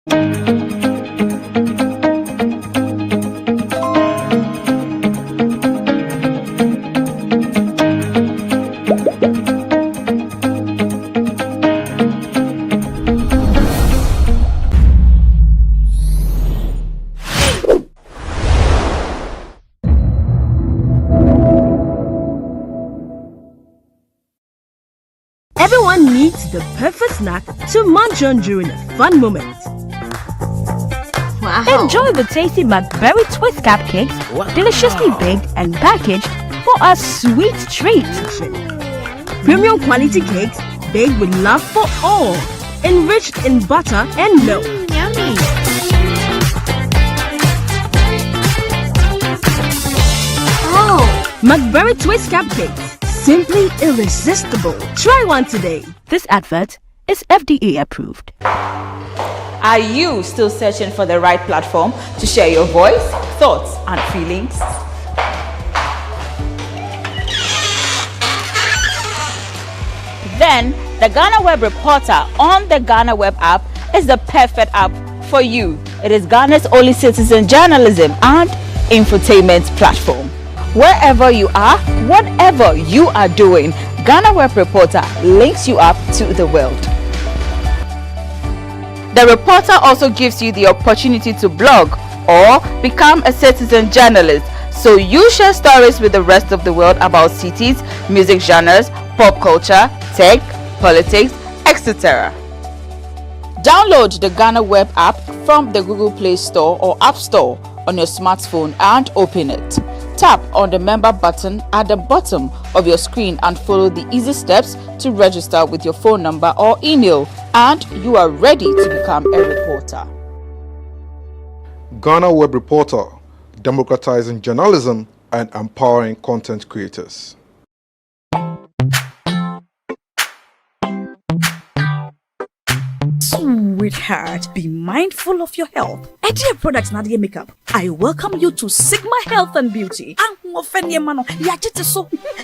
Everyone needs the perfect snack to munch on during a fun moment. Wow. Enjoy the tasty Macberry twist cupcakes, deliciously baked and packaged for a sweet treat. Premium quality cakes baked with love for all, enriched in butter and milk. Yummy. Oh, Macberry twist cupcakes. Simply irresistible. Try one today. This advert is FDA approved. Are you still searching for the right platform to share your voice, thoughts, and feelings? Then the GhanaWeb Reporter on the GhanaWeb app is the perfect app for you. It is Ghana's only citizen journalism and infotainment platform. Wherever you are, whatever you are doing, GhanaWeb Reporter links you up to the world. The reporter also gives you the opportunity to blog or become a citizen journalist, so you share stories with the rest of the world about cities, music genres, pop culture, tech, politics, etc. Download the GhanaWeb app from the Google Play Store or App Store on your smartphone and open it. Tap on the member button at the bottom of your screen and follow the easy steps to register with your phone number or email, and you are ready to become a reporter. GhanaWeb Reporter, democratizing journalism and empowering content creators. Sweetheart, be mindful of your health. Hajia products Nadia makeup. I welcome you to Sigma Health and Beauty.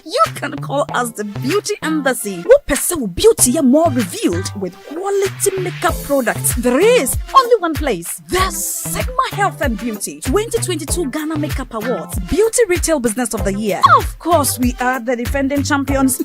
You can call us the Beauty Embassy. We pursue beauty more revealed with quality makeup products. There is only one place. The Sigma Health and Beauty 2022 Ghana Makeup Awards Beauty Retail Business of the Year. Of course, we are the defending champions.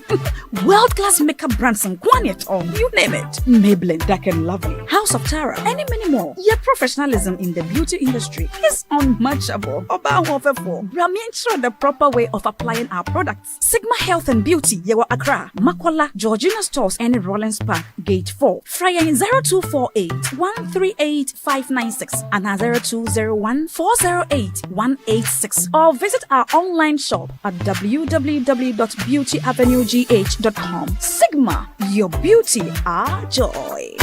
World-class makeup brands and Quaniton, you name it. Maybelline, Dark and Lovely, House of Tara, and many more. Your professionalism in the beauty industry is unmatchable. Bramientra the proper way of applying our products. Sigma Health and Beauty, Yewa Accra, Makola, Georgina Stores, and Rollins Park, Gate 4. Fryer 0248 138 596 and 0201 408 186. Or visit our online shop at www.beautyavenuegh.com. Sigma, your beauty, our joy.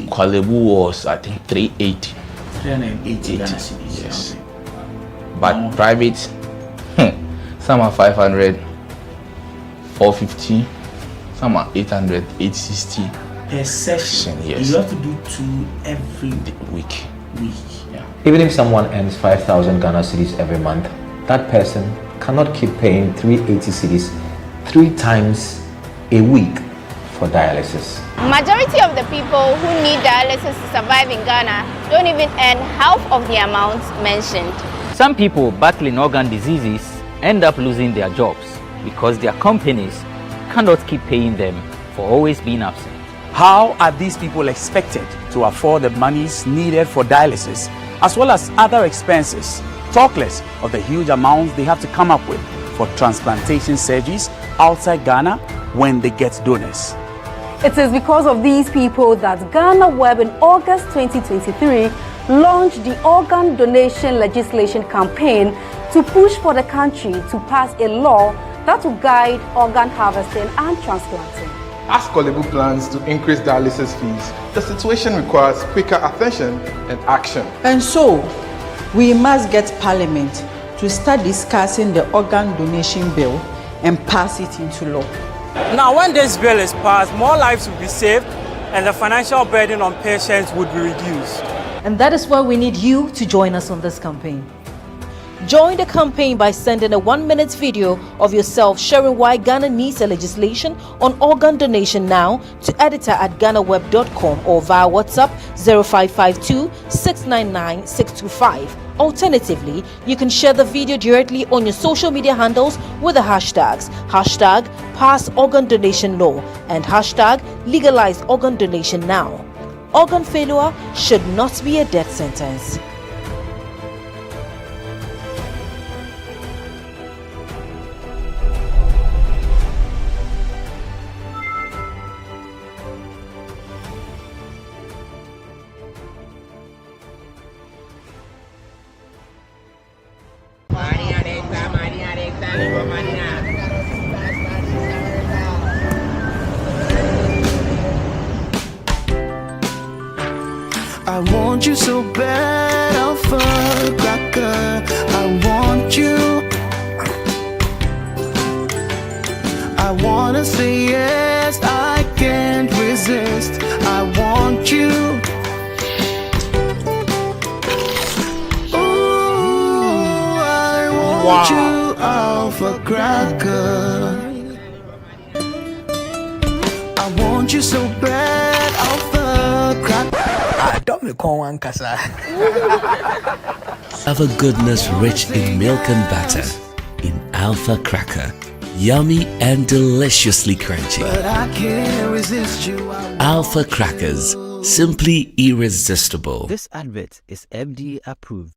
Kwalebu was, I think, 380. 380 Ghana cedis. Yes. But private, some are 500, 450, some are 800, 860. Per session, yes. You have to do 2 every week. Yeah. Even if someone earns 5,000 Ghana cedis every month, that person cannot keep paying 380 cedis 3 times a week for dialysis. Majority of the people who need dialysis to survive in Ghana don't even earn half of the amount mentioned. Some people battling organ diseases end up losing their jobs because their companies cannot keep paying them for always being absent. How are these people expected to afford the monies needed for dialysis as well as other expenses, talk less of the huge amounts they have to come up with for transplantation surgeries outside Ghana when they get donors? It is because of these people that GhanaWeb in August 2023 launched the organ donation legislation campaign to push for the country to pass a law that will guide organ harvesting and transplanting. As Kolebu plans to increase dialysis fees, the situation requires quicker attention and action. And so, we must get Parliament to start discussing the organ donation bill and pass it into law. Now, when this bill is passed, more lives will be saved and the financial burden on patients would be reduced. And that is why we need you to join us on this campaign. Join the campaign by sending a 1-minute video of yourself sharing why Ghana needs a legislation on organ donation now to editor@ghanaweb.com or via WhatsApp 0552 699 625. Alternatively, you can share the video directly on your social media handles with the hashtags #PassOrganDonationLaw and #LegalizeOrganDonationNow. Organ failure should not be a death sentence. I want you so bad, alpha cracker. I want you. I wanna say yes, I can't resist. I want you. Ooh, I want you, alpha cracker. I want you so bad, alpha cracker. Don't me call one casa. Have a goodness rich in milk and butter in Alpha Cracker. Yummy and deliciously crunchy. But I can't resist you. Alpha Crackers, simply irresistible. This advert is FDA approved.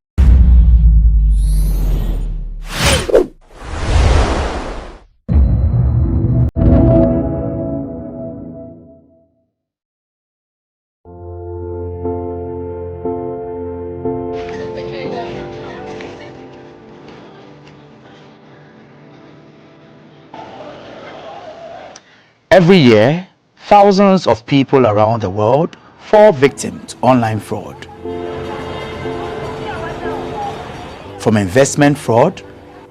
Every year, thousands of people around the world fall victim to online fraud. From investment fraud,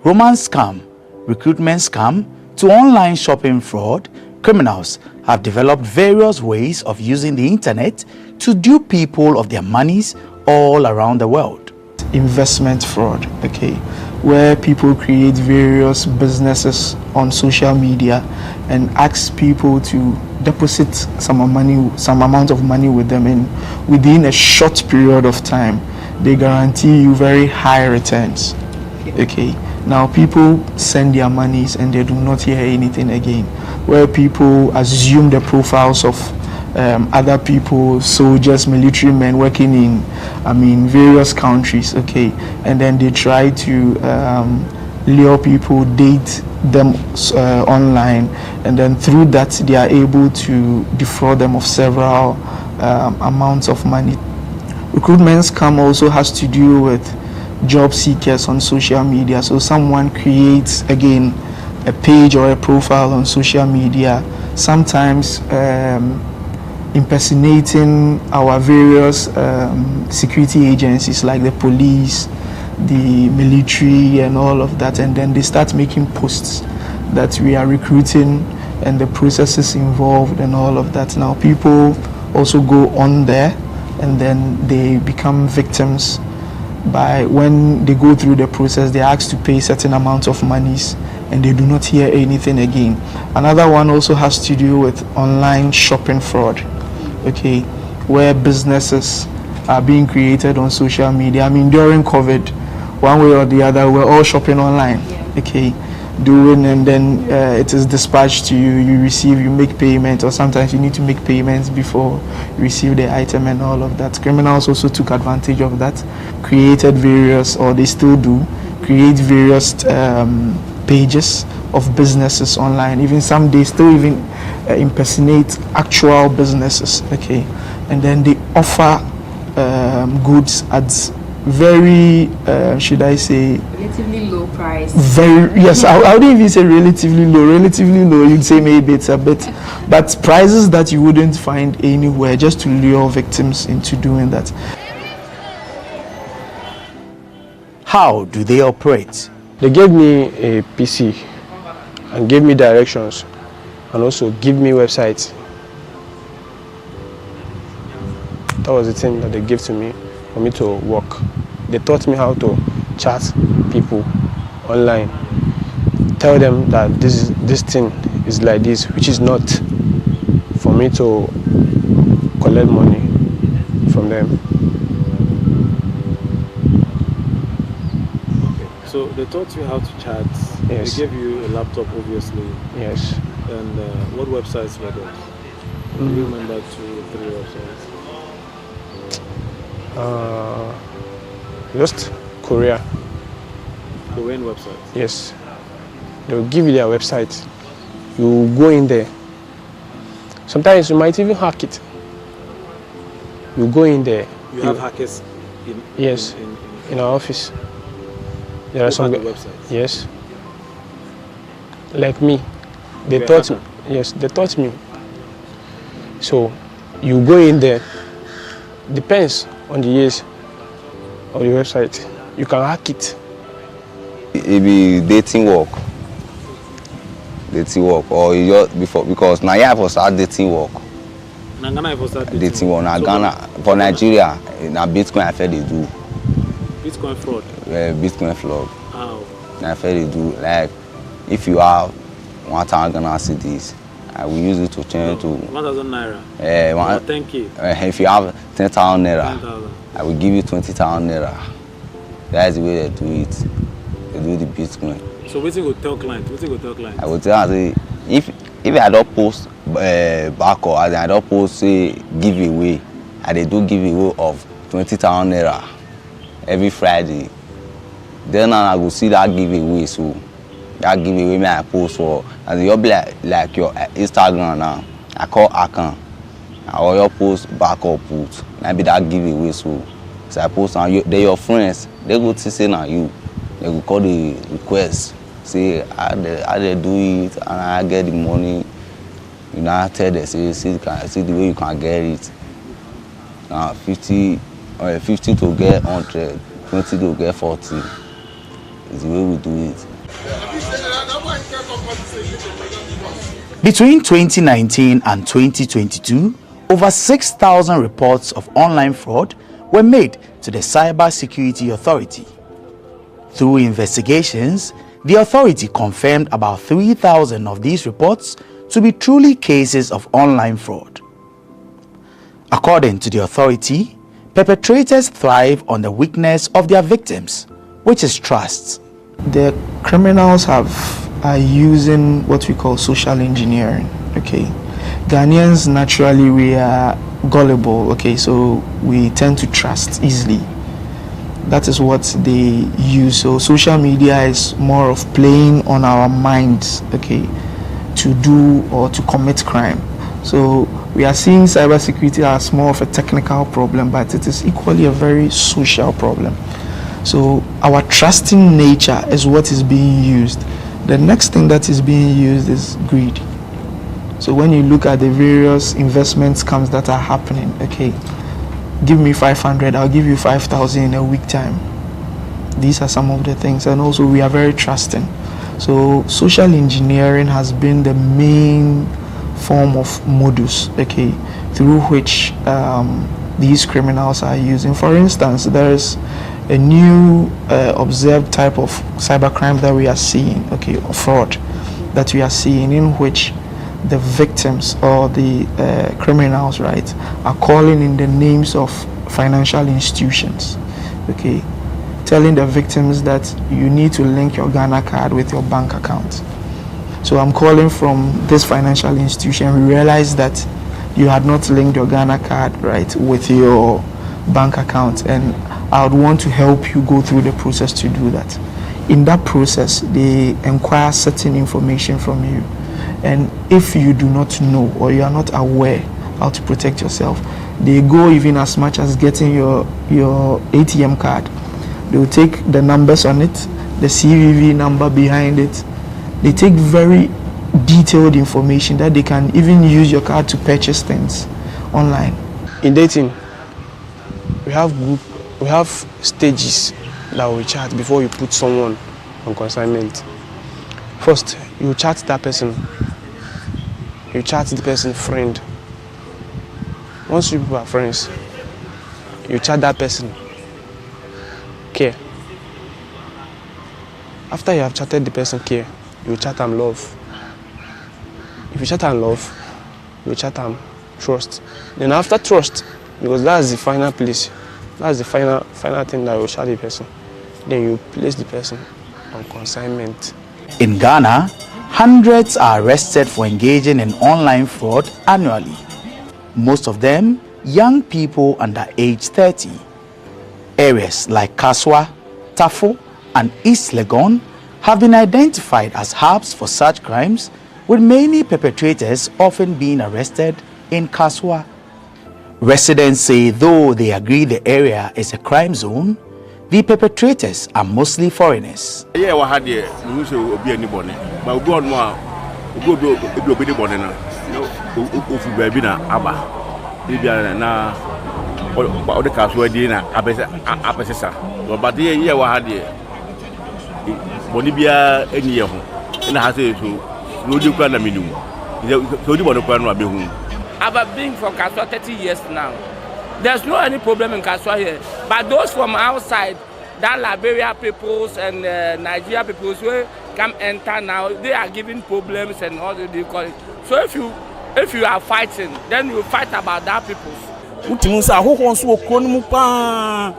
romance scam, recruitment scam, to online shopping fraud, criminals have developed various ways of using the internet to dupe people of their monies all around the world. Investment fraud, okay, where people create various businesses on social media and ask people to deposit some amount of money with them, and within a short period of time they guarantee you very high returns. Okay, now people send their monies and they do not hear anything again, where people assume the profiles of other people, soldiers, military men working in various countries, okay, and then they try to lure people, date them online, and then through that they are able to defraud them of several amounts of money. Recruitment scam also has to do with job seekers on social media. So someone creates again a page or a profile on social media, sometimes impersonating our various security agencies like the police, the military and all of that, and then they start making posts that we are recruiting and the processes involved and all of that. Now people also go on there and then they become victims. By when they go through the process, they are asked to pay certain amounts of monies and they do not hear anything again. Another one also has to do with online shopping fraud, okay, where businesses are being created on social media. I mean, during COVID, one way or the other, we're all shopping online, okay, and then it is dispatched to you, you receive, you make payment, or sometimes you need to make payments before you receive the item and all of that. Criminals also took advantage of that, created various, or they still do, create various pages of businesses online. Even some, they still even impersonate actual businesses, okay, and then they offer goods at very should I say relatively low price. Very, yes, I wouldn't even say relatively low, you'd say maybe it's a bit, but prices that you wouldn't find anywhere, just to lure victims into doing that. How do they operate? They gave me a PC and gave me directions and also give me websites. That was the thing that they gave to me for me to work. They taught me how to chat people online. Tell them that this thing is like this, which is not, for me to collect money from them. So they taught you how to chat. Yes. They gave you a laptop, obviously. Yes. And what websites were those? Do you remember 2 or 3 websites? Just Korea. Korean websites? Yes. They'll give you their website. You go in there. Sometimes you might even hack it. You go in there. You have hackers in? Yes. In our office. There are some websites. Yes. Like me. They taught me. Yes, they taught me. So you go in there. Depends on the years of the website. You can hack it. It be dating work. Or you just before, because now I for start dating work. Na Ghana for start dating work. Na Ghana for Nigeria, na Bitcoin I feel they do. Bitcoin fraud. Bitcoin fraud. How? I feel they do. Like if you have 1,000 Ghana cedis, I will use it to change to 1,000 naira. 10K. If you have 10,000 naira, 10,000. I will give you 20,000 naira. That's the way they do it. They do the Bitcoin. So what you go tell client? I will tell her, if I don't post back or I don't post say giveaway, I do giveaway of 20,000 naira every Friday. Then I will see that giveaway. So that giveaway me I post for, and you'll be like your Instagram now. I call account. Or your post back or put. Maybe that giveaway. So I post on you. They your friends. They go to say now you. They will call the request. Say how they do it, and I get the money. You know, I tell them, see the way you can get it. 50 to get 100, 20 to get 40. Is the way we do it. Between 2019 and 2022, over 6,000 reports of online fraud were made to the Cybersecurity Authority. Through investigations, the authority confirmed about 3,000 of these reports to be truly cases of online fraud. According to the authority, perpetrators thrive on the weakness of their victims, which is trust. The criminals are using what we call social engineering. Okay, Ghanaians naturally we are gullible. Okay, so we tend to trust easily. That is what they use. So social media is more of playing on our minds, okay, to do or to commit crime. So we are seeing cybersecurity as more of a technical problem, but it is equally a very social problem. So our trusting nature is what is being used. The next thing that is being used is greed. So when you look at the various investment scams that are happening, okay, give me 500, I'll give you 5,000 in a week time. These are some of the things, and also we are very trusting. So social engineering has been the main form of modus, okay, through which these criminals are using. For instance, there is a new observed type of cybercrime that we are seeing, okay, or fraud that we are seeing, in which the victims or the criminals, right, are calling in the names of financial institutions, okay, telling the victims that you need to link your Ghana card with your bank account. So I'm calling from this financial institution. We realized that you had not linked your Ghana card, right, with your bank account, and I would want to help you go through the process to do that. In that process, they inquire certain information from you. And if you do not know or you are not aware how to protect yourself, they go even as much as getting your ATM card. They will take the numbers on it, the CVV number behind it. They take very detailed information that they can even use your card to purchase things online. In dating, we have stages that we chat before you put someone on consignment. First, you chat that person. You chat the person friend. Once you people are friends, you chat that person. Care. After you have chatted the person care, you chat and love. If you chat and love, you chat and trust. Then after trust, because that's the final place, that's the final thing that will chat the person. Then you place the person on consignment. In Ghana, hundreds are arrested for engaging in online fraud annually. Most of them young people under age 30. Areas like Kaswa, Tafo, and East Legon have been identified as hubs for such crimes, with many perpetrators often being arrested in Kaswa. Residents say though they agree the area is a crime zone, the perpetrators are mostly foreigners. Yeah, we had the news of be anybody, but we go on more. We go do anybody now. If we be na aba, if you are na, all the cars were na abesesa. But yeah, we had the Bolivia any year. And I say so. No, you can't minimum. So you want to plan be home. I've been from Kaswa 30 years now. There's no any problem in Kaswa here. But those from outside, that Liberia peoples and Nigeria peoples who come enter now, they are giving problems and all they call it. So if you are fighting, then you fight about that peoples. Utimusa who wants to okron pa.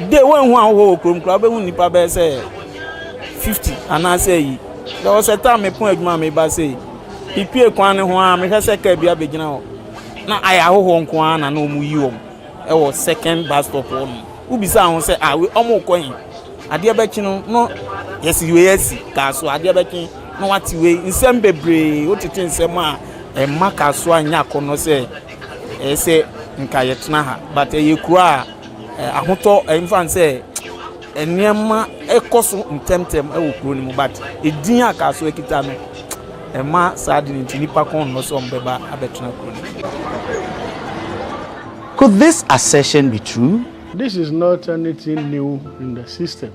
They went who okron club when nipa be say 50 and I say there was a time me point me ba say ipie kwan ne ho a me hwese ka bia begina ho na aya ho nko an na no mu yi om e wo second bus stop on ubisa ho say we omo kwan ade be chi no yes we yes ka so ade be chi no wati we nsem bebre otete nsem a e maka so anya kono say e say nka yetna ha but e kura ahoto emfan say eniema ekoso ntemtem e wo kuro ni mu but edin aka so ekita no Emma sad in Tinipakon no some beba abetna. Could this assertion be true? This is not anything new in the system.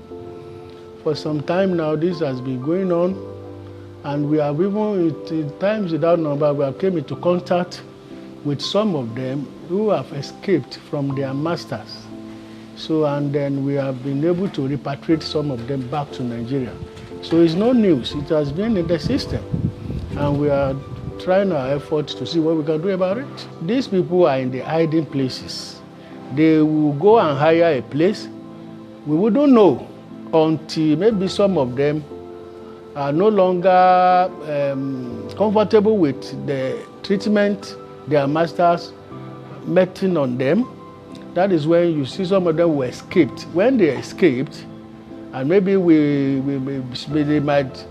For some time now, this has been going on, and we have even, in times without number, we have came into contact with some of them who have escaped from their masters. So, and then we have been able to repatriate some of them back to Nigeria. So it's no news. It has been in the system. And we are trying our efforts to see what we can do about it. These people are in the hiding places. They will go and hire a place. We wouldn't know until maybe some of them are no longer comfortable with the treatment their masters meting on them. That is when you see some of them who escaped. When they escaped, and maybe they might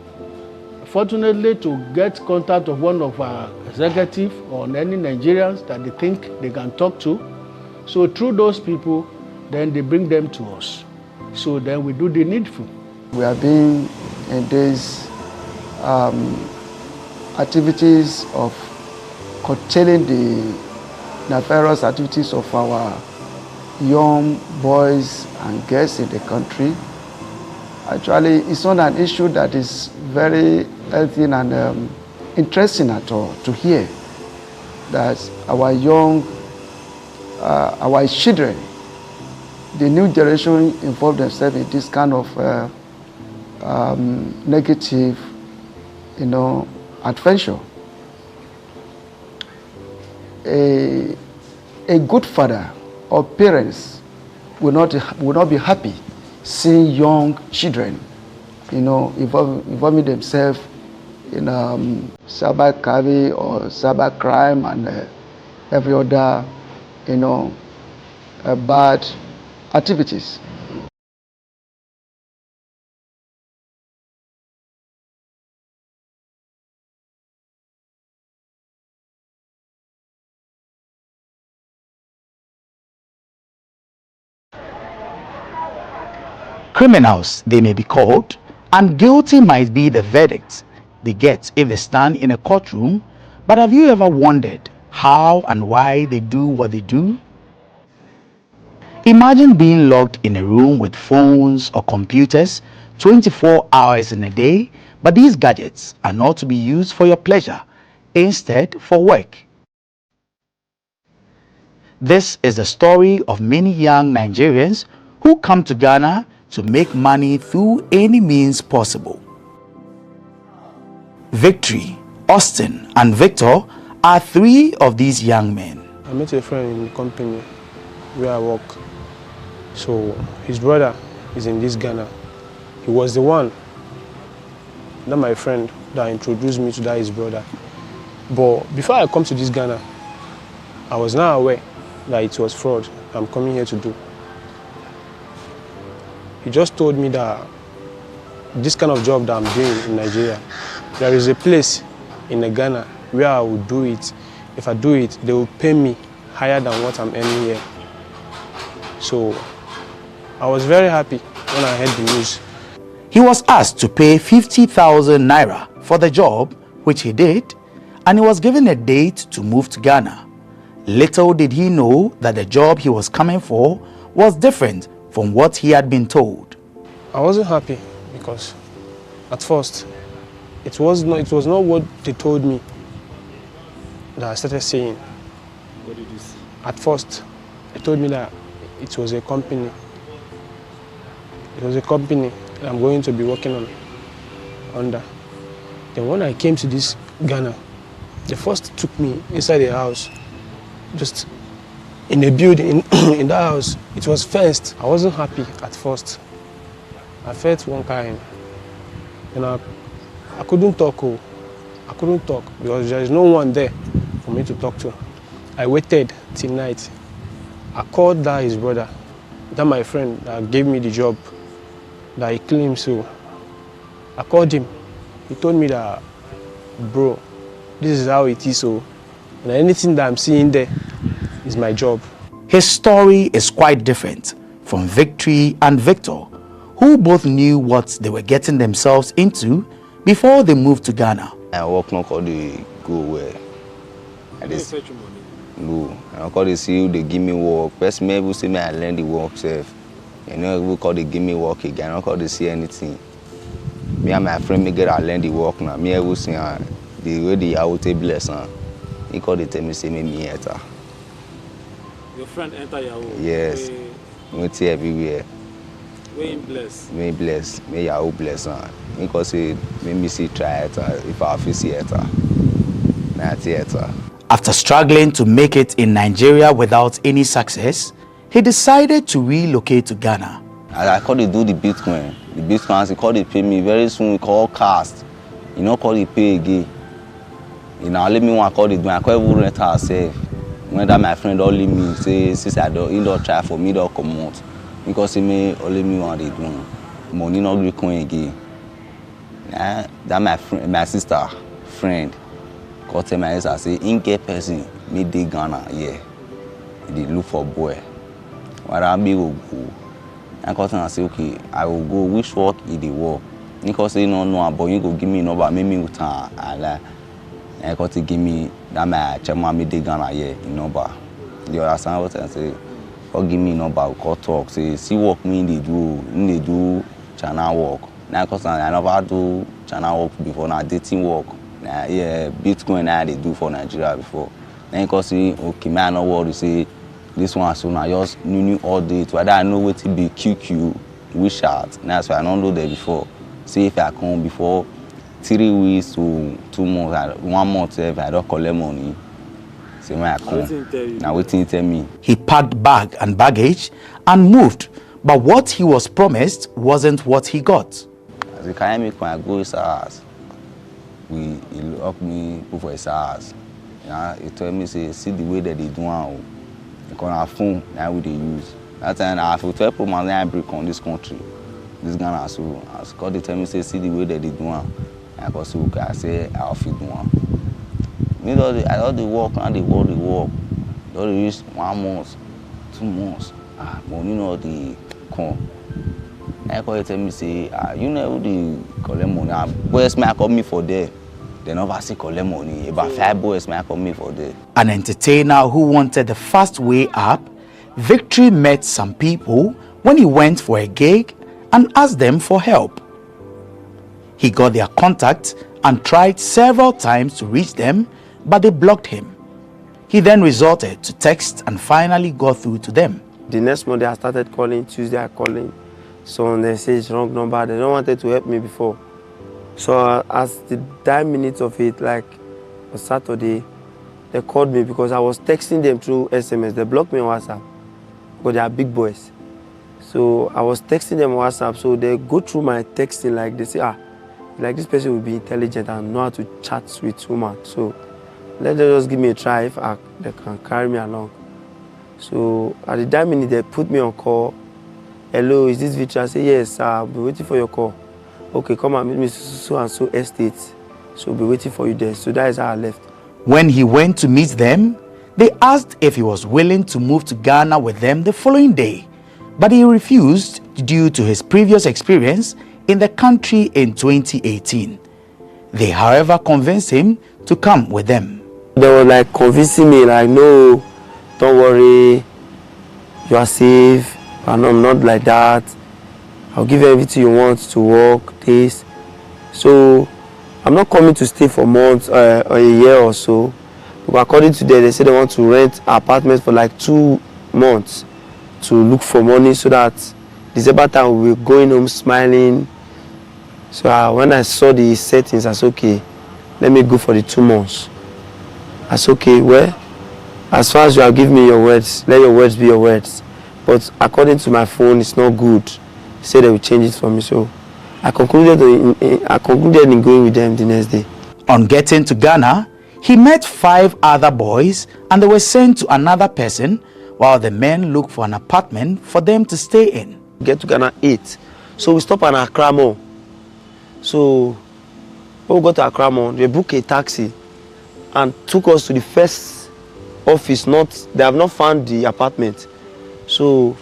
fortunately to get contact of one of our executives or any Nigerians that they think they can talk to. So through those people, then they bring them to us. So then we do the needful. We have been in these activities of curtailing the nefarious activities of our young boys and girls in the country. Actually, it's not an issue that is very healthy and interesting at all to hear that our young, our children, the new generation involve themselves in this kind of negative, adventure. A good father or parents will not be happy seeing young children, involving themselves in cybercrime or cybercrime and every other, bad activities. Criminals, they may be called, and guilty might be the verdict they get if they stand in a courtroom, but have you ever wondered how and why they do what they do? Imagine being locked in a room with phones or computers 24 hours in a day, but these gadgets are not to be used for your pleasure, instead for work. This is the story of many young Nigerians who come to Ghana to make money through any means possible. Victory, Austin, and Victor are three of these young men. I met a friend in the company where I work. So his brother is in this Ghana. He was the one, not my friend, that introduced me to that his brother. But before I come to this Ghana, I was not aware that it was fraud I'm coming here to do. He just told me that this kind of job that I'm doing in Nigeria, there is a place in Ghana where I will do it. If I do it, they will pay me higher than what I'm earning here. So I was very happy when I heard the news. He was asked to pay 50,000 naira for the job, which he did, and he was given a date to move to Ghana. Little did he know that the job he was coming for was different from what he had been told. I wasn't happy because at first it was not what they told me that I started saying. What did you see? At first, they told me that it was a company. It was a company that I'm going to be working under. Then when I came to this Ghana, they first took me inside the house, just in a building, in that house. It was fenced. I wasn't happy at first. I felt one kind. And I couldn't talk. I couldn't talk because there is no one there for me to talk to. I waited till night. I called that his brother, that my friend that gave me the job, that he claimed so. I called him. He told me that, bro, this is how it is so. And anything that I'm seeing there is my job. His story is quite different from Victory and Victor, who both knew what they were getting themselves into before they moved to Ghana. I work not call the go where. No, I call the see you, they give me work. First maybe see me I learn the work self. You know, we call they give me work again. I don't call they see anything. Me and my friend me get I learn the work now. Me I will see the way the out bless. He call they tell me say me enter. Your friend enter your home? Yes. We see everywhere. We bless. Me bless. Me Yahoo bless. Because say me see try it if I feel see it. Me theater. After struggling to make it in Nigeria without any success, he decided to relocate to Ghana. I call they do the Bitcoin. The Bitcoin, they call they pay me. Very soon we call cast. You know, call they pay again. You know, let me want call it do. I call even rent herself. When that my friend only me say, since I don't, he don't try for me, don't come out. Because he may only me want they do. Money not Bitcoin again. That my friend, my sister, friend. Call tell my sister say, in get person, me dey Ghana, yeah. They look for boy. When I be go go. And call tell her say, okay, I will go. Which work is the work? Because say no, but you go give me number, make me return. And call to give me that my chairman me dey Ghana, yeah, in number. You understand what I say? Call give me number, call talk. Say, see work me they do channel work. Now cause I never do channel work before. Now dating work. Yeah, Bitcoin now they do for Nigeria before. Then you can see, okay, man, no worry, say this one so now just new all day. Whether I know what to be QQ, WeChat. That's why I don't know that before. See if I come before 3 weeks to 2 months, 1 month if I don't collect money. See when I come. Now waiting tell me. He packed bag and baggage and moved, but what he was promised wasn't what he got. As a kind make when I go his house. He locked me for his house. He told me, say, see the way that they do now. Because our phone, now we they use. That time I have 12 Pro Max I break on this country. This Ghana, so they tell me, say, see the way that they do now. I go so I say, I'll feed one. Me I don't they work, and they work. They use 1 month, 2 months. Money not the come. I call tell me say, you know the collect money. Boys may call me for there. They never see collect money. About 5 boys may call me for there. An entertainer who wanted the fast way up, Victory met some people when he went for a gig and asked them for help. He got their contact and tried several times to reach them, but they blocked him. He then resorted to text and finally got through to them. The next Monday I started calling, Tuesday I calling. So they say it's wrong number. They don't wanted to help me before. So as the 9 minutes of it, like on Saturday, they called me because I was texting them through SMS. They blocked me on WhatsApp because they are big boys. So I was texting them on WhatsApp. So they go through my texting, like they say, like this person will be intelligent and know how to chat with women. So let them just give me a try if they can carry me along. So at the 9 minutes, they put me on call. Hello, is this Victor? I say, yes, I'll be waiting for your call. Okay, come and meet me so and so estate. So I'll be waiting for you there. So that is how I left. When he went to meet them, they asked if he was willing to move to Ghana with them the following day. But he refused due to his previous experience in the country in 2018. They, however, convinced him to come with them. They were like convincing me, like, no, don't worry, you are safe, and I'm not like that. I'll give you everything you want to work, this. So I'm not coming to stay for months or a year or so. But according to them, they say they want to rent apartments for like 2 months to look for money so that December time we'll be going home smiling. So when I saw the settings, I said, okay, let me go for the 2 months. I said, okay, well, as far as you have given me your words, let your words be your words. But according to my phone, it's not good. They said they will change it for me. So I concluded in going with them the next day. On getting to Ghana, he met 5 other boys and they were sent to another person while the men looked for an apartment for them to stay in. Get to Ghana 8. So we stopped at Accra Mall. So when we got to Accra Mall, they booked a taxi and took us to the first office. They have not found the apartment. So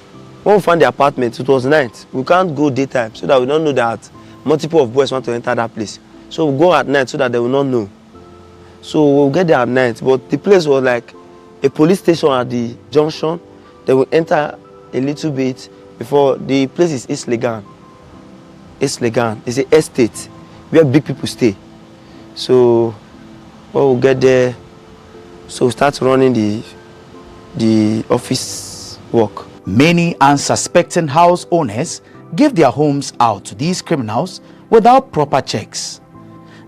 when we found the apartment, it was night. We can't go daytime so that we don't know that multiple of boys want to enter that place. So we go at night so that they will not know. So we'll get there at night. But the place was like a police station at the junction. They will enter a little bit before the place is East Legan. East Legan. It's an estate where big people stay. So when we get there, so we start running the office work. Many unsuspecting house owners give their homes out to these criminals without proper checks.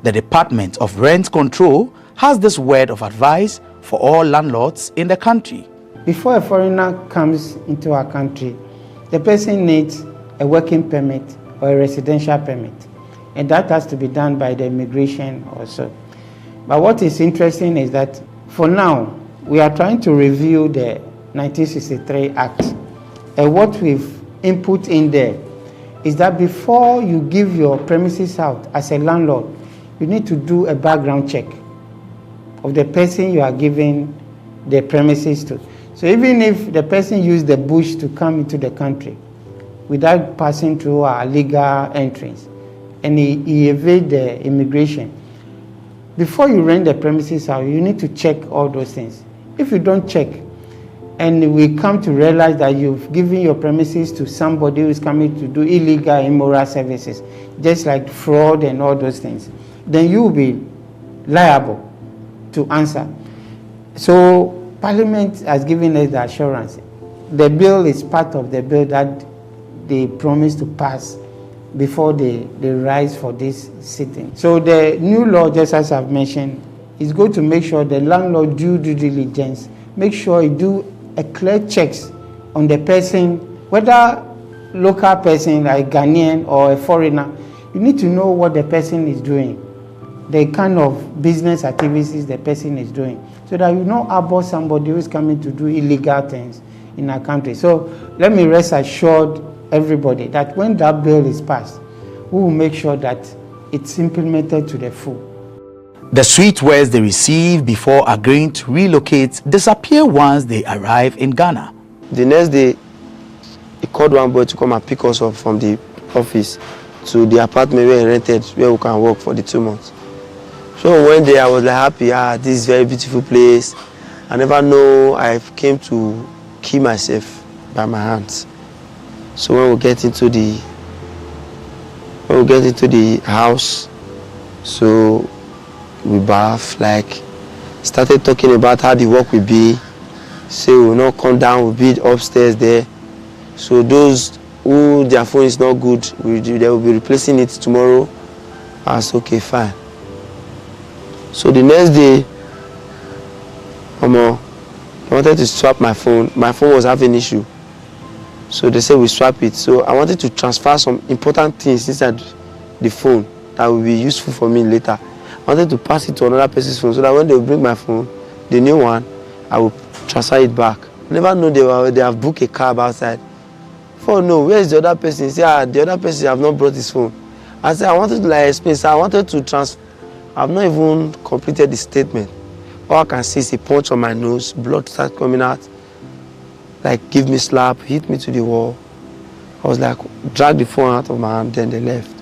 The Department of Rent Control has this word of advice for all landlords in the country. Before a foreigner comes into our country, the person needs a working permit or a residential permit, and that has to be done by the immigration also. But what is interesting is that for now, we are trying to review the 1963 Act. And what we've input in there is that before you give your premises out as a landlord, you need to do a background check of the person you are giving the premises to. So even if the person used the bush to come into the country without passing through our legal entrance and he evade the immigration, before you rent the premises out, you need to check all those things. If you don't check, and we come to realize that you've given your premises to somebody who's coming to do illegal, immoral services, just like fraud and all those things, then you will be liable to answer. So Parliament has given us the assurance. The bill is part of the bill that they promised to pass before they rise for this sitting. So the new law, just as I've mentioned, is going to make sure the landlord do due diligence, make sure you do a clear checks on the person, whether local person like Ghanaian or a foreigner. You need to know what the person is doing, the kind of business activities the person is doing, so that you know about somebody who is coming to do illegal things in our country. So let me rest assured everybody that when that bill is passed, we will make sure that it's implemented to the full. The sweet words they receive before agreeing to relocate disappear once they arrive in Ghana. The next day, he called one boy to come and pick us up from the office to the apartment where he rented, where we can work for the 2 months. So one day I was like happy, this is a very beautiful place. I never know I came to kill myself by my hands. So when we get into the house, so we bath, like started talking about how the work will be. Say we will not come down, we'll be upstairs there. So those who their phone is not good, they will be replacing it tomorrow. I said, okay, fine. So the next day, I wanted to swap my phone. My phone was having an issue. So they said we swap it. So I wanted to transfer some important things inside the phone that will be useful for me later. I wanted to pass it to another person's phone so that when they will bring my phone, the new one, I will transfer it back. I never know they have booked a cab outside. Oh no, where is the other person? He said, the other person have not brought his phone. I said, I wanted to explain. So I wanted to transfer. I've not even completed the statement. All I can see is a punch on my nose, blood started coming out. Like, give me slap, hit me to the wall. I was like, drag the phone out of my hand, then they left.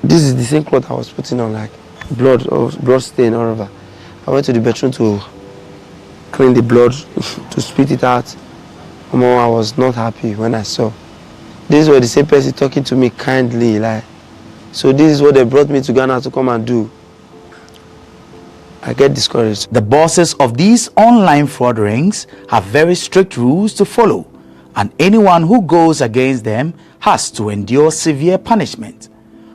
This is the same cloth I was putting on, like blood stain all over. I went to the bedroom to clean the blood, to spit it out. I was not happy when I saw. This was the same person talking to me kindly, like. So this is what they brought me to Ghana to come and do. I get discouraged. The bosses of these online fraud rings have very strict rules to follow, and anyone who goes against them has to endure severe punishment.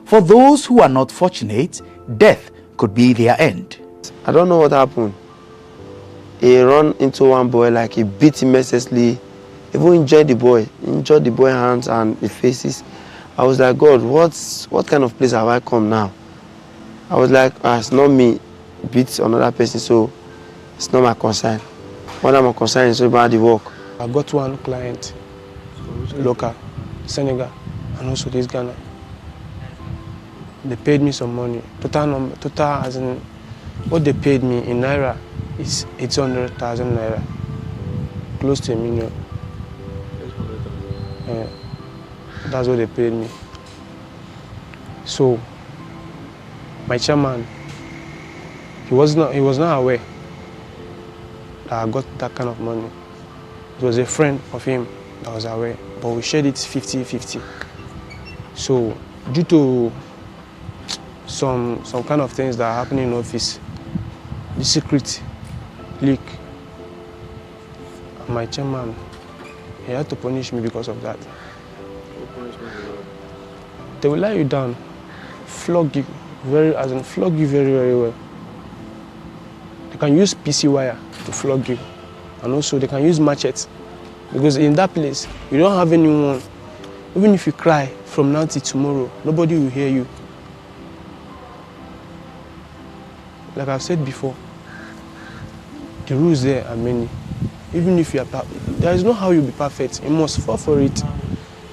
For those who are not fortunate, death could be their end. I don't know what happened. He ran into one boy, like he beat him mercilessly. Even injured the boy hands and the faces. I was like, God, what kind of place have I come now? I was like, it's not me beat another person, so it's not my concern. What I'm concerned is about the work. I got one client, local, Senegal, and also this Ghana. They paid me some money. Total as in what they paid me in Naira is 800,000 Naira, close to $1 million. That's what they paid me. So my chairman, he was not aware that I got that kind of money. It was a friend of him that was aware, but we shared it 50-50. So due to some kind of things that are happening in office, the secret leak, my chairman, he had to punish me because of that. They will lie you down, flog you very well. They can use PC wire to flog you, and also they can use machetes, because in that place you don't have anyone. Even if you cry from now till tomorrow, nobody will hear you. Like I've said before, the rules there are many. Even if you are there is no how you'll be perfect. You must fall for it.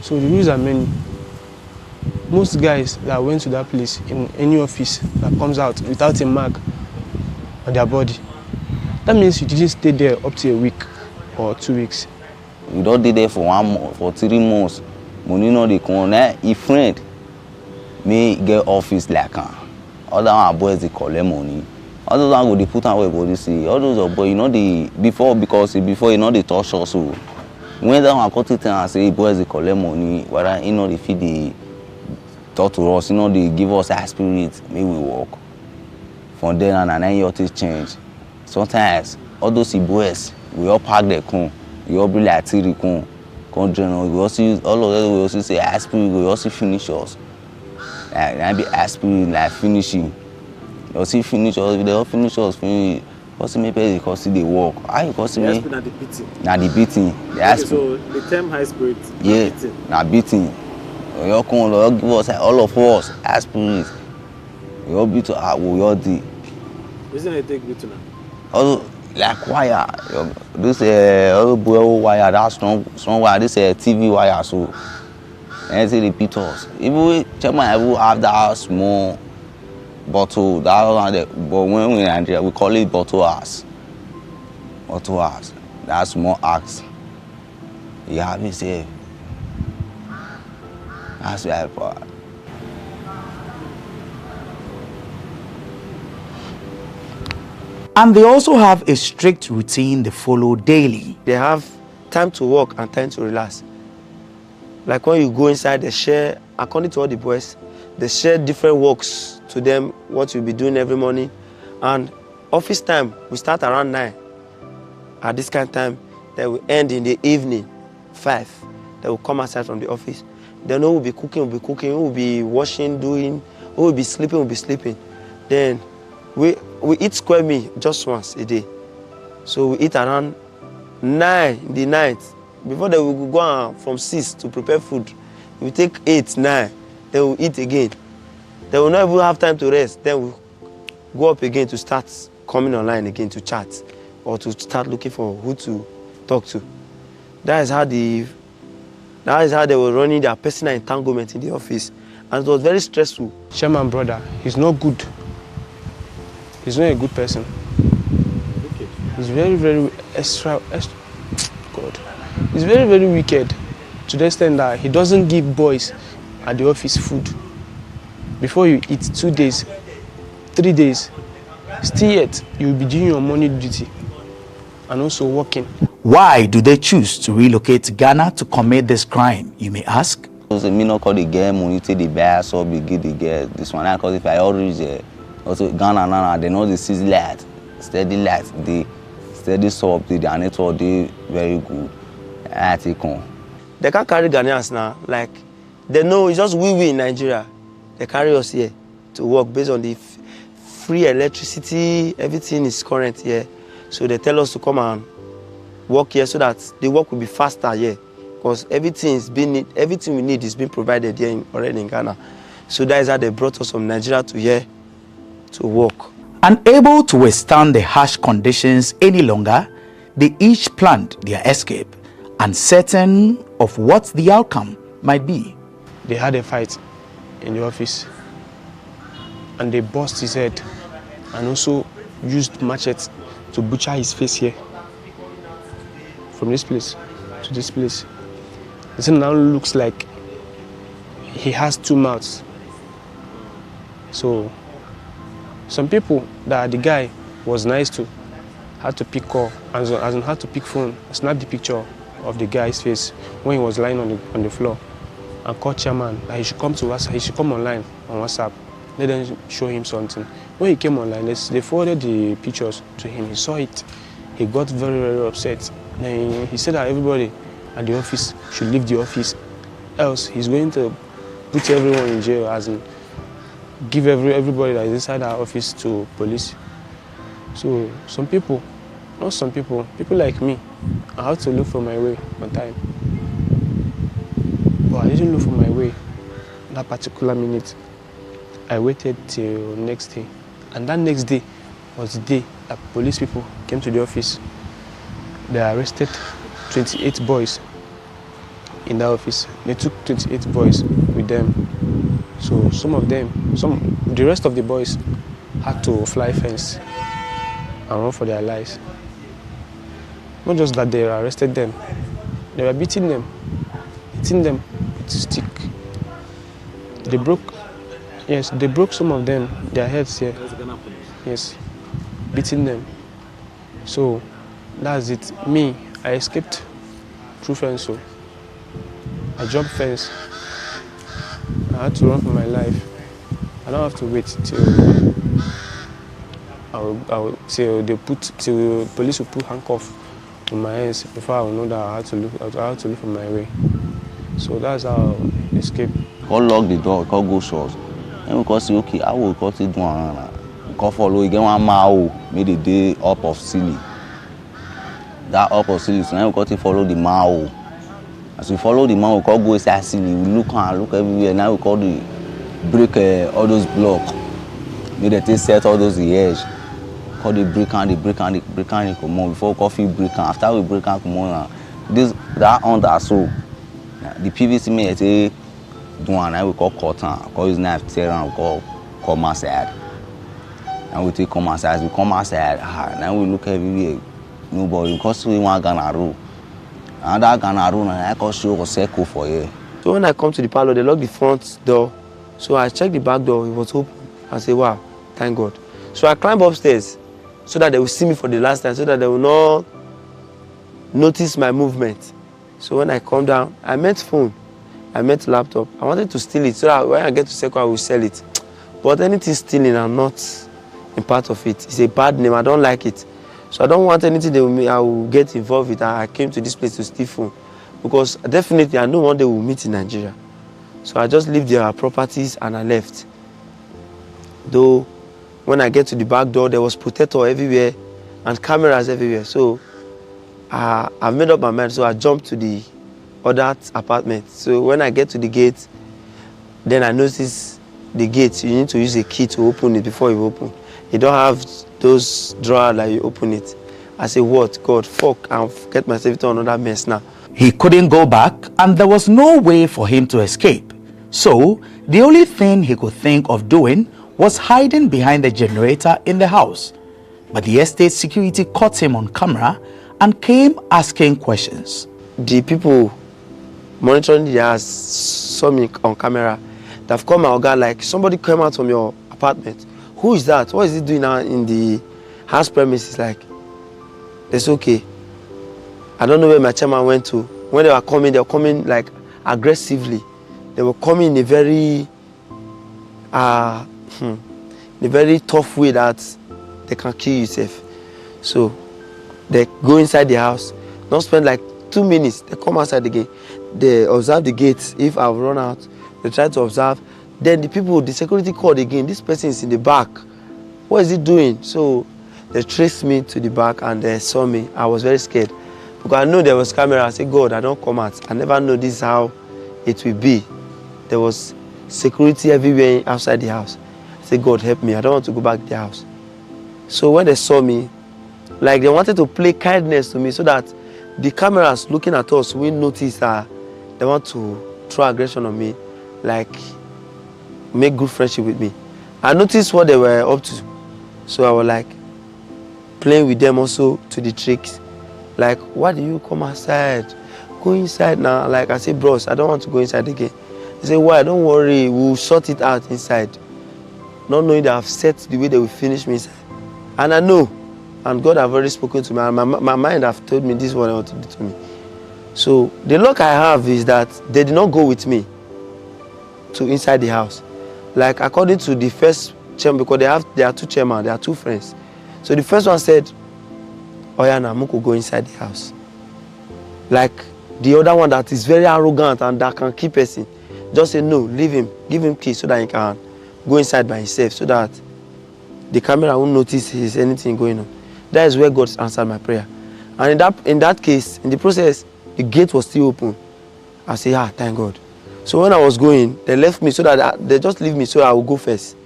So the rules are many. Most guys that went to that place in any office that comes out without a mark on their body, that means you didn't stay there up to a week or 2 weeks. You don't stay there for 1 month, for 3 months. Money no dey come. If friend me get office like other boys they collect money. Others one go dey put am where body see. All those boys, you know, before you know they touch us. So when that one cut it and say boys they collect money, whether you know they feed the talk to us, you know they give us a spirit, maybe we walk. From then and then your things change. Sometimes all those boys we all pack their con, we all be like three con journal. We also use all of them. We also say aspirin. We also finish us. Like be aspirin like finishing. They also finish us. They all finish us. Finish. Also maybe they can see the work. How you can see me? The beating. Na the beating. The okay, so the term high spirit. Yeah. Na beating. We all come. They all give us all of us aspirin. We all beat to we all do. Isn't it take beating now? Also like wire. This all boy wire. That strong wire. This TV wire. So anything repeat us. Even we chairman have that small bottle. That one there. But when we in Nigeria, we call it bottle ass. Bottle ass. That small axe. You have it say. That's why I. And they also have a strict routine they follow daily. They have time to work and time to relax. Like when you go inside, they share, according to all the boys, they share different works to them, what you'll be doing every morning. And office time, we start around 9. At this kind of time, then we end in the evening, 5. Then we'll come outside from the office. Then we'll be cooking, we'll be washing, we'll be sleeping. Then we eat square meal just once a day. So we eat around 9 in the night. Before that, we will go on from 6 to prepare food. We take 8, 9, then we eat again. Then we'll not even have time to rest. Then we'll go up again to start coming online again to chat or to start looking for who to talk to. That is how they were running their personal entanglement in the office. And it was very stressful. Chairman brother, he's not good. He's not a good person. He's very, very God. He's very, very wicked to the extent that he doesn't give boys at the office food. Before you eat 2 days, 3 days, still yet you will be doing your morning duty and also working. Why do they choose to relocate to Ghana to commit this crime, you may ask? Because me not call the girl money to the bear, so we get the girl. This one I call if I already also Ghana, Nana, they know the season light, steady light, the steady soap, the network, they very good. I take on. They can't carry Ghanaians now, like they know it's just we in Nigeria. They carry us here to work based on the free electricity, everything is current here. So they tell us to come and work here so that the work will be faster here. Because everything we need is being provided here already in Ghana. So that is how they brought us from Nigeria to here to work. Unable to withstand the harsh conditions any longer, they each planned their escape, uncertain of what the outcome might be. They had a fight in the office and they bust his head and also used machete to butcher his face here. From this place to this place. This now looks like he has 2 mouths. So some people that the guy was nice to had to pick call, as in had to pick phone, snap the picture of the guy's face when he was lying on the floor and call chairman that he should come to us, he should come online on WhatsApp. Let them show him something. When he came online, they forwarded the pictures to him. He saw it. He got very, very upset. Then he said that everybody at the office should leave the office, else he's going to put everyone in jail, as in give everybody that is inside our office to police. So some people, not some people, people like me, I had to look for my way on time. But I didn't look for my way that particular minute. I waited till next day. And that next day was the day that police people came to the office. They arrested 28 boys in the office. They took 28 boys with them. So the rest of the boys had to fly fence and run for their lives. Not just that they arrested them, they were beating them, hitting them with a stick. They broke some of them, their heads here. Yes, beating them. So that's it. Me, I escaped through fence. So I jumped fence. I had to run for my life. I don't have to wait till till police will put handcuffs on my hands before I will know that I had to look for my way. So that's how I escaped. Call lock the door, call go short. And we say, okay, I will cut it down. Call follow again 1 mile, made the day up of silly. That up of silly, so now we got to follow the mile. As we follow the man, we call go inside silly. We look everywhere. Now we call the break all those blocks. Made the thing set all those edge. Call the break and come on. Before coffee break and after we break and come on. That under so the PVC may say do one. I will call cotton. Call his knife tear and call come outside. And we take come outside. We come outside. Now we look everywhere. Nobody because we want Ghana rule. And that Ghana rule, and I can show a circle for you. So when I come to the parlor, they lock the front door. So I check the back door. It was open. I say, wow, thank God. So I climb upstairs so that they will see me for the last time, so that they will not notice my movement. So when I come down, I met phone, I met laptop. I wanted to steal it so that when I get to second, I will sell it. But anything stealing, I'm not in part of it. It's a bad name. I don't like it. So I don't want anything they will I will get involved with. I came to this place to steal phone. Because definitely I know one day we'll meet in Nigeria. So I just leave their properties and I left. Though when I get to the back door, there was protector everywhere and cameras everywhere. So I made up my mind. So I jumped to the other apartment. So when I get to the gate, then I notice the gate. You need to use a key to open it before you open. You don't have those drawers that you open it. I say, what? God, fuck, I'll get myself into another mess now. He couldn't go back and there was no way for him to escape. So the only thing he could think of doing was hiding behind the generator in the house. But the estate security caught him on camera and came asking questions. The people monitoring the house saw me on camera. They've come out, like, somebody came out from your apartment. Who is that? What is he doing now in the house premises? Like, it's okay. I don't know where my chairman went to. When they were coming like aggressively. They were coming in a very tough way that they can kill yourself. So they go inside the house, don't spend like 2 minutes. They come outside again. They observe the gates. If I've run out, they try to observe. Then the security called again. This person is in the back. What is he doing? So they traced me to the back and they saw me. I was very scared. Because I know there was camera. I said, God, I don't come out. I never know this is how it will be. There was security everywhere outside the house. I said, God, help me. I don't want to go back to the house. So when they saw me, like they wanted to play kindness to me so that the cameras looking at us will notice that they want to throw aggression on me, like make good friendship with me. I noticed what they were up to. So I was like playing with them also to the tricks. Like, why do you come outside? Go inside now. Like I said, bros, I don't want to go inside again. They say, why? Don't worry, we'll sort it out inside. Not knowing that I've set the way they will finish me inside. And I know, and God have already spoken to me, and my mind have told me this is what I want to do to me. So the luck I have is that they did not go with me to inside the house. Like according to the first chairman, because there are two chairmen, there are two friends. So the first one said, oh yeah, Namuko go inside the house. Like the other one that is very arrogant and that can keep person, just say no, leave him, give him key so that he can go inside by himself, so that the camera won't notice there's anything going on. That is where God answered my prayer. And in that case, in the process, the gate was still open. I say, thank God. So when I was going, they left me so that they just leave me so I will go first.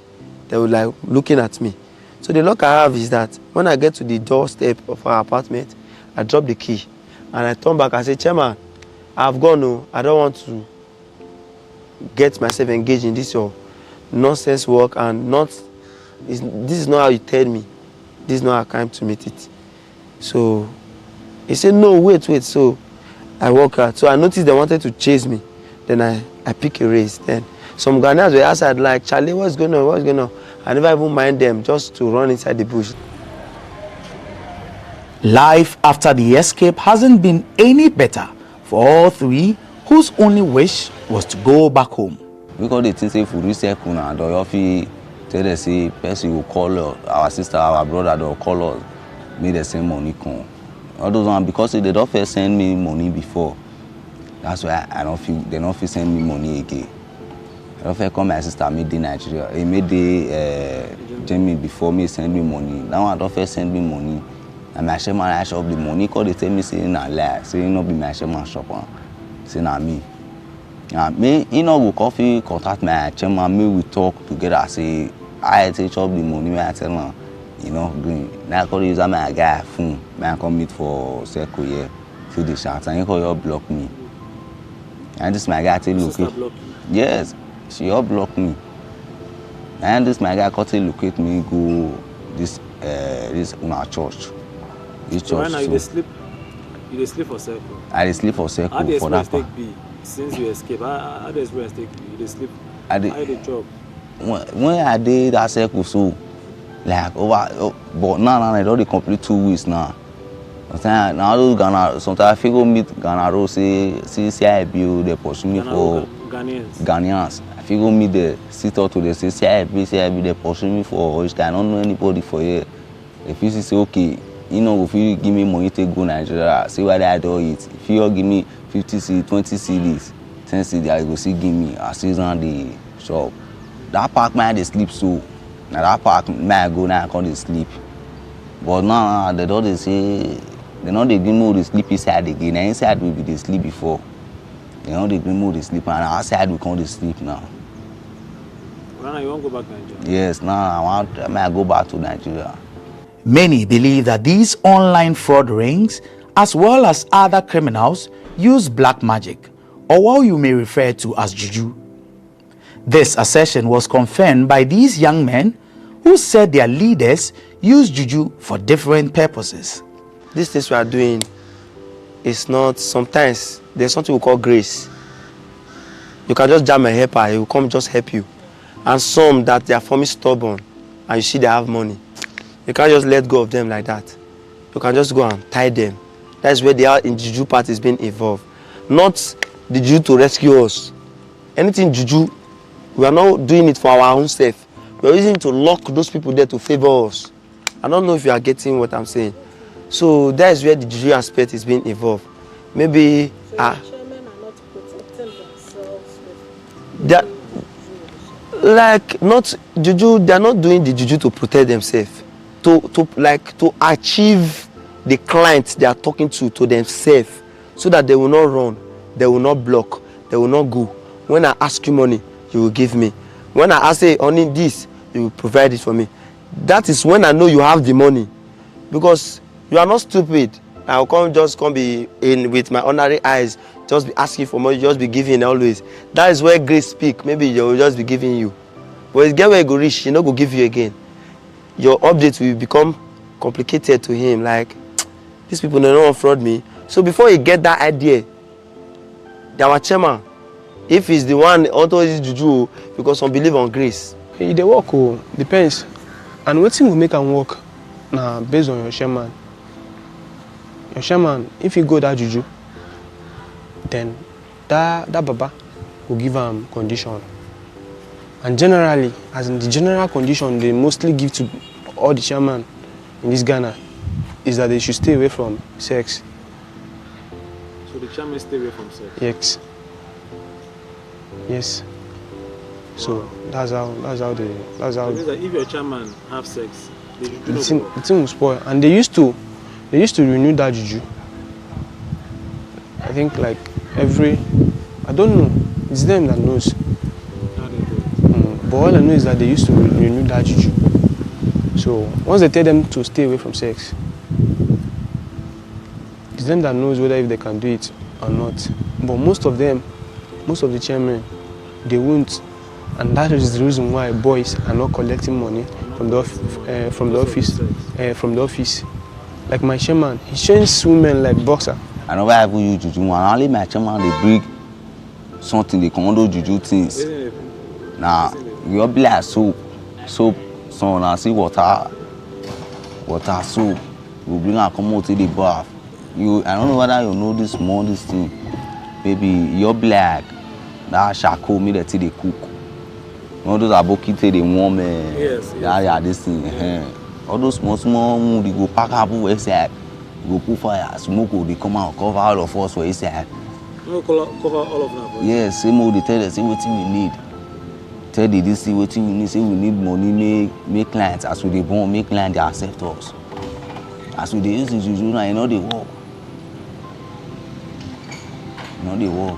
They were like looking at me. So the luck I have is that when I get to the doorstep of our apartment, I drop the key and I turn back. I say, Chairman, I've gone. No, I don't want to get myself engaged in this your nonsense work and this is not how you tell me. This is not how I came to meet it. So he said, no, wait. So I walk out. So I noticed they wanted to chase me. Then I pick a race. Then some Ghanaians were outside like, Charlie, what's going on? What's going on? I never even mind them, just to run inside the bush. Life after the escape hasn't been any better for all three, whose only wish was to go back home. Because the things if we reset kuna, do you feel tell them say person will call our sister, our brother, they'll call us, make the same money come. All those ones because they don't first send me money before. That's why they don't feel send me money again. I don't feel come my sister made the Nigeria. He made the Jamie before me send me money. Now I don't first send me money. And my chairman I shop the money because they tell me say na lie, say not be my chairman shop, say na me. Me, go coffee contact my chairman, me we talk together. Say I take up the money, I tell him, green. Now I call use my guy phone. I come meet for circle here, fill the shots, and he call you block me. And this my guy tell locate. Yes, she all block me. And this my guy tell locate me go this our church. This church. Right now you sleep for circle. I sleep for circle how for that part. Since you escape, how the experience take be? You sleep. How the job? When I did that circle, so like but now I already complete 2 weeks now. Now those Ghana, sometimes I figure meet Ghana Road, see I build, they pursue me for Ghanaians. If you go meet the sit up to the say I be they pursue me for which I don't know anybody for here. If you say okay, you know if you give me money to go Nigeria, see what I do it. If you give me 50 CD, 20 CDs, 10 CD, I go see give me I see on the shop. That park man they sleep so. Now that park man go now and they sleep. But now they don't say they know they give me the sleep inside again. And inside we be they sleep before. They know they give me the sleep and outside we can't sleep now. Now you want to go back to Nigeria? Yes, now I go back to Nigeria. Many believe that these online fraud rings, as well as other criminals, use black magic, or what you may refer to as juju. This assertion was confirmed by these young men who said their leaders use juju for different purposes. These things we are doing is not, sometimes there's something we call grace. You can just jam a helper, he will come just help you. And some that they are forming stubborn and you see they have money. You can't just let go of them like that. You can just go and tie them. That's where they are in juju part is being involved. Not the juju to rescue us. Anything juju, we are not doing it for our own self. We are using it to lock those people there to favor us. I don't know if you are getting what I'm saying. So that is where the juju aspect is being involved. Maybe so the chairmen are not protecting themselves with that, like not juju, they are not doing the juju to protect themselves. To achieve the clients they are talking to themselves, so that they will not run, they will not block, they will not go. When I ask you money, you will give me. When I ask, hey, only this, you will provide it for me. That is when I know you have the money, because you are not stupid. I will just be in with my ordinary eyes, just be asking for money, just be giving always. That is where grace speak. Maybe they will just be giving you, but it's get where you go reach, you know, go give you again. Your update will become complicated to him. Like, these people don't want to fraud me. So before you get that idea, our chairman, if he's the one auto is juju, because some believe on grace. Hey, they work, depends. And what thing will make them work? Nah, based on your chairman. Your chairman, if you go that juju, then that baba will give them condition. And generally, as in the general condition they mostly give to all the chairman in this Ghana is that they should stay away from sex. So the chairman stay away from sex? Yes. Yes. So that's how they. It means that if your chairman have sex, the thing will spoil. And they used to renew that juju. I think like I don't know. It's them that knows. But all I know is that they used to renew that juju. So once they tell them to stay away from sex, it's them that knows whether if they can do it or not. But most of the chairmen, they won't, and that is the reason why boys are not collecting money from the office. Like my chairman, he trains women like boxer. I never ever use juju. And only my chairman they bring something they commando juju things. Now you be like soap, so now see water, soap. You bring and come out to the bath. I don't know whether you know this thing. Baby, you're black. That charcoal me that they cook. All those abokite they warm. Yes. Yeah, this thing. All those small, they go pack up inside. Go put fire, smoke. They come out cover all of us for inside. You cover all of them. Yes, same old. They tell us what we need. Tell the this what we need. Say we need money. Make clients as we they born. Make clients they accept us. As we they use it, you know they work.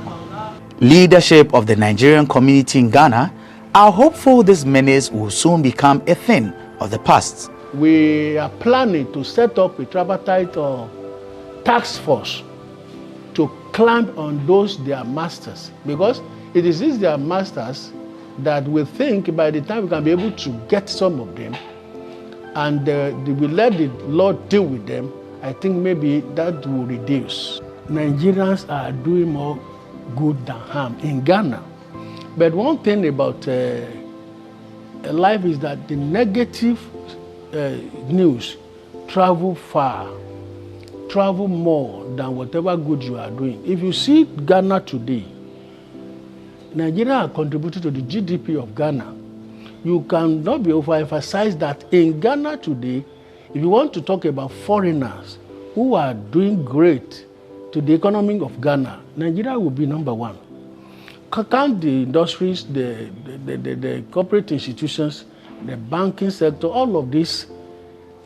Leadership of the Nigerian community in Ghana are hopeful this menace will soon become a thing of the past. We are planning to set up a tripartite task force to clamp on those their masters, because it is these their masters that we think by the time we can be able to get some of them and we let the Lord deal with them, I think maybe that will reduce. Nigerians are doing more good than harm in Ghana. But one thing about life is that the negative news travel far, travel more than whatever good you are doing. If you see Ghana today, Nigeria has contributed to the GDP of Ghana. You cannot be overemphasized that in Ghana today, if you want to talk about foreigners who are doing great to the economy of Ghana, Nigeria will be number one. Count the industries, the corporate institutions, the banking sector, all of this,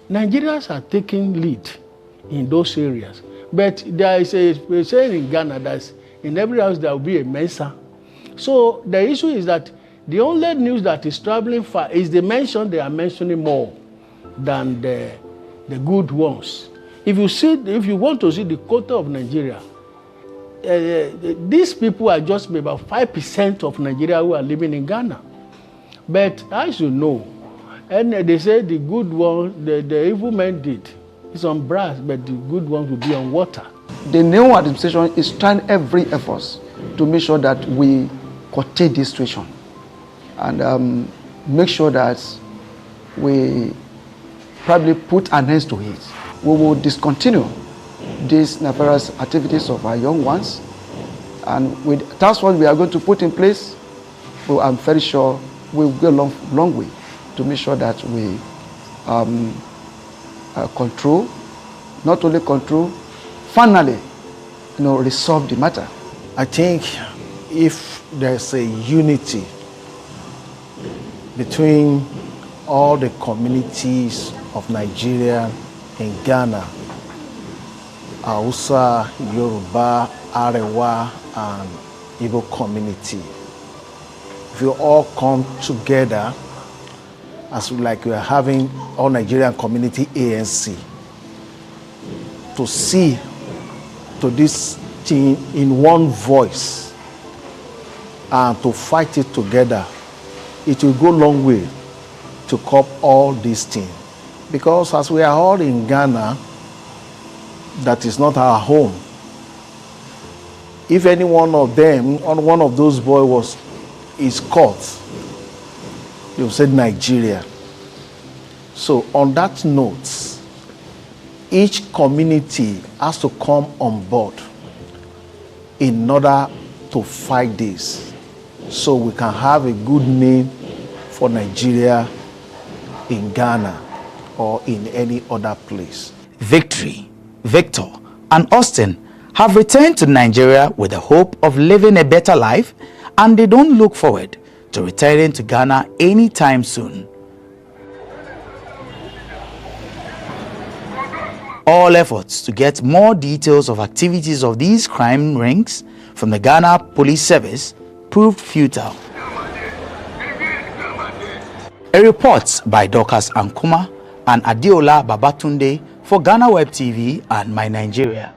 Nigerians are taking lead in those areas. But there is a saying in Ghana that in every house there will be a Mensa. So the issue is that the only news that is traveling far is the mention they are mentioning more than the good ones. If you want to see the quota of Nigeria, these people are just about 5% of Nigeria who are living in Ghana. But as you know, and they say the good ones, the evil men did, it's on brass, but the good ones will be on water. The new administration is trying every effort to make sure that we curtail this situation and make sure that we probably put an end to it. We will discontinue these nefarious activities of our young ones, and that's what we are going to put in place. So I'm very sure we'll go a long way to make sure that we control, not only control, finally, resolve the matter. I think if there's a unity between all the communities of Nigeria in Ghana, Hausa, Yoruba, Arewa, and Igbo community, if you all come together as like we are having all Nigerian community ANC to see to this thing in one voice and to fight it together, it will go a long way to curb all these things. Because as we are all in Ghana, that is not our home. If any one of them, one of those boys is caught, you said Nigeria. So on that note, each community has to come on board in order to fight this, so we can have a good name for Nigeria in Ghana or in any other place. Victory, Victor, and Austin have returned to Nigeria with the hope of living a better life, and they don't look forward to returning to Ghana anytime soon. All efforts to get more details of activities of these crime rings from the Ghana Police Service proved futile. A report by Dorcas Ankuma and Adiola Babatunde for GhanaWeb TV and My Nigeria.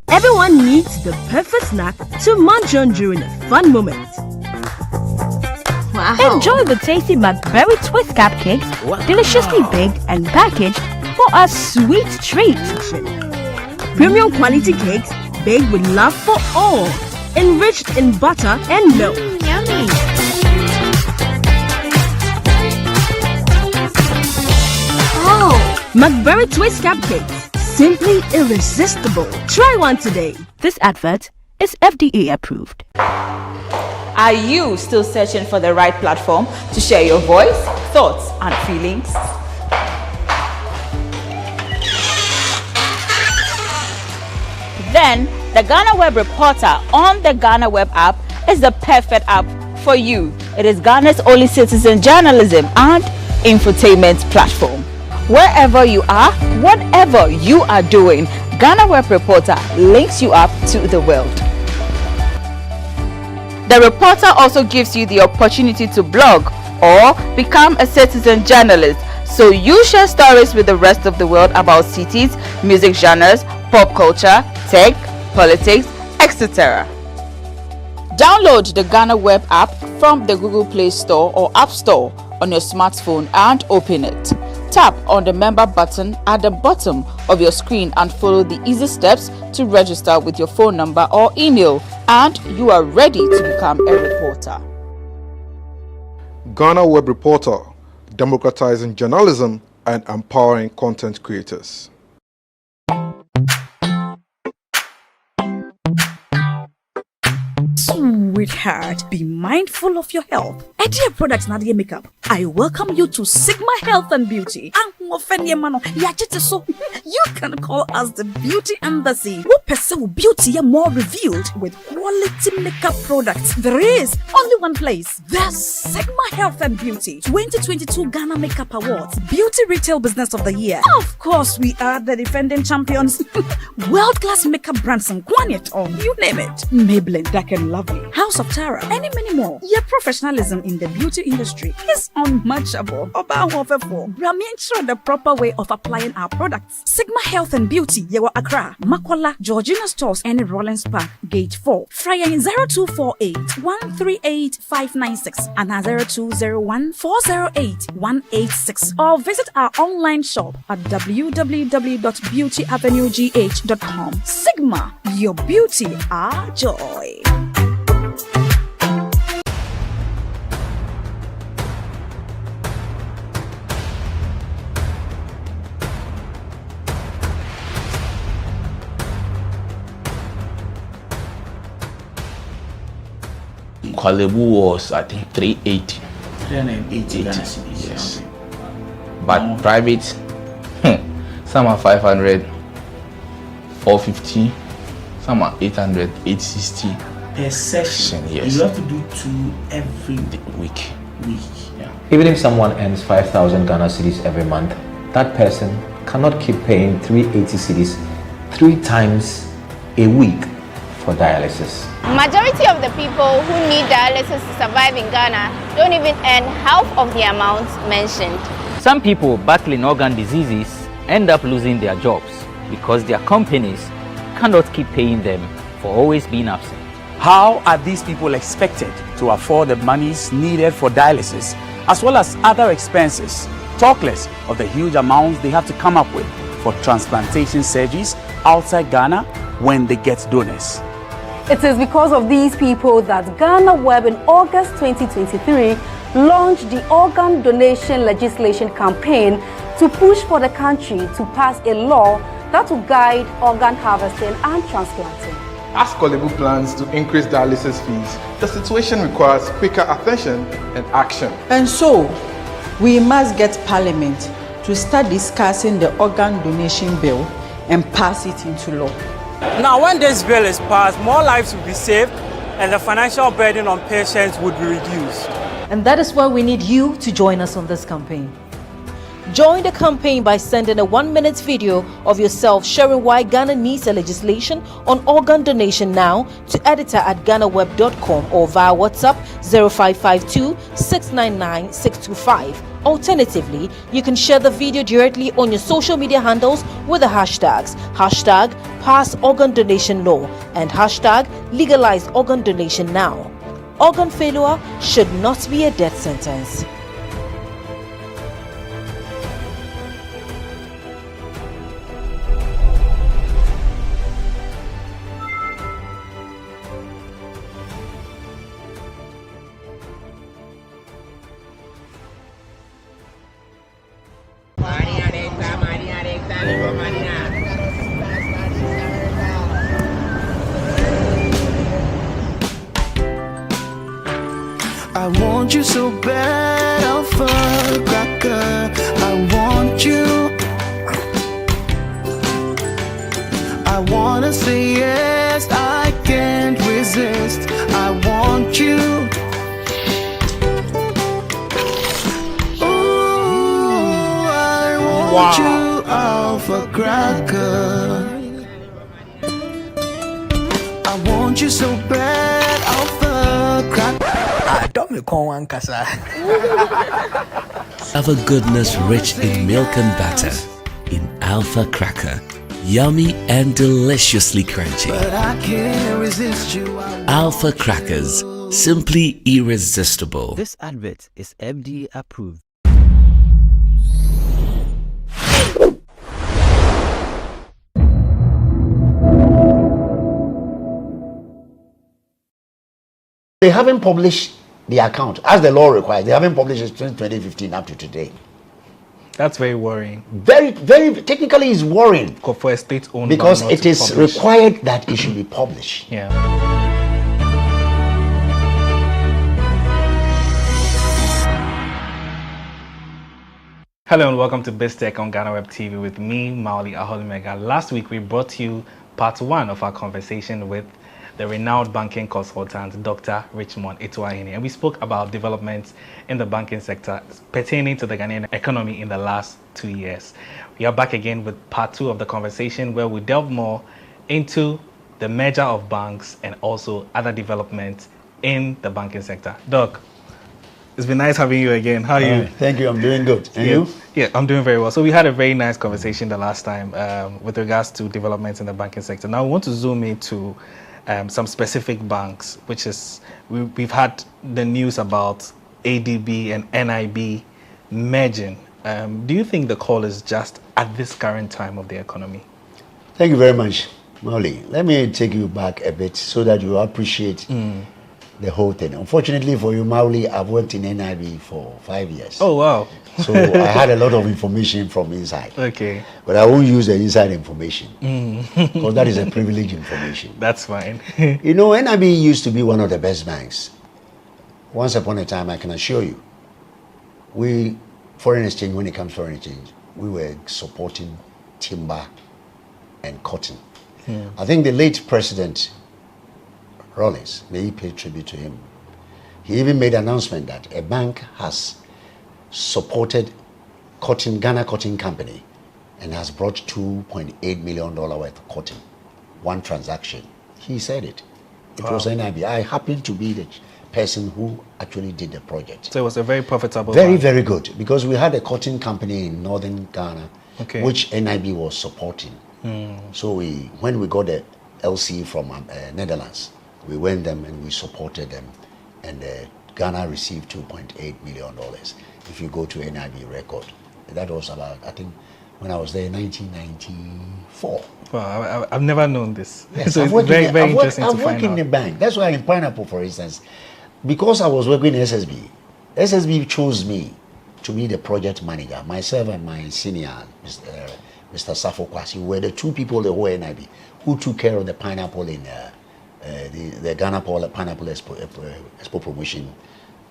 Everyone needs the perfect snack to munch on during a fun moment. Wow. Enjoy the tasty Macberry Twist cupcakes, deliciously baked and packaged for a sweet treat. Premium quality cakes baked with love for all, enriched in butter and milk. Yummy. Oh, Macberry Twist cupcakes, simply irresistible. Try one today. This advert is FDA approved. Are you still searching for the right platform to share your voice, thoughts, and feelings? Then the GhanaWeb Reporter on the GhanaWeb app is the perfect app for you. It is Ghana's only citizen journalism and infotainment platform. Wherever you are, whatever you are doing, GhanaWeb Reporter links you up to the world. The reporter also gives you the opportunity to blog or become a citizen journalist, so you share stories with the rest of the world about cities, music genres, pop culture, tech, politics, etc. Download the GhanaWeb app from the Google Play Store or App Store on your smartphone and open it. Tap on the member button at the bottom of your screen and follow the easy steps to register with your phone number or email, and you are ready to become a reporter. GhanaWeb Reporter, democratizing journalism and empowering content creators. Sweetheart, be mindful of your health. Hajia products na makeup. I welcome you to Sigma Health and Beauty. You can call us the Beauty Embassy. We pursue beauty more revealed with quality makeup products. There is only one place. There's Sigma Health and Beauty 2022 Ghana Makeup Awards, Beauty Retail Business of the Year. Of course, we are the defending champions. World-class makeup brands and Kwanyet on, you name it. Maybelline, Dark and Lovely, House of Tara, and many more. Your professionalism in the beauty industry is unmatchable. Ensure the proper way of applying our products. Sigma Health and Beauty, Yewa Accra, Makwala, Georgina Stores, and Rollins Park, Gate 4. Fryer in 0248 138 596 and 0201 408 186. Or visit our online shop at www.beautyavenuegh.com. Sigma, your beauty, our joy. Kwalebu was, I think, 380. 380 yes. But private, some are 500, 450, some are 800, 860. Per session, yes. You have to do 2 every week. Yeah. Even if someone earns 5,000 Ghana cedis every month, that person cannot keep paying 380 cedis 3 times a week for dialysis. Majority of the people who need dialysis to survive in Ghana don't even earn half of the amount mentioned. Some people battling organ diseases end up losing their jobs because their companies cannot keep paying them for always being absent. How are these people expected to afford the monies needed for dialysis as well as other expenses, talk less of the huge amounts they have to come up with for transplantation surgeries outside Ghana when they get donors? It is because of these people that GhanaWeb in August 2023 launched the organ donation legislation campaign to push for the country to pass a law that will guide organ harvesting and transplanting. As Kwalebu plans to increase dialysis fees, the situation requires quicker attention and action. And so, we must get Parliament to start discussing the organ donation bill and pass it into law. Now, when this bill is passed, more lives will be saved and the financial burden on patients would be reduced. And that is why we need you to join us on this campaign. Join the campaign by sending a 1-minute video of yourself sharing why Ghana needs a legislation on organ donation now to editor@ghanaweb.com or via WhatsApp 0552 699 625. Alternatively, you can share the video directly on your social media handles with the hashtags #PassOrganDonationLaw and #LegalizeOrganDonationNow. Organ failure should not be a death sentence. I want you so bad, alpha cracker. I want you. I wanna say yes, I can't resist. I want you. Ooh, I want you, alpha cracker. I want you so bad, alpha Alpha goodness rich in milk and butter. In Alpha Cracker. Yummy and deliciously crunchy. But I can't resist you. Alpha Crackers. Simply irresistible. This advert is FDA approved. They haven't published the account as the law requires. They haven't published it since 2015 up to today. That's very worrying. Very, very technically, it's worrying for a state-owned because it is required that it should be published. Yeah. Hello and welcome to BizTech on GhanaWeb TV with me, Mauli Aholimega. Last week we brought you part 1 of our conversation with the renowned banking consultant, Dr. Richmond Ituahini, and we spoke about developments in the banking sector pertaining to the Ghanaian economy in the last 2 years. We are back again with part 2 of the conversation where we delve more into the merger of banks and also other developments in the banking sector. Doc, it's been nice having you again. How are you? Thank you. I'm doing good. And you? Yeah, I'm doing very well. So we had a very nice conversation the last time with regards to developments in the banking sector. Now I want to zoom into some specific banks, which is we've had the news about ADB and NIB merging. Do you think the call is just at this current time of the economy? Thank you very much, Mauli. Let me take you back a bit so that you appreciate the whole thing. Unfortunately for you, Mauli, I've worked in NIB for 5 years. Oh, wow. So I had a lot of information from inside. Okay. But I won't use the inside information because that is a privileged information. That's fine. You know, NIB used to be one of the best banks. Once upon a time, I can assure you, foreign exchange, when it comes to foreign exchange, we were supporting timber and cotton. I think the late President Rollins, may he pay tribute to him, he even made an announcement that a bank has supported Ghana Cotton Company and has brought $2.8 million worth of cotton. One transaction. He said it. It was NIB. I happened to be the person who actually did the project. So it was a very profitable Very, very good. Because we had a cotton company in northern Ghana, which NIB was supporting. So when we got the LC from Netherlands, we went them and we supported them. And Ghana received $2.8 million. If you go to NIB record, that was about, I think, when I was there in 1994. Wow, I've never known this. Yes, so it's very, very interesting to find out. I've worked in the bank. That's why in Pineapple, for instance, because I was working in SSB chose me to be the project manager. Myself and my senior, Mr. Safo Kwasi, were the two people, the whole NIB, who took care of the pineapple in the Ghana Pineapple Expo Promotion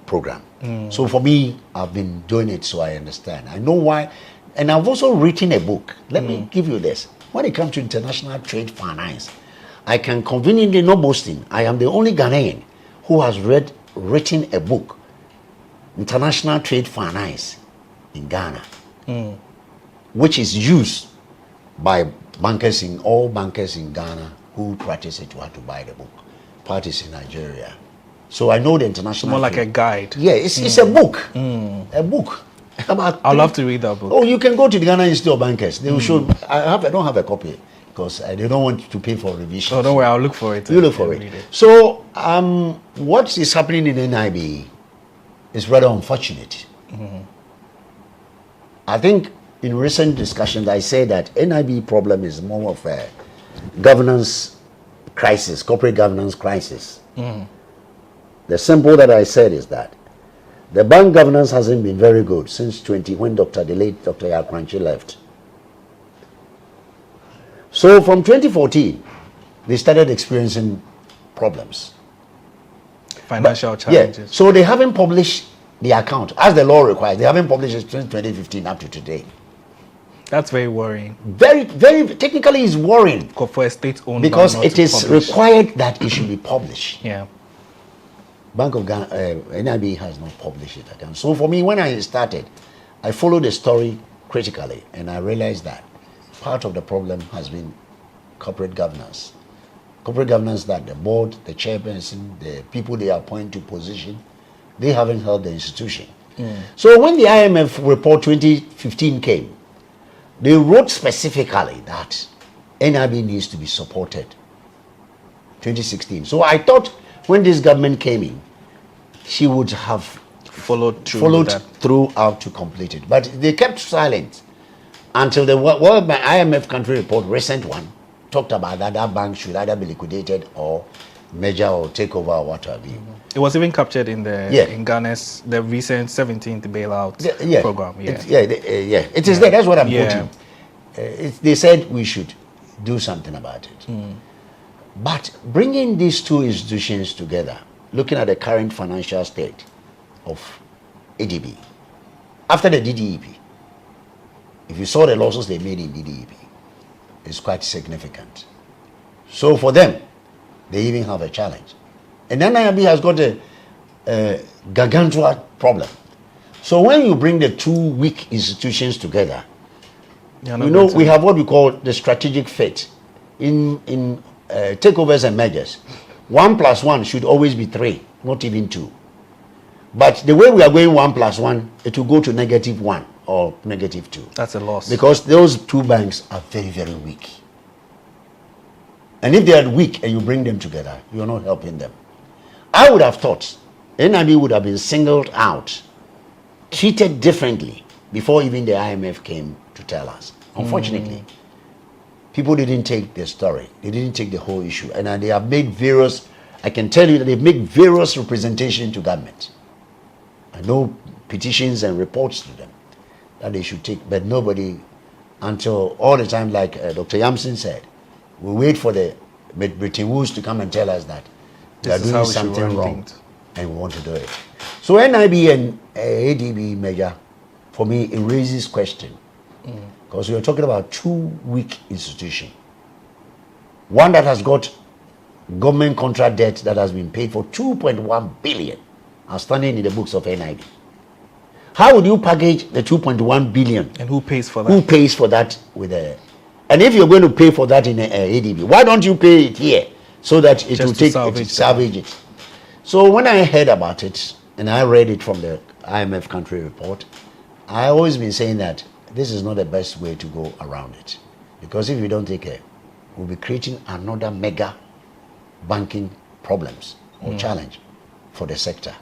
program. So for me, I've been doing it so I understand. I know why. And I've also written a book. Let me give you this. When it comes to international trade finance, I can conveniently, no boasting, I am the only Ghanaian who has written a book, International Trade Finance in Ghana, which is used by all bankers in Ghana who practice it to have to buy the book. Parties in Nigeria. So I know the international. More like a guide. Yeah, it's a book. A book. I'd love to read that book. Oh, you can go to the Ghana Institute of Bankers. They will show. I don't have a copy because they don't want to pay for revision. Oh, don't worry, I'll look for it. You look for it. So what is happening in NIB is rather unfortunate. I think in recent discussions I say that NIB problem is more of a governance crisis, corporate governance crisis. The simple that I said is that the bank governance hasn't been very good since when the late Dr. Yakranchi left. So from 2014, they started experiencing problems. Financial challenges. Yeah, so they haven't published the account as the law requires. They haven't published it since 2015 up to today. That's very worrying. Very, very technically, it's worrying for a state-owned because it is required that it should be published. Yeah. Bank of Ghana, NIB has not published it again. So for me, when I started, I followed the story critically, and I realized that part of the problem has been corporate governance. Corporate governance that the board, the chairperson, the people they appoint to position They haven't helped the institution. So when the IMF report 2015 came, they wrote specifically that NIB needs to be supported. 2016. So I thought when this government came in, she would have followed throughout to complete it. But they kept silent until the World Bank IMF country report, recent one, talked about that bank should either be liquidated or merger or take over or whatever. It was even captured in in Ghana's the recent 17th bailout program. It is there. That's what I'm quoting. They said we should do something about it. But bringing these two institutions together, looking at the current financial state of ADB, after the DDEP, if you saw the losses they made in DDEP, it's quite significant. So for them, they even have a challenge. And NIB has got a gargantuan problem. So when you bring the two weak institutions together, we have what we call the strategic fit. In takeovers and mergers, 1 + 1 should always be 3, not even 2. But the way we are going 1 + 1, it will go to -1 or -2. That's a loss. Because those two banks are very, very weak. And if they are weak and you bring them together, you are not helping them. I would have thought NIB would have been singled out, treated differently before even the IMF came to tell us. Unfortunately, people didn't take the story. They didn't take the whole issue. And they have made various, I can tell you that they've made various representations to government. I know petitions and reports to them that they should take, but nobody, until all the time, like Dr. Yamson said, we wait for the Britain Woods to come and tell us that they are doing something wrong and we want to do it. So NIB and ADB merger, for me, it raises question. Because we are talking about two weak institutions. One that has got government contract debt that has been paid for 2.1 billion outstanding in the books of NIB. How would you package the 2.1 billion? And who pays for that? Who pays for that with a... And if you're going to pay for that in ADB, why don't you pay it here so that it will salvage it? So when I heard about it and I read it from the IMF country report, I always been saying that this is not the best way to go around it. Because if we don't take care, we'll be creating another mega banking problems or challenge for the sector.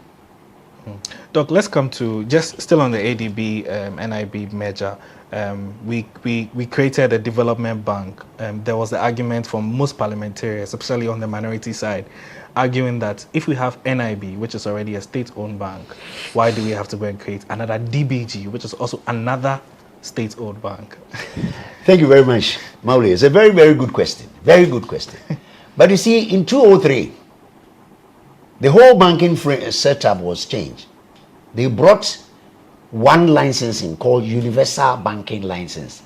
Doc, let's come to, just still on the ADB NIB merger. We created a development bank. There was the argument from most parliamentarians, especially on the minority side, arguing that if we have NIB, which is already a state-owned bank, why do we have to go and create another DBG, which is also another state-owned bank? Thank you very much, Mauli. It's a very, very good question. Very good question. But you see, in 2003, the whole banking setup was changed. They brought one licensing called Universal Banking License.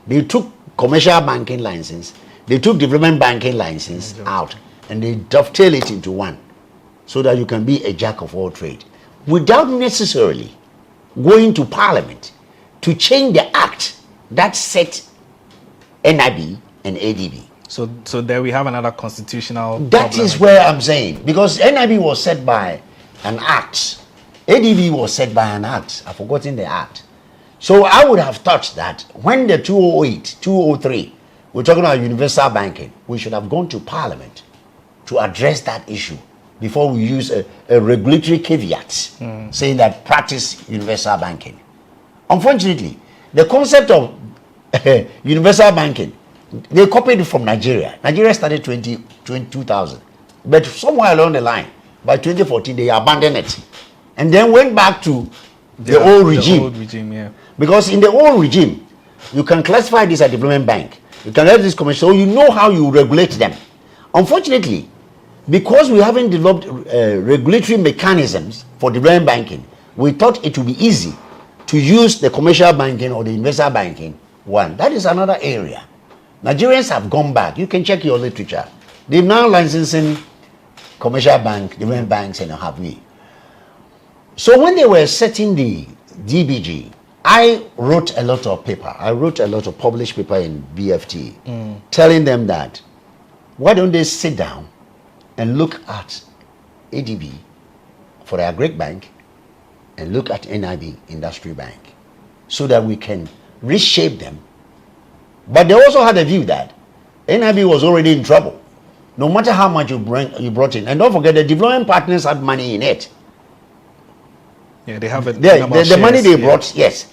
They took commercial banking license, they took development banking license out, and they dovetail it into one, so that you can be a jack of all trade, without necessarily going to Parliament to change the act that set NIB and ADB. So there we have another constitutional That is where I'm saying, because NIB was set by an act, ADB was set by an act. I've forgotten the act. So I would have thought that when the 2008, 2003, we're talking about universal banking, we should have gone to Parliament to address that issue before we use a regulatory caveat saying that practice universal banking. Unfortunately, the concept of universal banking, they copied it from Nigeria. Nigeria started 2000. But somewhere along the line, by 2014, they abandoned it. And then went back to the old regime. The old regime, yeah. Because in the old regime, you can classify this as a development bank. You can have this commercial, so you know how you regulate them. Unfortunately, because we haven't developed regulatory mechanisms for development banking, we thought it would be easy to use the commercial banking or the investor banking one. That is another area. Nigerians have gone back. You can check your literature. They're now licensing commercial bank, development banks, and have we. So when they were setting the DBG, I wrote a lot of paper. I wrote a lot of published paper in BFT, telling them that why don't they sit down and look at ADB for the Agric Bank and look at NIB Industry Bank so that we can reshape them. But they also had a view that NIB was already in trouble, no matter how much you brought in. And don't forget, the development partners had money in it. Yeah, they have it. The money they brought, yes.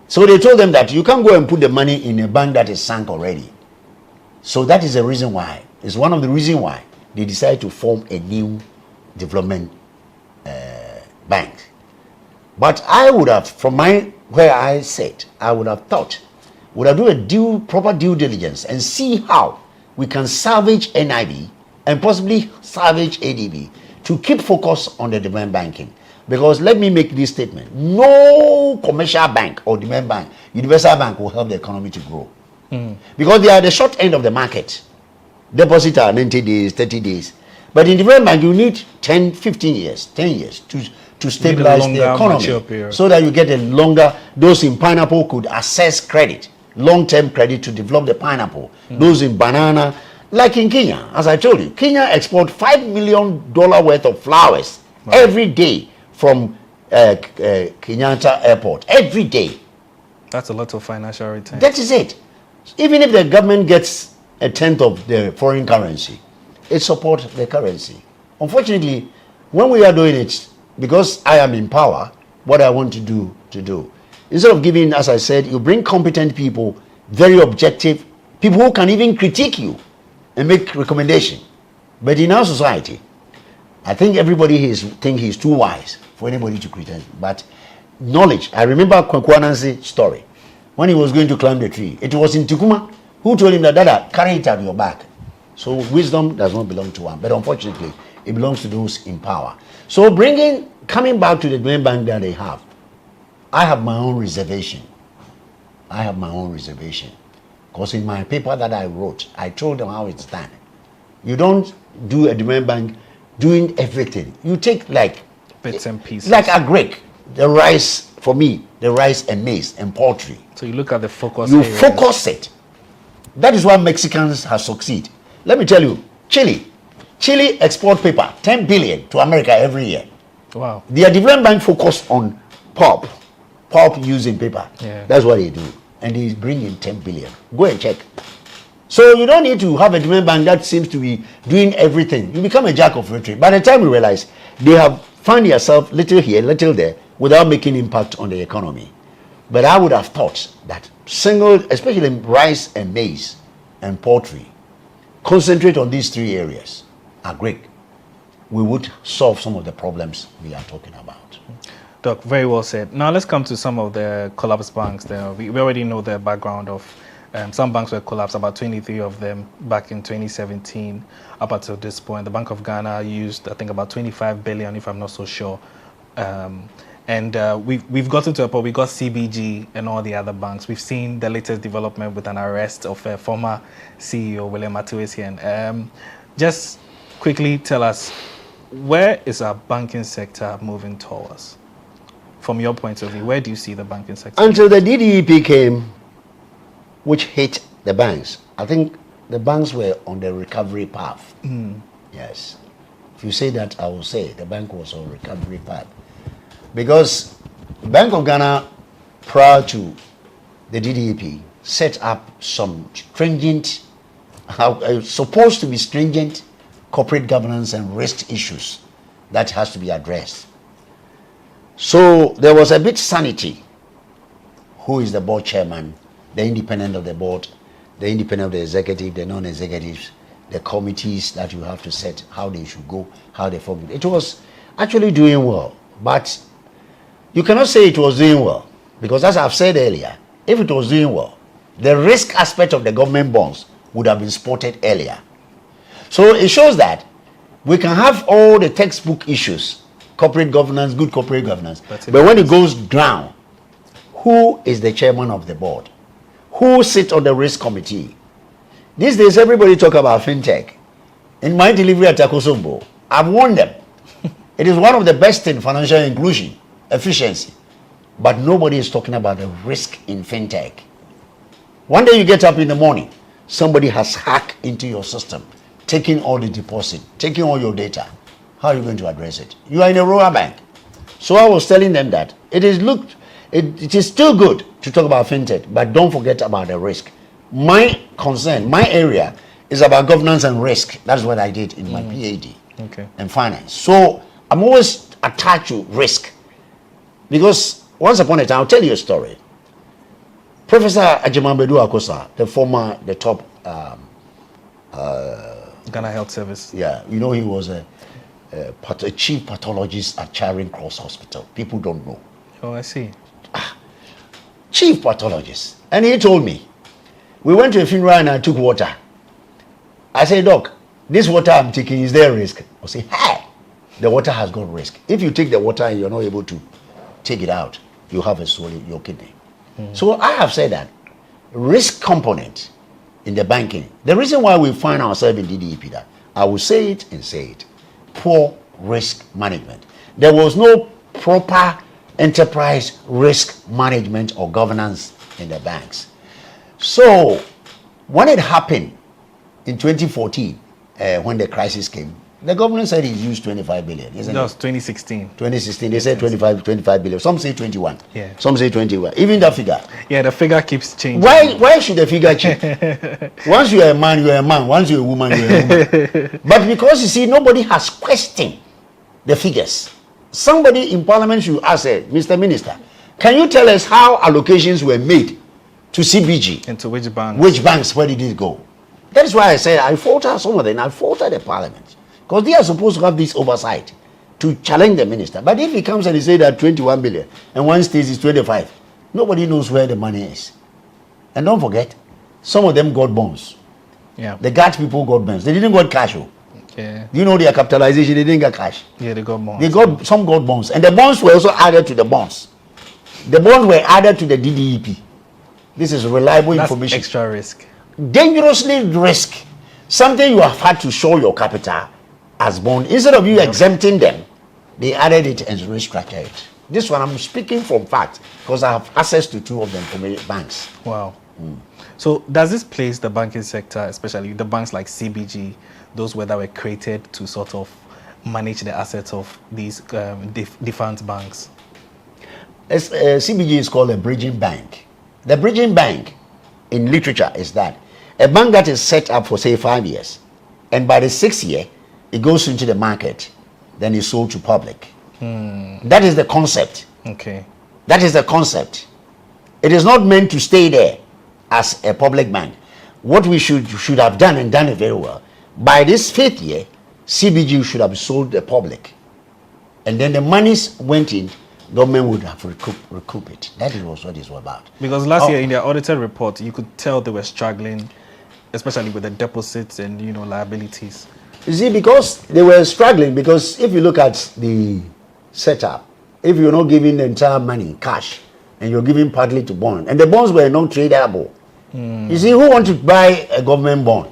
So they told them that you can't go and put the money in a bank that is sunk already. So that is the reason why. It's one of the reasons why they decided to form a new development bank. But I would have, from where I sit, I would have thought, would have do a proper due diligence and see how we can salvage NIB and possibly salvage ADB to keep focus on the demand banking. Because let me make this statement: no commercial bank or demand bank, universal bank will help the economy to grow. Because they are the short end of the market. Deposit are 90 days, 30 days. But in development bank, you need 10, 15 years, 10 years to stabilize the economy. So that you get a longer, those in pineapple could access credit, long-term credit to develop the pineapple. Those in banana, like in Kenya, as I told you, Kenya export $5 million worth of flowers every day from Kenyatta Airport. Every day. That's a lot of financial return. That is it. Even if the government gets a tenth of the foreign currency, it supports the currency. Unfortunately, when we are doing it, because I am in power, what I want to do, instead of giving, as I said, you bring competent people, very objective, people who can even critique you and make recommendation. But in our society, I think everybody think he's too wise for anybody to critique. But knowledge, I remember Kwankwanan's story. When he was going to climb the tree, it was in Tikuma who told him that, Dada, carry it at your back. So wisdom does not belong to one, but unfortunately, it belongs to those in power. So coming back to the main bank that they have, I have my own reservation. Because in my paper that I wrote, I told them how it's done. You don't do a demand bank doing everything. You take like bits and pieces. Like a Greek, the rice, for me, the rice and maize and poultry. So you look at the focus. You focus it. That is why Mexicans have succeeded. Let me tell you, Chile export paper, 10 billion to America every year. Wow. Their development bank focus on pulp using paper. Yeah. That's what they do. And they bring in 10 billion. Go and check. So you don't need to have a development bank that seems to be doing everything. You become a jack of all trades. By the time you realize, they have found yourself little here, little there, without making impact on the economy. But I would have thought that especially rice and maize and poultry, concentrate on these three areas, are great. We would solve some of the problems we are talking about. Doc, very well said. Now let's come to some of the collapsed banks. We already know the background of some banks were collapsed, about 23 of them back in 2017. Up until this point, the Bank of Ghana used, I think, about 25 billion, if I'm not so sure. We've gotten to a point, we got CBG and all the other banks. We've seen the latest development with an arrest of a former CEO, William Atuesian. Just quickly tell us, where is our banking sector moving towards? From your point of view, where do you see the banking sector? Until the DDEP came, which hit the banks, I think the banks were on the recovery path. Yes. If you say that, I will say the bank was on recovery path. Because Bank of Ghana, prior to the DDEP, set up some stringent, supposed to be stringent corporate governance and risk issues that has to be addressed. So there was a bit sanity. Who is the board chairman, the independent of the board, the independent of the executive, the non-executives, the committees that you have to set, how they should go, how they form. It was actually doing well, but you cannot say it was doing well, because as I've said earlier, if it was doing well, the risk aspect of the government bonds would have been spotted earlier. So it shows that we can have all the textbook issues, corporate governance, good corporate governance, but when it goes down, who is the chairman of the board? Who sits on the risk committee? These days, everybody talk about fintech. In my delivery at Takosombo, I've warned them. It is one of the best in financial inclusion, efficiency. But nobody is talking about the risk in fintech. One day you get up in the morning, somebody has hacked into your system, taking all the deposit, taking all your data. How are you going to address it? You are in a rural bank. So I was telling them that it is still good to talk about fintech, but don't forget about the risk. My concern, my area is about governance and risk. That's what I did in my PhD in finance. So I'm always attached to risk. Because once upon a time, I'll tell you a story. Professor Ajimambedu Akosa, the top Ghana Health Service. Yeah, you know, he was a chief pathologist at Charing Cross Hospital. People don't know. Oh, I see. Chief pathologist. And he told me, we went to a funeral and I took water. I said, Doc, this water I'm taking, is there a risk? I say, hey, the water has got risk. If you take the water and you're not able to take it out, you have a swelling in your kidney. So I have said that risk component in the banking, the reason why we find ourselves in DDEP, that I will say it and say it, poor risk management. There was no proper enterprise risk management or governance in the banks. So when it happened in 2014, when the crisis came, the government said it used 25 billion. Isn't that was 2016. 2016, they said 25 billion. Some say 21. Yeah. Some say 21. Even that figure. Yeah, the figure keeps changing. Why should the figure change? Once you're a man, you're a man. Once you're a woman, you're a woman. But because you see, nobody has questioned the figures. Somebody in parliament should ask, Mr. Minister, can you tell us how allocations were made to CBG? And to which banks? Which banks, where did it go? That is why I said I falter some of them. I falter the parliament. Because they are supposed to have this oversight to challenge the minister. But if he comes and he says that 21 billion and one state is 25, nobody knows where the money is. And don't forget, some of them got bonds. Yeah. The Guard people got bonds. They didn't got cash. Yeah. You know their capitalization, they didn't get cash. Yeah, they got bonds. Some got bonds. And the bonds were also added to the bonds. The bonds were added to the DDEP. This is reliable information. Extra risk. Dangerously risk. Something you have had to show your capital as bond. Instead of you exempting them, they added it and restructured it. This one I'm speaking from fact because I have access to two of them from banks. Wow. So does this place the banking sector, especially the banks like CBG, those that were created to sort of manage the assets of these defunct banks? CBG is called a bridging bank. The bridging bank in literature is that a bank that is set up for say 5 years, and by the 6th year it goes into the market, then it's sold to public. That is the concept. Okay. That is the concept. It is not meant to stay there as a public bank. What we should have done and done it very well. By this 5th year, CBG should have sold the public, and then the monies went in. Government would have recoup it. That was what it was about. Because last year in their audited report, you could tell they were struggling, especially with the deposits and liabilities. You see, because they were struggling, because if you look at the setup, if you're not giving the entire money cash and you're giving partly to bond, and the bonds were not tradable. You see, who wants to buy a government bond?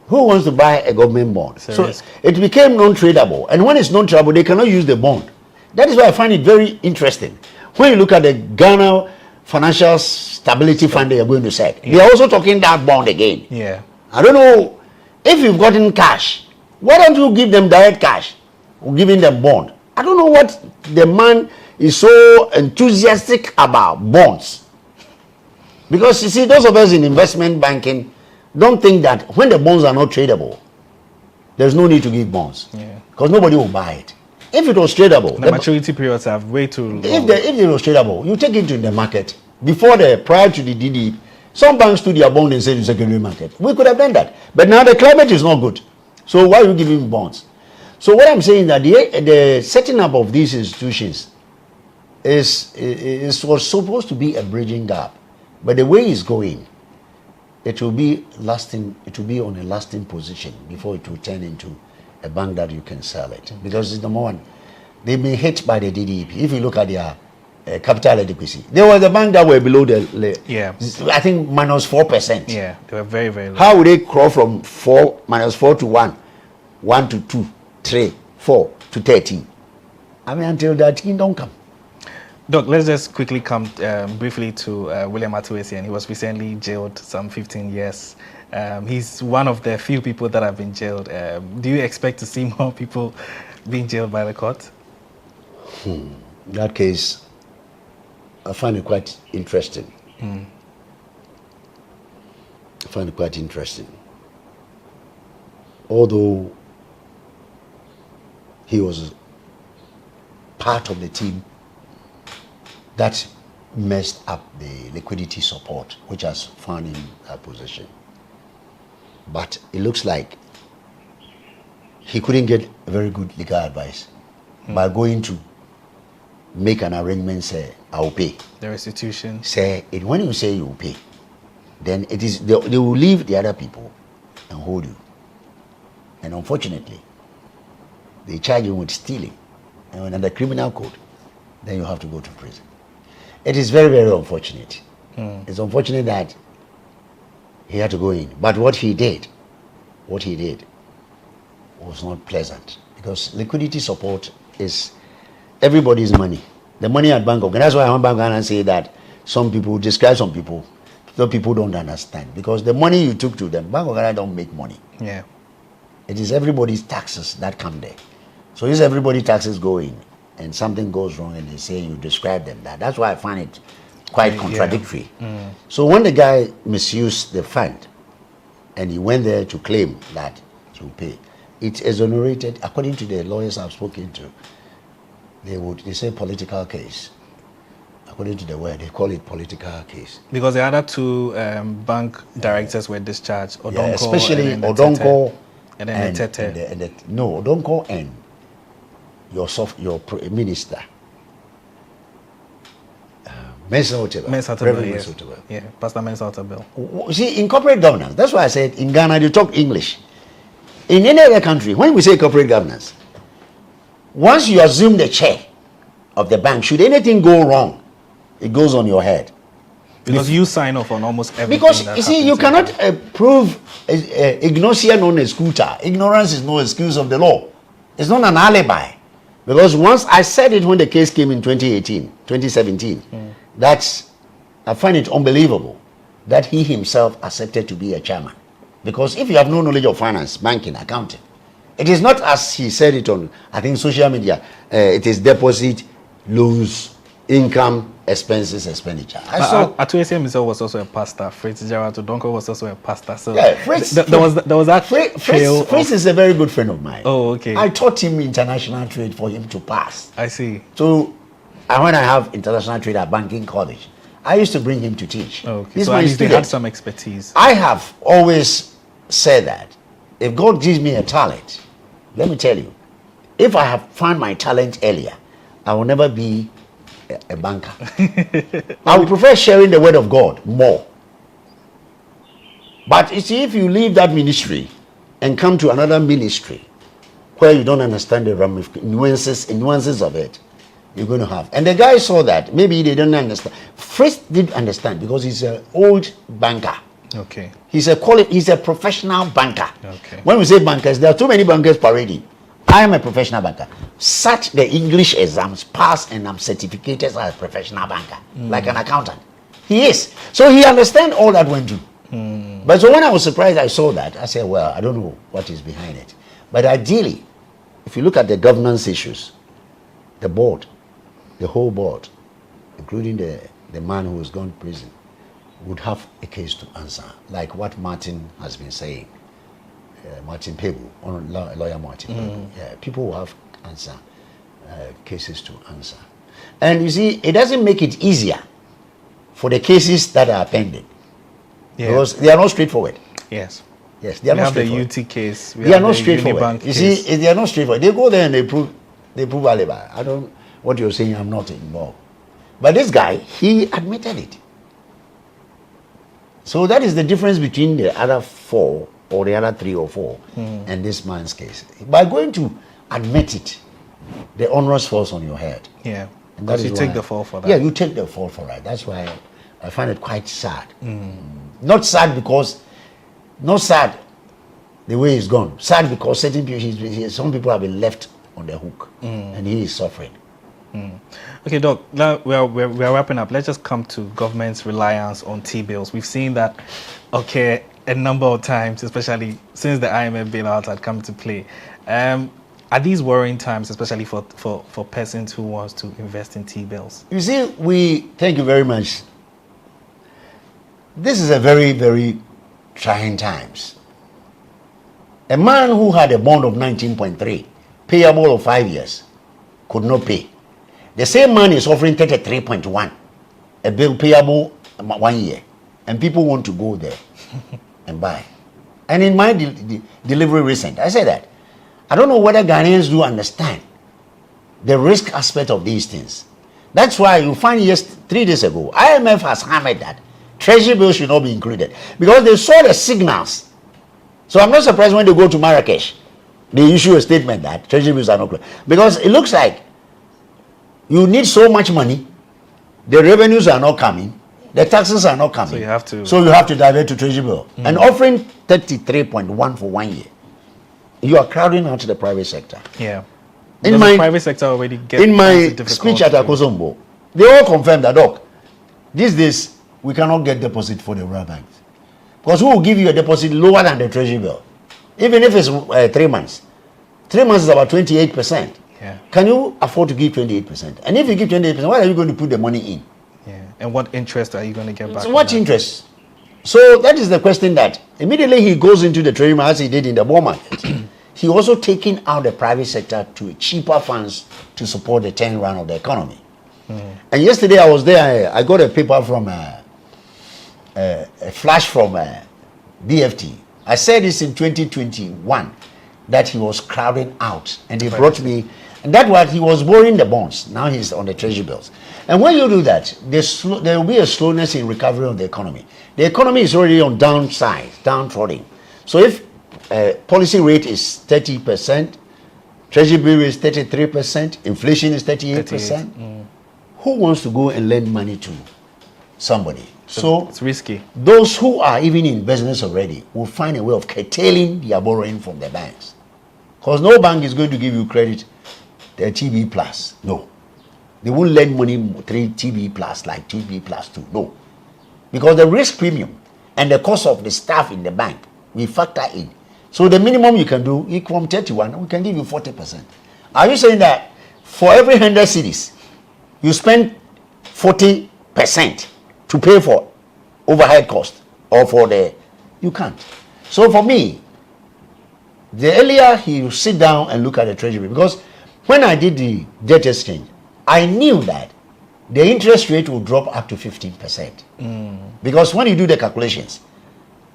Who wants to buy a government bond? So it became non-tradable, and when it's non-tradable, they cannot use the bond. That is why I find it very interesting. When you look at the Ghana Financial Stability Fund they are going to set, they are also talking that bond again. Yeah. I don't know if you've gotten cash, why don't you give them direct cash or giving them bond? I don't know what the man is so enthusiastic about bonds. Because you see, those of us in investment banking don't think that when the bonds are not tradable, there's no need to give bonds. Yeah. Because nobody will buy it. If it was tradable, the maturity periods are way too long. If it was tradable, you take it to the market prior to the DD. Some banks took their bond and said the secondary market. We could have done that, but now the climate is not good. So why are you giving bonds? So what I'm saying that the setting up of these institutions was supposed to be a bridging gap, but the way it's going, it will be lasting. It will be on a lasting position before it will turn into a bank that you can sell it. Because it's number one, they've been hit by the DDEP. If you look at their capital adequacy, there was a bank that were below I think -4%. Yeah, they were very, very low. How would they crawl from -4 to 1, 1 to 2, 3, 4 to 13? I mean, until that don't come. Doc, let's just quickly come briefly to William Atuesi, and he was recently jailed some 15 years. He's one of the few people that have been jailed. Do you expect to see more people being jailed by the court? In that case, I find it quite interesting. I find it quite interesting. Although he was part of the team that messed up the liquidity support, which has found him that position. But it looks like he couldn't get very good legal advice by going to make an arrangement, say, I will pay. The restitution. Say, when you say you will pay, then it is they will leave the other people and hold you. And unfortunately, they charge you with stealing. And under the criminal code, then you have to go to prison. It is very, very unfortunate. It's unfortunate that he had to go in. But what he did was not pleasant, because liquidity support is everybody's money. The money at Bank of Ghana. That's why I Bank of Ghana say that some people describe some people don't understand, because the money you took to them, Bank of Ghana don't make money. Yeah. It is everybody's taxes that come there. So if everybody's taxes go in and something goes wrong and they say you describe them that's why I find it quite contradictory. So when the guy misused the fund and he went there to claim that to pay, it's exonerated. According to the lawyers I've spoken to, they say political case. According to the word, they call it political case. Because the other two bank directors were discharged. Odonko, especially Odonko and Odonko and your minister. Mensa Otebel. Yeah, Pastor Mensa Otebel. See, in corporate governance, that's why I said in Ghana they talk English. In any other country, when we say corporate governance, once you assume the chair of the bank, should anything go wrong, it goes on your head. Because you sign off on almost everything. Because you see, you cannot prove ignotia non excusa. Ignorance is no excuse of the law. It's not an alibi. Because once I said it when the case came in 2017, I find it unbelievable that he himself accepted to be a chairman. Because if you have no knowledge of finance, banking, accounting, it is not as he said it on, I think, social media. It is deposit, loans, income, expenses, expenditure. Atuese himself was also a pastor. Fritz Gerald Odonko was also a pastor. So yeah, Fritz, there was that Fritz is a very good friend of mine. Oh, okay. I taught him international trade for him to pass. I see. So, and when I have international trade at banking college, I used to bring him to teach. Oh, okay. So at least they had some expertise. I have always said that if God gives me a talent, let me tell you, if I have found my talent earlier, I will never be a banker. I would prefer sharing the word of God more. But you see, if you leave that ministry and come to another ministry where you don't understand the nuances of it, you're going to have. And the guy saw that. Maybe they don't understand. Fritz did understand because he's an old banker. Okay. He's a professional banker. Okay. When we say bankers, there are too many bankers parading. I am a professional banker. Sat the English exams, passed, and I'm certificated as a professional banker, like an accountant. He is. So he understands all that went through. But so when I was surprised, I saw that. I said, well, I don't know what is behind it. But ideally, if you look at the governance issues, the board, the whole board, including the man who has gone to prison, would have a case to answer, like what Martin has been saying. Martin Pebu, lawyer Martin Pebu. Yeah, people will have cases to answer. And you see, it doesn't make it easier for the cases that are pending. Yeah. Because they are not straightforward. Yes. Yes, they are not straightforward. We have the UT case. They are not straightforward. You see, they are not straightforward. They go there and they prove alibi. I don't, what you're saying, I'm not involved. But this guy, he admitted it. So that is the difference between the other four or the other 3 or 4 and this man's case. By going to admit it, the onus falls on your head. Yeah. And that is you take the fall for that. Yeah, you take the fall for that. That's why I find it quite sad. Not sad because, not sad the way he's gone. Sad because certain people, some people have been left on the hook and he is suffering. Okay, Doc, now we're wrapping up. Let's just come to government's reliance on T-bills. We've seen that, okay, a number of times, especially since the IMF bailout had come to play. Are these worrying times, especially for persons who want to invest in T-bills? You see, thank you very much. This is a very, very trying times. A man who had a bond of 19.3, payable of 5 years, could not pay. The same man is offering 33.1, a bill payable 1 year, and people want to go there and buy. And in my delivery recent, I said that I don't know whether Ghanaians do understand the risk aspect of these things. That's why you find 3 days ago, IMF has hammered that treasury bills should not be included because they saw the signals. So I'm not surprised when they go to Marrakesh, they issue a statement that treasury bills are not included. Because it looks like you need so much money, the revenues are not coming, the taxes are not coming. So you have to divert to treasury bill. And offering 33.1 for 1 year, you are crowding out the private sector. Yeah. In my private sector already in my speech at Akosombo, they all confirmed that, doc, these days we cannot get deposit for the rural banks. Because who will give you a deposit lower than the treasury bill? Even if it's 3 months. 3 months is about 28%. Yeah. Can you afford to give 28%? And if you give 28%, why are you going to put the money in? Yeah. And what interest are you going to get back? So what interest? So that is the question that immediately he goes into the treasury as he did in the bond market. He also taking out the private sector to cheaper funds to support the turnaround of the economy. And yesterday I was there, I got a paper from a flash from BFT. I said this in 2021 that he was crowding out, and he brought me, and that was he was borrowing the bonds. Now he's on the treasury bills. And when you do that, there will be a slowness in recovery of the economy. The economy is already on downside, downtrodden. So if policy rate is 30%, treasury bill is 33%, inflation is 38%. Who wants to go and lend money to somebody? So it's risky. Those who are even in business already will find a way of curtailing their borrowing from the banks. Because no bank is going to give you credit, the TB plus. No. They won't lend money 3 TB plus, like TB plus 2. No. Because the risk premium and the cost of the staff in the bank, we factor in. So the minimum you can do, from 31, we can give you 40%. Are you saying that for every 100 cedis, you spend 40% to pay for overhead cost or for the, you can't. So for me, the earlier he sit down and look at the treasury, because when I did the debt exchange, I knew that the interest rate will drop up to 15%. Because when you do the calculations,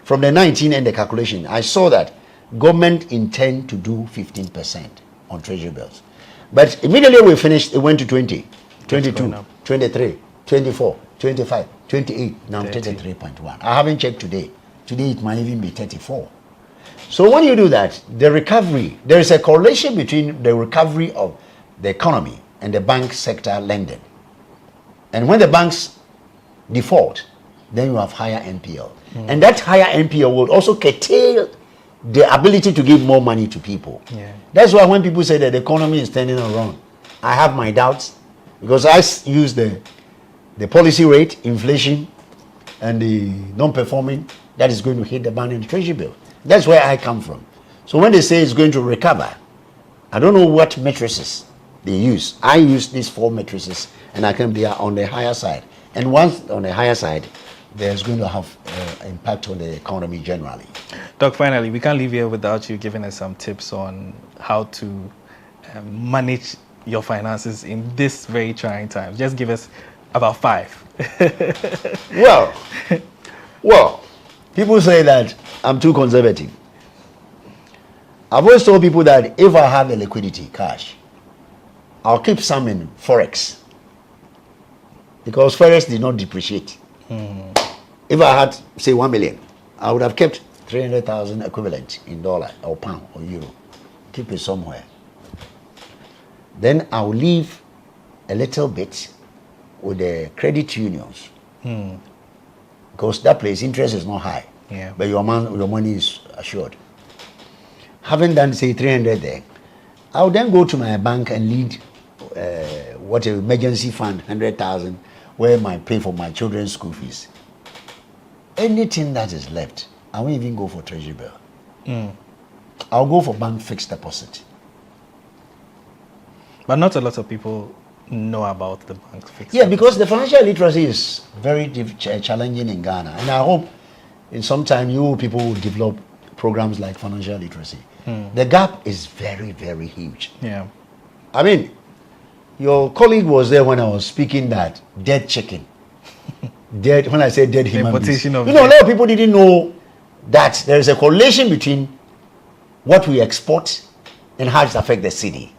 from the 19 and the calculation, I saw that government intend to do 15% on treasury bills. But immediately we finished, it went to 20, 22, 23, 24, 25, 28, now 33.1. I haven't checked today. Today it might even be 34. So when you do that, the recovery, there is a correlation between the recovery of the economy and the bank sector lending. And when the banks default, then you have higher NPL. And that higher NPL will also curtail the ability to give more money to people. That's why when people say that the economy is turning around, I have my doubts, because I use the policy rate, inflation, and the non-performing that is going to hit the bank and the treasury bill. That's where I come from. So when they say it's going to recover, I don't know what matrices they use. I use these 4 matrices, and I can, they are on the higher side. And once on the higher side, there's going to have impact on the economy generally. Doc, finally, we can't leave here without you giving us some tips on how to manage your finances in this very trying time. Just give us about 5. Well, people say that I'm too conservative. I've always told people that if I have a liquidity, cash, I'll keep some in Forex. Because Forex did not depreciate. If I had, say, 1 million, I would have kept 300,000 equivalent in dollar or pound or euro. Keep it somewhere. Then I'll leave a little bit with the credit unions. Because that place, interest is not high. But your money is assured. Having done, say, 300 there, I'll then go to my bank and lead what an emergency fund, 100,000, where I pay for my children's school fees. Anything that is left, I won't even go for treasury bill. I'll go for bank fixed deposit. But not a lot of people know about the bank fixed deposit. Because the financial literacy is very challenging in Ghana. And I hope in some time you people will develop programs like financial literacy. The gap is very, very huge. Yeah. I mean, your colleague was there when I was speaking that dead chicken. When I say dead human beings. A lot of people didn't know that there is a correlation between what we export and how it affects the city.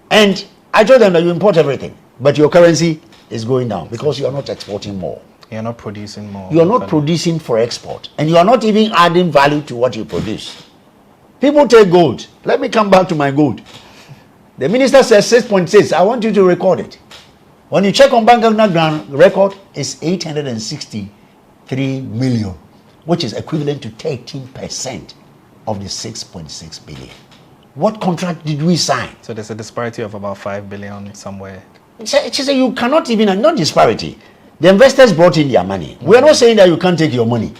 And I told them that you import everything, but your currency is going down because you are not exporting more. You're not producing more. You are not producing for export, and you are not even adding value to what you produce. People take gold. Let me come back to my gold. The minister says 6.6. I want you to record it. When you check on Bank of Ghana record, it's 863 million, which is equivalent to 13% of the 6.6 billion. What contract did we sign? So there's a disparity of about 5 billion somewhere. You cannot even, not disparity. The investors brought in their money. We are not saying that you can't take your money.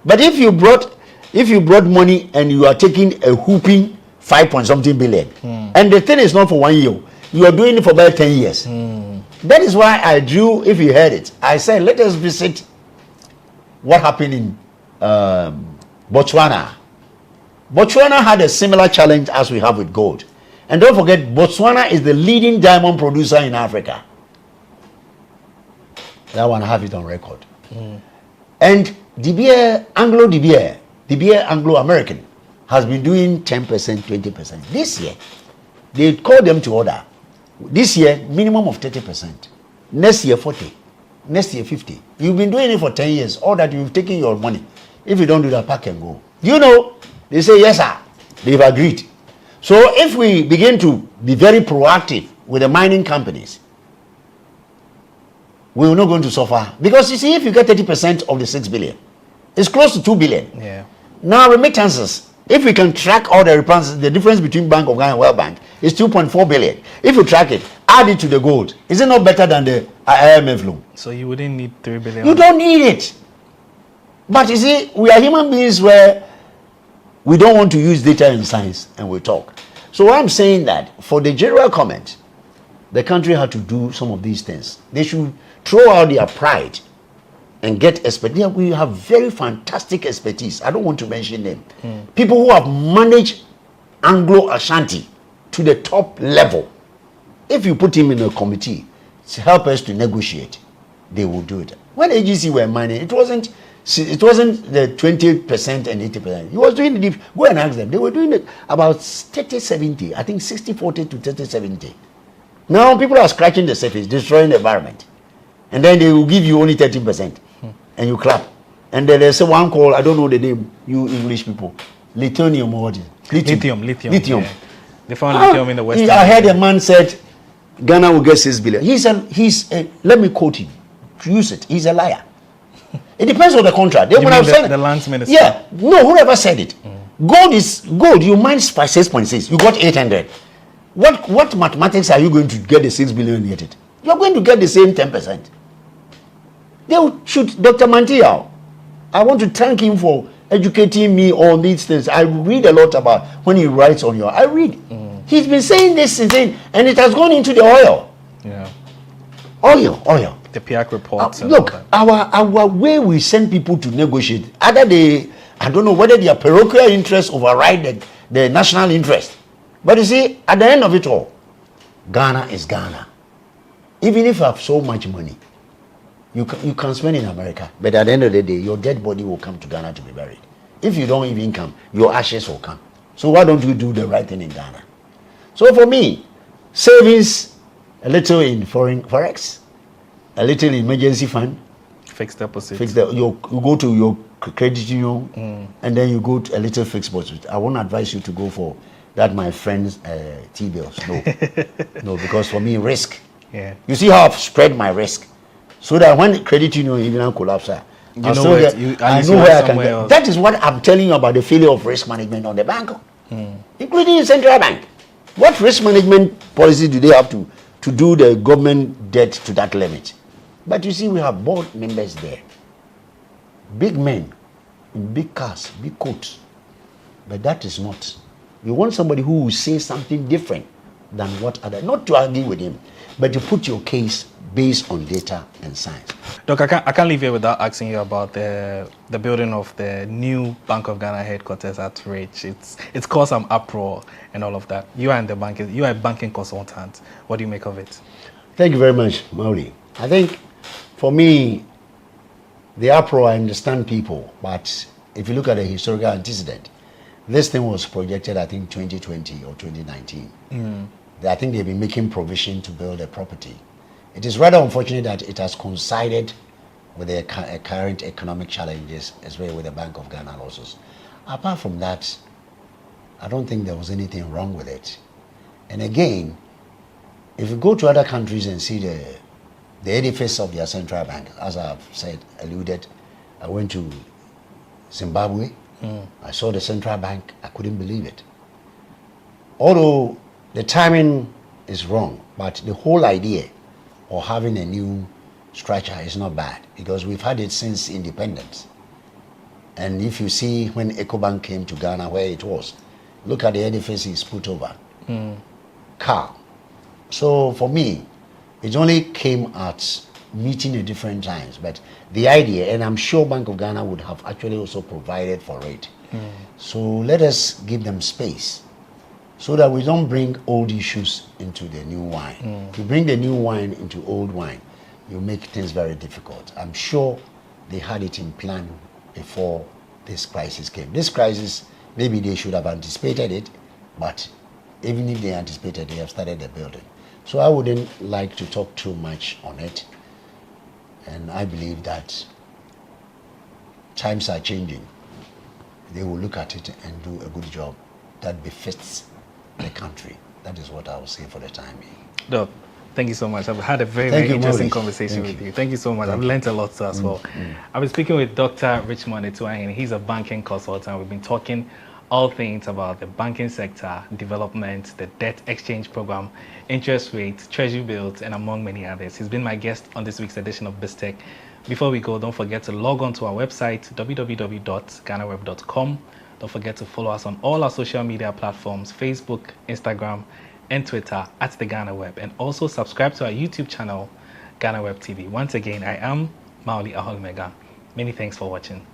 But if you brought money and you are taking a whooping 5-point-something billion, and the thing is not for 1 year, you are doing it for about 10 years. That is why I drew, if you heard it, I said, let us visit what happened in Botswana. Botswana had a similar challenge as we have with gold. And don't forget, Botswana is the leading diamond producer in Africa. That one, I have it on record. And De Beer, Anglo-American, has been doing 10%, 20%. This year, they called them to order. This year, minimum of 30%. Next year, 40. Next year, 50. You've been doing it for 10 years. All that you've taken your money. If you don't do that, pack and go. You know, they say, yes, sir. They've agreed. So if we begin to be very proactive with the mining companies, we're not going to suffer. Because you see, if you get 30% of the 6 billion, it's close to 2 billion. Yeah. Now, remittances, if we can track all the remittances, the difference between Bank of Ghana and World Bank is 2.4 billion. If you track it, add it to the gold. Is it not better than the IMF loan? So you wouldn't need 3 billion? You don't need it. But you see, we are human beings where we don't want to use data and science, and we talk. So I'm saying that for the general comment, the country had to do some of these things. They should throw out their pride and get expertise. We have very fantastic expertise. I don't want to mention them. People who have managed Anglo-Ashanti to the top level. If you put him in a committee to help us to negotiate, they will do it. When AGC were mining, it wasn't the 20% and 80%. He was doing it. Go and ask them. They were doing it about 30-70. I think 60-40 to 30-70. Now people are scratching the surface, destroying the environment. And then they will give you only 13%. And you clap. And then there's one called, I don't know the name, you English people. Lithium or what is it? Lithium. Yeah. They found lithium in the West. I heard a man said Ghana will get 6 billion. Let me quote him. Use it. He's a liar. It depends on the contract. They would have said the lands minister. Yeah. No, whoever said it. Gold is gold. You mine by 6.6. You got 800. What mathematics are you going to get the 6 billion yet? You're going to get the same 10%. They will shoot Dr. Mantiao. I want to thank him for educating me on these things. I read a lot about when he writes on I read. He's been saying this and and it has gone into the oil. Yeah. Oil. The PIAC reports. Look, our way we send people to negotiate, I don't know whether their parochial interests override the national interest. But you see, at the end of it all, Ghana is Ghana. Even if you have so much money, you can spend in America, but at the end of the day, your dead body will come to Ghana to be buried. If you don't even come, your ashes will come. So why don't you do the right thing in Ghana? So for me, savings, a little in forex, a little in emergency fund, fixed deposit. You go to your credit union, and then you go to a little fixed deposit. I won't advise you to go for that, my friend's T-bills. No, because for me, risk. Yeah. You see how I've spread my risk, so that when the credit union even collapse, I know where I can get. That is what I'm telling you about the failure of risk management on the bank, including the central bank. What risk management policy do they have to do the government debt to that limit? But you see, we have board members there. big men in big cars, big coats. But that is not. You want somebody who will say something different than what other, not to argue with him, but to put your case based on data and science. Doc, I can't leave here without asking you about the building of the new Bank of Ghana headquarters at Rich. It's caused some uproar and all of that. You are in the banking, you are a banking consultant. What do you make of it? Thank you very much, Mauli. I think for me, the uproar, I understand people, but if you look at the historical antecedent, this thing was projected, I think, 2020 or 2019. I think they've been making provision to build a property. It is rather unfortunate that it has coincided with the current economic challenges, as well with the Bank of Ghana losses. Apart from that, I don't think there was anything wrong with it. And again, if you go to other countries and see the edifice of their central bank, as I've said, alluded, I went to Zimbabwe, I saw the central bank, I couldn't believe it. Although the timing is wrong, but the whole idea of having a new structure is not bad, because we've had it since independence. And if you see when EcoBank came to Ghana, where it was, look at the edifice he's put over. Car. So for me, it only came at meeting at different times, but the idea, and I'm sure Bank of Ghana would have actually also provided for it. So let us give them space so that we don't bring old issues into the new wine. If you bring the new wine into old wine, you make things very difficult. I'm sure they had it in plan before this crisis came. This crisis, maybe they should have anticipated it, but even if they anticipated, they have started the building. So I wouldn't like to talk too much on it. And I believe that times are changing. They will look at it and do a good job that befits the country. That is what I will say for the time being. Doc, thank you so much. I've had a very interesting conversation with you. Thank you so much. I've learned a lot as well. I've been speaking with Dr. Richmond Etuahin. He's a banking consultant. We've been talking all things about the banking sector, development, the debt exchange program, interest rates, treasury bills, and among many others. He's been my guest on this week's edition of BizTech. Before we go, don't forget to log on to our website, www.ghanaweb.com. Don't forget to follow us on all our social media platforms, Facebook, Instagram, and Twitter at the GhanaWeb. And also subscribe to our YouTube channel, GhanaWeb TV. Once again, I am Mauli Aholmega. Many thanks for watching.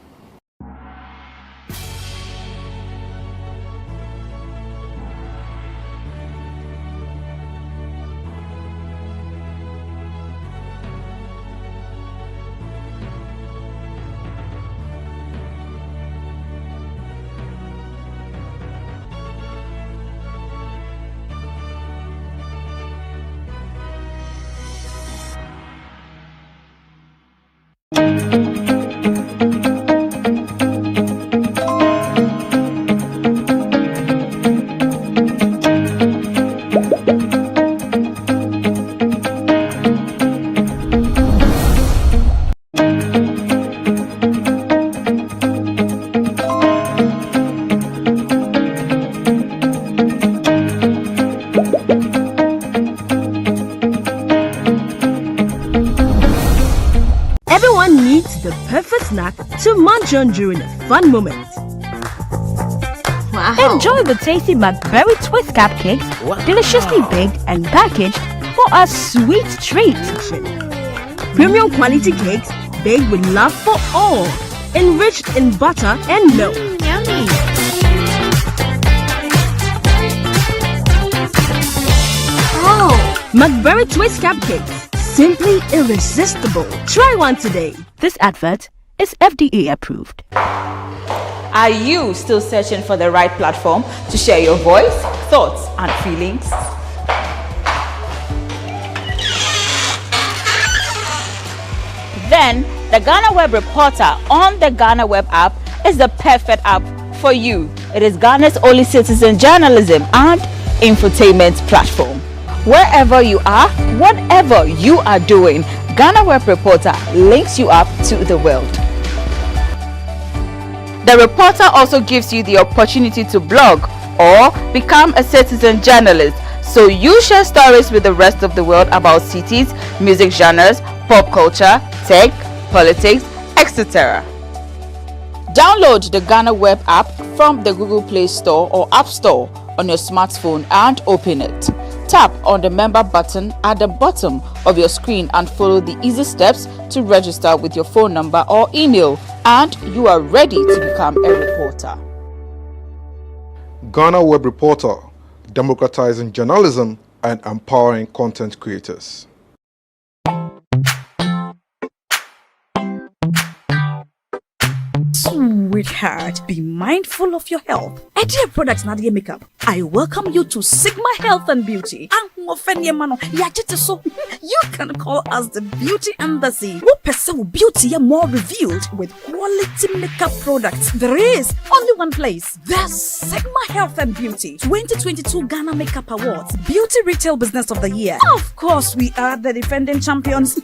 To munch on during a fun moment. Wow. Enjoy the tasty Macberry Twist cupcakes, deliciously baked and packaged for a sweet treat. Premium quality cakes baked with love for all, enriched in butter and milk. Yummy. Oh, Macberry Twist cupcakes, simply irresistible. Try one today. This advert is FDA approved. Are you still searching for the right platform to share your voice, thoughts, and feelings? Then the GhanaWeb Reporter on the GhanaWeb app is the perfect app for you. It is Ghana's only citizen journalism and infotainment platform. Wherever you are, whatever you are doing, GhanaWeb Reporter links you up to the world. The reporter also gives you the opportunity to blog or become a citizen journalist, so you share stories with the rest of the world about cities, music genres, pop culture, tech, politics, etc. Download the GhanaWeb app from the Google Play Store or App Store on your smartphone and open it. Tap on the member button at the bottom of your screen and follow the easy steps to register with your phone number or email, and you are ready to become a reporter. GhanaWeb Reporter, democratizing journalism and empowering content creators. Sweetheart, be mindful of your health. Hajia products na the makeup. I welcome you to Sigma Health and Beauty. You can call us the Beauty Embassy. Who pursue beauty more revealed with quality makeup products. There is only one place. The Sigma Health and Beauty 2022 Ghana Makeup Awards Beauty Retail Business of the Year. Of course, we are the defending champions.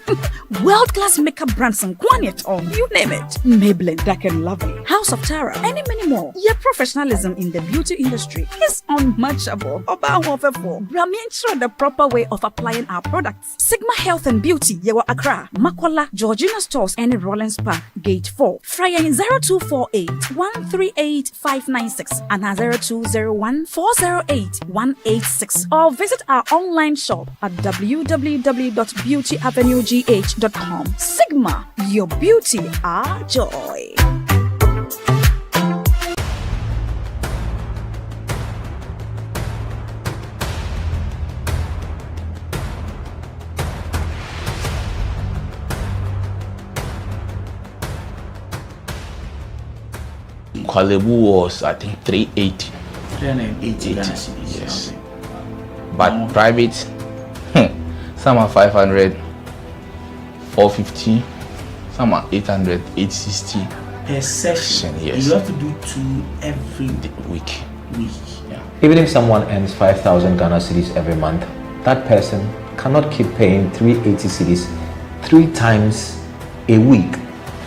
World-class makeup brands and Quaniton, you name it. Maybelline, Dark and Lovely, House of Tara, and many more. Your professionalism in the beauty industry is unmatchable. Ramin the proper way of applying our products. Sigma Health and Beauty, Yewa Accra, Makola, Georgina Stores, and Rollins Park, Gate 4. Fryer in 0248 138 596 and 0201 408 186. Or visit our online shop at www.beautyavenuegh.com. Sigma, your beauty, our joy. Kwalebu was, I think, 380. 380 Ghana cedis. Yes. But private, some are 500, 450, some are 800, 860. Per session, yes. You have to do 2 every week. Yeah. Even if someone earns 5,000 Ghana cedis every month, that person cannot keep paying 380 cedis 3 times a week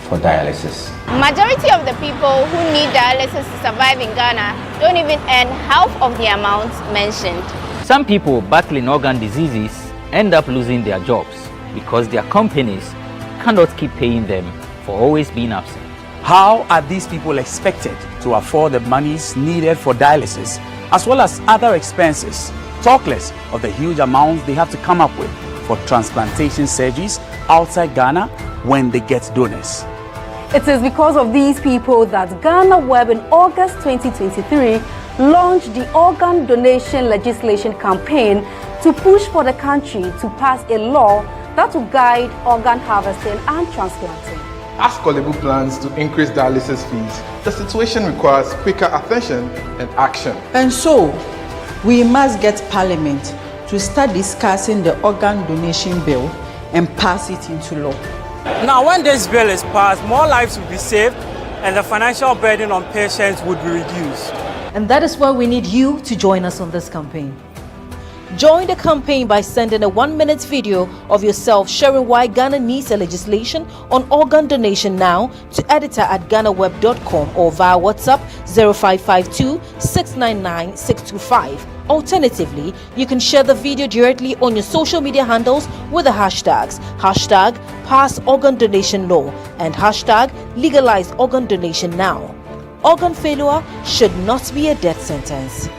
for dialysis. Majority of the people who need dialysis to survive in Ghana don't even earn half of the amount mentioned. Some people battling organ diseases end up losing their jobs because their companies cannot keep paying them for always being absent. How are these people expected to afford the monies needed for dialysis as well as other expenses, talk less of the huge amounts they have to come up with for transplantation surgeries outside Ghana when they get donors? It is because of these people that GhanaWeb in August 2023 launched the organ donation legislation campaign to push for the country to pass a law that will guide organ harvesting and transplanting. As Kwalebu plans to increase dialysis fees, the situation requires quicker attention and action. And so, we must get Parliament to start discussing the organ donation bill and pass it into law. Now, when this bill is passed, more lives will be saved and the financial burden on patients would be reduced. And that is why we need you to join us on this campaign. Join the campaign by sending a 1-minute video of yourself sharing why Ghana needs a legislation on organ donation now to editor@ghanaweb.com or via WhatsApp 0552 699 625. Alternatively, you can share the video directly on your social media handles with the hashtags #PassOrganDonationLaw and #LegalizeOrganDonationNow. Organ failure should not be a death sentence.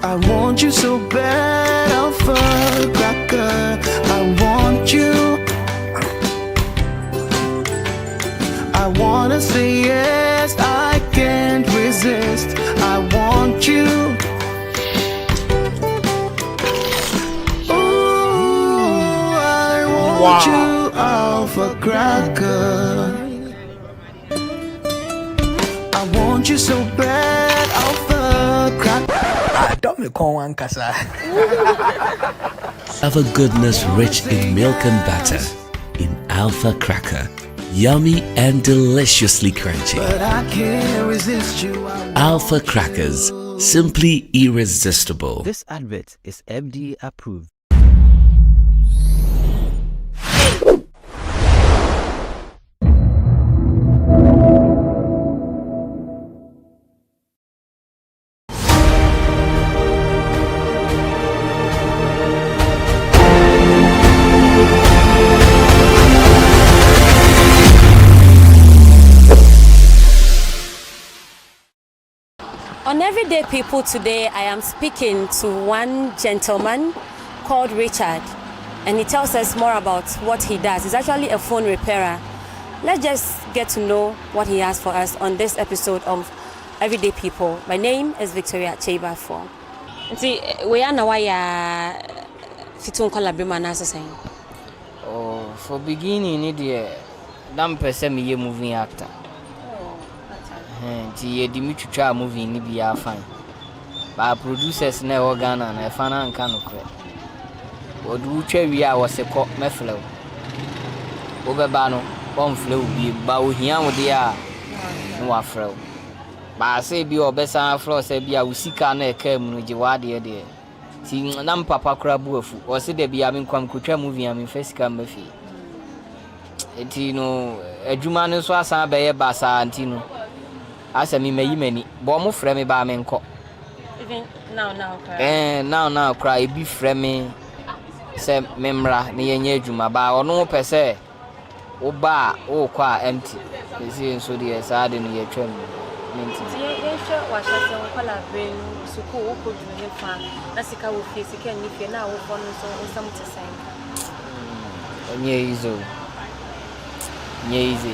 I want you so bad, alpha cracker. I want you. I wanna say yes, I can't resist. I want you. Ooh, I want you, alpha cracker. I want you so bad, alpha cracker. Alpha goodness rich in milk and butter. In Alpha Cracker, Yummy and deliciously crunchy. But I can't resist you. Alpha Crackers, simply irresistible. This advert is FDA approved. On Everyday People today, I am speaking to one gentleman called Richard, and he tells us more about what he does. He's actually a phone repairer. Let's just get to know what he has for us on this episode of Everyday People. My name is Victoria Chebafo. See, we are now fitun kolabima na saying. Oh, for beginning, idiot, damn person me moving actor. Ti di mi twitwa movie ni bia fine. Ba producers na e Ghana na e fa na nka no kre. Odu twa wi a wo se ko meflew. Wo be ba no, bon flew bi ba ohia wo de a no wa frew. Ba se bi obesa flow se bi a usika na e ka mu no je wa de de. Ti na papa kra bu afu. O se de bia me nkwam kotwa movie a me fasika mafi. Enti no adwuma no so asan be ye ba sa anti no. Asa mi mayi mani bo mo frɛ me ba me nko Even now cry e bi frɛ me se memra ne yenye adwuma ba ɔno pɛ sɛ wo ba wo kwa empty esi nso de sa de no ye twam menti ti ye hwɛ wa hyɛ wo kwala brain suku wo ko dwuma he fa na sika wo fie sika ni fie na wo fɔ no so wo sam te san nye easy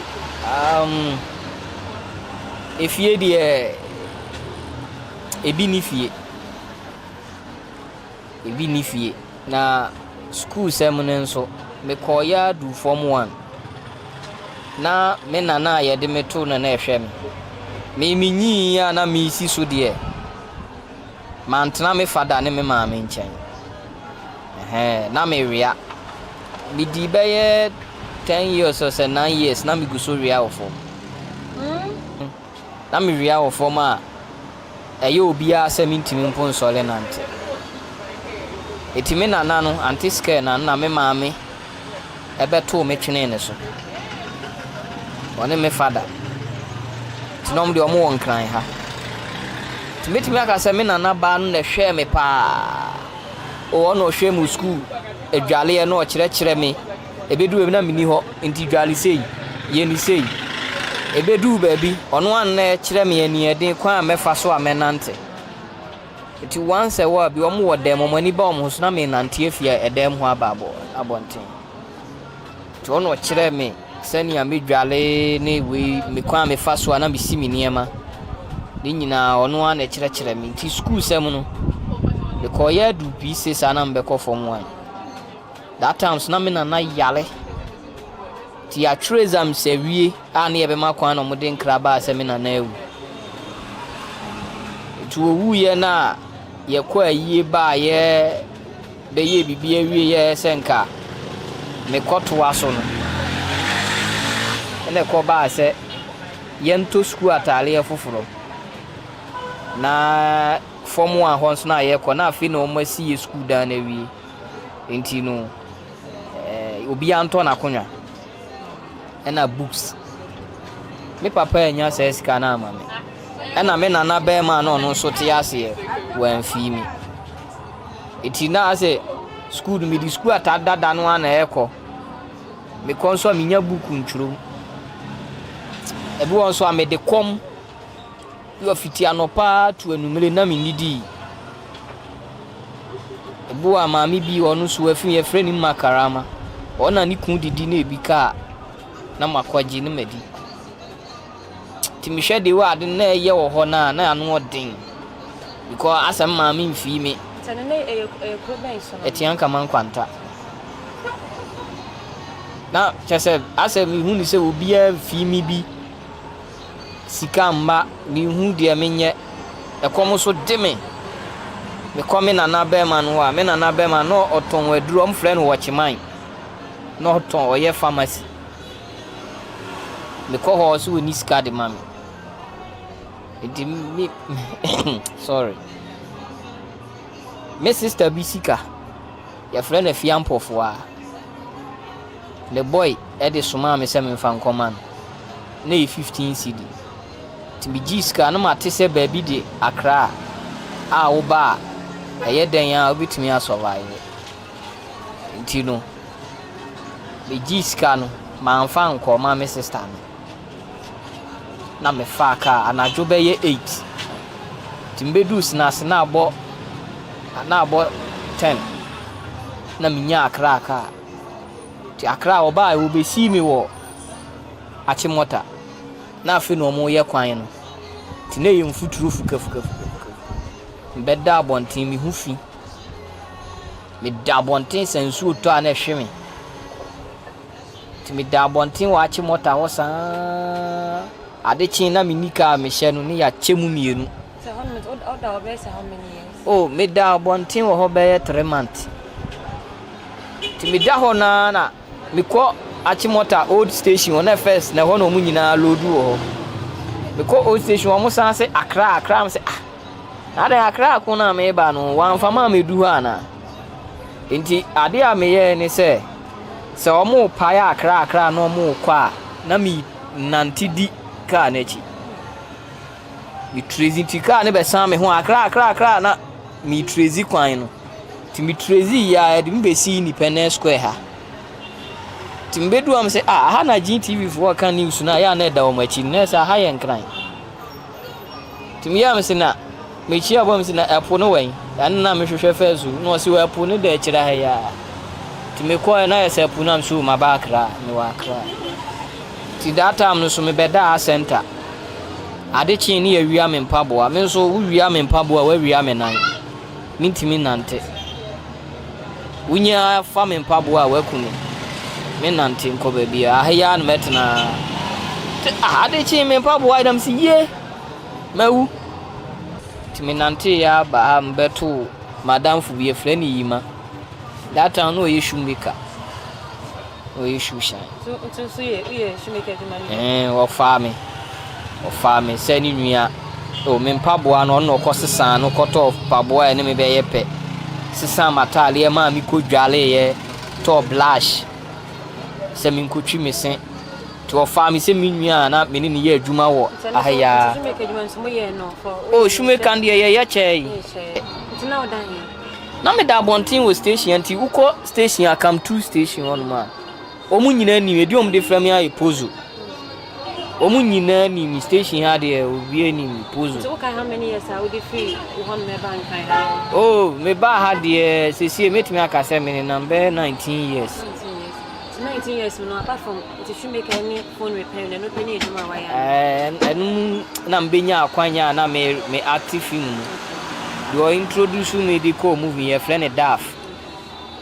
if ye de ebi ni fie na school seminar nso me call ya do form 1 na me nana ye de me to na ehwe me nyi ya na me si so de mantena me fada ne me ma me nchen na me ria me di be ye 10 years or 9 years na me go so ria of na me ria wo forma eyo obi a 70 mpon sole nante etime nana no anti scare na me maame ebeto me twene ne so one me father tinom de omo won kran ha timetime aka se me nana ba no na hwe me pa o no hwe mu school edwale ye no kire me ebedu e na mini ho nti dwale sei ye ni sei ebedu baby ono an na kire me ani eden kwa mefa so amenante iti once a while bi omo wodem mani ba omo so na me nante afia edem ho ababo abonten to ono kire me sani a medwale ne we me kwa mefa so na me simi niema ni nyina ono an na kire me nti school sem no the koya du pieces ana mbeko form 1 that times na me na yale ti a trezam sewie ani ebe makwa no muden kraba semina na ewu tu owu ye na ye kwa yie ba ye be ye bibi awie ye senka me koto aso no ene ko ba se ye nto school atale ye foforo na form 1 hons na ye ko na afi na o masi ye school da na wie enti no obi anto na konwa ena books me papa enya se sika na ama me ena me nana be ma no no so te ase wan fi mi etina ase school mi di school atadada no ana eko me konso mi nya book nturo ebi won so amede kom yo fiti anopa to anumele na mi nidi ebi wa ma mi bi onu so afi ye freni makarama ona ni kun didi na ebika na makwaji ne madi timisha de wa de na ye wo ho na anu odin because asem ma mi mfi mi tanene promotional etian kama nkwanta na chese asem hu ni se obi a fi mi bi sika mma ni hu de menye ekom so de me come Nana Ama Mcbrown me Nana Ama Mcbrown no oton waduru om frɛ no Watchman no oton oye pharmacy me call ho so we ni sika de mami enti me sorry me sister bisika your friend a fiampofo a the boy e de soma me se me fan command na 15 cedi ti bi giska na mate se ba bi de Accra a wo ba eye den a obitumi asurvive enti no be giska no ma mfa nko ma me sister no na me fa ka anajo be ye 8 timbedu snas na abo 10 na minya Accra ka ti Accra oba wo be si mi wo achimota na afi no mo ye kwan no ti na yem futuru fuka be da bontin mi hufi me da bontin sensu to ana hweme ti me da bontin wa achimota wo san adechi na minika me hye no ne ya chemu mienu so how many years oh me da bontin wo ho be 3 months ti me da ho na me ko achimota old station on first na ho no mu nyina lodu ho me ko old station o mo san se Accra me se ade Accra ko na me ba no wan fama me du ha na enti ade a me ye ni se o mo pa ya Accra no mo kwa na mi nantidi ka na chi mi trezi ti ka ne be san me ho Accra na mi trezi kwan no ti mi trezi ya de mi be si Independence Square ha timbedu am say ha na GTV for kan news na ya na da o machi na sa ha yen kran timya am say na me chi abom say na epo no wen an na me hwehwe fesu no si wa epo no da kira ha ya time ko na ya say epo na am so ma ba Accra me wa Accra ti data am no so me beda center ade chi ni ya wia me mpaboa me so wu wia me mpaboa wa wia me nan mintimi nante unya fa me mpaboa wa kunu me nante nko ba bia ahya no metna ade chi me mpaboa idam si ye mawu ti me nante ya ba mbeto madam fu bi efre ni yima that time no ye shumeka o ye shushan so ye shumeka de o fa me se ni nua o me mpaboa no no kosesa no koto paboa ne me be ye pe sisa matale e ma mi ko dwale ye to blush se mi nkotwi me se to fa me se mi nua na me ni ye adwuma wo ahya shumeka adwuma nso mo ye no for o shumeka ndi ye chei tina odan na me da bontin wo station anti uko station akam 2 station on ma omu nyina ni edi om de frame ya pozo omu nyina ni mi station ha de obi ni mi pozo so how many years are we free one me bank ha oh me ba ha de sesi metimi aka se me number 19 years 19 years no apart from the shoemaker any phone repair no penny eduma wa ya enu na mbenya akwanya na me active film you introduce me the co movie your friend Daf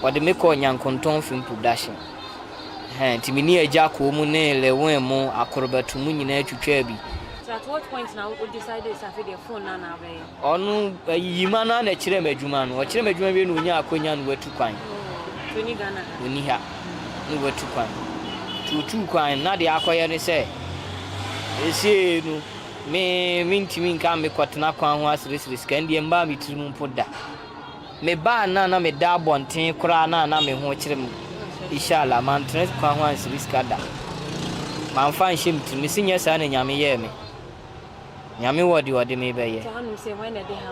or the make on Yankonton film production timini eja ko mu ne lewen mu akorobatu mu nyina atwitwa bi so at what point now we decided to have the phone na be onu yima na na kire madwuma no o kire madwuma bi no nya akonya no watu kwan to ni Ghana oni ha no watu kwan tutu kwan na de akoye ne se ese no me mintimi nka me kwatena kwan ho asirisiri skandi mba me tirimu poda me ba na me da bonten kura na me ho kire mu inshallah man tres kwan ho asirisiri kada man fa nhim timi sinya sa na nyame ye me nyame wodi me be ye so hanu say when they ha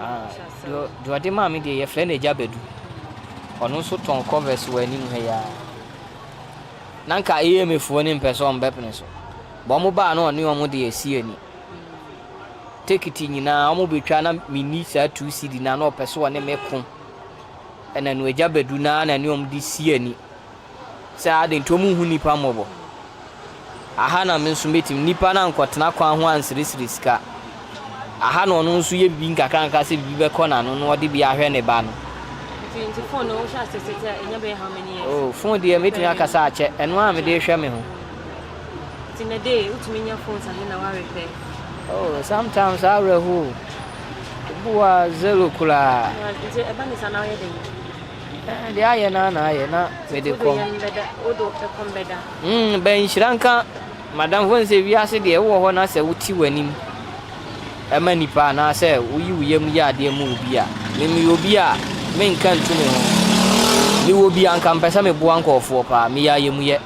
ma do ade ma me de ye friend eja bedu ono so ton covers wani mu ya nanka me fo ni mpeso mbepne so bo mo ba na oni omo de esi ani tekiti nyina omo betwa na mini sa 2 cd na no peso one meko ena no eja bedu na ni omo de si ani sa ade ntomu hu nipa mobo aha na me nso metim nipa na nkotena kwan ho ansirisiri sika aha no no nso ye bi nkakanka se bi be kona no no de bi ahwe ne ba no phone no sha seseta enya be how many years oh phone de metim akasa ache eno a me de hwe me ho in a day utuminya phones and na wa repair oh sometimes I rehu buwa zero kula nti eba ni sana ye de de aye na me de kom odo e kom beda ben shiranka Madam won say we are say de wo ho na say wuti wanim. E ma nipa na say uyi uyam ya de mu obi a. Me obi a me nkan tu me ho. Me obi an kan pesa me bo ankofo pa me ya yemu ye.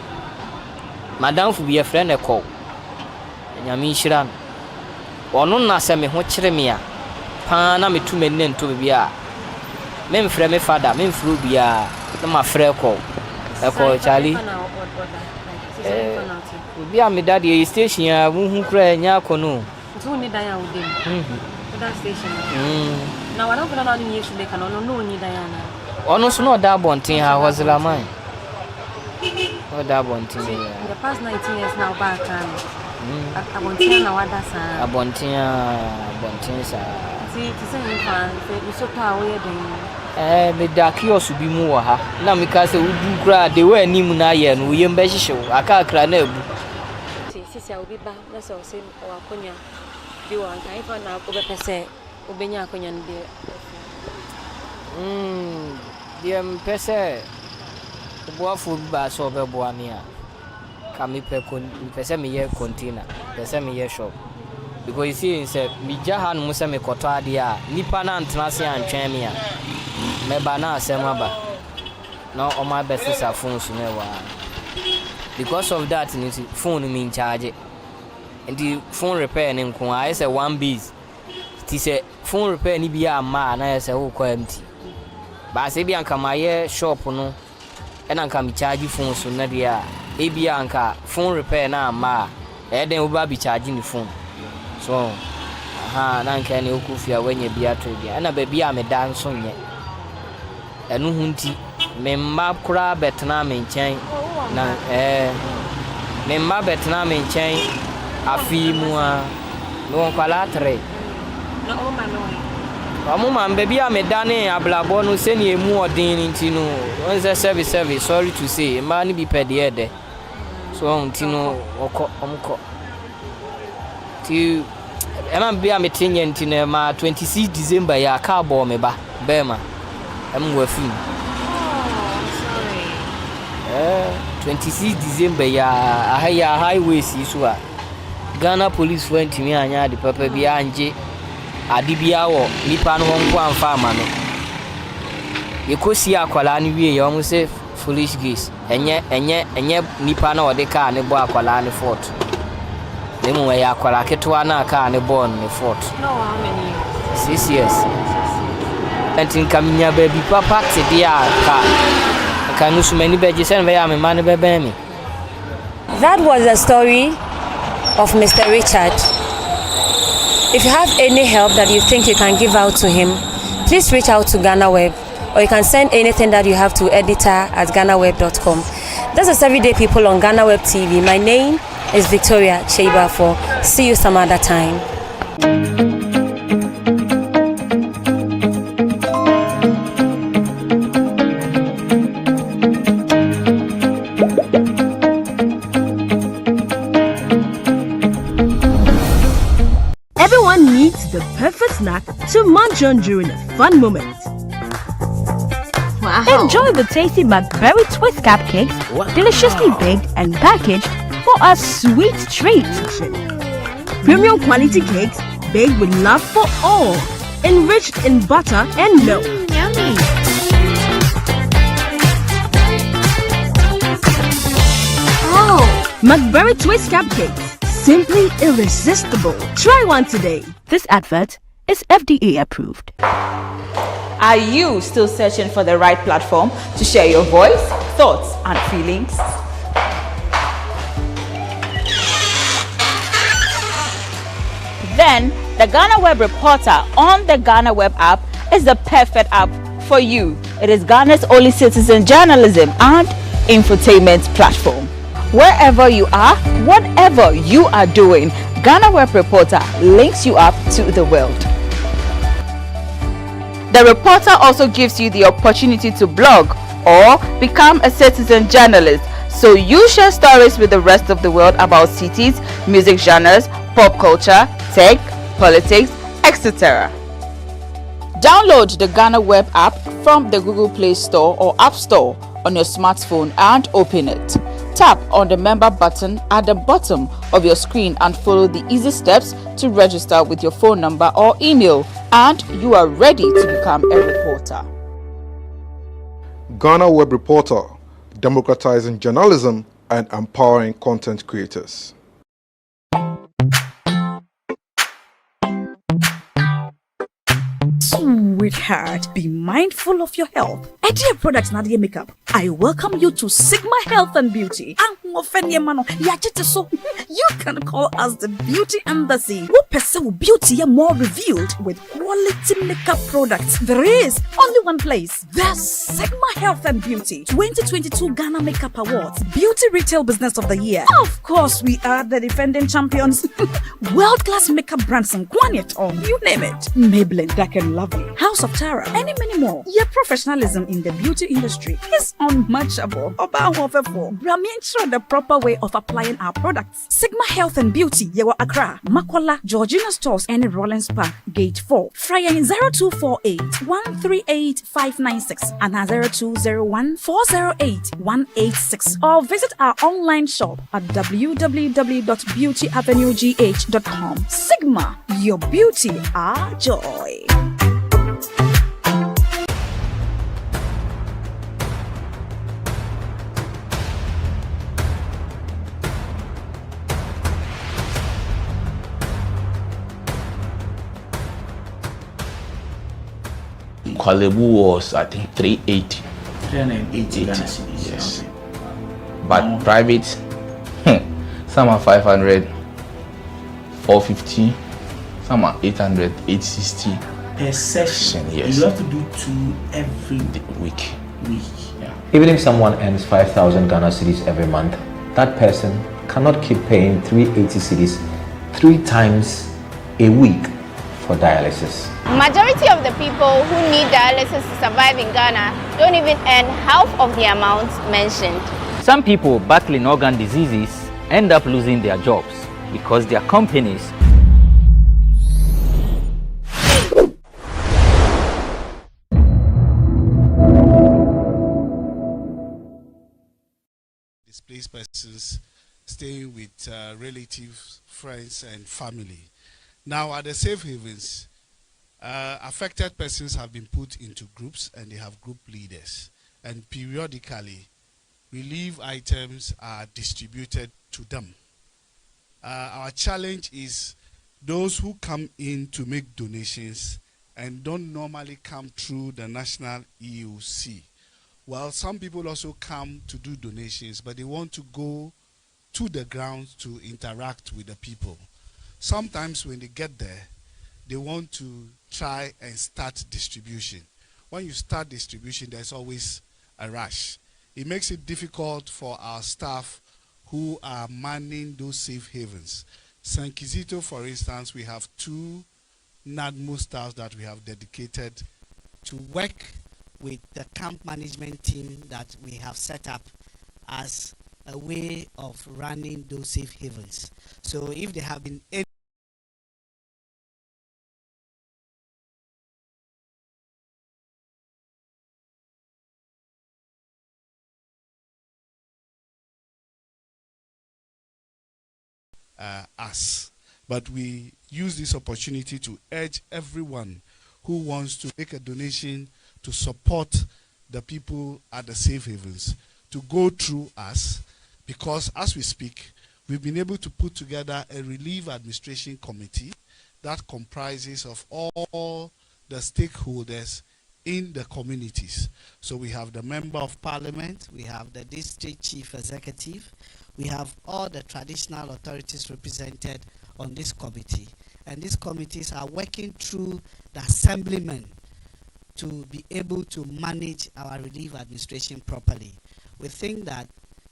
Madam fu bi e friend e call. Nyame hira. Ono na say me ho kire me a. Pa na me tu me ne nto bi a. Me mfrɛ me father, me mfru bia na ma frɛ call. E call Charlie. Bia me daddy station a wo hu kra nya akono. So ni dan ya wo dem. That station. Na wa don funa na ni yesu de kan no ni dan ya na. Ono so no da bonten ha hozela man. O da bonten ya. The past 19 years now back abonten na wada sa. Abonten sa. See, to say you can say so ta we den. Me da kiosk bi mu wo ha. Na me ka say udu kra de we anim na ye no yem be hihyew aka kra na abu. Sisi obi ba na so say o akonya bi wo anka ifa na obe pese obenya akonya no de. Dia mpese obuafo bi ba so be boa me a ka me pese me ye container, pese me ye shop. Because you see say me jaha no say me koto ade a nipa na antena se antwen me a me ba na asem aba no o ma be sisa phone so me wa. Because of that ni phone me in charge and the phone repair ni nko I say one base ti say phone repair ni bia ma na say wo kwa empty ba say bia nka ma ye shop no e na nka me charge phone so na dia e bia nka phone repair na ma e den wo ba bi charge ni phone so na nka ni okufia wenye bia to bia na ba bia me dan so nye enu hunti me mma kura betna me nchen na me mma betna me nchen afi mu a no kwala 3 no o ma no amu ma mbe bia me dane ablabo no se ni emu odin nti no on say service sorry to say ma ni bi pede ede so nti no omko ti ema bia me tinye nti na ma 26 December ya ka bo me ba bema wafi 26 December ya highway si so a Ghana police went me anya de papa bi anje ade bia wo nipa no honko amfa ama no yekosi akwala ni wie ya omo say foolish geese enye nipa na ode ka ne bo akwala ne fort demu ya akwala ketwa na ka ne bo ne fort no how many 6 years antin kaminya baby papa te dia ka nusumani beje sen ve ya me man bebe mi. That was the story of Mr. Richard. If you have any help that you think you can give out to him, please reach out to GhanaWeb, or you can send anything that you have to editor@ghanaweb.com. This is Everyday People on GhanaWeb TV. My name is Victoria Cheibafo. See you some other time. Everyone needs the perfect snack to munch on during a fun moment. Wow. Enjoy the tasty Macberry Twist cupcakes, deliciously baked and packaged for a sweet treat. Premium quality cakes baked with love for all, enriched in butter and milk. Yummy. Oh, Macberry Twist cupcakes. Simply irresistible. Try one today. This advert is FDA approved. Are you still searching for the right platform to share your voice, thoughts, and feelings? Then the GhanaWeb Reporter on the GhanaWeb app is the perfect app for you. It is Ghana's only citizen journalism and infotainment platform. Wherever you are, whatever you are doing, GhanaWeb Reporter links you up to the world. The reporter also gives you the opportunity to blog or become a citizen journalist, so you share stories with the rest of the world about cities, music genres, pop culture, tech, politics, etc. Download the GhanaWeb app from the Google Play Store or App Store on your smartphone and open it. Tap on the member button at the bottom of your screen and follow the easy steps to register with your phone number or email, and you are ready to become a reporter. GhanaWeb Reporter, democratizing journalism and empowering content creators. Sweetheart, be mindful of your health. Idea Products Nadia Makeup. I welcome you to Sigma Health and Beauty. You can call us the Beauty Embassy. Who pursue beauty more revealed with quality makeup products. There is only one place. The Sigma Health and Beauty 2022 Ghana Makeup Awards Beauty Retail Business of the Year. Of course, we are the defending champions. World-class makeup brands and Kwanyet on, you name it. Maybelline, Dark and Lovely, House of Tara, and many more. Your professionalism in the beauty industry is unmatchable. Bramientra the proper way of applying our products. Sigma Health and Beauty, Yewa Accra, Makwala, Georgina Stores, and Rollins Park, Gate 4. Fryer 0248 138 596 and 0201 408 186. Or visit our online shop at www.beautyavenuegh.com. Sigma, your beauty, our joy. Kwalebu was, I think, 380. 380 Ghana cedis. Yes. But private, some are 500, 450, some are 800, 860. Per session, yes. You have to do 2 every week. Yeah. Even if someone earns 5,000 Ghana cedis every month, that person cannot keep paying 380 cedis 3 times a week for dialysis. Majority of the people who need dialysis to survive in Ghana don't even earn half of the amount mentioned. Some people battling organ diseases end up losing their jobs because their companies displaced persons staying with relatives, friends, and family. Now, at the safe havens, affected persons have been put into groups and they have group leaders. And periodically, relief items are distributed to them. Our challenge is those who come in to make donations and don't normally come through the National EOC. Well, some people also come to do donations, but they want to go to the ground to interact with the people. Sometimes when they get there, they want to try and start distribution. When you start distribution, there's always a rush. It makes it difficult for our staff who are manning those safe havens. San Kizito, for instance, we have 2 NADMO staff that we have dedicated to work with the camp management team that we have set up as a way of running those safe havens. So if there have been any us. But we use this opportunity to urge everyone who wants to make a donation to support the people at the safe havens to go through us, because as we speak, we've been able to put together a relief administration committee that comprises of all the stakeholders in the communities. So we have the member of parliament, we have the district chief executive, we have all the traditional authorities represented on this committee. And these committees are working through the assemblymen to be able to manage our relief administration properly. We think that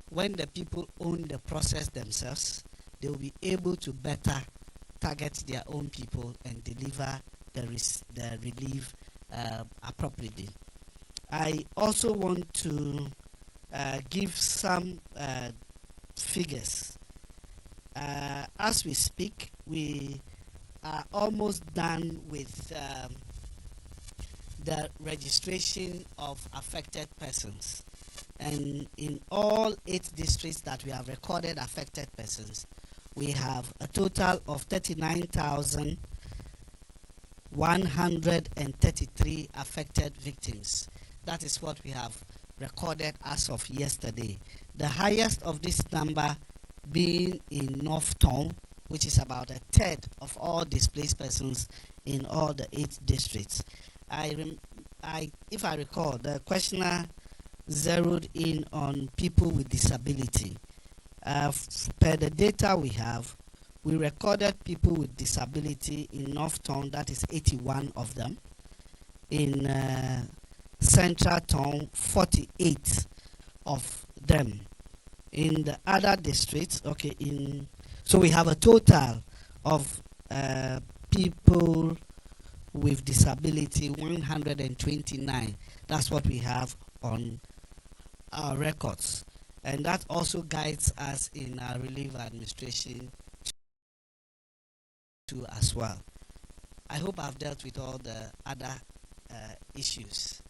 when the people own the process themselves, they will be able to better target their own people and deliver the relief appropriately. I also want to give some figures. As we speak, we are almost done with the registration of affected persons. And in all 8 districts that we have recorded affected persons, we have a total of 39,133 affected victims. That is what we have recorded as of yesterday. The highest of this number being in North Tome, which is about a third of all displaced persons in all the 8 districts. If I recall, the questioner zeroed in on people with disability. Per the data we have, we recorded people with disability in North Town, that is 81 of them. In Central Town, 48 of them. In the other districts, so we have a total of people with disability 129. That's what we have on our records, and that also guides us in our relief administration too as well. I hope I've dealt with all the other issues.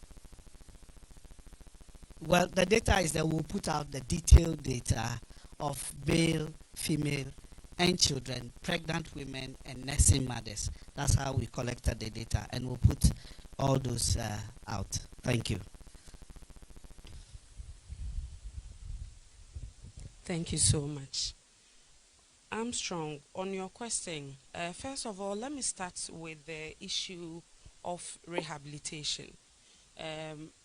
Well, the data is that we'll put out the detailed data of male, female, and children, pregnant women, and nursing mothers. That's how we collected the data, and we'll put all those out. Thank you. Thank you so much. Armstrong, on your question, first of all, let me start with the issue of rehabilitation.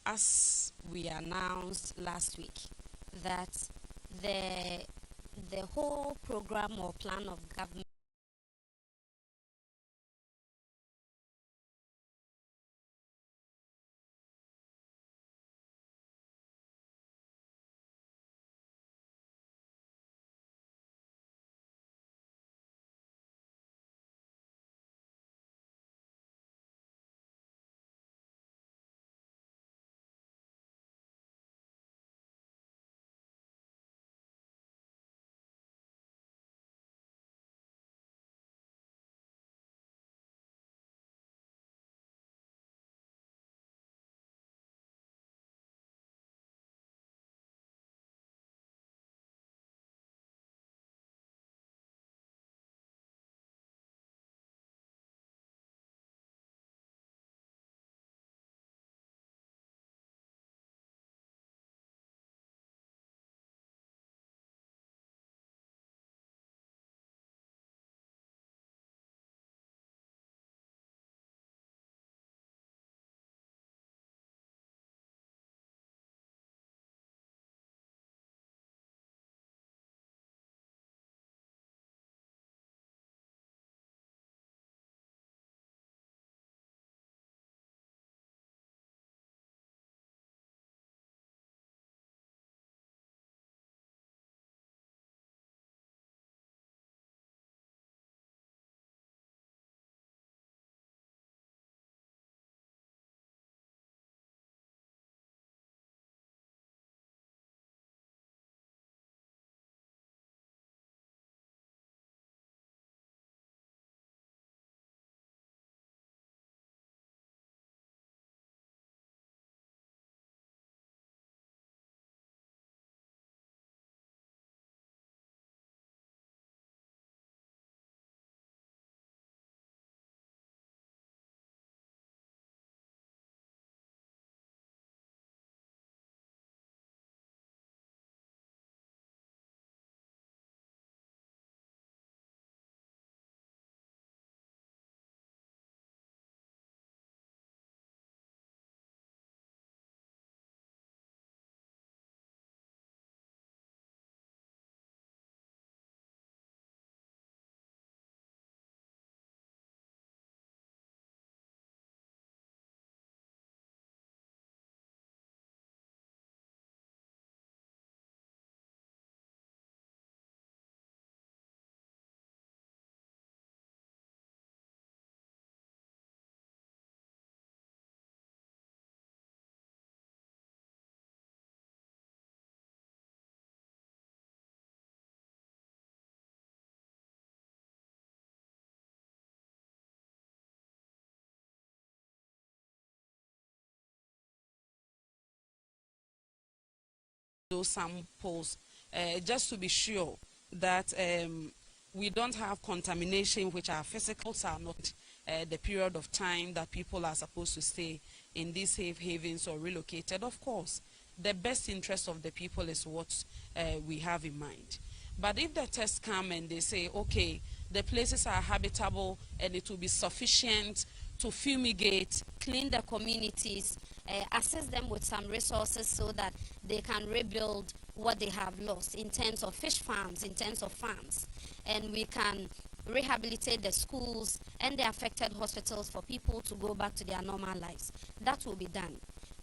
As we announced last week, that the whole program or plan of government those samples just to be sure that we don't have contamination, which our physicals are not the period of time that people are supposed to stay in these safe havens or relocated. Of course, the best interest of the people is what we have in mind. But if the tests come and they say, okay, the places are habitable and it will be sufficient to fumigate, clean the communities, assist them with some resources so that they can rebuild what they have lost in terms of fish farms, in terms of farms, and we can rehabilitate the schools and the affected hospitals for people to go back to their normal lives. That will be done.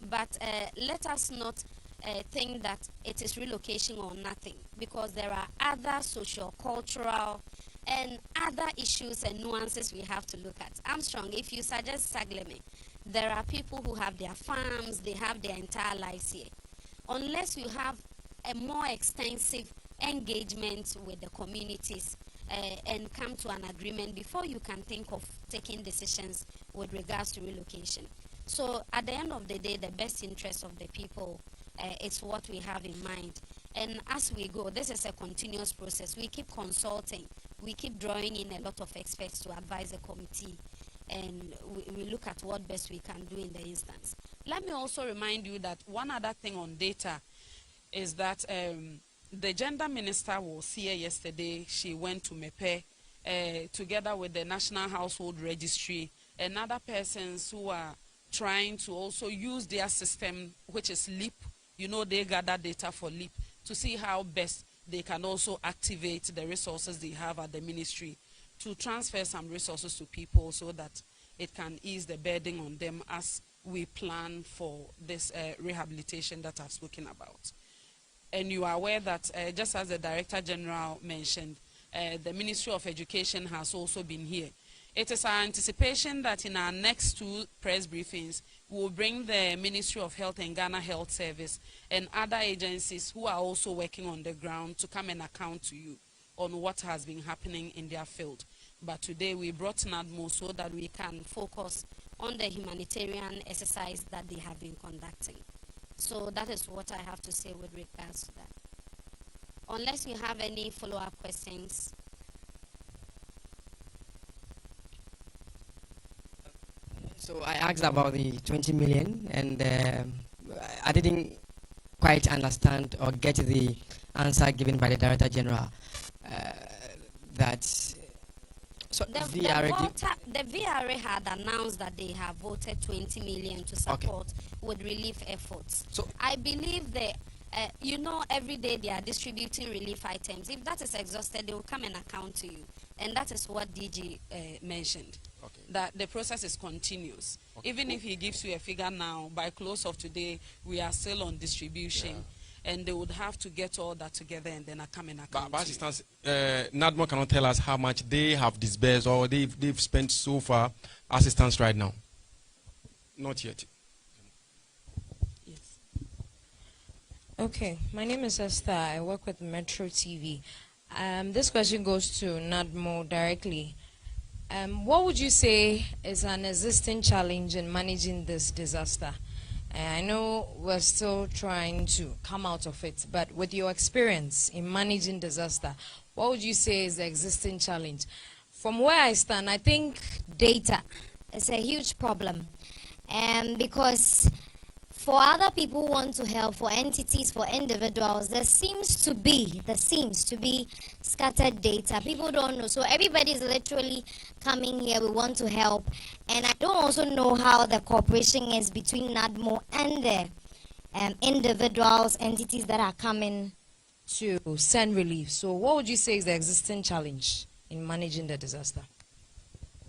But let us not think that it is relocation or nothing, because there are other socio-cultural and other issues and nuances we have to look at. Armstrong, if you suggest Sagleme, there are people who have their farms, they have their entire lives here. Unless you have a more extensive engagement with the communities and come to an agreement before you can think of taking decisions with regards to relocation. So at the end of the day, the best interest of the people is what we have in mind. And as we go, this is a continuous process. We keep consulting. We keep drawing in a lot of experts to advise the committee. And we look at what best we can do in the instance. Let me also remind you that one other thing on data is that the gender minister was here yesterday. She went to Mepe together with the National Household Registry and other persons who are trying to also use their system, which is LEAP. You know, they gather data for LEAP to see how best they can also activate the resources they have at the ministry to transfer some resources to people so that it can ease the burden on them as we plan for this rehabilitation that I've spoken about. And you are aware that just as the Director General mentioned, the Ministry of Education has also been here. It is our anticipation that in our next 2 press briefings, we will bring the Ministry of Health and Ghana Health Service and other agencies who are also working on the ground to come and account to you on what has been happening in their field. But today we brought NADMO so that we can focus on the humanitarian exercise that they have been conducting. So that is what I have to say with regards to that. Unless you have any follow-up questions. So I asked about the 20 million and I didn't quite understand or get the answer given by the Director General that so the VRA had announced that they have voted 20 million to support with relief efforts. So I believe that you know, every day they are distributing relief items. If that is exhausted, they will come and account to you. And that is what DG mentioned, that the process is continuous. Even if he gives you a figure now, by close of today, we are still on distribution. And they would have to get all that together and then come and account. But assistance, NADMO cannot tell us how much they have disbursed or they've spent so far assistance right now. Not yet. Yes. Okay, my name is Esther. I work with Metro TV. This question goes to NADMO directly. What would you say is an existing challenge in managing this disaster? I know we're still trying to come out of it, but with your experience in managing disaster, what would you say is the existing challenge? From where I stand, I think data is a huge problem. Because for other people who want to help, for entities, for individuals, there seems to be scattered data. People don't know. So everybody is literally coming here, we want to help. And I don't also know how the cooperation is between NADMO and the individuals, entities that are coming to send relief. So what would you say is the existing challenge in managing the disaster?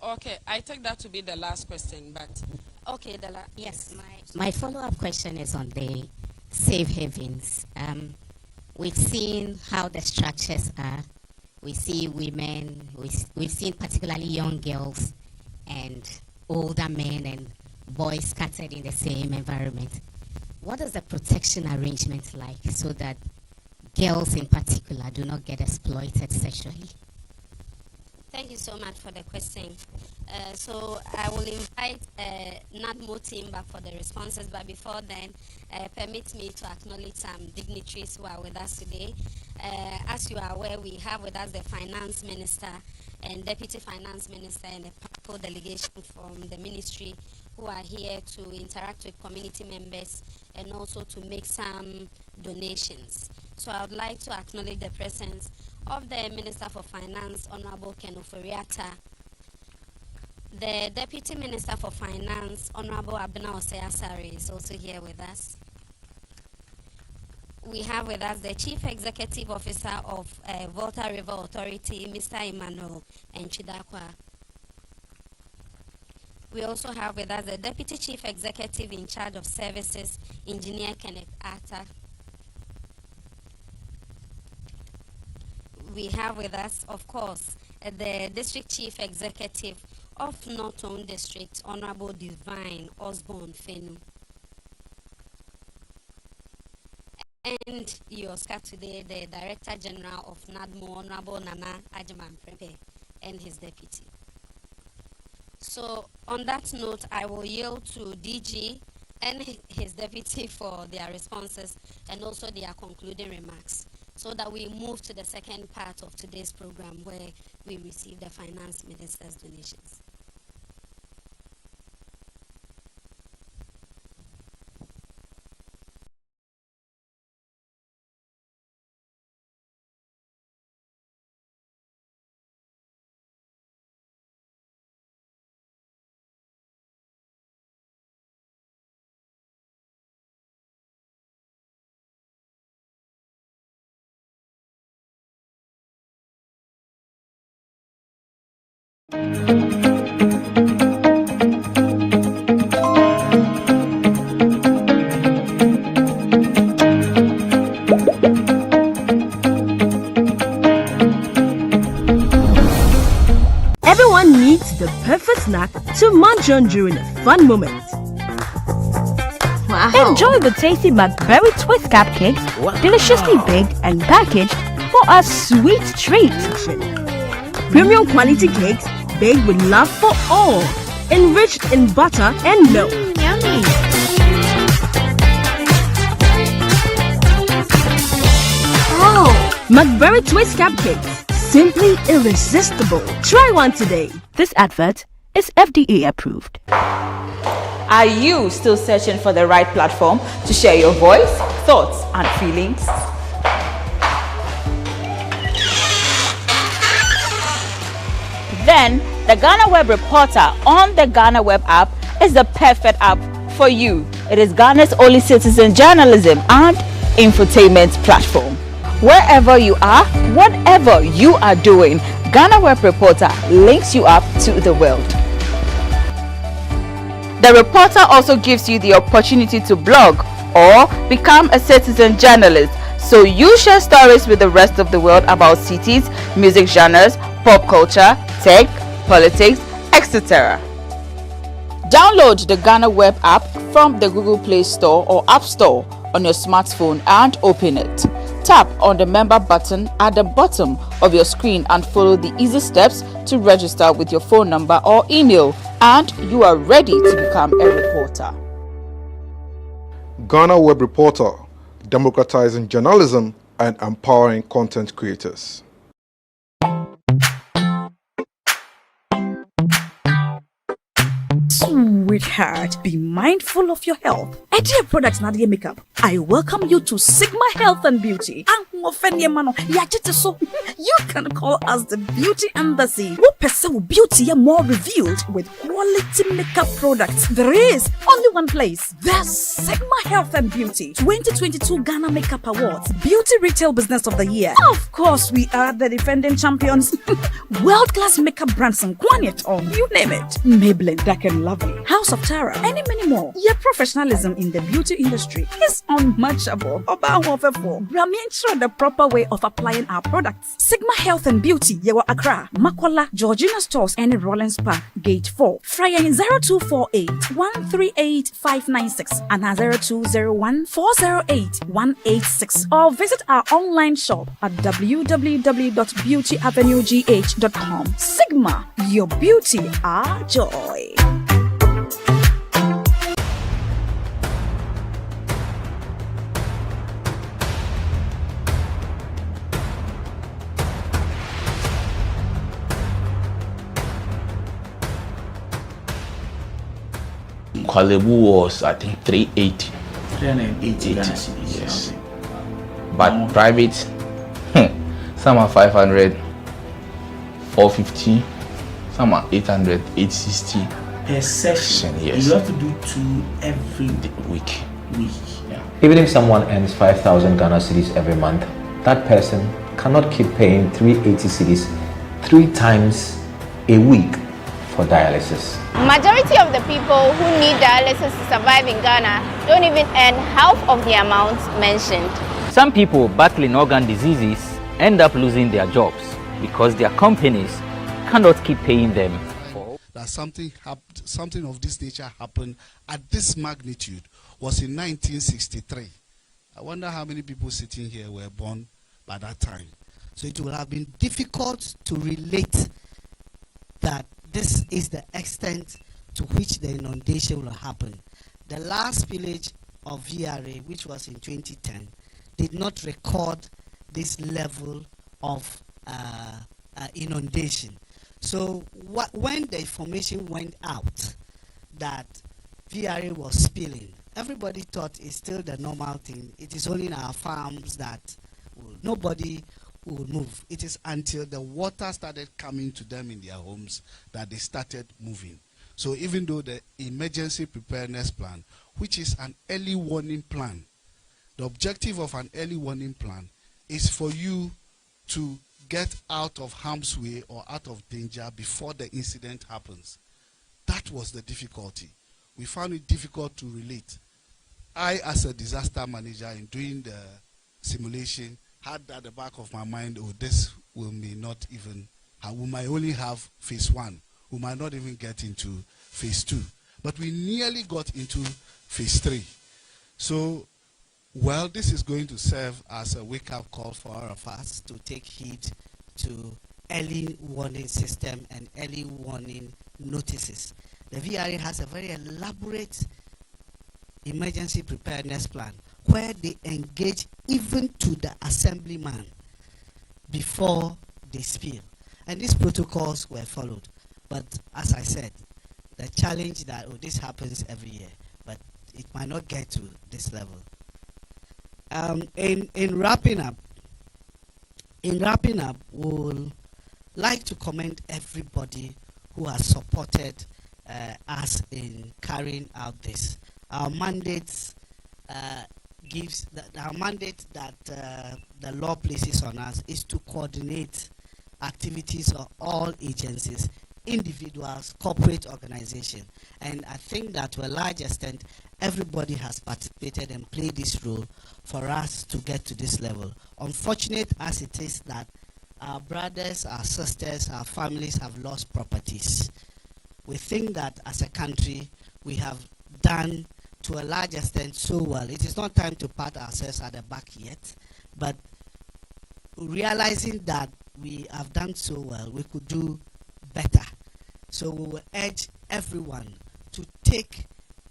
Okay, I take that to be the last question, but okay, yes. My follow-up question is on the safe havens. We've seen how the structures are. We see women, we've seen particularly young girls and older men and boys scattered in the same environment. What is the protection arrangement like so that girls in particular do not get exploited sexually? Thank you so much for the question. So I will invite NADMO team back for the responses, but before then, permit me to acknowledge some dignitaries who are with us today. As you are aware, we have with us the Finance Minister and Deputy Finance Minister and a powerful delegation from the ministry who are here to interact with community members and also to make some donations. So I would like to acknowledge the presence of the Minister for Finance, Honorable Ken Oforiatta, the Deputy Minister for Finance, Honorable Abena Oseasari, is also here with us. We have with us the Chief Executive Officer of Volta River Authority, Mr. Emmanuel Enchidakwa. We also have with us the Deputy Chief Executive in charge of Services, Engineer Kenneth Atta. We have with us, of course, the District Chief Executive of Northern District, Honorable Divine Osborne Fenu. And Oscar today, the Director General of NADMO, Honorable Nana Ama Mcbrown, and his deputy. So, on that note, I will yield to DG and his deputy for their responses and also their concluding remarks, so that we move to the second part of today's program where we receive the Finance Minister's donations. Everyone needs the perfect snack to munch on during a fun moment. Wow. Enjoy the tasty Macberry Twist cupcakes, deliciously baked and packaged for a sweet treat. Premium quality cakes baked with love for all, enriched in butter and milk. Yummy. Oh, Macberry Twist cupcakes, simply irresistible. Try one today. This advert is FDA approved. Are you still searching for the right platform to share your voice, thoughts, and feelings? Then the GhanaWeb Reporter on the GhanaWeb app is the perfect app for you. It is Ghana's only citizen journalism and infotainment platform. Wherever you are, whatever you are doing, GhanaWeb Reporter links you up to the world. The Reporter also gives you the opportunity to blog or become a citizen journalist, so you share stories with the rest of the world about cities, music genres, pop culture, tech, politics, etc. Download the GhanaWeb app from the Google Play Store or App Store on your smartphone and open it. Tap on the member button at the bottom of your screen and follow the easy steps to register with your phone number or email, and you are ready to become a reporter. GhanaWeb Reporter, democratizing journalism and empowering content creators. Sweetheart, be mindful of your health. Dear products Nadia Makeup, I welcome you to Sigma Health and Beauty. You can call us the Beauty Embassy. Who pursue beauty more revealed with quality makeup products. There is only one place. The Sigma Health and Beauty 2022 Ghana Makeup Awards Beauty Retail Business of the Year. Of course, we are the defending champions. World-class makeup brands and Quanyet on, you name it. Maybelline, Dark and Lovely. House House of Terror, and many more. Your professionalism in the beauty industry is unmatchable. Brahmi ensure the proper way of applying our products. Sigma Health and Beauty, Yewa Accra, Makola, Georgina Stores, and Rollins Park, Gate 4. Fryer 0248 138 596 and 0201 408 186. Or visit our online shop at www.beautyavenuegh.com. Sigma, your beauty, our joy. Kwalebu was, I think, 380. 380 Ghana Yes. cedis. But private, some are 500, 450, some are 800, 860. Per session, yes. You have to do 2 every week. Yeah. Even if someone earns 5,000 Ghana cedis every month, that person cannot keep paying 380 cedis 3 times a week for dialysis. Majority of the people who need dialysis to survive in Ghana don't even earn half of the amount mentioned. Some people battling organ diseases end up losing their jobs because their companies cannot keep paying them. That something of this nature happened at this magnitude was in 1963. I wonder how many people sitting here were born by that time. So it will have been difficult to relate that this is the extent to which the inundation will happen. The last village of VRA, which was in 2010, did not record this level of inundation. So when the information went out that VRA was spilling, everybody thought it's still the normal thing. It is only in our farms that nobody will move. It is until the water started coming to them in their homes that they started moving. So even though the emergency preparedness plan, which is an early warning plan, the objective of an early warning plan is for you to get out of harm's way or out of danger before the incident happens. That was the difficulty. We found it difficult to relate. I, as a disaster manager, in doing the simulation, had at the back of my mind, oh, this we might only have phase 1. We might not even get into phase 2. But we nearly got into phase 3. So, well, this is going to serve as a wake-up call for all of us to take heed to early warning system and early warning notices. The VRA has a very elaborate emergency preparedness plan where they engage even to the assemblyman before they spill. And these protocols were followed. But as I said, the challenge that this happens every year, but it might not get to this level. In wrapping up, we'll like to commend everybody who has supported us in carrying out this. Our mandate our mandate that the law places on us is to coordinate activities of all agencies, individuals, corporate organizations. And I think that to a large extent, everybody has participated and played this role for us to get to this level. Unfortunate as it is that our brothers, our sisters, our families have lost properties. We think that as a country, we have done to a large extent so well. It is not time to pat ourselves at the back yet, but realizing that we have done so well, we could do better. So we will urge everyone to take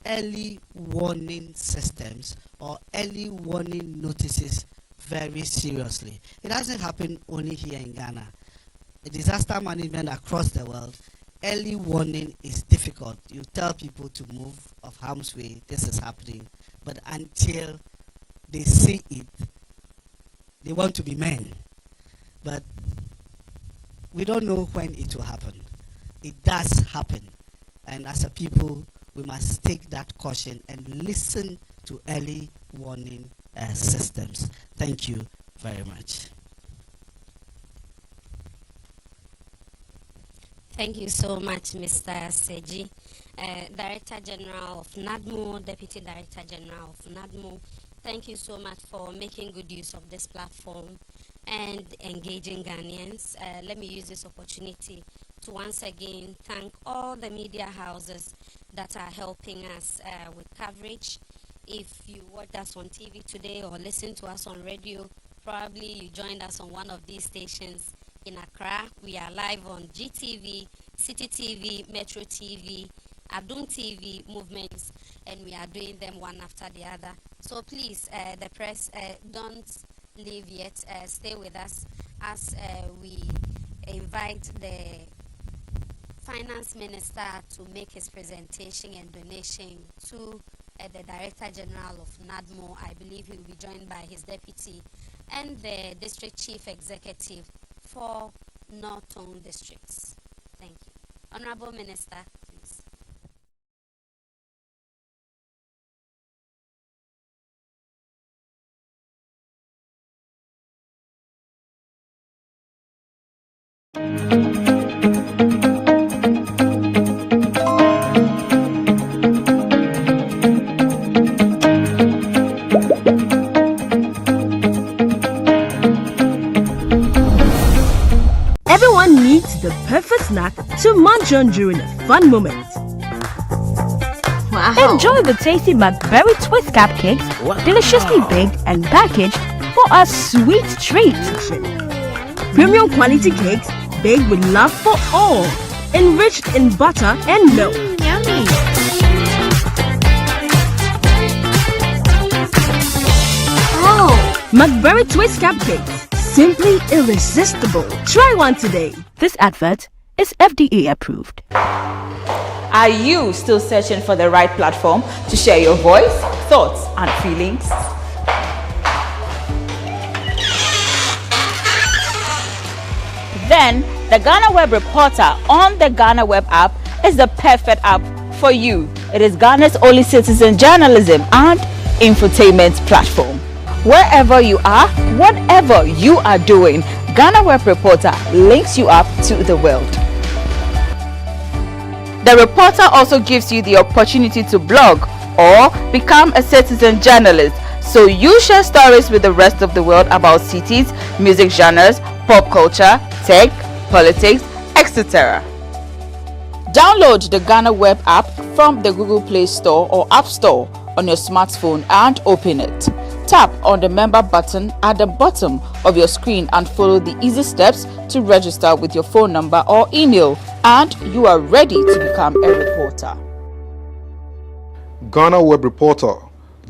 early warning systems or early warning notices very seriously. It doesn't happen only here in Ghana. The disaster management across the world, early warning is difficult. You tell people to move of harm's way, this is happening, but until they see it, they want to be men. But we don't know when it will happen. It does happen. And as a people, we must take that caution and listen to early warning systems. Thank you very much. Thank you so much, Mr. Seji, Director General of NADMO, Deputy Director General of NADMO. Thank you so much for making good use of this platform and engaging Ghanaians. Let me use this opportunity to once again thank all the media houses that are helping us with coverage. If you watched us on TV today or listened to us on radio, probably you joined us on one of these stations in Accra. We are live on GTV, City TV, Metro TV, Adum TV, Movements, and we are doing them one after the other. So please, the press, don't leave yet. Stay with us as we invite the Finance Minister to make his presentation and donation to the Director General of NADMO. I believe he will be joined by his deputy and the District Chief Executive for Northern Districts. Thank you. Honorable Minister, please. Everyone needs the perfect snack to munch on during a fun moment. Wow. Enjoy the tasty Macberry Twist cupcakes, deliciously baked and packaged for a sweet treat. Premium quality cakes baked with love for all, enriched in butter and milk. Yummy. Oh, Macberry Twist cupcakes, simply irresistible. Try one today. This advert is FDA approved. Are you still searching for the right platform to share your voice, thoughts, and feelings? Then the GhanaWeb Reporter on the GhanaWeb app is the perfect app for you. It is Ghana's only citizen journalism and infotainment platform. Wherever you are, whatever you are doing, GhanaWeb Reporter links you up to the world. The reporter also gives you the opportunity to blog or become a citizen journalist, so you share stories with the rest of the world about cities, music genres, pop culture, tech, politics, etc. Download the GhanaWeb app from the Google Play Store or App Store on your smartphone and open it. Tap on the member button at the bottom of your screen and follow the easy steps to register with your phone number or email, and you are ready to become a reporter. GhanaWeb Reporter,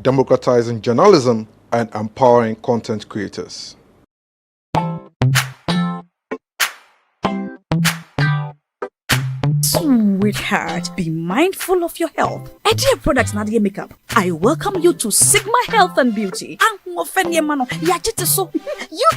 democratizing journalism and empowering content creators. Sweetheart, be mindful of your health. Dear products Nadia Makeup, I welcome you to Sigma Health and Beauty. You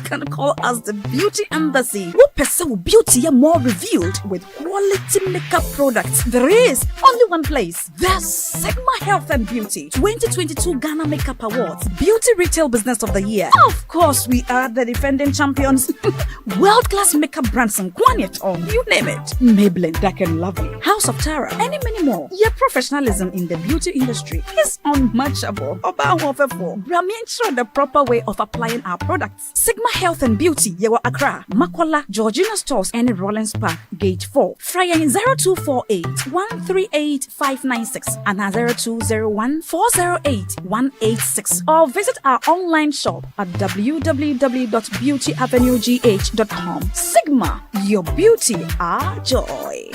can call us the Beauty Embassy. Who pursue beauty more revealed with quality makeup products. There is only one place. The Sigma Health and Beauty 2022 Ghana Makeup Awards Beauty Retail Business of the Year. Of course, we are the defending champions. World-class makeup brands and Kwanyet on, you name it. Maybelline, Dark and Lovely, House of Tara, and many more. Your professionalism in the beauty industry is unmatchable. Intro the proper way of applying our products. Sigma Health and Beauty, Yewa Accra, Makwala, Georgina Stores, and Rollins Park, Gate 4. Fryer 0248 138 596 and 0201 408 186. Or visit our online shop at www.beautyavenuegh.com. Sigma, your beauty, our joy.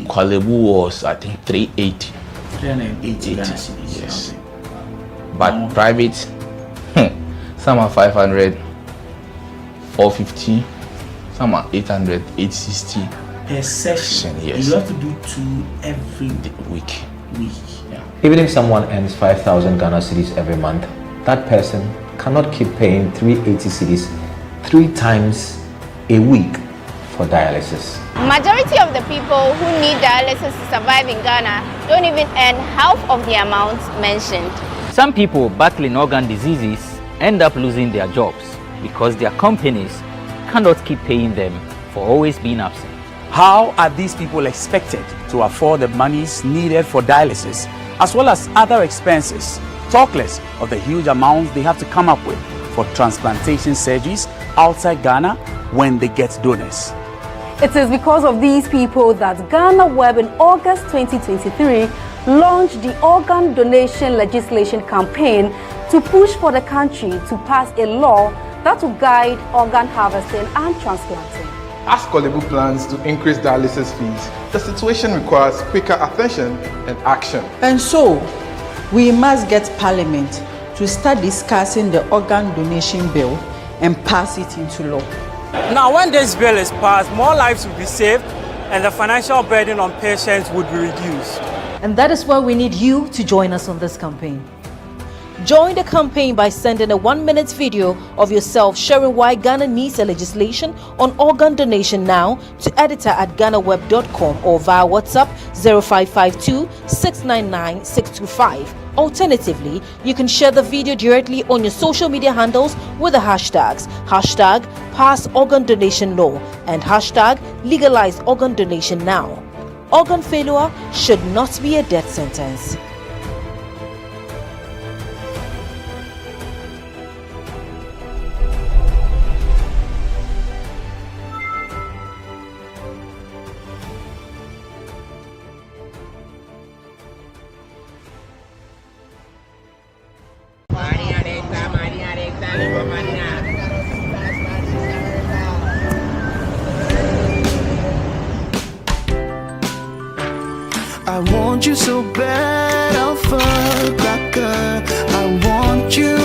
Kwalebu was, I think, 380. 380, yes. But private, some are 500, 450, some are 800, 860. Per session, yes. You have to do 2 every week. Yeah. Even if someone earns 5,000 Ghana cedis every month, that person cannot keep paying 380 cedis 3 times a week for dialysis. Majority of the people who need dialysis to survive in Ghana don't even earn half of the amount mentioned. Some people battling organ diseases end up losing their jobs because their companies cannot keep paying them for always being absent. How are these people expected to afford the monies needed for dialysis as well as other expenses, talk less of the huge amounts they have to come up with for transplantation surgeries outside Ghana when they get donors? It is because of these people that GhanaWeb in August 2023 launched the organ donation legislation campaign to push for the country to pass a law that will guide organ harvesting and transplanting. As Kolebu plans to increase dialysis fees, the situation requires quicker attention and action. And so, we must get Parliament to start discussing the organ donation bill and pass it into law. Now, when this bill is passed, more lives will be saved and the financial burden on patients would be reduced. And that is why we need you to join us on this campaign. Join the campaign by sending a 1-minute video of yourself sharing why Ghana needs a legislation on organ donation now to editor@ghanaweb.com or via WhatsApp 0552 699 625. Alternatively, you can share the video directly on your social media handles with the hashtags #PassOrganDonationLaw and #LegalizeOrganDonationNow. Organ failure should not be a death sentence. I want you so bad, Alpha Cracker. I want you.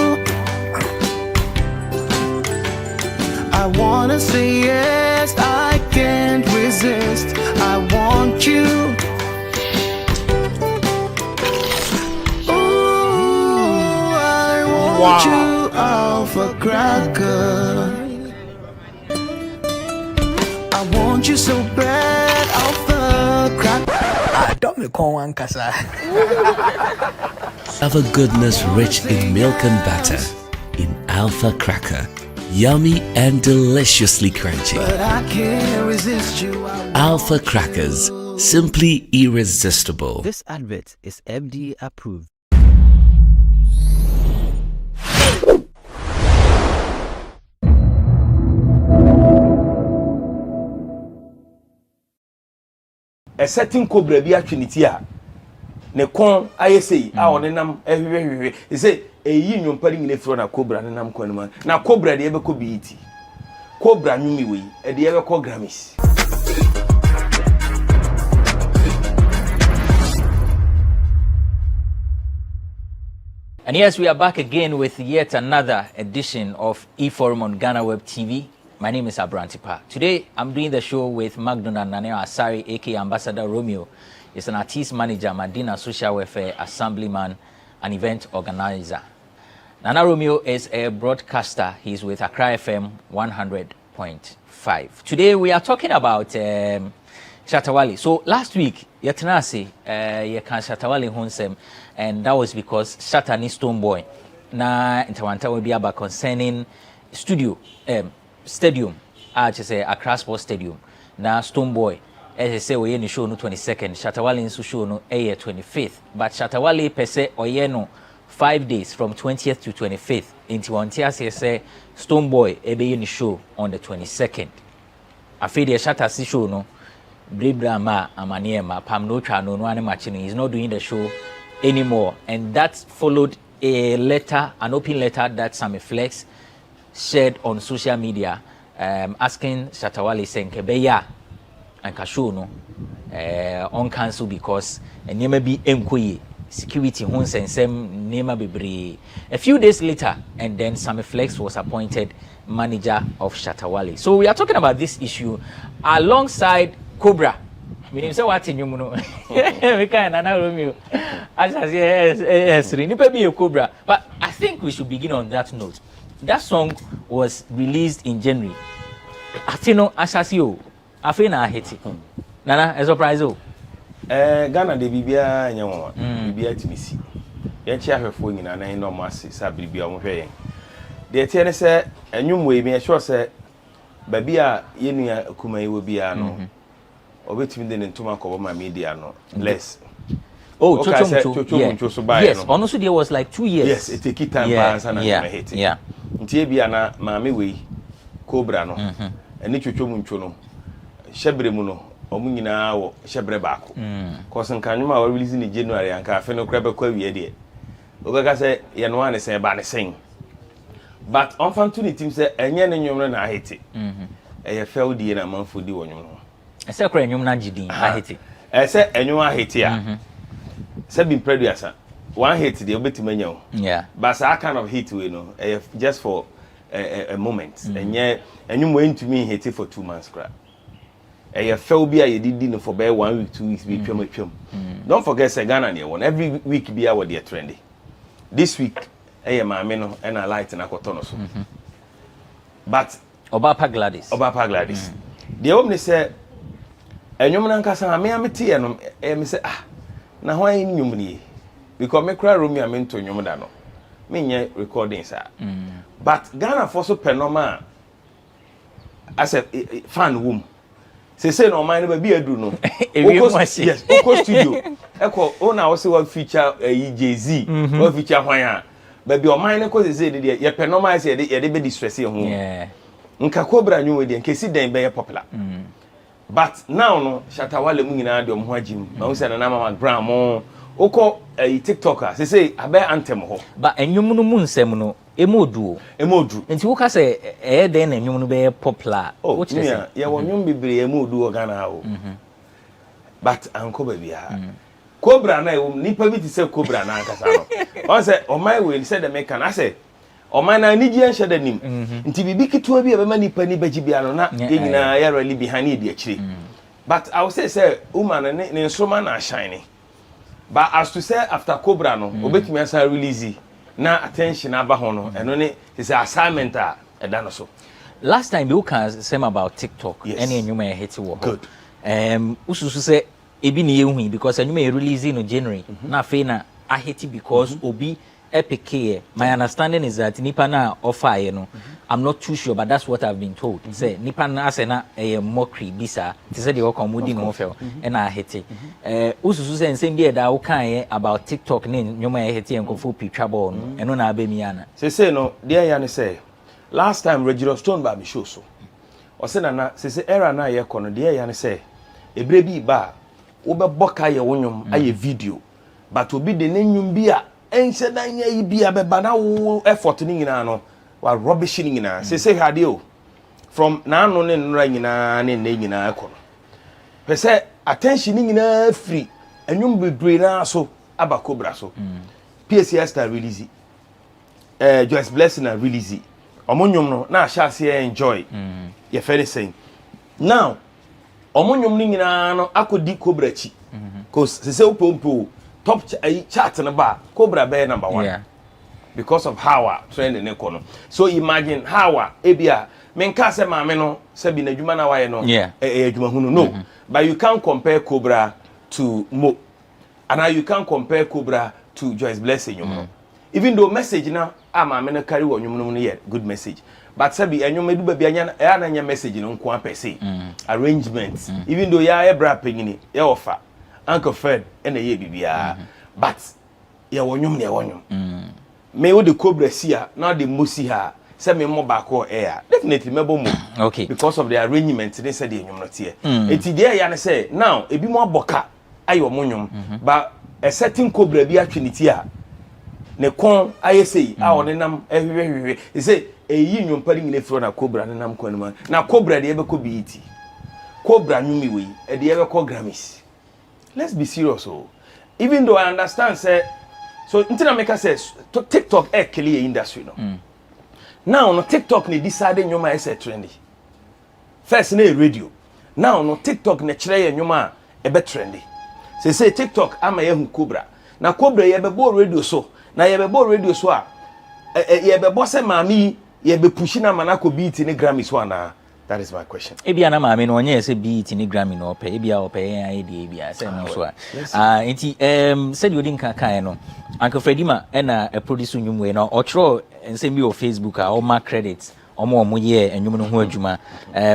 I wanna say yes, I can't resist. I want you. Ooh, I want you, Alpha Cracker. I want you so bad, Alpha Cracker. Of a goodness rich in milk and butter, in Alpha Cracker, yummy and deliciously crunchy. But I can't resist you. Alpha Crackers, simply irresistible. This advert is FDA approved. A certain cobra be atwinity a ne kon ayesei a onenam ehwehwehwe e say eyi nyompari ngine fro na cobra nenam konema na cobra de ebeko biiti cobra nwumi we e de ebeko Grammys. And yes, we are back again with yet another edition of eForum on GhanaWeb TV. My name is Abrantipa. Today, I'm doing the show with Magdona Nana Asari, aka Ambassador Romeo. He's an artist manager, Madina Social Welfare Assemblyman, an event organizer. Nana Romeo is a broadcaster. He's with Accra FM 100.5. Today, we are talking about Shatawali. So last week, Yatanasi, Yakan Shatawali Honsem, and that was because Shatani Stoneboy. Na Intawanta will be about concerning stadium, just say Accra Sports Stadium. Na Stoneboy, as I say, we show no 22nd. Shatawali in show no 25th. But Shatawali per se oyeno 5 days from 20th to 25th. Into Wantia say Stoneboy ebe in show on the 22nd. After the Shatasi show no, Bribra ma amaniema pam no chano no animachino. He's not doing the show anymore, and that followed a letter, an open letter that Sammy Flex shared on social media, asking Shatawali saying Kebeya and Kashuno on cancel because Nema be Mkoye security hones and some Nema Bibri. A few days later, and then Sammy Flex was appointed manager of Shatawali. So we are talking about this issue alongside Cobra. We say what in you know. We can Nana Romeo. As I say, Nipa be a Cobra. But I think we should begin on that note. That song was released in January. Atino Asasio, Afi na hiti. Nana, a surprise. Ghana de bibia nyawo. Bibia timisi. Ye chia hwefo nyina na no mase sa bibia mo hwe yen. De tie ne se enwum we bi sure se babi a yenua kuma yewo bia no. Obetimi de ntoma ko ma media no less. Oh, Chocho so buy yes, honestly there was like 2 years. Yes, it take time balance and hit. Yeah. Ntie bia na maame we Cobra no. Eni Chocho no. Shebre mu no. Omu nyina wo shebre baako. Cause nkanwuma wa release ni January anka afi no kra be kwa wie de. Obeka say ye no ane say ba ne sen. But on fan to the team say enye ne nwom na hiti. Eye fell die na manfo di wo nwom no. Ese kra nwom na gidin ahiti. Ese enwom ahiti a. Say been producer. One hit the obetimanya o. Yeah. But that kind of hit we know just for a moment. Enye enwom we ntumi hit for 2 months kra. Eye fell bi a ye did no for 1 week 2 weeks be twem. Don't forget say Ghana near one every week be our dear trendy. This week eye maame no and a light na koto no so. But Obapa Gladys. The omni say enwom na nkasa me amete ye no me say na ho ayi nwom ni because me kra room ya me nto nwom da no me nye recordings but Ghana for so penoma as a fan wom say no man ba bi adu no yes oko studio eko ona wo say what feature Jay-Z what feature hwan a ba bi o man ne ko say de ye penoma say ye de be distress ye ho nka Cobra nwom we de nkesi den be popular but now no Shatawale mu nyina de omho agim ma wo say Nana Ama Mcbrown mo oko TikToker say abe anthem ho but enwom no mu nsem no emodu nti wo ka say den na enwom no be popular what you say ye wonwom bibre emodu o Ghana ho but anko ba bia Cobra na nipa bi ti say Cobra na ankasa no on say o my way say the make na say o man na ni gian shada nim nti bibi kitua bi be ma nipa ni baji bia no na ye nyina ya rally behind e de akire but I will say woman ne instrument na shine but as to say after Cobra no obetumi asa release na attention aba ho no eno ne say assignment a eda no so last time you can say about TikTok any enwuma e hit wo good ususu say ebi ne yehu because enwuma e release no January na fe na a hit because obi epic here. My understanding is that nipa na offer you know I'm not too sure but that's what I've been told say nipa na asena mockery bisa they say they all come within no feel and I hate it ususu say nsem dey da wo kan about TikTok ne nyoma hate enko fu pitwa ball no eno na aba mi ana say no there ya ne say last time Regular Stone ba me show so o say na say era na ye kono there ya ne say ebre bi ba wo be boka ye wonyom aye video but obi de nanyum bi a ense dan ya bia beba na wo effort ni nyina no wa rubbish ni nyina say hade o from na no ne nra nyina ne nyina ekono pese attention ni nyina free enwum bebre na so aba Cobra so PCS star release Joyce Blessing na release omonyum no na ahase enjoy ye very saying now omonyum ni nyina no akodi Cobra chi cause say upompo top chart na ba Cobra be number 1 because of how trend in econo so imagine how ebia menka se maame no se bi na adwuma na waye no adwuma hunu no but you can't compare Cobra to Mo and you can't compare Cobra to Joyce Blessing even though message na maame no carry wo nwum no ye good message but se bi enwum edu ba bi anya na nya message no nko apese arrangements even though ya ebra pengini ye offer Uncle Fred and ye bibia but ye wonyum ne wonyum me wo de Cobra sia now the mosi ha say me mo back or air definitely mebo mo okay because of the arrangement they said the nyum no tie eti there ya ne say now ebi mo aboka ayo monyum but a certain Cobra bi atweniti a ne kon ayesei a onenam ehwehwehwe e say eyi nyum pari ngine fro na Cobra ne nam kwanuma na Cobra de ebe ko biiti Cobra nyumi we e de ebe ko Grammys. Let's be serious even though I understand say so until make says TikTok clear industry no now no TikTok ne decide nyoma is trendy first na radio now no TikTok ne kire nyoma e be trendy say TikTok ama yehu Cobra na Cobra ye be bo radio so na ye be bo radio so a ye be bo se mami ye be push na manako beat ni Grammys so na That is my question. Ebia na maame no onye say beat ni Grammy no pay. Ebia opay yan ide ebia say no so a. Enti said you din kan no. Uncle Fredima na a producer nyumwe no otro nsem bi o Facebook a o ma credits. Omo ye enwum no ho adwuma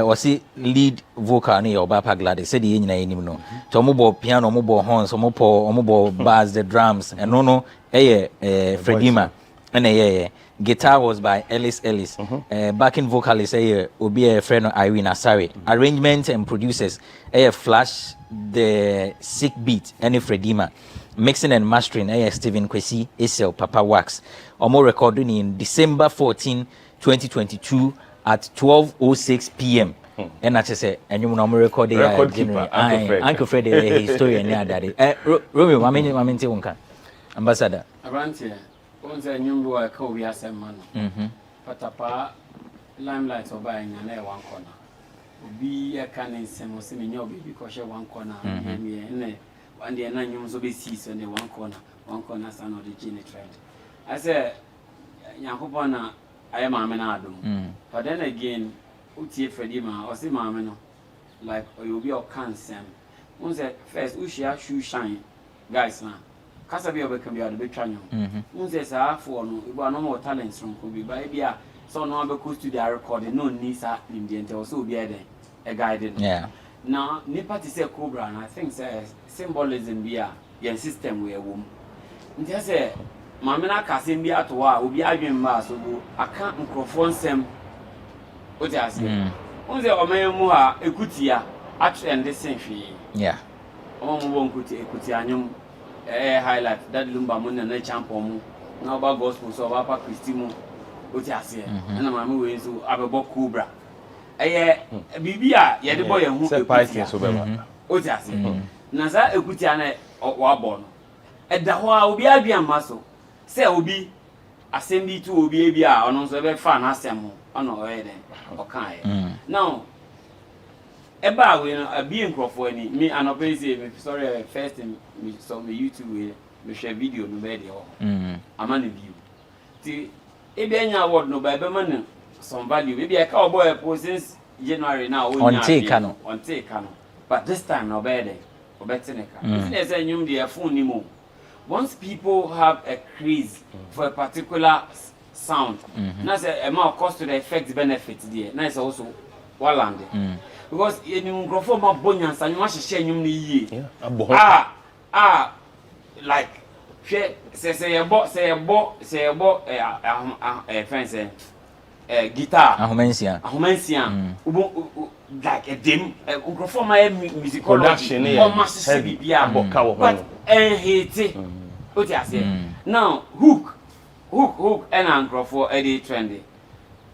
o si lead vocal na Obapa Glad said ye nyina enim no to omo piano omo horns omo bass the drums and no Fredima and guitar was by Ellis backing vocalist obi a friend of Irene Asare arrangement and producers Flash the Sick Beat and Fredima mixing and mastering Stephen Kwesi Esel Papa Wax omo recording in December 14 2022 at 12:06 p.m. And I just say, and you know, I'm recording. Record keeper, Uncle Fred, a historian near daddy. Romeo, I mean, Unka, Ambassador. Around here, once a new boy called me as a man. Patapa, limelight or buying an air one corner. Be a canning some semi because you're one corner, and one day 9 years will be season in one corner, son of the genie trend. I said, Yakupana. I am Adam. But then again, Uti Fredima or see Mameno, like you be a cancer. Once at first, Ushia shoe shine, guys now. Casabi can be a bit channel. Once there's a for no more talents from Kobe, but be so no because to the recording, no needs are in the end, also be a guided. Yeah. Now, Nipa is a cobra, and I think symbolism be a system we a woman. Just a Mamina Casim to wa, will be arguing mass, so I can't microphone some. What I say? Once the Omemoa, a cutia, actually, and the same fee. Yeah. Won't cutianum highlight that Lumbamun and the champion. Now about gospel, so about Christimo. What I say? And I'm going to have a book cobra. Bibia, yet the boy who said Python so bad. What I say? Naza a cutiana or warbon. At the Hoa will be a muscle. Say will be assembly to will be a on very fan as them on or now about when a being for me and obviously sorry first me saw me YouTube we share video no video I'm on the view the Ebenya award no by man some value maybe a cowboy since January now on take but this time no better or better there's a new the phone anymore. Once people have a craze for a particular sound, that's a more cost to the effect benefits there. That's also well because in microphone more bonians and you must share you like say a fence guitar Humanitarian like a dim microphone my musical production heavy but hate what I say now hook and anchor for Eddie Trendy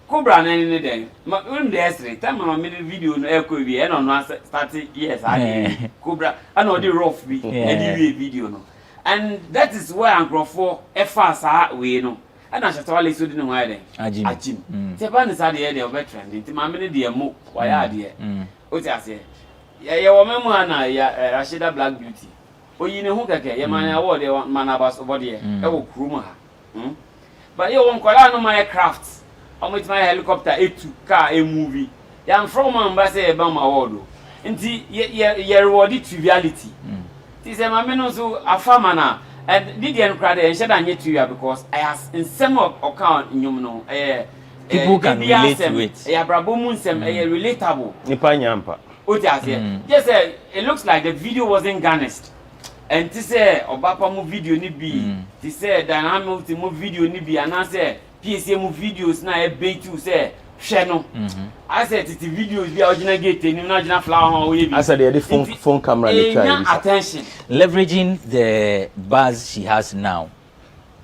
Cobra any day when the history time I made a video no echo be and on 30 years I Cobra I know the rough be any video no and that is where anchor for fast we no and I shall tell you so didn't why then Ajim Japan is at the end of veteran the mammy dear mo why are dear what I say yeah woman Rashida Black Beauty. Oh, you know who can get your man award, your man about body, oh, Kruma. But you won't call out my crafts. I'm with my helicopter, A2 car, a movie. I'm from Ambassador Bama Award. And you're rewarded triviality. This is a man also a farmer now. And Lydian cried and said I need to you because I have in some account in you people can relate to it. Yeah, Brabo Munsem, relatable. Nipanyampa. Just it looks like the video wasn't garnished. And to say Obapa mu video ni bi to say dynamic mu video ni bi and I say PSA mu videos na e be to say hwe no I said the videos bi original gate ni na original flower we bi I said the phone camera ni try attention leveraging the buzz she has now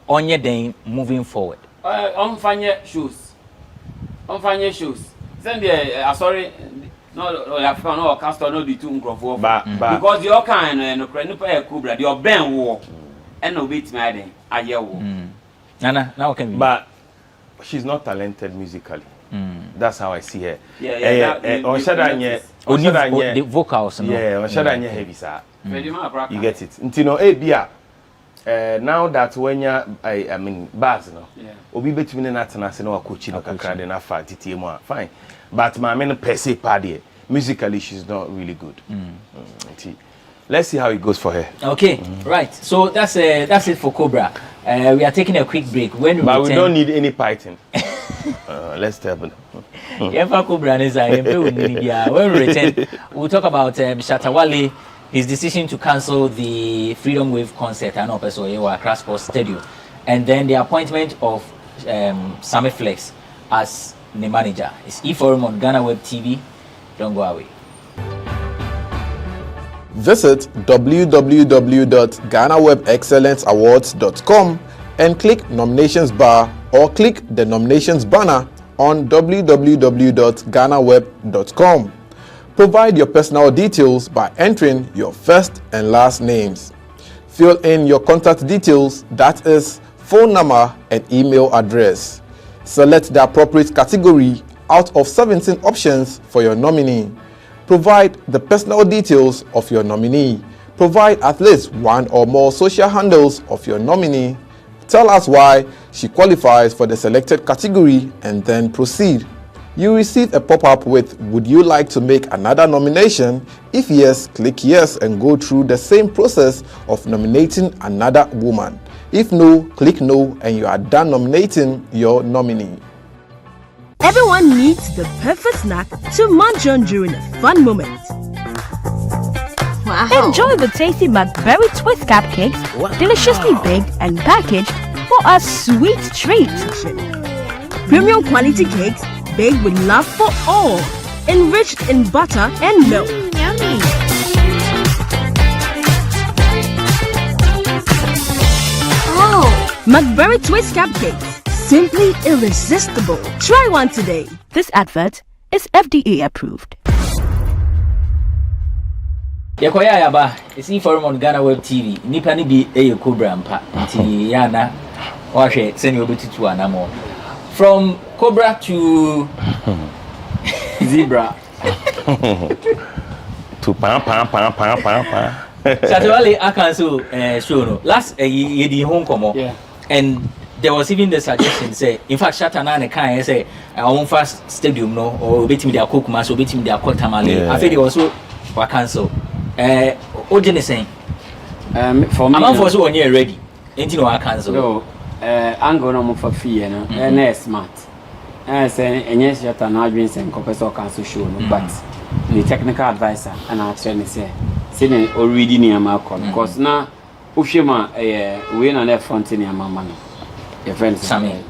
on your day moving forward on fanye shows send the sorry no, African no cast no the two microphone because the kind no no cobra the ben war and no beat me then aye war Nana now can but she's not talented musically that's how I see her on the vocals no on shadanye heavy sir you get it ntino bia now that when you I mean bars no obi betumi na tena se na wakochi no kakra de na fa titie mu fine but my main per se party musically she's not really good. Let's see how it goes for her. Okay, right. So that's it for Cobra. We are taking a quick break. When we we don't need any python. Let's tell them. Cobra when we return, we'll talk about Shatta Wale, his decision to cancel the Freedom Wave concert and Accra Sports Stadium, and then the appointment of Sammy Flex as the manager. It's eForum on GhanaWeb TV. Don't go away. Visit www.GhanaWebExcellenceAwards.com and click nominations bar or click the nominations banner on www.GhanaWeb.com. Provide your personal details by entering your first and last names. Fill in your contact details, that is, phone number and email address. Select the appropriate category out of 17 options for your nominee. Provide the personal details of your nominee. Provide at least one or more social handles of your nominee. Tell us why she qualifies for the selected category and then proceed. You receive a pop-up with "Would you like to make another nomination?" If yes, click yes and go through the same process of nominating another woman. If no, click no and you are done nominating your nominee. Everyone needs the perfect snack to munch on during a fun moment. Wow. Enjoy the tasty Macberry Twist cupcakes, deliciously baked and packaged for a sweet treat. Premium quality cakes baked with love for all, enriched in butter and milk. Yummy. Oh, Macberry Twist cupcakes. Simply irresistible. Try one today. This advert is FDA approved. Yakoya Yaba, it's eForum on GhanaWeb TV. Nipani bi Cobra mpa. Nti yana washe send you to anamo. From Cobra to zebra. To pam. Shatta Wale akanso show no. Last yedi home komo. Yeah. And there was even the suggestion say, in fact, Shatta Nana can say, I won't fast stadium no, or bet me their cook mass, or bet me their court tamale. I feel also were cancel. What you saying? For me, I'm also one year ready. Ain't you know I cancel? No, I'm going for fee, and smart. I say, and yes, Shatta now been saying Copper cancel show, but the technical advisor and I train say, sitting already near my call, because now Ushima, we in the front in your mamma. Your friend Sammy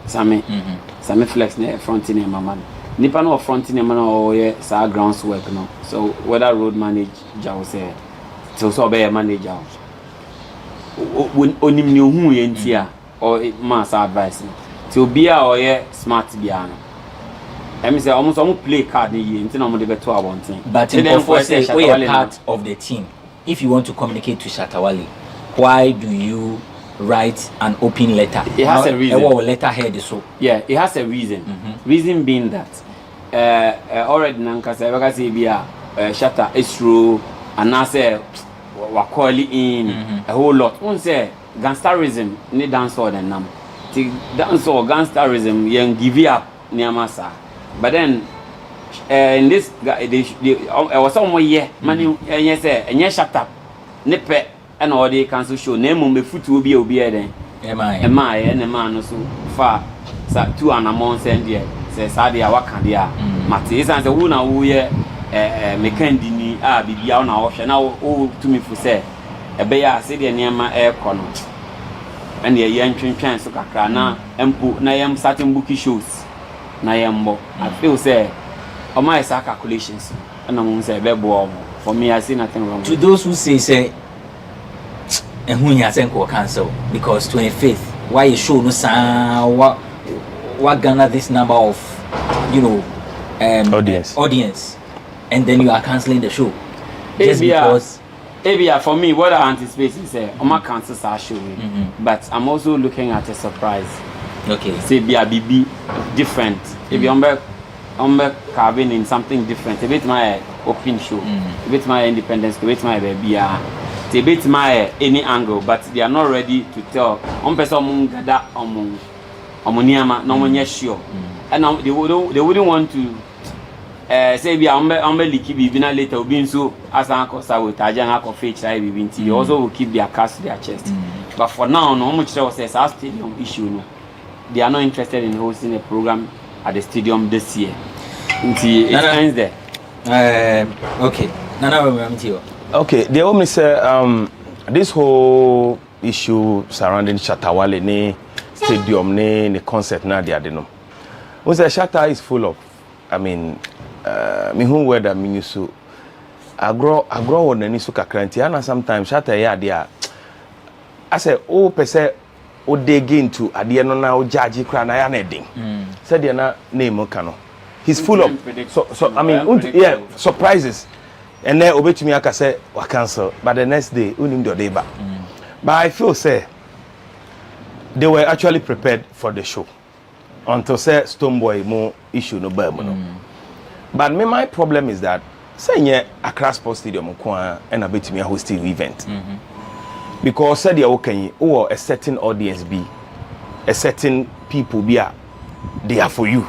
Flex near fronting in my man. Nipa no fronting in man or sa grounds work no. So whether road manager will say so be a manager. Onim ni hu ye ntia or mass advice. To be a smart biano. I say almost play card ni ye nti na mo de beto abonten. But in say we are part of the team. If you want to communicate to Shatta Wale, why do you write an open letter? It has a reason. Letterhead so. Yeah, it has a reason. Reason being that already nankasa waka say bia Shatta is true and now say we call in a whole lot. One say gangsterism ni dance or the nam. The dance or gangsterism yen give you up near massa. But then in this I was somewhere yeah mani yes and yes Shatta nipe and all the cancel show name me foot will be then am I and a man so far two and a month and there says Sadia Wakandia Matis and the woman who ye Mekandini be on our ocean now to me for say a bear city near my air corner and the young chance of Kakana and put Nayam certain bookie shoes Nayambo. I feel say on my calculations and I won't say for me I see nothing wrong. To those who say and who has cancel because 25th why you show no sound what garner this number of audience and then you are cancelling the show just because for me what I anticipate is my cancels are showing but I'm also looking at a surprise. Okay, say be a BB different if you're carving in something different a bit my open show a bit my independence a bit my baby they bit my any angle, but they are not ready to tell. Person gather among Niama, no one yet sure, and they wouldn't want to say we are leaky be na later being so as an sabotage and fake they also will keep their cards to their chest. But for now, no much was a stadium issue. No. They are not interested in hosting a program at the stadium this year. It ends there. Okay. Nana, okay, the only say this whole issue surrounding Shatawale ne stadium ne concert na they no. We say Shatta is full of, I mean, me who word that mean so agro on any so kakranti and sometimes Shatta ya there. I say oh pese o dig into ade no na o judge kra na ya na edin. Said they na name kano. He's full of so I mean yeah, surprises. And then obetumi aka say wa cancel but the next day unim do dey back. But I feel say they were actually prepared for the show until say Stoneboy more issue no ba no. But my problem is that say nye Accra Sports Stadium kwa and obetumi host the event. Because said they okay or a certain audience be a certain people be they are for you.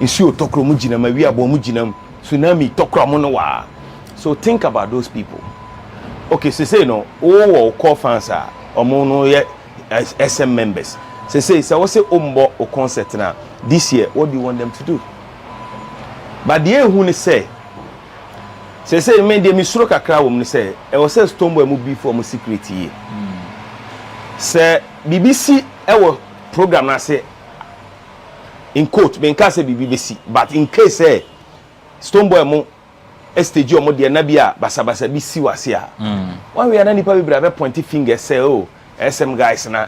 Issue tokro mujina ma wi abo mujina tsunami tokro mo no wa. So think about those people. Okay, so say no, all core fans are omo no SM members. Say what's say ombo o concert now this year, what do you want them to do? But the who say me de misro kakra wo me say e was say Stoneboy mu be for mu security. Say BBC e wo program na say in quote ben ka say BBC but in case say Stoneboy mu stage omo de na bia basabasa bi si wase a one we na nipa bi bra be pointy finger say oh SM guys na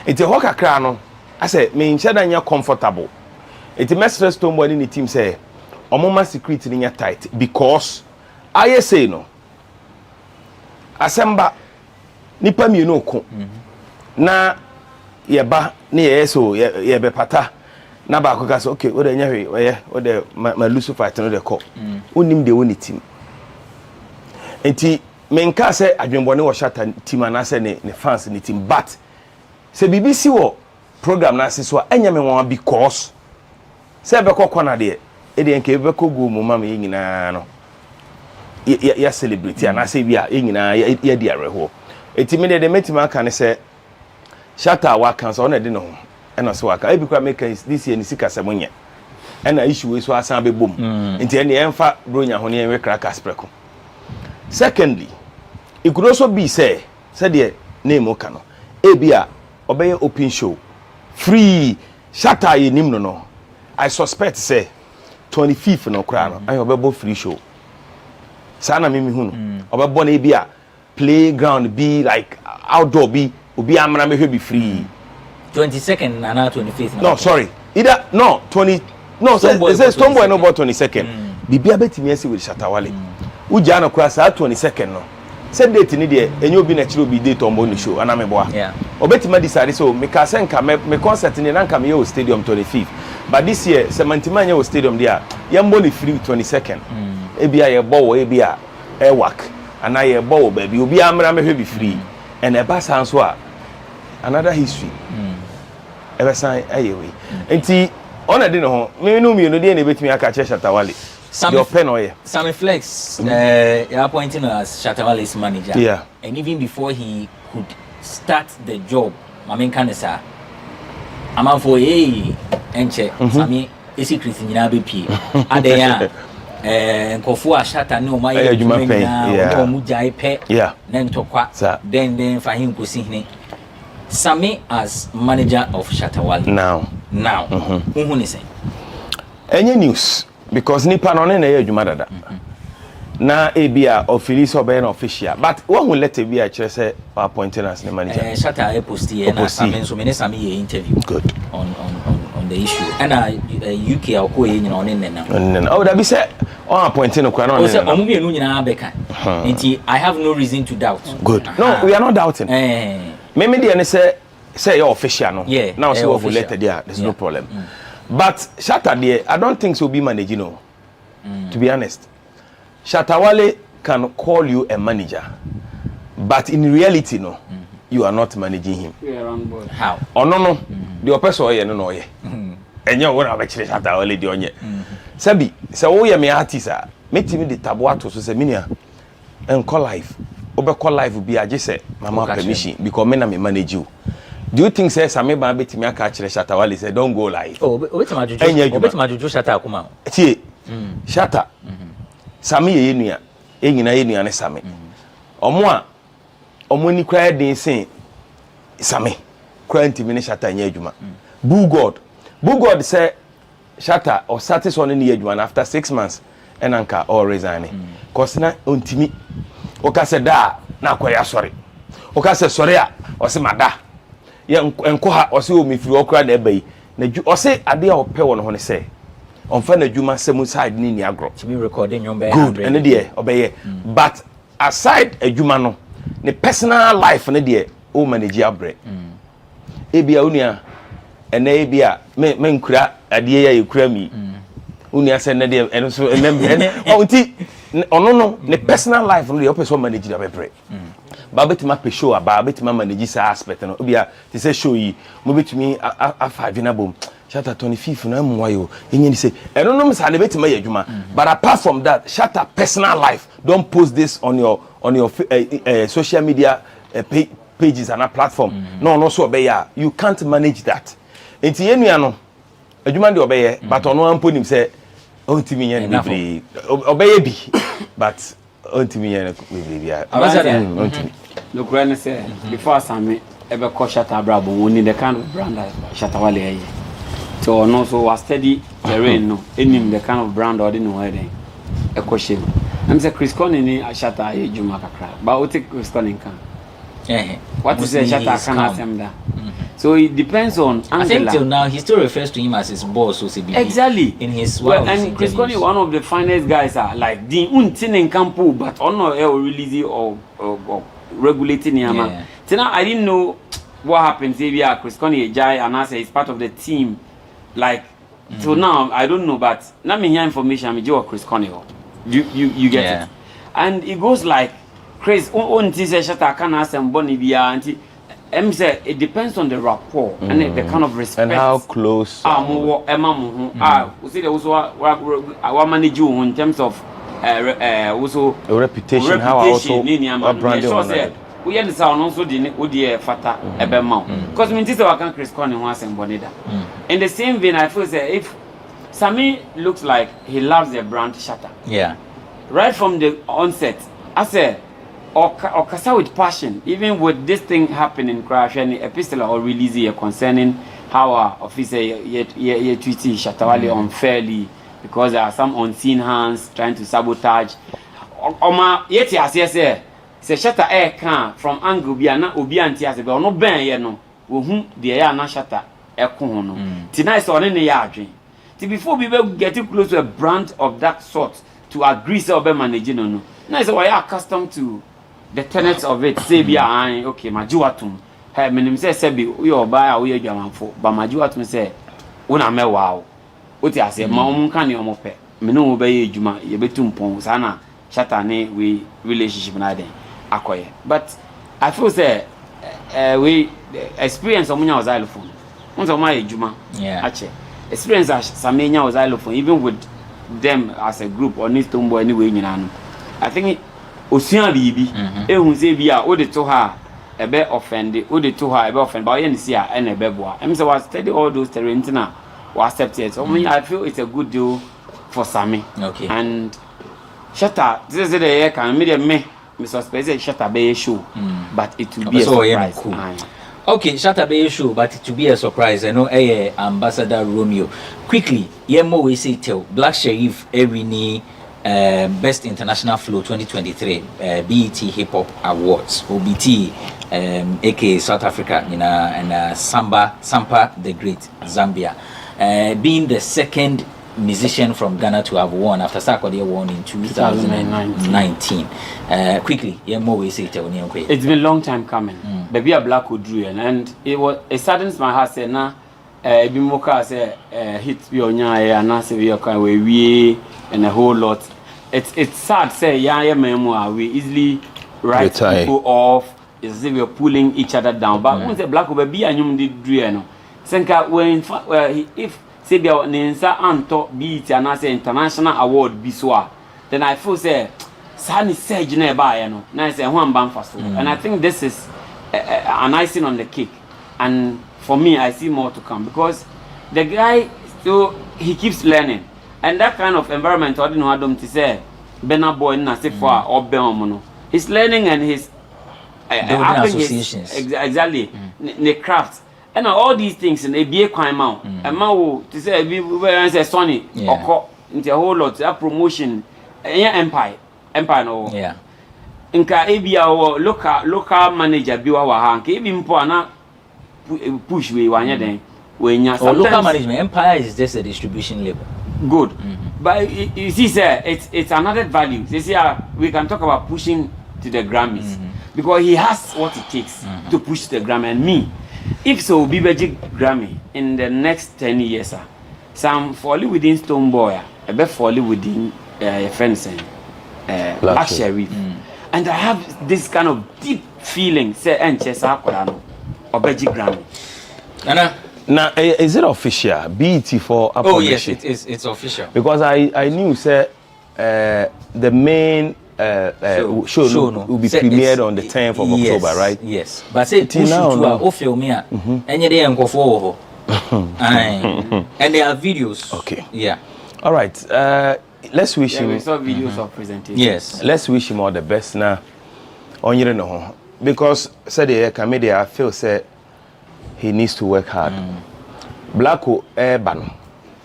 it ho kakra no I say me nche da nya comfortable it mestre Stoneboy ni team say omo ma security ni nya tight because I say no asemba nipa mi no ko na ye ba na ye so ye be pata na ba ko ka so okay o de nya hwe oye o de ma lusu fight no de ko onim de woni team enti menka say adwenbone wo Shatta team ana say ne fans ni team but say BBC wo program na so anya me won because say be ko kona de e de nke be ko go mu mama ye nyina no ya celebrity ana say bia ye nyina ya di areho enti me de metima aka ne say Shatta wa kan so na de no and so aka e bi kwa make this year ni sika semonye and issue we so asan be bom enti ene emfa bronya ho ne enwe crackers preko. Secondly, it could also be say the name okano e bia obeye open show free Shatta ye nim no I suspect say 25th no kra no I obebo free show sana mimi hu no obebo na e bia playground be like outdoor be obi amra me hwe be free 22nd and 25th. No, sorry. Either no 20. No, they say Stoneboy no about 22nd. Bibia betimi ese with Shatawale. Uja no kwa sa 22nd no. Say date ni de enyo bi na chiro bi date on the show ana me boa. Yeah. Obetima decide so me ka senka me concert ni na nka me yo stadium 25th. But this year Semantima nya stadium there. Yambo ni free 22nd. Ebia ye bow e bia e work. Ana ye bow baby obi amra me hwe bi free. And e ba san so a another history. Ever sign ayewe. Enti ona de no ho me no mi no de na betimi aka che Shatawale. Your pen or Sammy Flex you're appointing as Shatawale's manager. Yeah. And even before he could start the job, Mamen Kanesa Ama for enche Sami isi Christian nyina be pie. Adeya nkofo a Shatta no ma ye adwuma na o mu jai pe na ntokwa then fa hin kosi hine. Sami as manager of Shatawale now who ni say any news because nipa no na ye adwuma dada na ebia office obey na official but one will let be a kire say appointing as the manager Shatta post here na Sami so me Sami ye interview good on the issue and UK akọ ye nyina on nena oh that be say on appointing no kwa no say omu bienu nyina beka nti I have no reason to doubt good no we are not doubting me dey say your official no now say we let there there's no problem but Shatta there I don't think so be managing no to be honest Shatawale can call you a manager but in reality no you are not managing him. How? Oh no the person here no ye enye wona be kire Shatawale dey onye Sabi, so wo ye me artist a, metimi de tabo ato so se minia enko life. Obekọ life bi age say mama permission because me na me manage you. Do you think say Sami ba betimi aka kire Shatta Wale say don't go live? Oh, obetima juju Shatta akuma. Tie. Shatta. Sami ye nua, enyina ye nua ne Sami. Omo ni kra den sen Sami. Kra ntimi ne Shatta nya adwuma. Boo God say Shatta or status on ni adwuma after 6 months enanka all resign. Cause na ontimi oka se da na akoya sorry. Oka se sorry a o se mada. Ye enko ha o se o mi firi okra na ebai. Na o se ade a opɛ won ho ne se. Onfa na adwuma semu side ni agro. To be recording your be. Good. And there obeye. But aside adwuma no, ne personal life ne there o manage abre. Ebia unia ena ebia me nkura ade ya yekura mi. Unia se ne there eno so nti ono ne personal life no dey person manage da bebre. Ba betima pe show aba betima manage sa aspect no obia ti say show yi mo betimi a5 na bom Shatta 25 na mwayo enye ni say eno no msa na betima ya adwuma but apart from that Shatta personal life don't post this on your social media pages and a platform no so obeya you can't manage that enti enua no adwuma de obeye but ono ampo nim say ontimi nya ni bi obeye bi but ontimi nya ni bi ontimi no grant say before Sami ebe ko Shatta brabo woni the kind of brand that Shatta Wale aye so no so was steady the rain no enim the kind of brand or the no heading e ko shame am say Chris Connie ni Shatta aye juma kakra but what take Chris Connie kan what is Shatta can asem da so it depends on Angela. I think till now he still refers to him as his boss OCB. Exactly. In his and Chris Connie one of the finest guys are like the untin campo but on no release or regulating him. So now I didn't know what happens if Chris Connie Jai and I say he's part of the team like so now I don't know but let me hear information I'm Joe Chris Connie. You get it. And it goes like Chris unti say Shatta can ask them boni bia anti say it depends on the rapport and the kind of respect and how close we see there also our manage you in terms of also reputation how also brand we hear the sound also the fata ebema because me think I can Chris Connie who asem boni da in the same vein I feel say if Sami looks like he loves the brand Shatta right from the onset I say or kasa with passion even with this thing happening crash any epistle or release here concerning how our officer ye tweeting Shatta Wale unfairly because there are some unseen hands trying to sabotage oma yeti ase say Shatta can from angle bia na obi anti ase be no ben ye no wo hu de ya na Shatta ko ho no tonight so ne ya adwen ti before we get close to a brand of that sort to agree say obe manage no now so we are accustomed to the tenets of it say bia okay majuatum hey menim say be we oba we adwamanfo ba majuatum say una mewa o ti ase ma omun kan ne omo pe me no wo be ye adwuma ye betum pon sa na Shatta ne we relationship na den akoye but I feel say we experience omunya xylophone unso ma adwuma ache experience samenya xylophone even with them as a group or need tombo anyway nyina no I think osuan bibi ehun se bia o de to ha ebe offend o de to ha ebe offend but yen see a na ebe boa em say was study all those terrains na we accept it so I feel it's a good deal for Sami and Shatta this is the year can me suspect Shatta be show but it will be a surprise okay Shatta be show but it will be a surprise I know Ambassador Romeo quickly yemo we say tell Black Sheriff Erini Best International Flow 2023 BET Hip Hop Awards OBT aka South Africa and Sampa the Great Zambia being the second musician from Ghana to have won after Sarkodie won in 2019 quickly more we say it's been a long time coming baby a black would drew and it was it saddens my heart say na bimoka say hit bi onya and na say we and a whole lot it's sad say we easily write people off it's as if we're pulling each other down but once the black will be anyum did drew no senka when if say be nensa anto beat and I say international award biswa, then I feel say Sani Sage na ba no. Na say one bam fast. And I think this is an icing on the cake. And for me, I see more to come because the guy still he keeps learning. And that kind of environment, I don't know how to say, Bena boy na say for or Beomono. He's learning and he's associations. Exactly. The craft. And all these things in a be a crime out. And now to say we say Sonny or into a whole lot that promotion empire no. Yeah. Inka ebi our local manager biwa wa hank ebi mpo na push we wanya den we nya sometimes local management empire is just a distribution label. Good. But you see sir it's another value. You see we can talk about pushing to the Grammys because he has what it takes to push the Grammy. And me if so be Beji Grammy in the next 10 years some folly within Stone Boy a bit folly within fencing Black Sheriff. And I have this kind of deep feeling say Enchesa Korano or Beji Grammy. Nana, now is it official? BET for oh yes, it's official. Because I knew say the main show will be premiered on the 10th of October, right? Yes. But say push to Ophilmia. Any day and go forward. And there are videos. Okay. Yeah. All right. Let's wish him. We saw videos of presentation. Yes. Let's wish him all the best now. On you know, because said the comedian, I feel say he needs to work hard. Blacko Urban,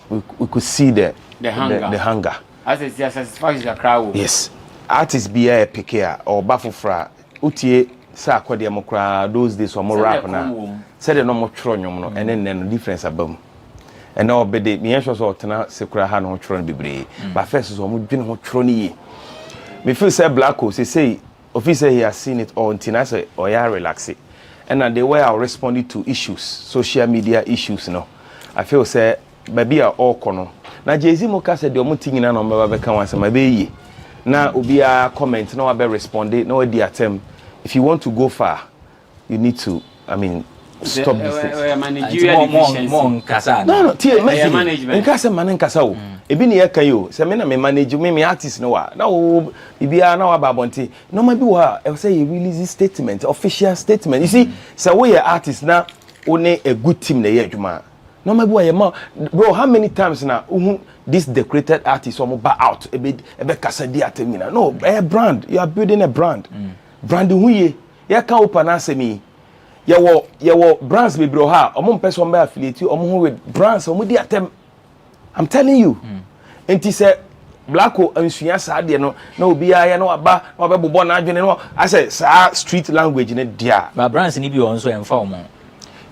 we could see the hunger. As it satisfies the crowd. Yes. Artists be a PK or Bafufra, Utie, Sakwa Democra, those days were more rap now. Said the normal tronium, and then the difference about. And now, but the Mianshos or Tana Secra had no tron be brave. But first, so much been hot trony. Me feel say Blacko, say, officer he has seen it all until I say, oh, yeah, relax it. And the way I responded to issues, social media issues, no. I feel say, maybe are all corner. Now, Jay-Z Moka said, the only thing in an umbrella can answer my baby. Now, Ubi a comment, no, I be responded, no, the attempt. If you want to go far, you need to, stop this thing. Managerial efficiency. No, tie management. Nkasa man nkasa o. Ebi ne yaka yo. Se me na me manage me artist no wa. Na o bibia na wa babonte. No ma bi wa e say you release statement, official statement. You see, say we are artist na only a good team na ye adwuma. No ma bi wa ye ma bro, how many times na this decorated artist omo ba out ebe kasa di atemina. No, a brand. You are building a brand. Brand hu ye. Ye ka open asemi. Your brands be bro ha omo person be affiliate omo with brands omo di atem. I'm telling you. Enti say Blacko ansuya sa de no na obi aya na aba na obobo na adwene no I say sa street language ne dia. But brands ni bi on so emfa omo.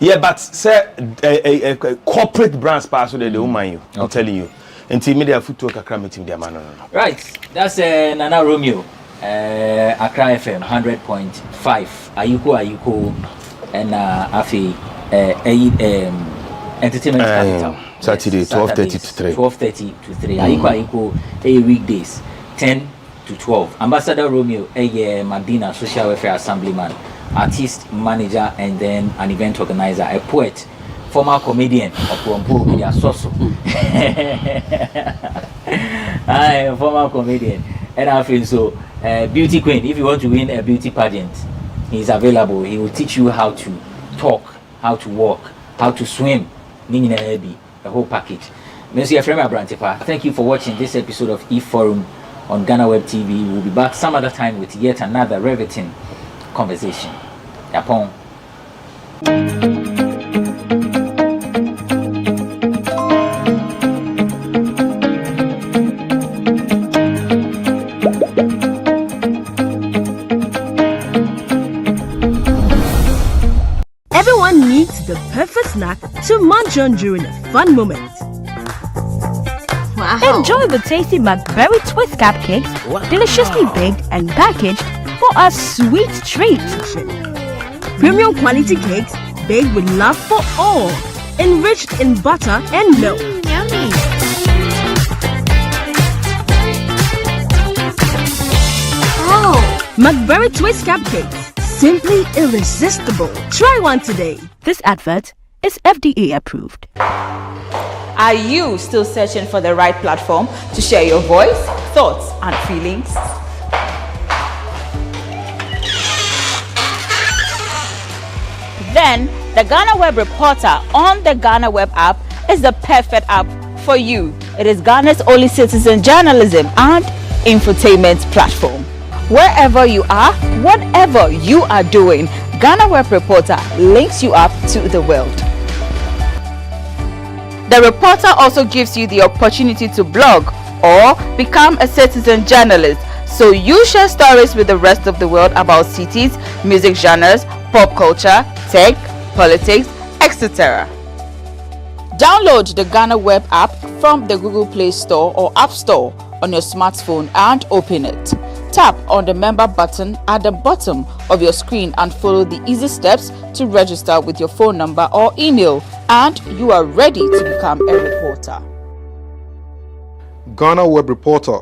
Yeah, but say a corporate brands pass so they woman you. I'm telling you. Enti media foot to kakra meeting dia man no. Right. That's Nana Romeo. Accra FM 100.5. Ayuko and Afi entertainment capital. Saturday 12:30 to 3. 12:30 to 3. Ayuko weekdays 10 to 12. Ambassador Romeo Madina, social welfare assemblyman, artist, manager, and then an event organizer, a poet, former comedian of Pompo Media Soso. Former comedian. And I feel so beauty queen. If you want to win a beauty pageant, he's available. He will teach you how to talk, how to walk, how to swim. A whole package. Monsieur Frema Brantepa, thank you for watching this episode of E-Forum on GhanaWeb TV. We'll be back some other time with yet another riveting conversation. Yapon. Everyone needs the perfect snack to munch on during a fun moment. Wow. Enjoy the tasty Macberry Twist cupcakes, deliciously baked and packaged for a sweet treat. Premium quality cakes baked with love for all, enriched in butter and milk. Yummy. Oh, Macberry Twist cupcakes, simply irresistible. Try one today. This advert is FDA approved. Are you still searching for the right platform to share your voice, thoughts, and feelings? Then, the GhanaWeb Reporter on the GhanaWeb app is the perfect app for you. It is Ghana's only citizen journalism and infotainment platform. Wherever you are, whatever you are doing, GhanaWeb Reporter links you up to the world. The reporter also gives you the opportunity to blog or become a citizen journalist, so you share stories with the rest of the world about cities, music genres, pop culture, tech, politics, etc. Download the GhanaWeb app from the Google Play Store or App Store on your smartphone and open it. Tap on the member button at the bottom of your screen and follow the easy steps to register with your phone number or email, and you are ready to become a reporter. GhanaWeb Reporter,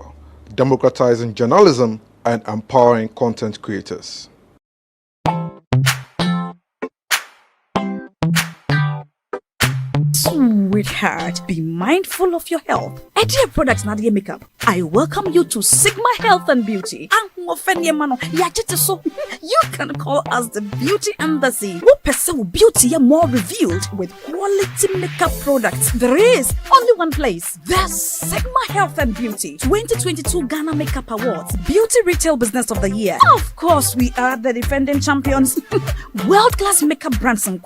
democratizing journalism and empowering content creators. Sweetheart, be mindful of your health. Hajia products na the makeup. I welcome you to Sigma Health and Beauty. You can call us the Beauty Embassy. Who pursue beauty more revealed with quality makeup products. There is only one place. The Sigma Health and Beauty 2022 Ghana Makeup Awards Beauty Retail Business of the Year. Of course, we are the defending champions. World-class makeup brands and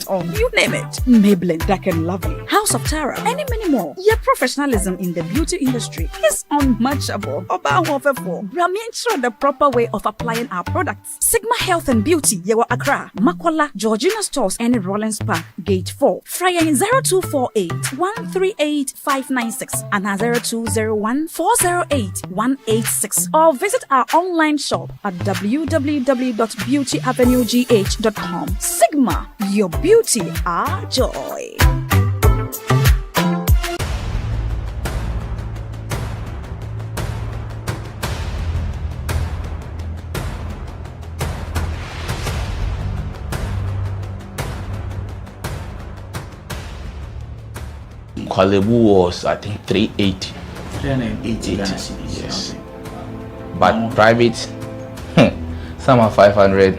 on you name it. Maybelline, Dark and Lovely, House of Tara, and many more. Your professionalism in the beauty industry is unmatchable. The proper way of applying our products. Sigma Health and Beauty, Yewa Accra, Makola, Georgina Stores, and Rollins Park, Gate 4. Fryer in 0248 138 596 and 0201 408 186. Or visit our online shop at www.beautyavenuegh.com. Sigma, your beauty, our joy. Kwalebu was, I think, 380. 380 Ghana cedis. Yes. But private, some are 500,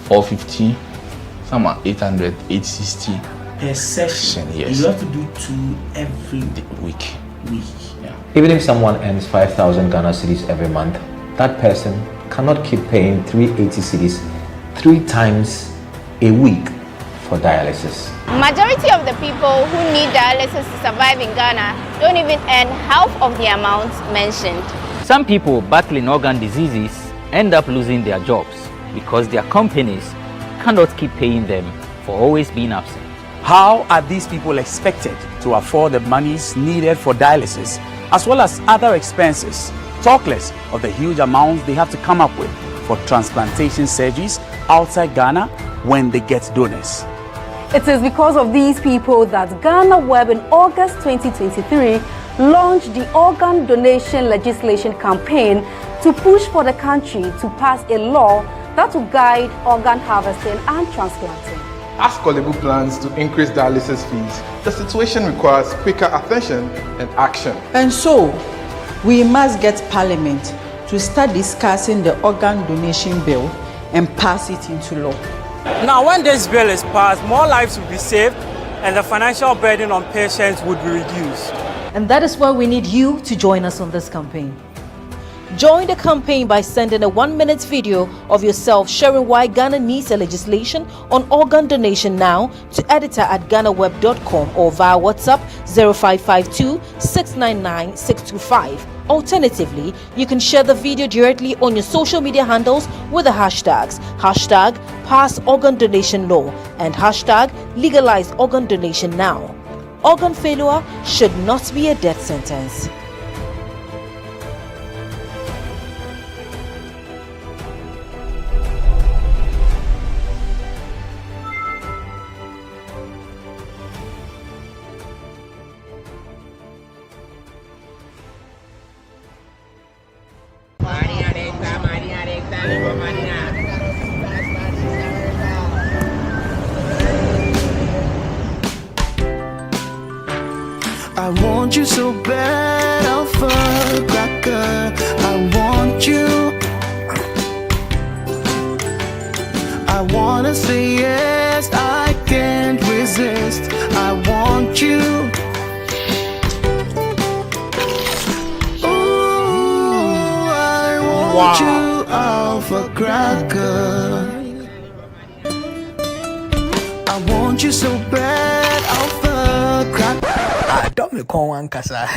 450, some are 800, 860. Per session, yes. You have to do 2 every week. Yeah. Even if someone earns 5,000 Ghana cedis every month, that person cannot keep paying 380 cedis 3 times a week for dialysis. Majority of the people who need dialysis to survive in Ghana don't even earn half of the amount mentioned. Some people battling organ diseases end up losing their jobs because their companies cannot keep paying them for always being absent. How are these people expected to afford the monies needed for dialysis as well as other expenses, talk less of the huge amounts they have to come up with for transplantation surgeries outside Ghana when they get donors? It is because of these people that GhanaWeb in August 2023 launched the organ donation legislation campaign to push for the country to pass a law that will guide organ harvesting and transplanting. As Kwalebu plans to increase dialysis fees, the situation requires quicker attention and action. And so, we must get Parliament to start discussing the organ donation bill and pass it into law. Now, when this bill is passed, more lives will be saved and the financial burden on patients would be reduced. And that is why we need you to join us on this campaign. Join the campaign by sending a 1-minute video of yourself sharing why Ghana needs a legislation on organ donation now to editor@ghanaweb.com or via WhatsApp 0552 699 625. Alternatively, you can share the video directly on your social media handles with the hashtags #PassOrganDonationLaw and #LegalizeOrganDonationNow. Organ failure should not be a death sentence. want you so bad, Alpha Cracker. I want you. I wanna say yes, I can't resist. I want you. Ooh, I want you, Alpha Cracker. I want you so bad, Alpha Cracker. I don't recall one casa.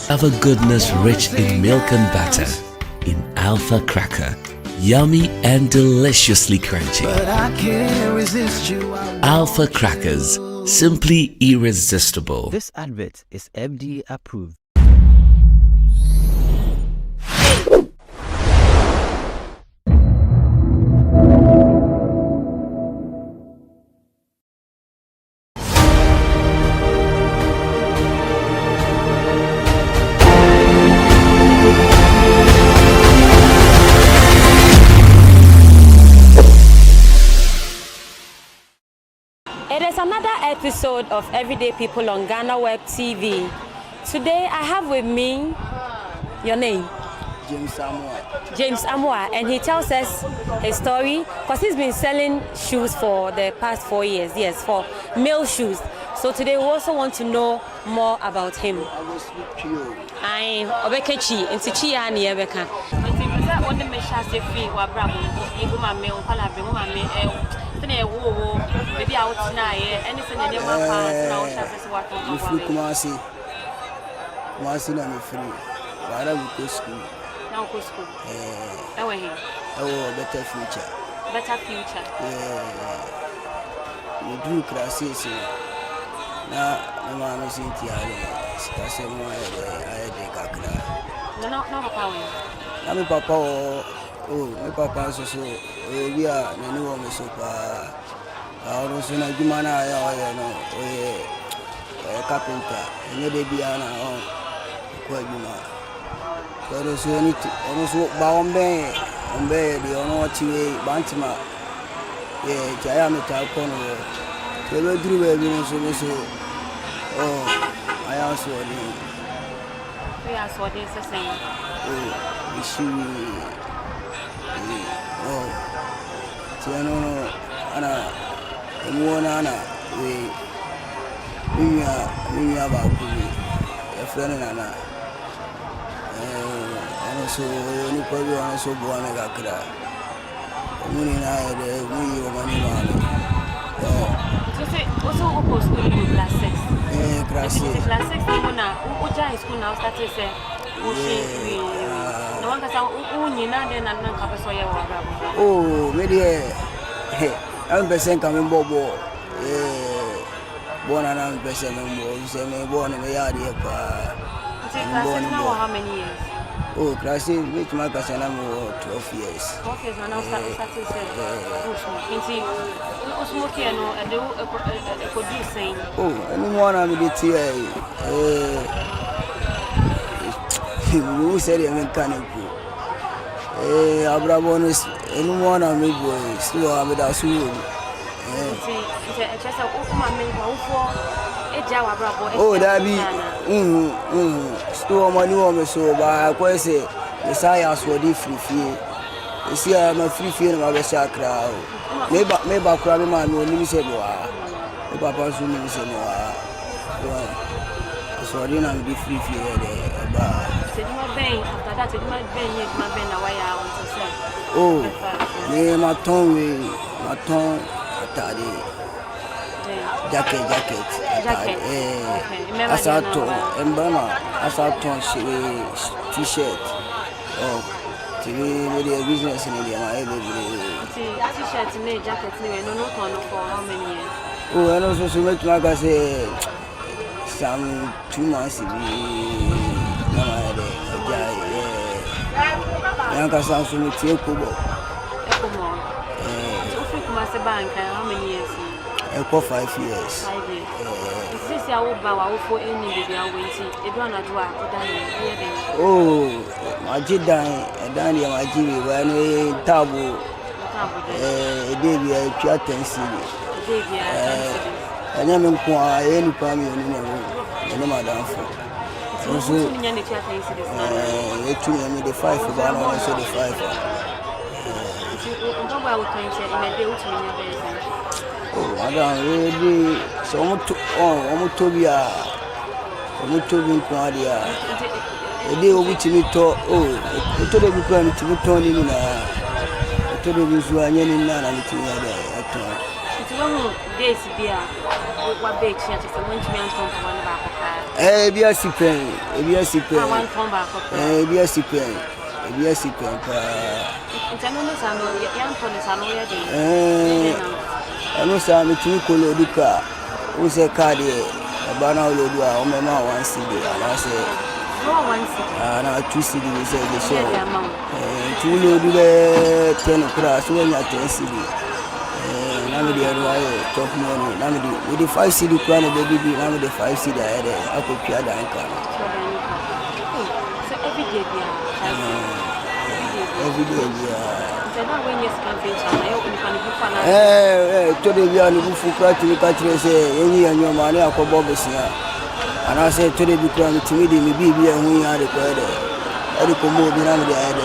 Have a goodness rich in milk and butter in Alpha Cracker. Yummy and deliciously crunchy. But I can't resist you. Alpha Crackers, simply irresistible. This advert is FDA approved. It is another episode of Everyday People on GhanaWeb TV. Today I have with me your name? James Amwa. James Amwa, and he tells us his story because he's been selling shoes for the past 4 years. Yes, for male shoes. So today we also want to know more about him. I will speak to you. I'm Obekechi, and Tichia ni Ebeka. What the measures they feel were bravo, you my mail, Palabra, my mail. Maybe out now, anything in your mouth. If you come see, Marcy, I'm free. Why don't we go school? Now go school. Oh, better future. Better future. You do classes. Now, my mom is in Tiara. I said, I had a cacra. No, Papa. I'm a papa. Oh, my papa so we are the new one so far. I was in a Jumana, a carpenter, and you be an own. Quite Juma. But also, you need to almost walk bound bay, and bay the honor to a Bantima. Yeah, diameter corner. They were through a winner so. Oh, I also did. We are what is the same. Oh, the shoe. Oh, Tiano, Anna, and one Anna, we are about a friend and Anna. And also, you probably also born a gacra. Moon and I, we were money man. So, say, also, go school in class 6. Class 6. Class 6, you know, who is school now started say. Oh, maybe I'm percent coming bobo. Born and I'm percent born in the yard here. How many years? Oh, classes which my cousin I'm 12 years. 12 years and now started smoking and do producing. Oh, anyone I'm with the who said I'm mechanical? Abrabonus, anyone I'm with boys, still I'm with us. Oh, that be still my new home, so by I say, the science will be free. You see, I'm a free film of a shark crowd. Maybe I crab man will limit it. The papa soon limit it. So I didn't be free there. After that, it might be oh, me, my tongue, jacket. As I told, and Burma, as I told, t-shirt. Oh, TV with a business in India, my t-shirt, jacket, no for how many years? Oh, and also so much like I say, some 2 months. Yanka sounds to me, Kubo. How many years? 5 years. 5 years. Is this your old bow for any baby? I will see. It don't know. Oh, my Jidan, and Danny, my Jimmy, when we tabu, a baby, a chatten city. ɛnyɛ me nko a ɛyɛ nipa mmienu na ɛne madam fo nso ɛtu ne me de 5 ba na ɔno de 5 madam really so ɔmo to bi a ɔmo to bi nko ade a ɛde obi timi tɔ ɛtɔ de bi kura me timi tɔ ne nyinaa ɛtɔ de bi nso anyɛ ne nyinaa na me timi ade atɔ days bia what bake she just when you want to one back bia sipen bia sipen one come back bia sipen pa internal sano yan to le sano ya de eno sa me tumi ko lo duka o se card e ba na lo du a o me ma 1 cd ala se 1 cd na 2 cd we say the show tu lo du be 10 kura so nya 10 cd na me dey top money na me dey with the 5 cd kura na baby na me dey 5 cd ahead akopia dan ka so every day so now when you scan face na you can be fana to dey bia ni bu fu kura ti ka tire se enyi anyo ma na akobo besia ana se to dey bi kura mi timi dey mi bi bia hu ya de ko de eri ko mo bi na me dey ahead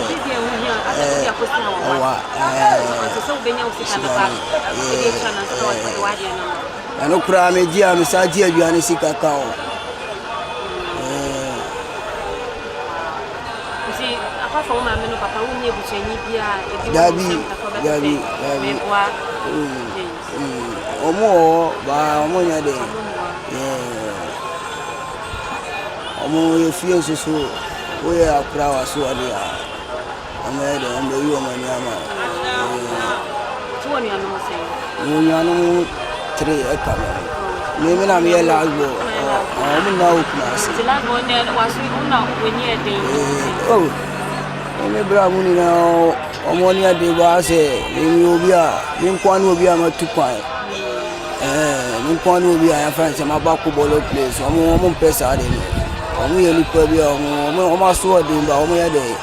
ano kura me dia me sa dia aduane sika ka o apart from my menu papa won ebu chenyi bia Gabi omo ba omo nya de omo ye fie so o ye akra wa so ade a omo de omo yi omo ni ama tuoni anu se mo nya no 3 eka me na me ye lagbo omo na o class ti lagbo ne wa so una weni e de me bra mu ni na omo ni ade ba se ni obi a ni nkwanu obi a matukwan ni nkwanu obi a ya fa se ma ba ko bolo place omo pesa de omo ye ni pa bi omo aso de ba omo ya de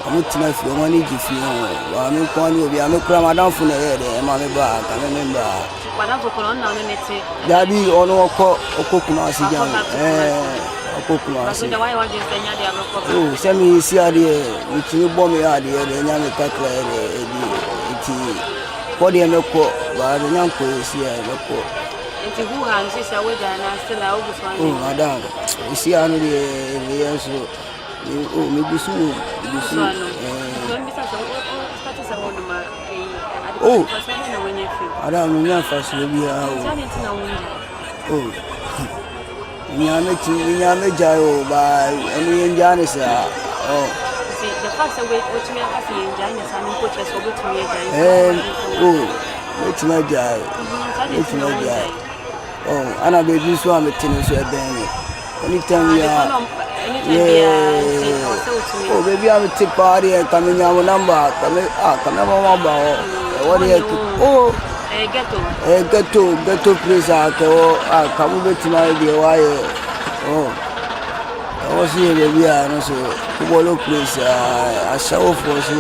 omo tina fi omo ni ji fi wa mi nkwanu obi a me kura madam fu na ye de ma me ba ka me member madam fu ko na ne nete dabi ono okokuna asijan okokuna asi so why want you say nya de agoko se mi si ade mi ti bo mi ade de nya me kakra de eti ko de me ko ba de nya ko si e me ko eti hu han si sa we da na still a ogu so an madam si anu de yeso mi gusu so mi sa so start sa wonu ma ada mi nya fa so bi a o nyame jayo ba eni njane sa the fact that we me aka fi njane sa mi ko cheso go to me jayo wetima jayo ana baby so am tinu so eben ni anytime ya baby am take party e kam nya mo number kam mama ba what ghetto place akewo akamu betima de waye see baby no so kubolo place ashawo for so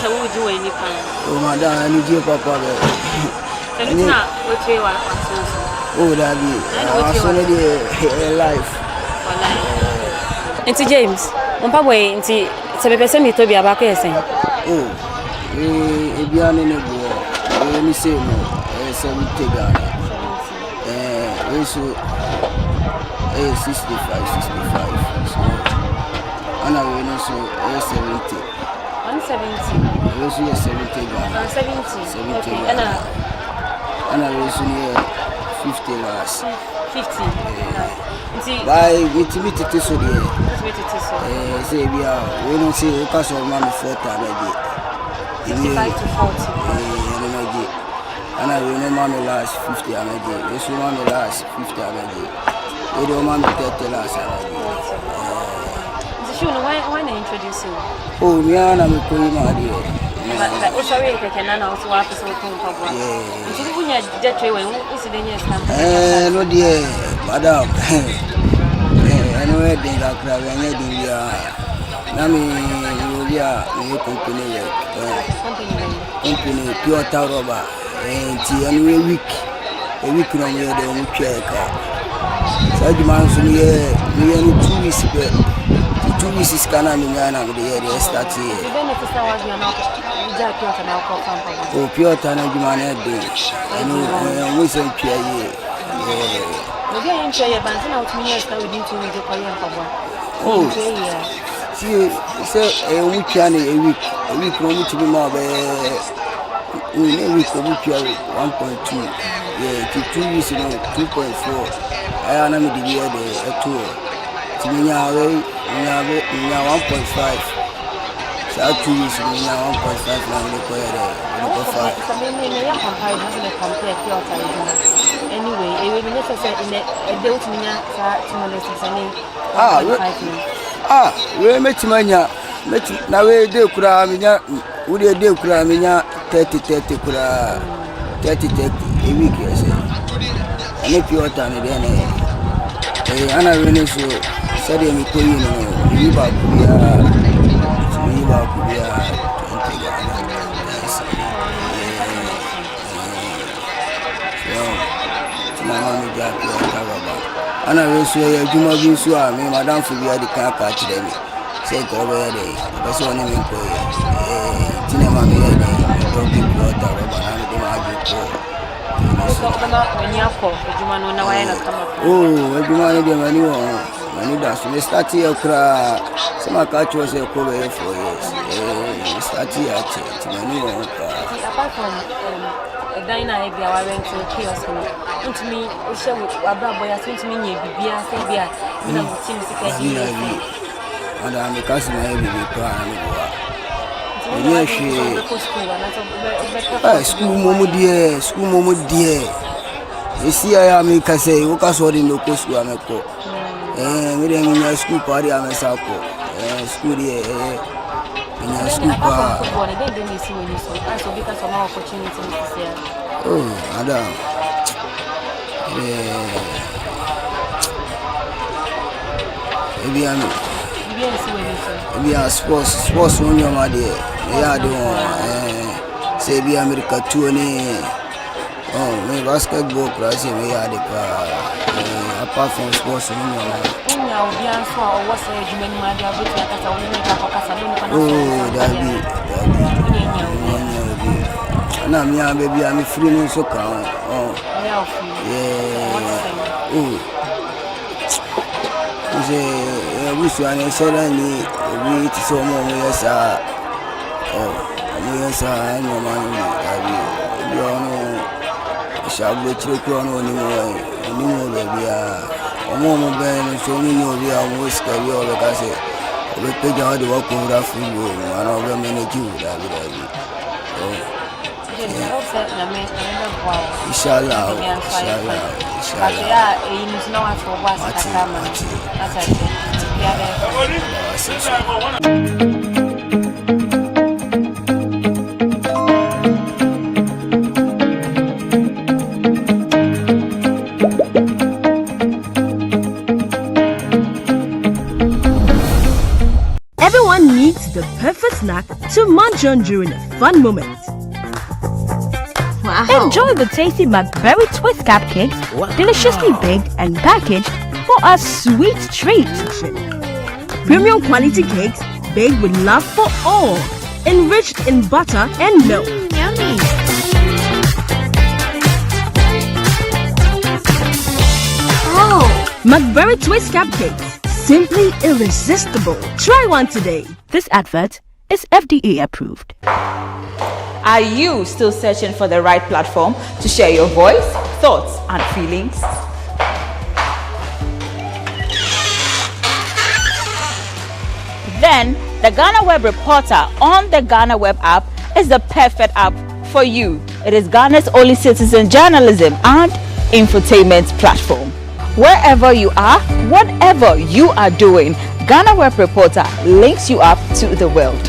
so wo ju eni pa madam ani je papa be na wo che wa so dabi so ne de life Auntie James on boy nti se be pese mi to bi abako yesen bia ne bo ni se no 70 Ghana eso 65 so ana we no so 70 170 eso 70 Ghana 70 ana we so 50 last 50 by utility so there say bia we no say o ka so ma me 40 na 55 to 40 ana we no ma me last 50 anaje we so ma me last 50 anaje we do ma me 30 last anaje why not introduce you me ana me ko ma de but o sorry ke Nana also wa so to papa nti ku nya je twe we o si de nya stamp no de madam ano e de ga kra we nya de ya na me ya me company pure taroba nti anyway week a week no me de omu twa ka so di man so me 2 weeks be 2 weeks is kana me na me de start here o pure ta na di man e de enu we say twa here maybe I enjoy your band now to me start within 2 weeks ko yen pabo see say a week and a week no me to be more be we week obu twa 1.2 yeah 2 weeks no 2.4 I am the year the tour. Tinya 1.5. So 2 weeks Tinya 1.5 na ndiko yere ndiko 5. Anyway, we need to say in a day Tinya we metimanya na we de kura minya we de kura minya 30 kura 30 a week yes. Ani pure time then ana really so said me ko you know you ba kuya so mama me ja pure baba ana really so ya juma bi so a me madam fu bia di ka kire me say go be there because one me ko tinema me there don't be pure time baba na me ma ji ko Ejuma de mani won mani da so start here kra sama ka cho se ko be 4 years start here at mani won ka apart from dina e bia wa rent kiosk no ntimi o she abra boy aso ntimi nya bibia se bia mi na mutim sika di ada me ka se na e bibi pa na me wa yeah, school momo dear. You see, I am a say, you can sort in the coast to Ameco. We in your school party, I'm a saco. School here, in your school party. Oh, madam. We are sports on your mother. Yeah, say be America 2 me basketball class me had apart from sports oh that be baby I'm free so count yeah we say we suddenly we so more yes yes I know man you know shablo chiko no ni mo baby omo ben so ni no bi àwọn scary o be ka se o be pe ja de wa ko ra fu go ana o be manage you da bi inshallah Everyone needs the perfect snack to munch on during a fun moment. Wow. Enjoy the tasty Macberry twist cupcakes, deliciously baked and packaged for a sweet treat. Premium quality cakes baked with love for all, enriched in butter and milk. Yummy. Oh, Macberry twist cupcakes, simply irresistible. Try one today. This advert is FDA approved. Are you still searching for the right platform to share your voice, thoughts, and feelings? Then the GhanaWeb Reporter on the GhanaWeb app is the perfect app for you. It is Ghana's only citizen journalism and infotainment platform. Wherever you are, whatever you are doing, GhanaWeb Reporter links you up to the world.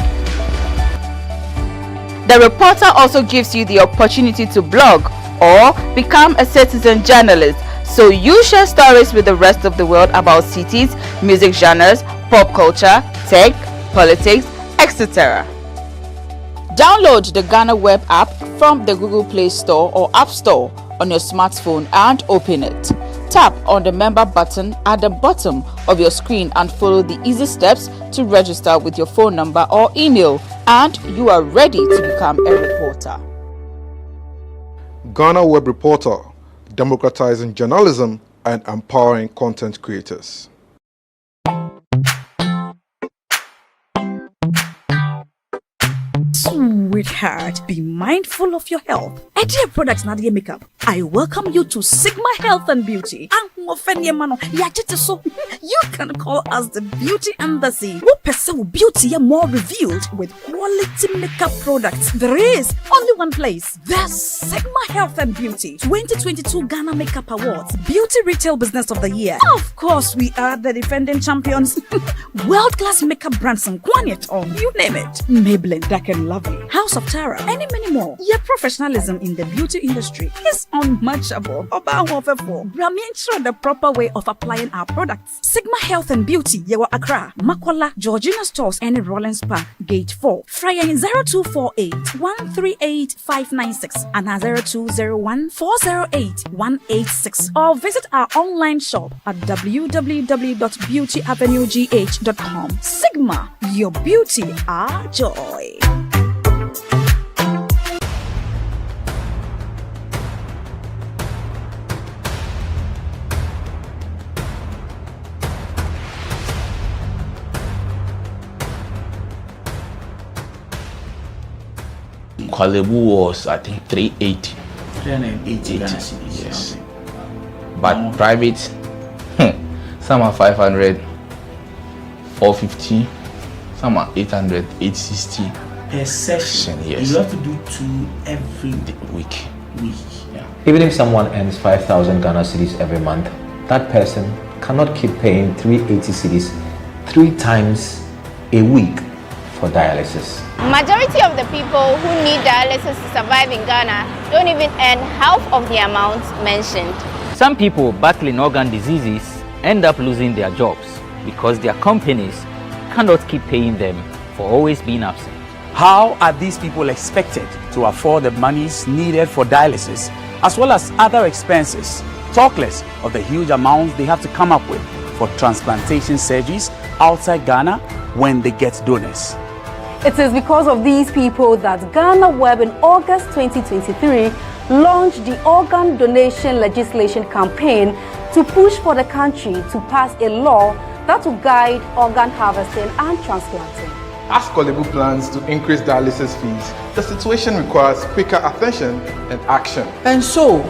The reporter also gives you the opportunity to blog or become a citizen journalist, so you share stories with the rest of the world about cities, music genres, pop culture, tech, politics, etc. Download the GhanaWeb app from the Google Play Store or App Store on your smartphone and open it. Tap on the member button at the bottom of your screen and follow the easy steps to register with your phone number or email, and you are ready to become a reporter. Ghana Web Reporter, democratizing journalism and empowering content creators. Sweetheart, be mindful of your health. Hajia products na makeup. I welcome you to Sigma Health and Beauty. You can call us the Beauty Embassy. Who pursue beauty more revealed with quality makeup products. There is only one place. There's Sigma Health and Beauty 2022 Ghana Makeup Awards Beauty Retail Business of the Year. Of course, we are the defending champions. World-class makeup brands and Kwanyet, you name it. Maybelline, Dark and Lovely, House of Tara, and many more. Your professionalism in the beauty industry is unmatchable. Ensure the proper way of applying our products. Sigma Health and Beauty, Yewa Accra, Makwala, Georgina Stores, and Rollins Park, Gate 4. Fryer in 0248 138 596 and 0201 408 186. Or visit our online shop at www.beautyavenuegh.com. Sigma, your beauty, our joy. Kwalebu was, I think, 380. 380 Ghana cedis. Yes. But private, some are 500, 450, some are 800, 860. Per session, yes. You have to do 2 every week. Yeah. Even if someone earns 5,000 Ghana cedis every month, that person cannot keep paying 380 cedis 3 times a week for dialysis. Majority of the people who need dialysis to survive in Ghana don't even earn half of the amount mentioned. Some people battling organ diseases end up losing their jobs because their companies cannot keep paying them for always being absent. How are these people expected to afford the monies needed for dialysis as well as other expenses, talk less of the huge amounts they have to come up with for transplantation surgeries outside Ghana when they get donors? It is because of these people that GhanaWeb in August 2023 launched the organ donation legislation campaign to push for the country to pass a law that will guide organ harvesting and transplanting. As Kwalebu plans to increase dialysis fees, the situation requires quicker attention and action. And so,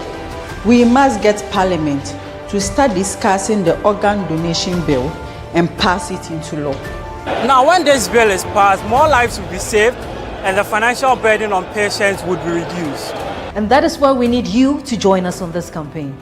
we must get Parliament to start discussing the organ donation bill and pass it into law. Now, when this bill is passed, more lives will be saved and the financial burden on patients would be reduced. And that is why we need you to join us on this campaign.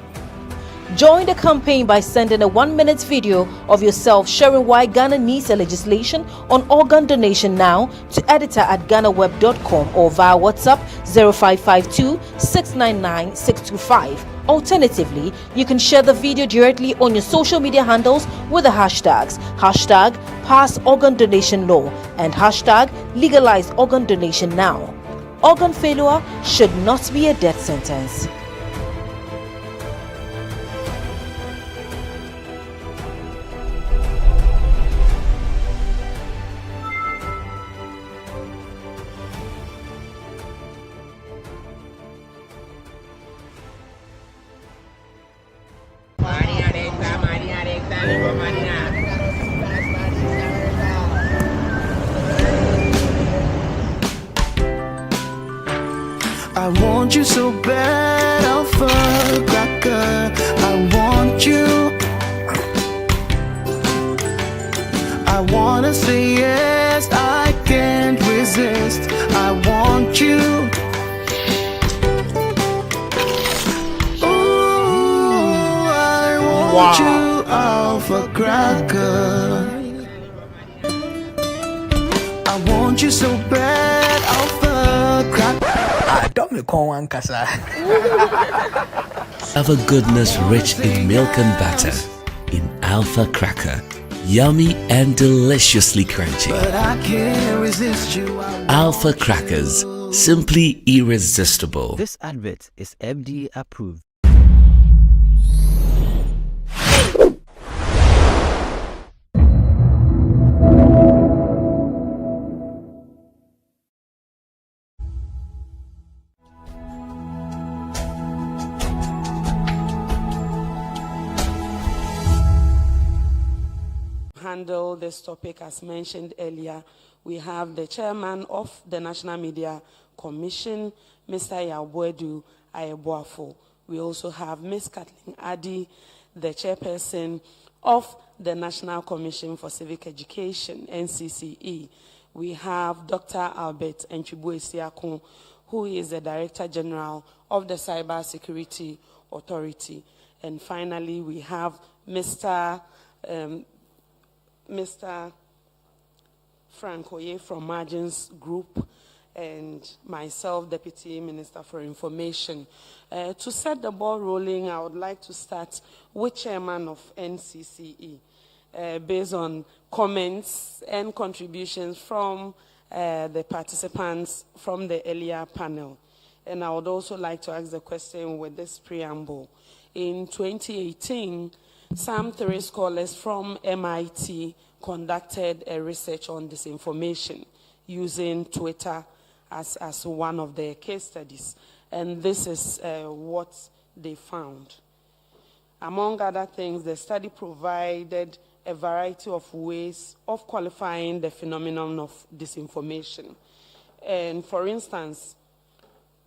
Join the campaign by sending a 1-minute video of yourself sharing why Ghana needs a legislation on organ donation now to editor@ghanaweb.com or via WhatsApp 0552 699 625. Alternatively, you can share the video directly on your social media handles with the hashtags #PassOrganDonationLaw and #LegalizeOrganDonationNow. Organ failure should not be a death sentence. I want you so bad, Alpha Cracker. I want you. I wanna say yes, I can't resist. I want you. Ooh, I want you, Alpha Cracker. I want you so bad, Alpha Cracker. Alpha goodness rich in milk and butter. In Alpha Cracker. Yummy and deliciously crunchy. But I can't resist you. Alpha Crackers. Simply irresistible. This advert is FDA approved. Handle this topic as mentioned earlier. We have the chairman of the National Media Commission, Mr. Yabwedu Ayeboafo. We also have Ms. Kathleen Addy, the chairperson of the National Commission for Civic Education, NCCE. We have Dr. Albert Enchibu-Esiakun, who is the Director General of the Cybersecurity Authority. And finally, we have Mr. Frank Oye from Margins Group, and myself, Deputy Minister for Information. To set the ball rolling, I would like to start with Chairman of NCCE, based on comments and contributions from the participants from the earlier panel. And I would also like to ask the question with this preamble. In 2018, some 3 scholars from MIT conducted a research on disinformation using Twitter as one of their case studies. And this is what they found. Among other things, the study provided a variety of ways of qualifying the phenomenon of disinformation. And for instance,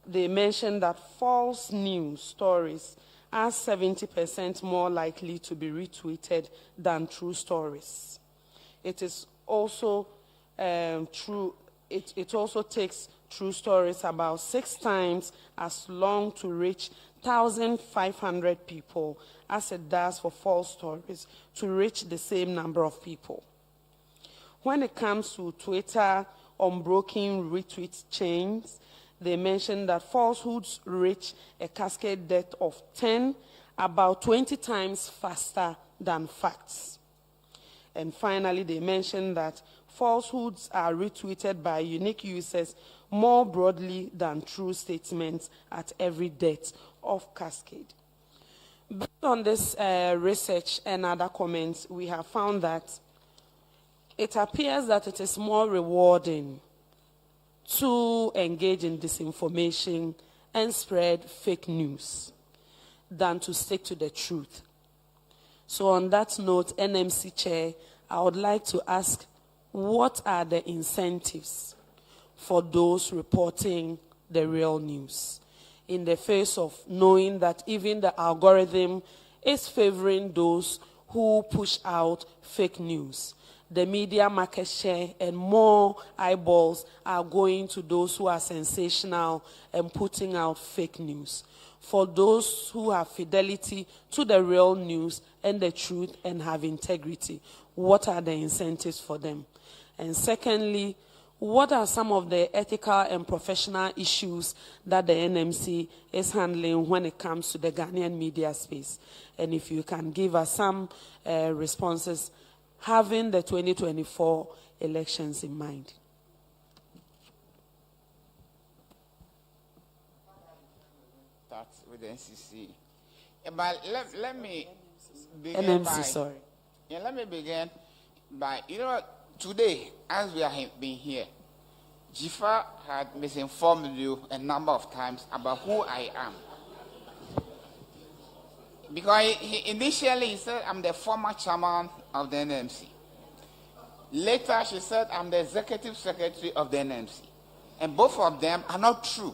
they mentioned that false news stories are 70% more likely to be retweeted than true stories. It is also true. It also takes true stories about 6 times as long to reach 1,500 people as it does for false stories to reach the same number of people. When it comes to Twitter unbroken retweet chains, they mentioned that falsehoods reach a cascade depth of 10, about 20 times faster than facts. And finally, they mentioned that falsehoods are retweeted by unique users more broadly than true statements at every depth of cascade. Based on this research and other comments, we have found that it appears that it is more rewarding to engage in disinformation and spread fake news than to stick to the truth. So on that note, NMC Chair, I would like to ask, what are the incentives for those reporting the real news in the face of knowing that even the algorithm is favoring those who push out fake news? The media market share and more eyeballs are going to those who are sensational and putting out fake news. For those who have fidelity to the real news and the truth and have integrity, what are the incentives for them? And secondly, what are some of the ethical and professional issues that the NMC is handling when it comes to the Ghanaian media space? And if you can give us some responses, having the 2024 elections in mind. That's with the NCC. But let me begin NMC, let me begin by, today, as we have been here, Jifa had misinformed you a number of times about who I am. Because initially he said I'm the former chairman of the NMC. Later she said I'm the executive secretary of the NMC. And both of them are not true.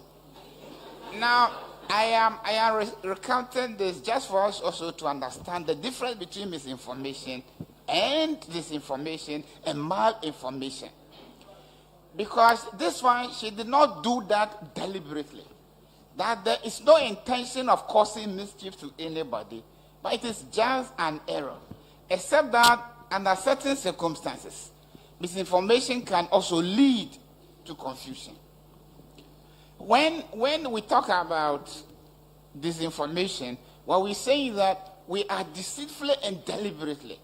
Now, I am recounting this just for us also to understand the difference between misinformation and disinformation and malinformation. Because this one, she did not do that deliberately. That there is no intention of causing mischief to anybody, but it is just an error. Except that under certain circumstances, misinformation can also lead to confusion. When we talk about disinformation, what we say is that we are deceitfully and deliberately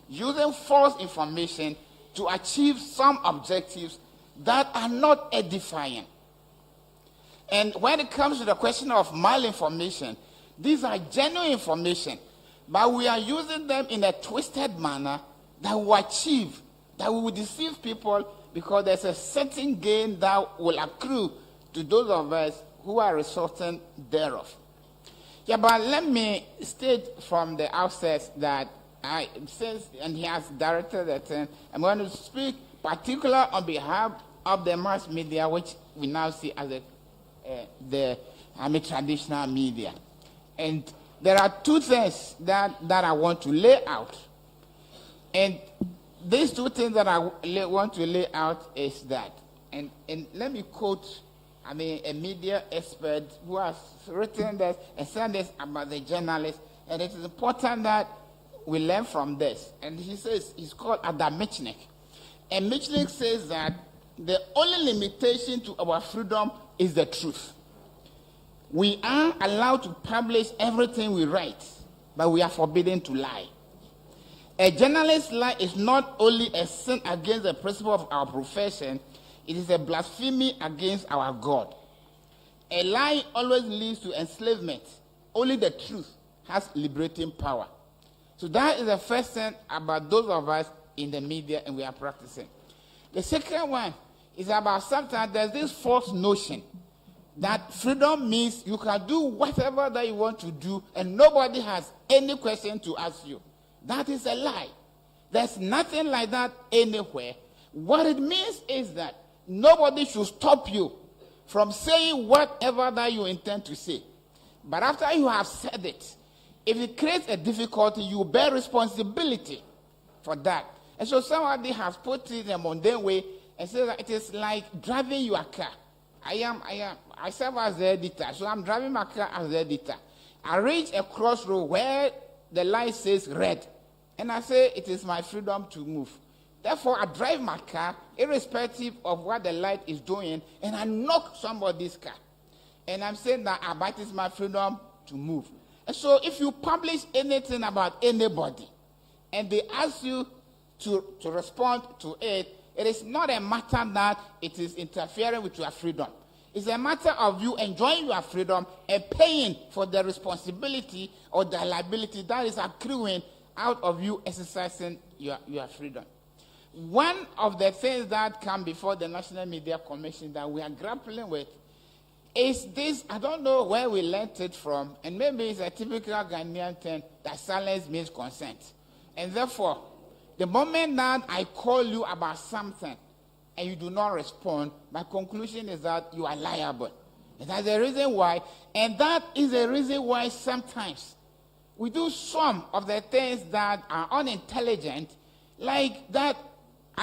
using false information to achieve some objectives that are not edifying And when it comes to the question of malinformation, these are genuine information, but we are using them in a twisted manner that will achieve, that will deceive people, because there's a certain gain that will accrue to those of us who are resultant thereof. Yeah, but let me state from the outset that and he has directed that I'm going to speak particular on behalf of the mass media, which we now see as the traditional media. And there are two things that I want to lay out. And these two things that I want to lay out is that, and let me quote, a media expert who has written this and said this about the journalists, and it is important that we learn from this. And he says, he's called Adam Michnik. And Michnik says that the only limitation to our freedom is the truth. We are allowed to publish everything we write, but we are forbidden to lie. A journalist's lie is not only a sin against the principle of our profession, it is a blasphemy against our God. A lie always leads to enslavement. Only the truth has liberating power. So that is the first thing about those of us in the media and we are practicing. The second one is about sometimes there's this false notion that freedom means you can do whatever that you want to do and nobody has any question to ask you. That is a lie. There's nothing like that anywhere. What it means is that nobody should stop you from saying whatever that you intend to say. But after you have said it, if it creates a difficulty, you bear responsibility for that. And so somebody has put it in a mundane way and says that it is like driving your car. I serve as the editor, so I'm driving my car as the editor. I reach a crossroad where the light says red, and I say it is my freedom to move. Therefore, I drive my car irrespective of what the light is doing, and I knock somebody's car. And I'm saying that it is my freedom to move. And so if you publish anything about anybody, and they ask you to respond to it, it is not a matter that it is interfering with your freedom. It's a matter of you enjoying your freedom and paying for the responsibility or the liability that is accruing out of you exercising your freedom. One of the things that come before the National Media Commission that we are grappling with is this. I don't know where we learned it from, and maybe it's a typical Ghanaian thing that silence means consent. And therefore, the moment that I call you about something and you do not respond, my conclusion is that you are liable. And that's the reason why, and that is the reason why sometimes we do some of the things that are unintelligent, like that.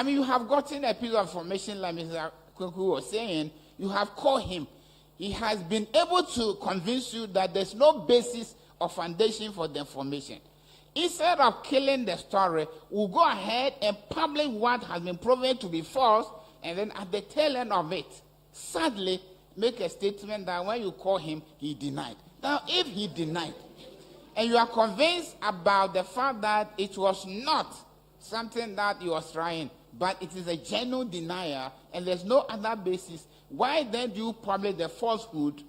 You have gotten a piece of information, like Mr. Kweku was saying, you have called him. He has been able to convince you that there's no basis or foundation for the information. Instead of killing the story, we'll go ahead and publish what has been proven to be false, and then at the tail end of it, sadly, make a statement that when you call him, he denied. Now, if he denied, and you are convinced about the fact that it was not something that he was trying, but it is a genuine denier, and there's no other basis, why then do you publish the falsehood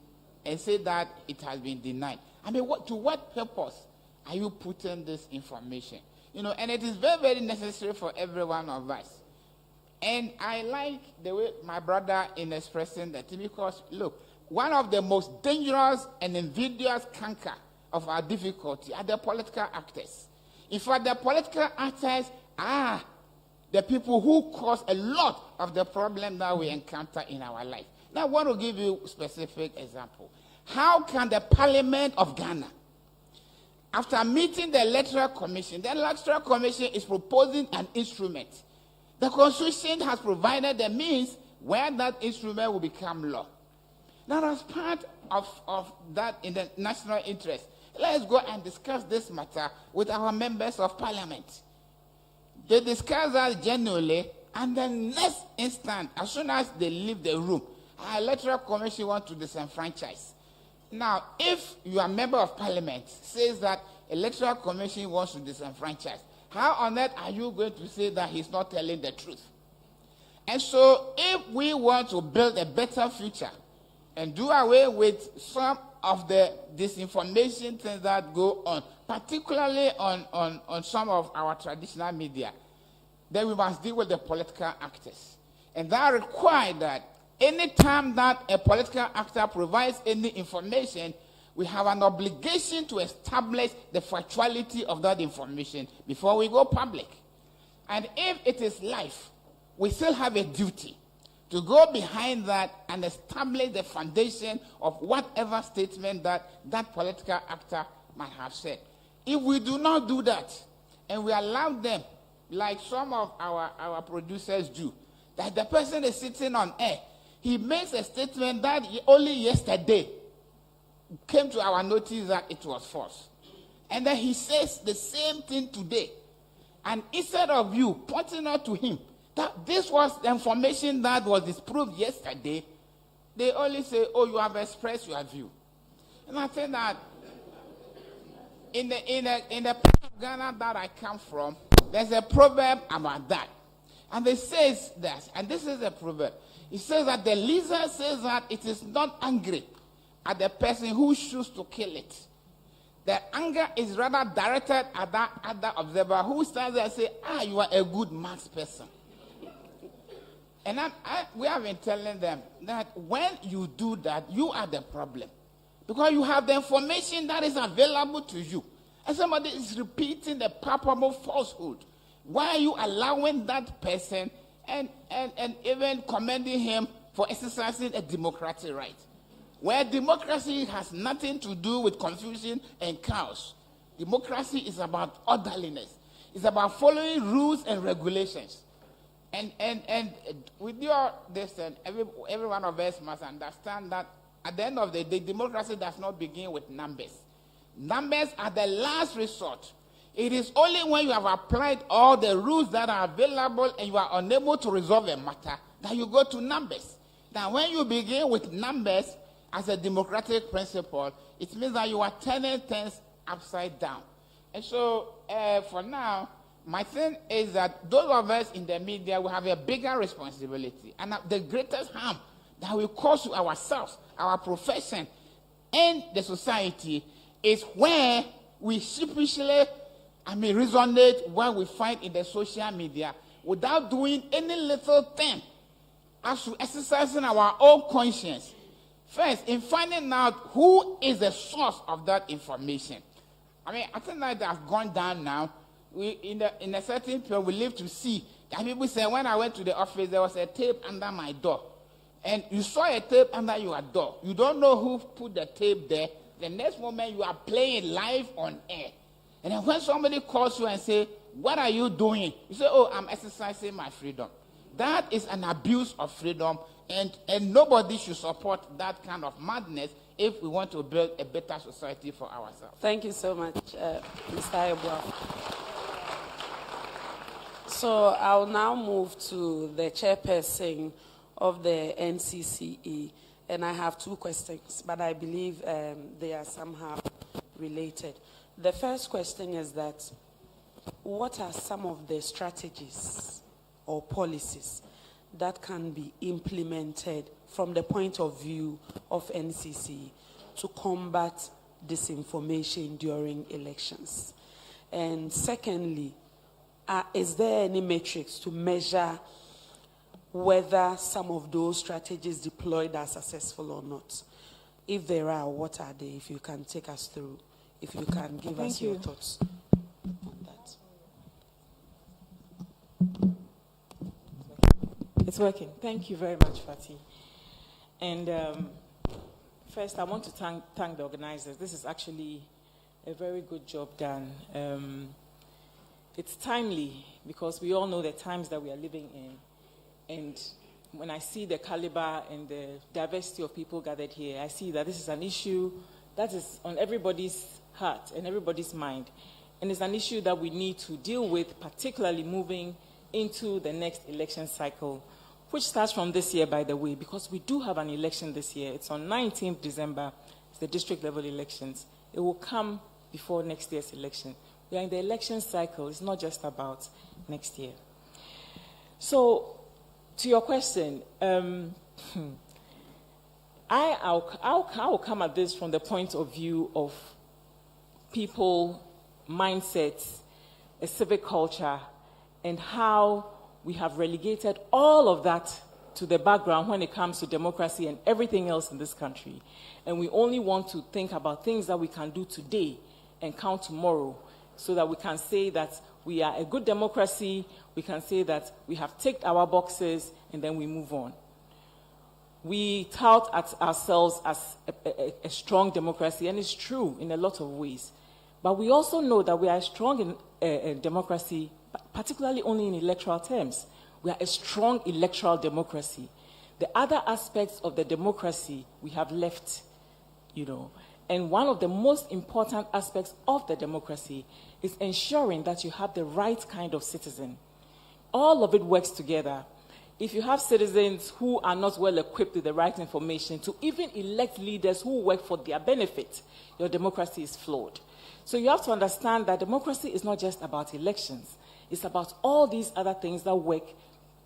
and say that it has been denied? To what purpose are you putting this information? And it is very, very necessary for every one of us. And I like the way my brother is expressing that, because, look, one of the most dangerous and invidious canker of our difficulty are the political actors. In fact, the political actors are the people who cause a lot of the problem that we encounter in our life. Now, I want to give you a specific example. How can the Parliament of Ghana, after meeting the Electoral Commission is proposing an instrument. The Constitution has provided the means where that instrument will become law. Now, as part of that in the national interest, let's go and discuss this matter with our members of Parliament. They discuss that genuinely, and the next instant, as soon as they leave the room, our Electoral Commission wants to disenfranchise. Now, if you are a member of Parliament, says that Electoral Commission wants to disenfranchise, how on earth are you going to say that he's not telling the truth? And so, if we want to build a better future, and do away with some of the disinformation things that go on, particularly on some of our traditional media. Then we must deal with the political actors. And that requires that any time that a political actor provides any information, we have an obligation to establish the factuality of that information before we go public. And if it is life, we still have a duty to go behind that and establish the foundation of whatever statement that political actor might have said. If we do not do that, and we allow them, like some of our producers do, that the person is sitting on air, he makes a statement that only yesterday came to our notice that it was false. And then he says the same thing today. And instead of you pointing out to him that this was the information that was disproved yesterday, they only say, oh, you have expressed your view. And I think that in the part of Ghana that I come from, there's a proverb about that. And it says that, and this is a proverb, it says that the lizard says that it is not angry at the person who chooses to kill it. The anger is rather directed at that other observer who stands there and says, you are a good maths person. And we have been telling them that when you do that, you are the problem. Because you have the information that is available to you. And somebody is repeating the palpable falsehood. Why are you allowing that person and even commending him for exercising a democratic right? Where democracy has nothing to do with confusion and chaos. Democracy is about orderliness. It's about following rules and regulations. And with your distance, every one of us must understand that at the end of the day, democracy does not begin with numbers. Numbers are the last resort. It is only when you have applied all the rules that are available and you are unable to resolve a matter that you go to numbers. Now, when you begin with numbers as a democratic principle, it means that you are turning things upside down. And so, for now, my thing is that those of us in the media will have a bigger responsibility. And the greatest harm that we cause to ourselves, our profession, and the society is where we sheepishly, resonate what we find in the social media without doing any little thing as to exercising our own conscience. First, in finding out who is the source of that information. I think that has gone down now. In a certain period, we live to see that people say, when I went to the office, there was a tape under my door. And you saw a tape under your door. You don't know who put the tape there. The next moment, you are playing live on air. And then when somebody calls you and say, what are you doing? You say, oh, I'm exercising my freedom. That is an abuse of freedom, and nobody should support that kind of madness if we want to build a better society for ourselves. Thank you so much, Mr. Ebua. So I'll now move to the chairperson of the NCCE, and I have two questions, but I believe they are somehow related. The first question is that, what are some of the strategies or policies that can be implemented from the point of view of NCCE to combat disinformation during elections? And secondly, is there any metrics to measure whether some of those strategies deployed are successful or not? If there are, what are they? If you can take us through, if you can give us your thoughts on that. It's working. Thank you very much, Fatih. And first, I want to thank the organizers. This is actually a very good job done. It's timely because we all know the times that we are living in. And when I see the caliber and the diversity of people gathered here, I see that this is an issue that is on everybody's heart and everybody's mind. And it's an issue that we need to deal with, particularly moving into the next election cycle, which starts from this year, by the way, because we do have an election this year. It's on 19th December. It's the district level elections. It will come before next year's election. We are in the election cycle. It's not just about next year. So, to your question, I'll come at this from the point of view of people, mindsets, a civic culture, and how we have relegated all of that to the background when it comes to democracy and everything else in this country. And we only want to think about things that we can do today and count tomorrow, so that we can say that we are a good democracy, we can say that we have ticked our boxes, and then we move on. We tout at ourselves as a strong democracy, and it's true in a lot of ways. But we also know that we are strong in a democracy, particularly only in electoral terms. We are a strong electoral democracy. The other aspects of the democracy we have left, And one of the most important aspects of the democracy is ensuring that you have the right kind of citizen. All of it works together. If you have citizens who are not well equipped with the right information to even elect leaders who work for their benefit, your democracy is flawed. So you have to understand that democracy is not just about elections. It's about all these other things that work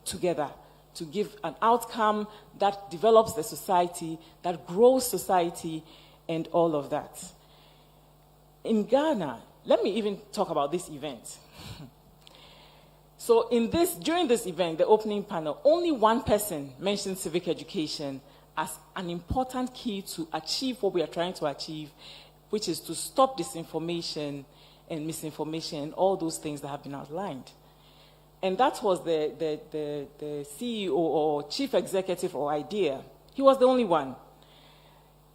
together to give an outcome that develops the society, that grows society, and all of that. In Ghana, let me even talk about this event. So during this event, the opening panel, only one person mentioned civic education as an important key to achieve what we are trying to achieve, which is to stop disinformation and misinformation and all those things that have been outlined. And that was the CEO or chief executive or idea. He was the only one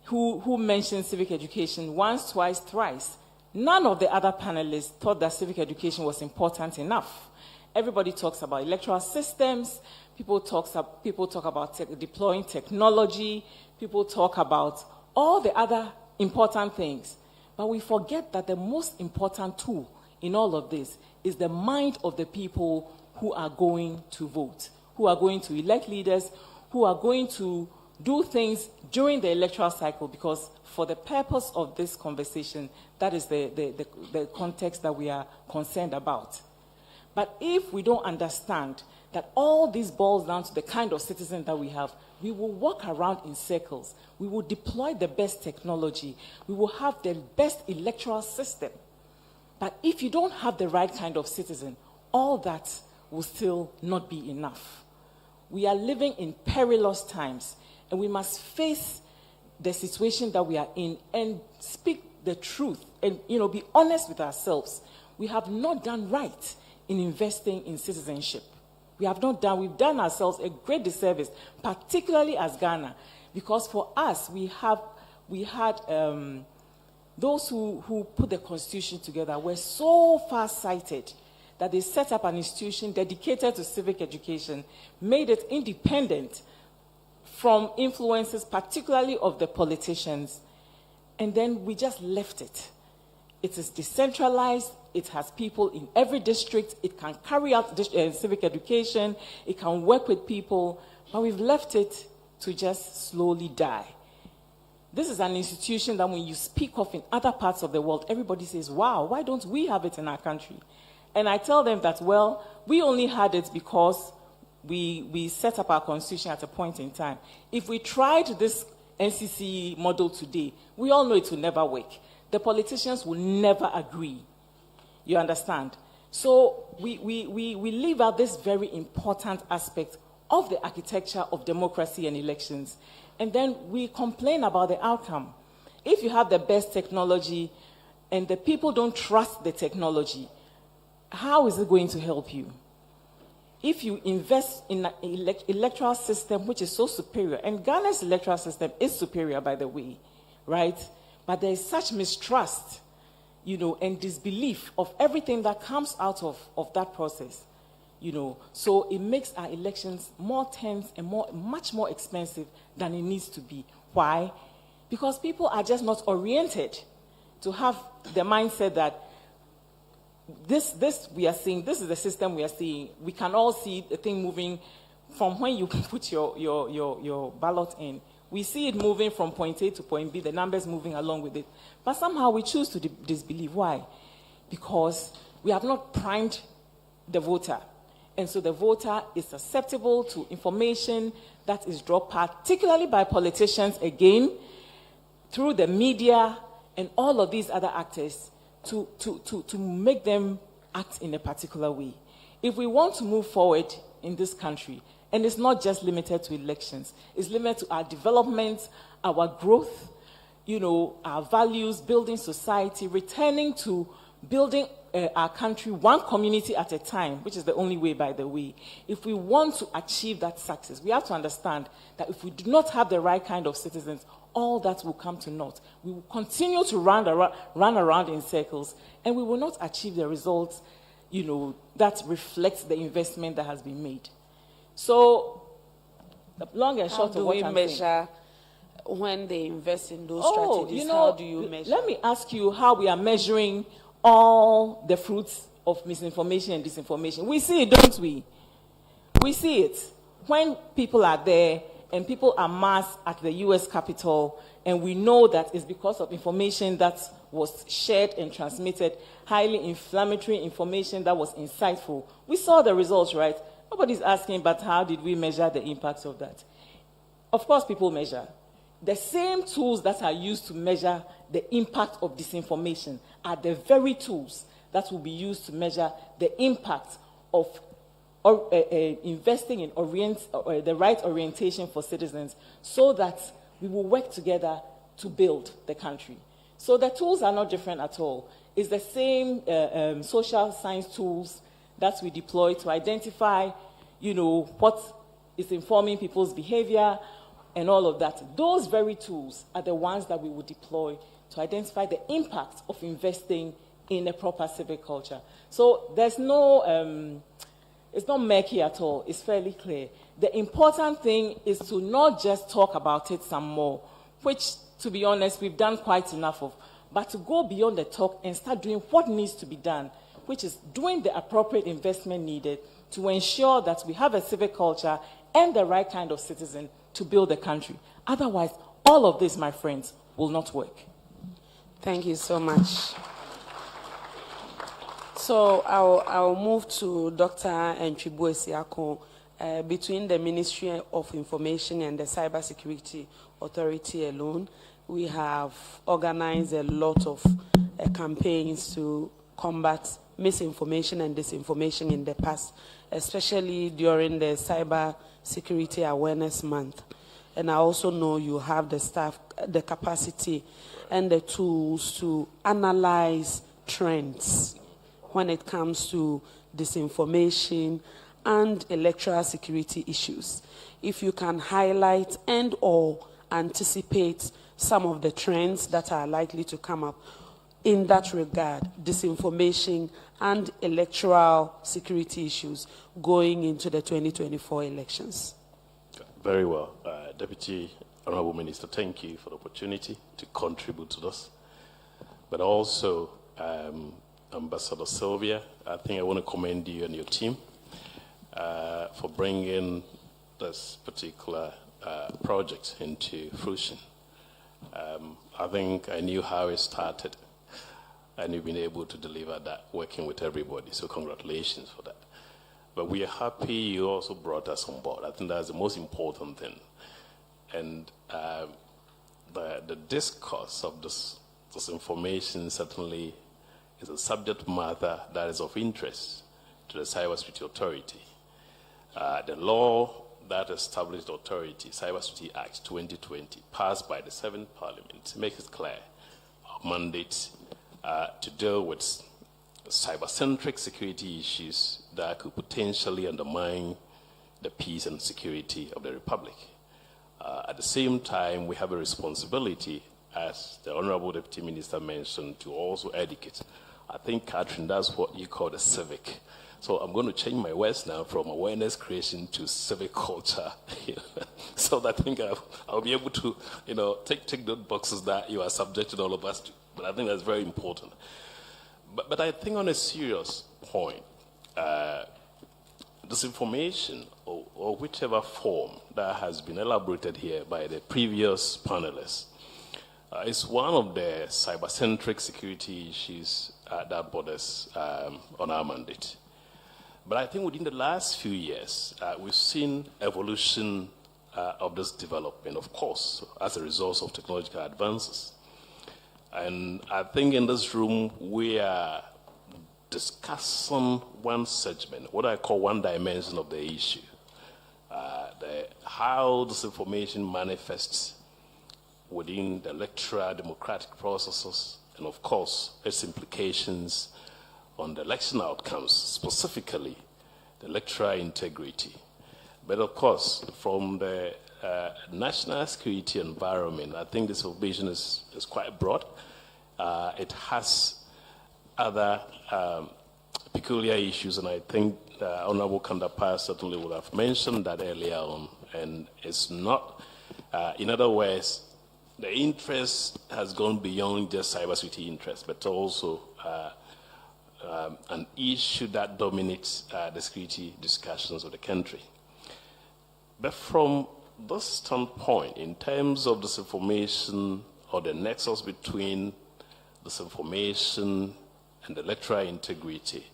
who mentioned civic education once, twice, thrice. None of the other panelists thought that civic education was important enough. Everybody talks about electoral systems. People talk about deploying technology. People talk about all the other important things. But we forget that the most important tool in all of this is the mind of the people who are going to vote, who are going to elect leaders, who are going to do things during the electoral cycle, because for the purpose of this conversation, that is the context that we are concerned about. But if we don't understand that all this boils down to the kind of citizen that we have, we will walk around in circles. We will deploy the best technology. We will have the best electoral system. But if you don't have the right kind of citizen, all that will still not be enough. We are living in perilous times, and we must face the situation that we are in and speak the truth and be honest with ourselves. We have not done right in investing in citizenship. We've done ourselves a great disservice, particularly as Ghana, because for us, we had those who put the constitution together were so far-sighted that they set up an institution dedicated to civic education, made it independent from influences, particularly of the politicians, and then we just left it. It is decentralized. It has people in every district. It can carry out civic education. It can work with people. But we've left it to just slowly die. This is an institution that when you speak of in other parts of the world, everybody says, wow, why don't we have it in our country? And I tell them that, well, we only had it because we set up our constitution at a point in time. If we tried this NCC model today, we all know it will never work. The politicians will never agree. You understand? So we leave out this very important aspect of the architecture of democracy and elections. And then we complain about the outcome. If you have the best technology and the people don't trust the technology, how is it going to help you? If you invest in an electoral system which is so superior, and Ghana's electoral system is superior, by the way, right? But there is such mistrust, and disbelief of everything that comes out of that process, So it makes our elections more tense and much more expensive than it needs to be. Why? Because people are just not oriented to have the mindset that this we are seeing, this is the system we are seeing. We can all see the thing moving from when you put your ballot in. We see it moving from point A to point B, the numbers moving along with it. But somehow we choose to disbelieve. Why? Because we have not primed the voter. And so the voter is susceptible to information that is dropped, particularly by politicians, again, through the media and all of these other actors, to make them act in a particular way. If we want to move forward in this country, and it's not just limited to elections, it's limited to our development, our growth, our values, building society, returning to building our country one community at a time, which is the only way, by the way. If we want to achieve that success, we have to understand that if we do not have the right kind of citizens, all that will come to naught. We will continue to run around in circles, and we will not achieve the results, that reflects the investment that has been made. So, the long and short of what I'm saying. How do we measure when they invest in those strategies? How do you measure? Let me ask you how we are measuring all the fruits of misinformation and disinformation. We see it, don't we? We see it. When people are there and people are massed at the US Capitol, and we know that it's because of information that was shared and transmitted, highly inflammatory information that was insightful. We saw the results, right? Nobody's asking, but how did we measure the impact of that? Of course, people measure. The same tools that are used to measure the impact of disinformation are the very tools that will be used to measure the impact of investing in the right orientation for citizens, so that we will work together to build the country. So the tools are not different at all. It's the same social science tools that we deploy to identify, what is informing people's behavior and all of that. Those very tools are the ones that we will deploy to identify the impact of investing in a proper civic culture. So there's no, it's not murky at all. It's fairly clear. The important thing is to not just talk about it some more, which, to be honest, we've done quite enough of, but to go beyond the talk and start doing what needs to be done, which is doing the appropriate investment needed to ensure that we have a civic culture and the right kind of citizen to build the country. Otherwise, all of this, my friends, will not work. Thank you so much. So I'll move to Dr. Entribu Esiako. Between the Ministry of Information and the Cybersecurity Authority alone, we have organized a lot of campaigns to combat misinformation and disinformation in the past, especially during the Cyber Security Awareness Month. And I also know you have the staff, the capacity, and the tools to analyze trends when it comes to disinformation and electoral security issues. If you can highlight and or anticipate some of the trends that are likely to come up in that regard, disinformation and electoral security issues going into the 2024 elections. Very well. Deputy Honorable Minister, thank you for the opportunity to contribute to this. But also, Ambassador Sylvia, I think I want to commend you and your team for bringing this particular project into fruition. I think I knew how it started, and you've been able to deliver that, working with everybody, so congratulations for that. But we are happy you also brought us on board. I think that's the most important thing. And the discourse of this information certainly is a subject matter that is of interest to the Cybersecurity Authority. The law that established the authority, Cybersecurity Act 2020, passed by the 7th Parliament, makes it clear our mandate to deal with cyber-centric security issues that could potentially undermine the peace and security of the Republic. At the same time, we have a responsibility, as the Honorable Deputy Minister mentioned, to also educate. I think, Catherine, that's what you call the civic. So I'm going to change my words now from awareness creation to civic culture. So I think I'll be able to, take those boxes that you are subjecting all of us to. But I think that's very important. But I think on a serious point, disinformation or whichever form that has been elaborated here by the previous panelists is one of the cyber-centric security issues that borders on our mandate. But I think within the last few years, we've seen evolution of this development, of course, as a result of technological advances. And I think in this room, we are discussing one segment, what I call one dimension of the issue, how this information manifests within the electoral democratic processes, and of course, its implications on the election outcomes, specifically the electoral integrity. But of course, from the national security environment, I think this information is quite broad. It has other peculiar issues, and I think Honorable Kandapar certainly would have mentioned that earlier on. And it's not, in other words, the interest has gone beyond just cybersecurity interest, but also an issue that dominates the security discussions of the country. But from this standpoint, in terms of disinformation or the nexus between disinformation and electoral integrity,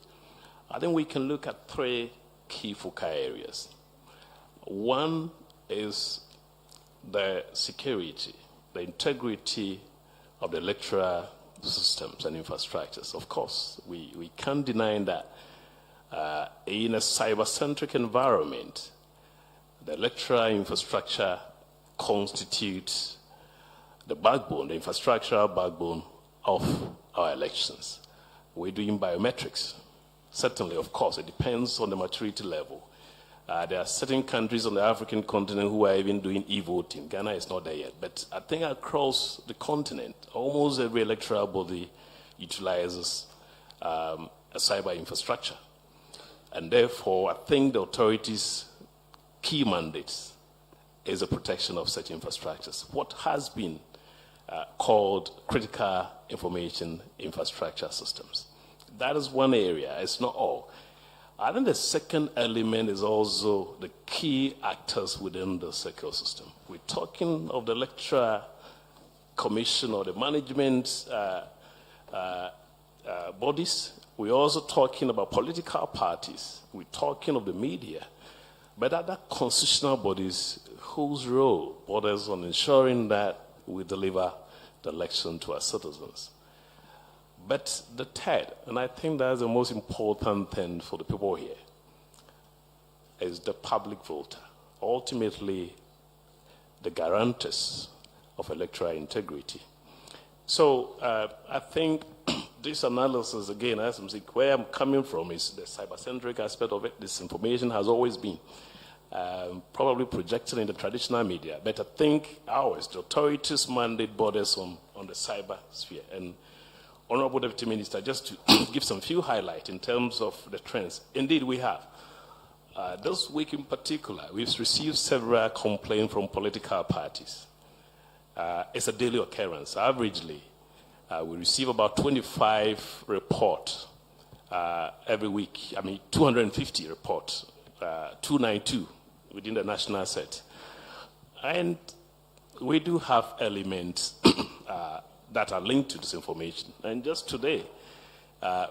I think we can look at three key focal areas. One is the security, the integrity of the electoral systems and infrastructures. Of course, we can't deny that in a cyber-centric environment, the electoral infrastructure constitutes the backbone, the infrastructural backbone of our elections. We're doing biometrics. Certainly, of course, it depends on the maturity level. There are certain countries on the African continent who are even doing e-voting. Ghana is not there yet. But I think across the continent, almost every electoral body utilizes a cyber infrastructure. And therefore, I think the authorities' key mandates is the protection of such infrastructures. What has been called critical information infrastructure systems. That is one area. It's not all. I think the second element is also the key actors within the ecosystem. We're talking of the electoral commission or the management bodies. We're also talking about political parties. We're talking of the media. But other constitutional bodies whose role borders on ensuring that we deliver the election to our citizens. But the third, and I think that's the most important thing for the people here, is the public voter. Ultimately, the guarantors of electoral integrity. So I think this analysis, again, as I'm saying, where I'm coming from is the cyber-centric aspect of it. This information has always been probably projected in the traditional media. But I think ours, the authorities' mandate borders on the cyber sphere. And Honorable Deputy Minister, just to give some few highlights in terms of the trends. Indeed, we have. This week in particular, we've received several complaints from political parties. It's a daily occurrence. Averagely, we receive about 25 reports every week. I mean, 250 reports, 292 within the national set. And we do have elements that are linked to this information. And just today,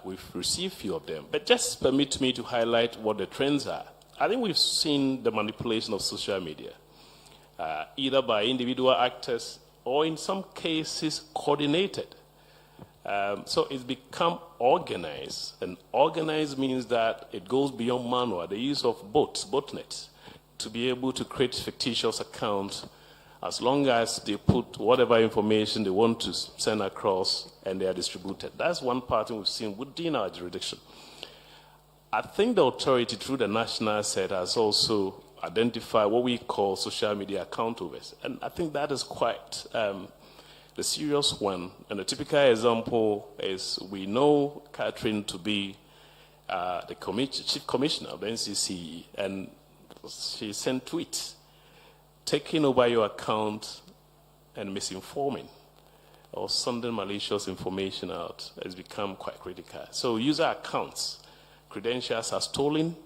we've received a few of them. But just permit me to highlight what the trends are. I think we've seen the manipulation of social media, either by individual actors or in some cases coordinated. So it's become organized. And organized means that it goes beyond manual, the use of botnets, to be able to create fictitious accounts as long as they put whatever information they want to send across and they are distributed. That's one pattern we've seen within our jurisdiction. I think the authority, through the national set, has also identified what we call social media account holders. And I think that is quite the serious one. And a typical example is we know Catherine to be the chief commissioner of the NCC, and she sent tweets taking over your account and misinforming or sending malicious information out has become quite critical. So user accounts, credentials are stolen.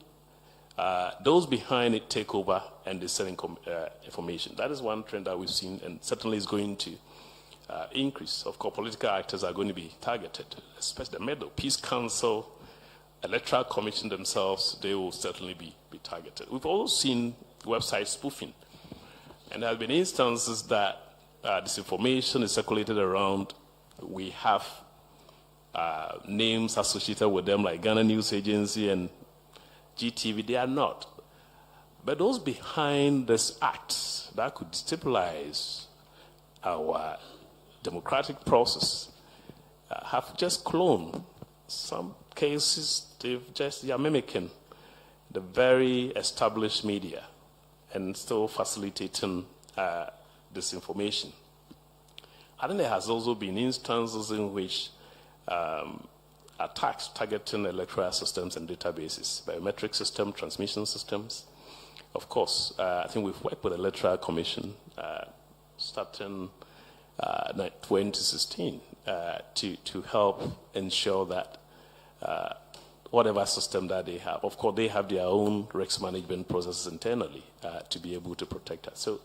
Those behind it take over and they send information. That is one trend that we've seen and certainly is going to increase. Of course, political actors are going to be targeted, especially the Meadow Peace Council Electoral Commission themselves, they will certainly be targeted. We've also seen website spoofing. And there have been instances that disinformation is circulated around. We have names associated with them like Ghana News Agency and GTV. They are not. But those behind this act that could destabilize our democratic process have just cloned. Some cases, they are mimicking the very established media and still facilitating disinformation. I think there has also been instances in which attacks targeting electoral systems and databases, biometric system, transmission systems. Of course, I think we've worked with the Electoral Commission starting 2016 to help ensure that whatever system that they have, of course, they have their own risk management processes internally to be able to protect us. So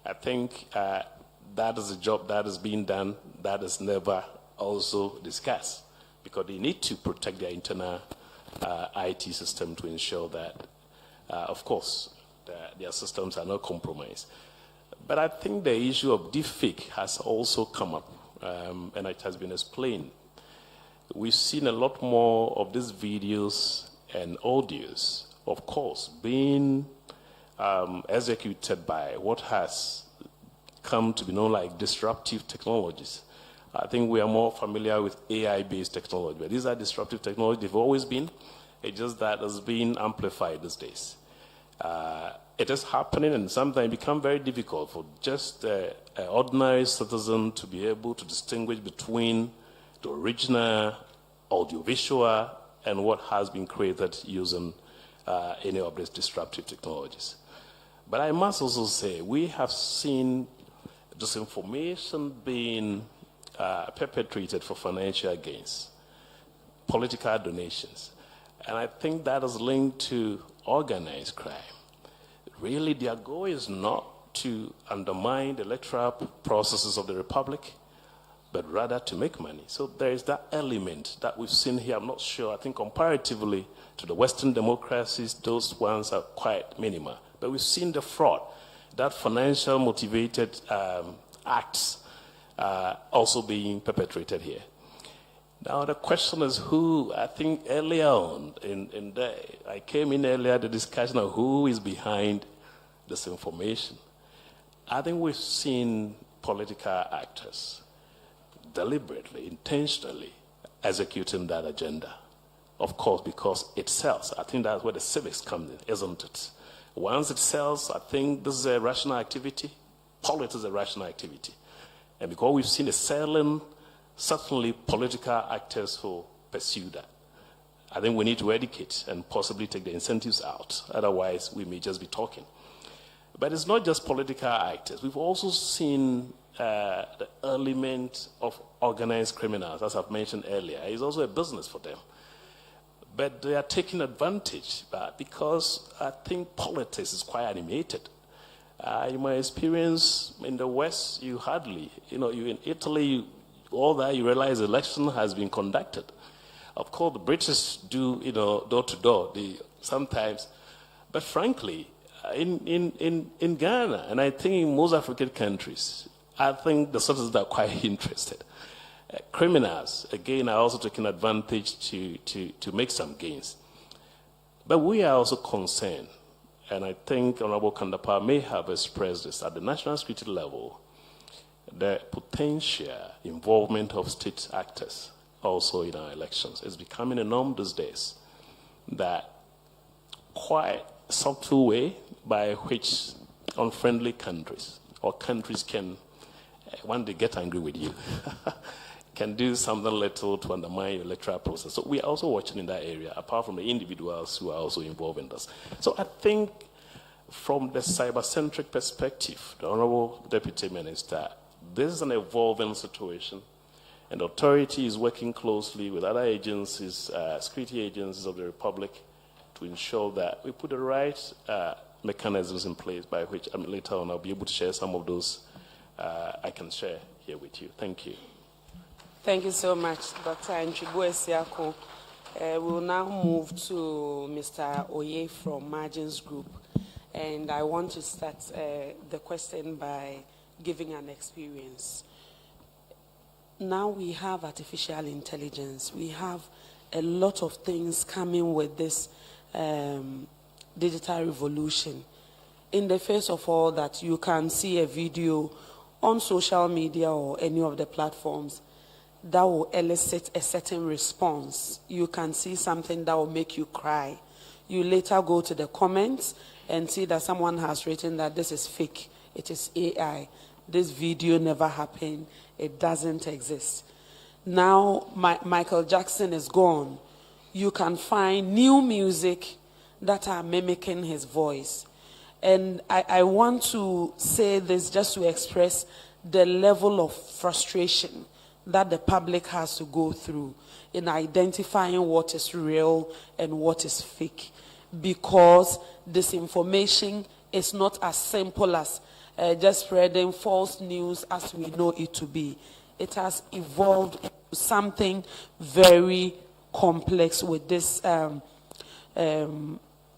I think that is a job that is being done that is never also discussed, because they need to protect their internal IT system to ensure that, of course, their systems are not compromised. But I think the issue of deepfake has also come up, and it has been explained. We've seen a lot more of these videos and audios, of course, being executed by what has come to be known like disruptive technologies. I think we are more familiar with AI-based technology, but these are disruptive technologies. They've always been. It's just that it's being amplified these days. It is happening, and sometimes it becomes very difficult for just an ordinary citizen to be able to distinguish between the original audiovisual and what has been created using any of these disruptive technologies. But I must also say, we have seen disinformation being perpetrated for financial gains, political donations. And I think that is linked to organized crime. Really, their goal is not to undermine the electoral processes of the Republic, but rather to make money. So there is that element that we've seen here. I'm not sure. I think comparatively to the Western democracies, those ones are quite minimal. But we've seen the fraud, that financial motivated acts also being perpetrated here. Now the question is who. I think earlier on, I came in earlier, the discussion of who is behind this information. I think we've seen political actors deliberately, intentionally executing that agenda. Of course, because it sells. I think that's where the civics comes in, isn't it? Once it sells, I think this is a rational activity. Politics is a rational activity. And because we've seen it selling, certainly political actors who pursue that. I think we need to educate and possibly take the incentives out. Otherwise, we may just be talking. But it's not just political actors. We've also seen the element of organized criminals, as I've mentioned earlier. It's also a business for them. But they are taking advantage because I think politics is quite animated. In my experience in the West, you hardly, you in Italy, all that you realize the election has been conducted. Of course, the British do, door to door, sometimes. But frankly, in Ghana, and I think in most African countries, I think the citizens are quite interested. Criminals, again, are also taking advantage to make some gains. But we are also concerned, and I think Honorable Kandapa may have expressed this at the national security level, the potential involvement of state actors also in our elections is becoming a norm these days. That quite subtle way by which unfriendly countries or countries can, when they get angry with you, can do something little to undermine your electoral process. So we are also watching in that area, apart from the individuals who are also involved in this. So I think from the cyber-centric perspective, the Honorable Deputy Minister, this is an evolving situation, and the authority is working closely with other agencies, security agencies of the Republic, to ensure that we put the right mechanisms in place by which later on I'll be able to share some of those I can share here with you. Thank you. Thank you so much, Dr. Nchibu Esiako. We will now move to Mr. Oye from Margins Group. And I want to start the question by giving an experience. Now we have artificial intelligence. We have a lot of things coming with this digital revolution. In the face of all that, you can see a video on social media or any of the platforms that will elicit a certain response. You can see something that will make you cry. You later go to the comments and see that someone has written that this is fake, it is AI, this video never happened, it doesn't exist. Now Michael Jackson is gone. You can find new music that are mimicking his voice. And I want to say this just to express the level of frustration that the public has to go through in identifying what is real and what is fake. Because disinformation is not as simple as just spreading false news as we know it to be. It has evolved into something very complex with this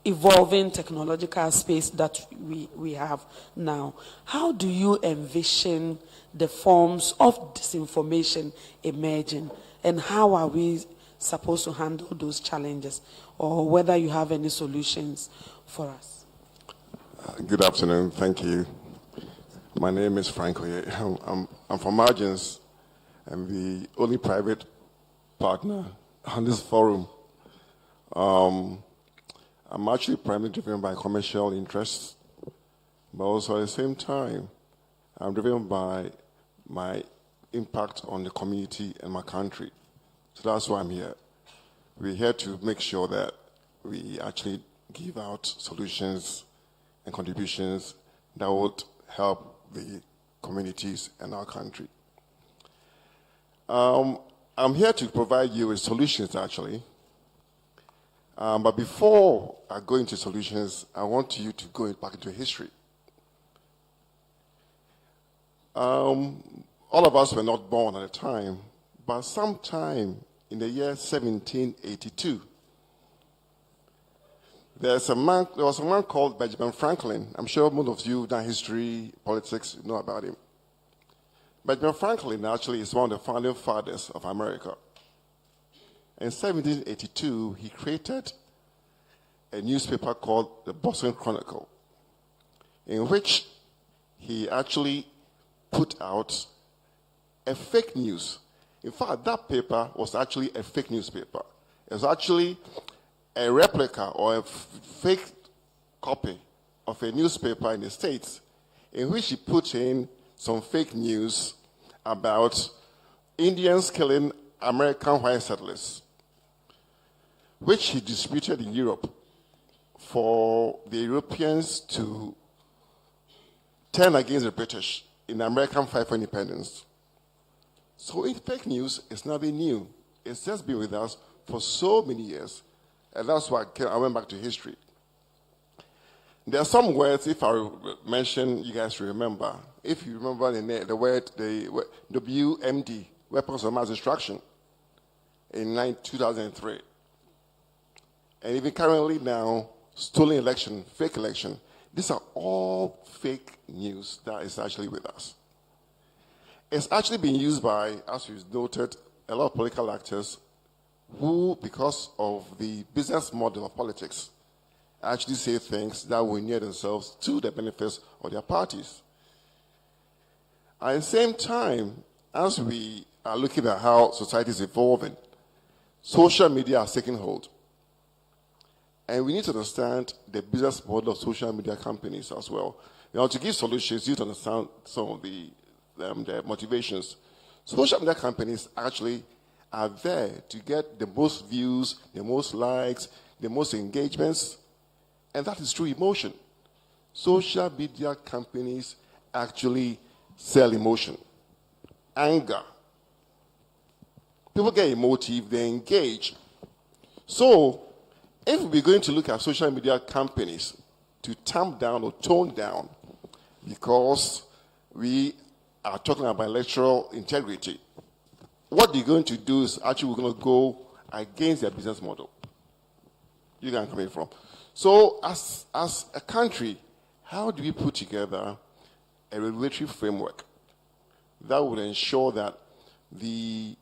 evolving technological space that we have now. How do you envision the forms of disinformation emerging, and how are we supposed to handle those challenges, or whether you have any solutions for us? Good afternoon. Thank you. My name is Frank Oye. I'm from Margins. I'm the only private partner on this forum. I'm actually primarily driven by commercial interests, but also at the same time, I'm driven by my impact on the community and my country. So that's why I'm here. We're here to make sure that we actually give out solutions and contributions that would help the communities and our country. I'm here to provide you with solutions, actually. But before I go into solutions, I want you to go back into history. All of us were not born at the time, but sometime in the year 1782, there was a man called Benjamin Franklin. I'm sure most of you done history, politics, know about him. Benjamin Franklin actually is one of the founding fathers of America. In 1782, he created a newspaper called the Boston Chronicle, in which he actually put out a fake news. In fact, that paper was actually a fake newspaper. It was actually a replica or a fake copy of a newspaper in the States, in which he put in some fake news about Indians killing American white settlers, which he distributed in Europe for the Europeans to turn against the British in the American fight for independence. So fake news is nothing new. It's just been with us for so many years, and that's why I went back to history. There are some words, if I mention, you guys remember. If you remember the word WMD, Weapons of Mass Destruction, in 2003. And even currently now, stolen election, fake election, these are all fake news that is actually with us. It's actually been used by, as we've noted, a lot of political actors who, because of the business model of politics, actually say things that will near themselves to the benefits of their parties. At the same time, as we are looking at how society is evolving, social media are taking hold. And we need to understand the business model of social media companies as well. Now, to give solutions, you need to understand some of the motivations. Social media companies actually are there to get the most views, the most likes, the most engagements, and that is through emotion. Social media companies actually sell emotion, anger. People get emotive, they engage. So, if we're going to look at social media companies to tamp down or tone down, because we are talking about electoral integrity, what they're going to do is actually we're going to go against their business model. You know where I'm coming from. So as a country, how do we put together a regulatory framework that would ensure that the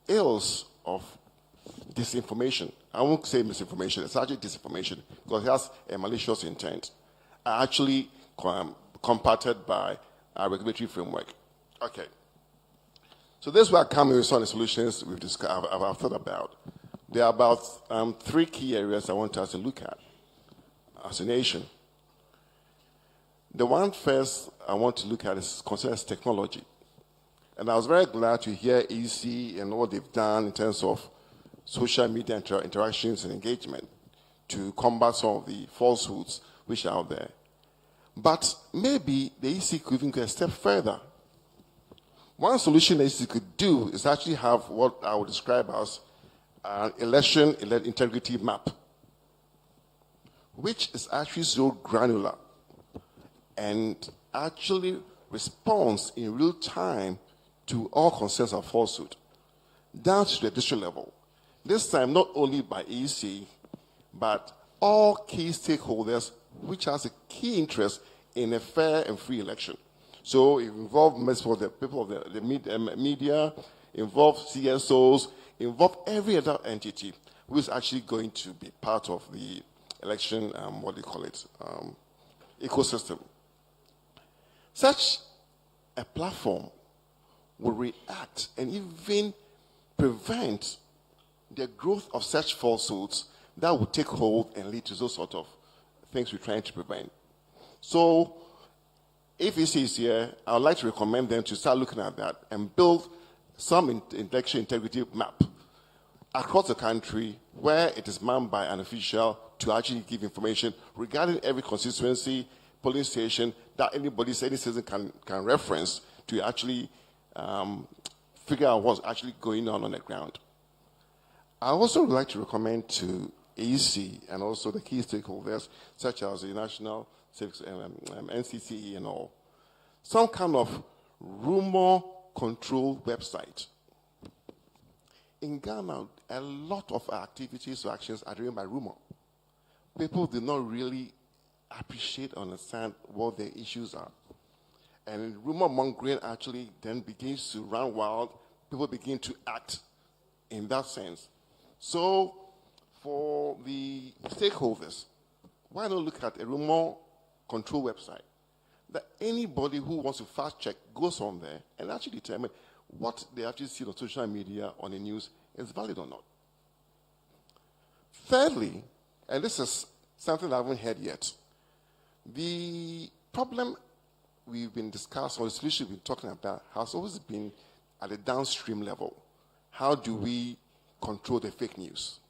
ills of disinformation, I won't say misinformation, it's actually disinformation because it has a malicious intent, are actually combated by our regulatory framework? Okay. So this is where I come with some of the solutions I've thought about. There are about 3 key areas I want us to look at as a nation. The one first I want to look at concerns technology. And I was very glad to hear EC and what they've done in terms of social media interactions and engagement to combat some of the falsehoods which are out there. But maybe the EC could even go a step further. One solution the EC could do is actually have what I would describe as an election integrity map, which is actually so granular and actually responds in real time to all concerns of falsehood, down to the district level. This time, not only by EC, but all key stakeholders, which has a key interest in a fair and free election. So it involves the people of the media, involve CSOs, involve every other entity who is actually going to be part of the election, ecosystem. Such a platform will react and even prevent the growth of such falsehoods that will take hold and lead to those sort of things we're trying to prevent. So, if EC is here, I would like to recommend them to start looking at that and build some election integrity map across the country where it is manned by an official to actually give information regarding every constituency, polling station that any citizen can reference to actually figure out what's actually going on the ground. I also would like to recommend to EC and also the key stakeholders, such as the National NCCE and all, some kind of rumor control website. In Ghana, a lot of activities or actions are driven by rumor. People do not really appreciate or understand what their issues are. And rumor mongering actually then begins to run wild. People begin to act in that sense. So, for the stakeholders, why not look at a rumor control website that anybody who wants to fact check goes on there and actually determine what they actually see on social media, on the news, is valid or not. Thirdly, and this is something I haven't heard yet, the problem we've been discussing, or the solution we've been talking about, has always been at the downstream level. How do we control the fake news?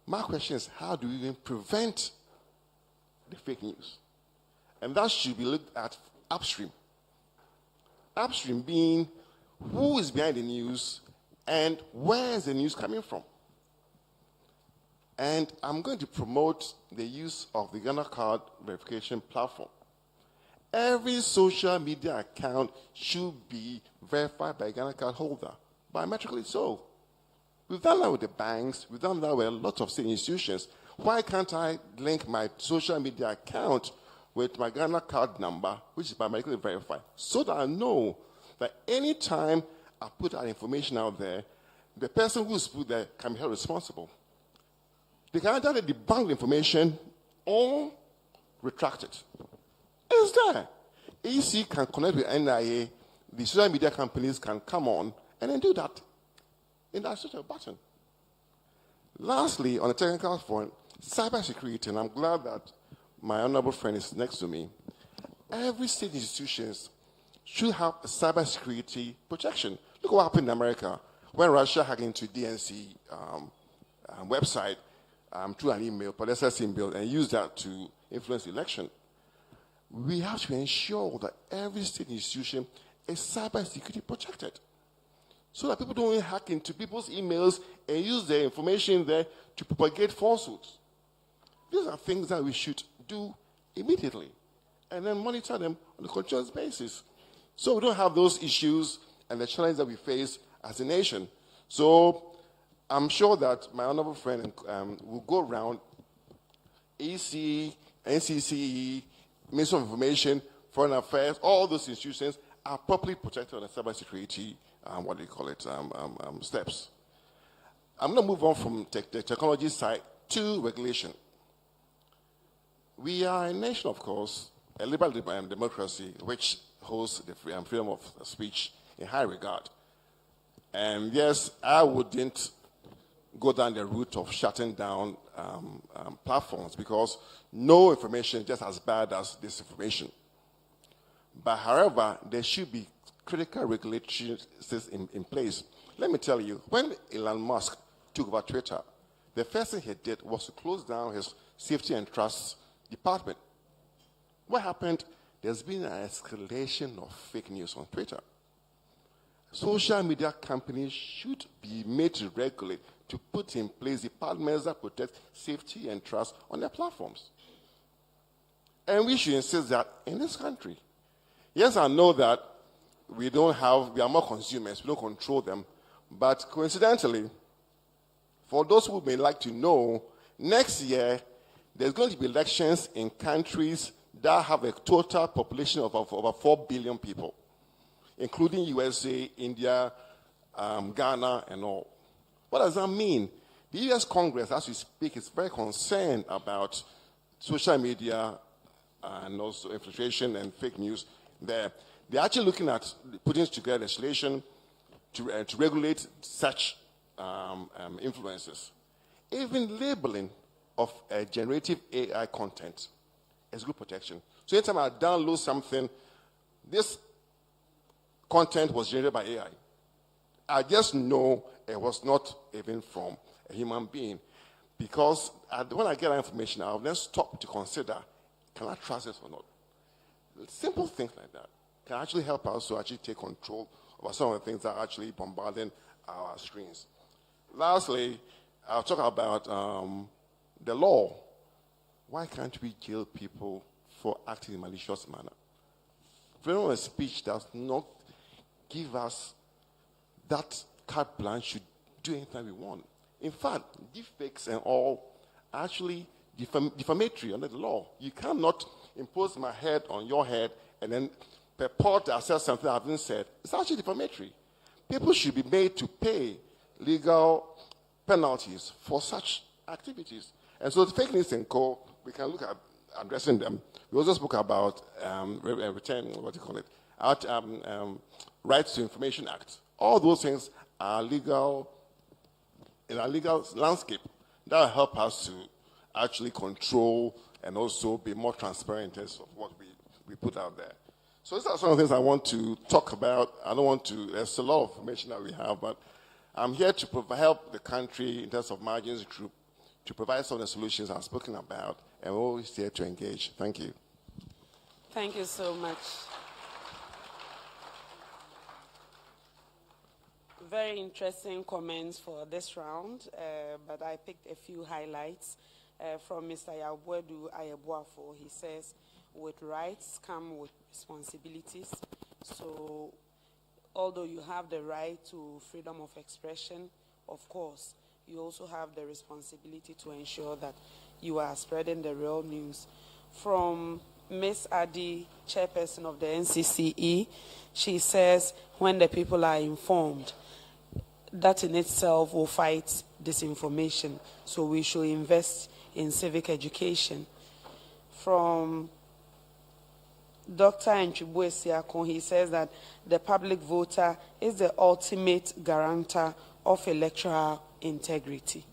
My question is, how do we even prevent the fake news? And that should be looked at upstream. Upstream being who is behind the news and where is the news coming from. And I'm going to promote the use of the Ghana Card verification platform. Every social media account should be verified by a Ghana Card holder, biometrically so. We've done that with the banks, we've done that with a lot of state institutions. Why can't I link my social media account with my Ghana Card number, which is biometrically verified, so that I know that anytime I put that information out there, the person who's put there can be held responsible. They can either debunk the information or retract it. It's there. EC can connect with NIA, the social media companies can come on and then do that in that sort of button. Lastly, on the technical front, cybersecurity, and I'm glad that my honorable friend is next to me. Every state institutions should have a cybersecurity protection. Look what happened in America when Russia hacked into DNC website through an email, possessed email, and used that to influence the election. We have to ensure that every state institution is cybersecurity protected, so that people don't hack into people's emails and use their information there to propagate falsehoods. These are things that we should do immediately and then monitor them on a continuous basis, so we don't have those issues and the challenges that we face as a nation. So I'm sure that my honorable friend will go around EC, NCCE, Ministry of Information, Foreign Affairs, all those institutions are properly protected on the cybersecurity, steps. I'm going to move on from the technology side to regulation. We are a nation, of course, a liberal democracy, which holds the freedom of speech in high regard. And yes, I wouldn't go down the route of shutting down platforms, because no information is just as bad as disinformation. But however, there should be critical regulatory systems in place. Let me tell you, when Elon Musk took over Twitter, the first thing he did was to close down his safety and trust department. What happened? There's been an escalation of fake news on Twitter. Social media companies should be made to regulate, to put in place departments that protect safety and trust on their platforms. And we should insist that in this country. Yes, I know that we are more consumers, we don't control them, but coincidentally, for those who may like to know, next year, there's going to be elections in countries that have a total population of over 4 billion people, including USA, India, Ghana, and all. What does that mean? The US Congress, as we speak, is very concerned about social media and also infiltration and fake news there. They're actually looking at putting together legislation to regulate such influences. Even labeling of generative AI content is good protection. So anytime I download something, this content was generated by AI. I just know it was not even from a human being, because when I get that information, I'll then stop to consider, can I trust this or not? Simple things like that can actually help us to actually take control over some of the things that are actually bombarding our screens. Lastly, I'll talk about the law. Why can't we jail people for acting in a malicious manner? Freedom of speech does not give us that carte blanche to do anything we want. In fact, deepfakes and all are actually defamatory under the law. You cannot impose my head on your head and then purport to assess something I haven't said. It's actually defamatory. People should be made to pay legal penalties for such activities. And so the fake news and co, we can look at addressing them. We also spoke about Rights to Information Act. All those things are legal, in our legal landscape. That will help us to actually control and also be more transparent in terms of what we put out there. So these are some of the things I want to talk about. I don't want to, there's a lot of information that we have, but I'm here to help the country in terms of margins group, to provide some of the solutions I've spoken about, and we're always here to engage. Thank you. Thank you so much. Very interesting comments for this round, but I picked a few highlights from Mr. Yabwedu Ayeboafo. He says, with rights come with responsibilities. So although you have the right to freedom of expression, of course, you also have the responsibility to ensure that you are spreading the real news. From Ms. Adi, chairperson of the NCCE, she says, when the people are informed, that in itself will fight disinformation. So we should invest in civic education. From Dr. Nchibwe Siakon, he says that the public voter is the ultimate guarantor of electoral integrity.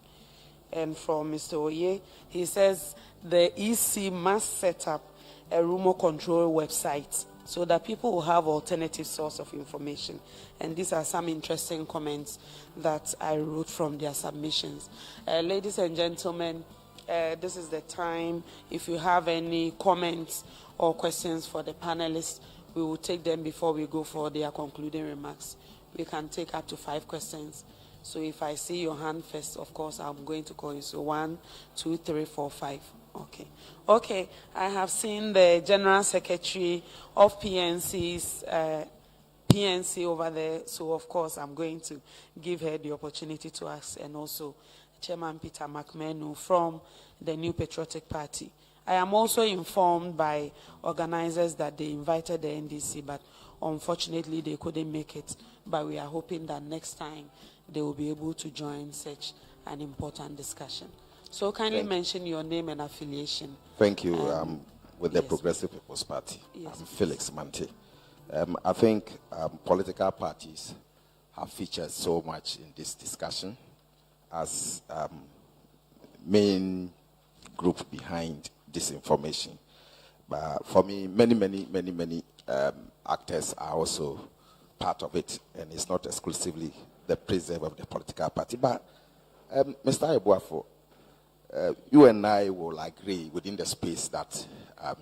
And from Mr. Oye, he says the EC must set up a rumor control website so that people will have alternative source of information. And these are some interesting comments that I wrote from their submissions. Ladies and gentlemen, this is the time. If you have any comments or questions for the panelists, we will take them before we go for their concluding remarks. We can take up to 5 questions. So if I see your hand first, of course, I'm going to call you. So 1, 2, 3, 4, 5. Okay. Okay, I have seen the General Secretary of PNC's PNC over there, so of course I'm going to give her the opportunity to ask, and also Chairman Peter McMenu from the New Patriotic Party. I am also informed by organizers that they invited the NDC, but unfortunately they couldn't make it. But we are hoping that next time they will be able to join such an important discussion. So kindly mention your name and affiliation. Thank you. With the Progressive People's Party. Yes, I'm Felix Mante. I think political parties have featured so much in this discussion as main group behind disinformation. But for me, many actors are also part of it, and it's not exclusively the preserve of the political party. But Mr. Ebuafo, you and I will agree within the space that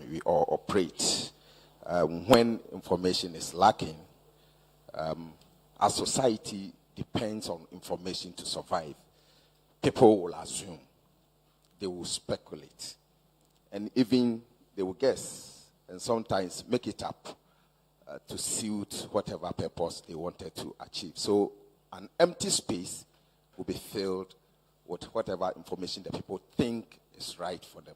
we all operate. When information is lacking, our society depends on information to survive. People will assume, they will speculate, and even they will guess, and sometimes make it up to suit whatever purpose they wanted to achieve. So an empty space will be filled with whatever information that people think is right for them.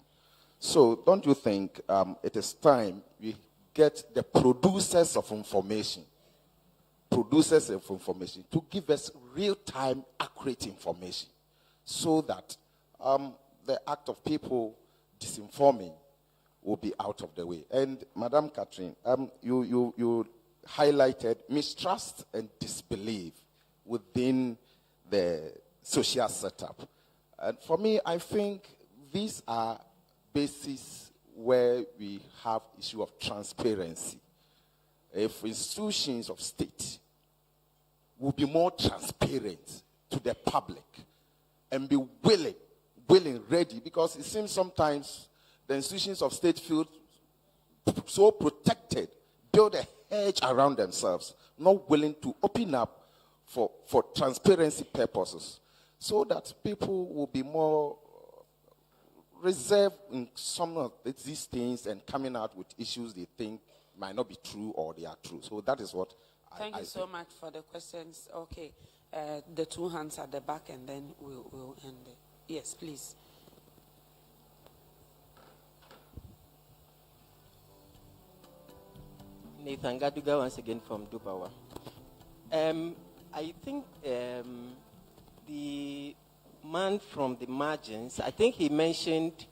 So don't you think it is time we get the producers of information to give us real-time, accurate information, so that the act of people disinforming will be out of the way. And Madam Catherine, you highlighted mistrust and disbelief within the social setup. And for me, I think these are bases where we have issue of transparency. If institutions of state will be more transparent to the public and be willing, ready, because it seems sometimes the institutions of state feel so protected, build a hedge around themselves, not willing to open up for transparency purposes, so that people will be more reserved in some of these things and coming out with issues they think might not be true or they are true. So that is what Thank you so much for the questions. Okay, the two hands at the back, and then we'll end it. Yes, please. Nathan Gaduga once again from Dubawa. I think the man from the margins, I think he mentioned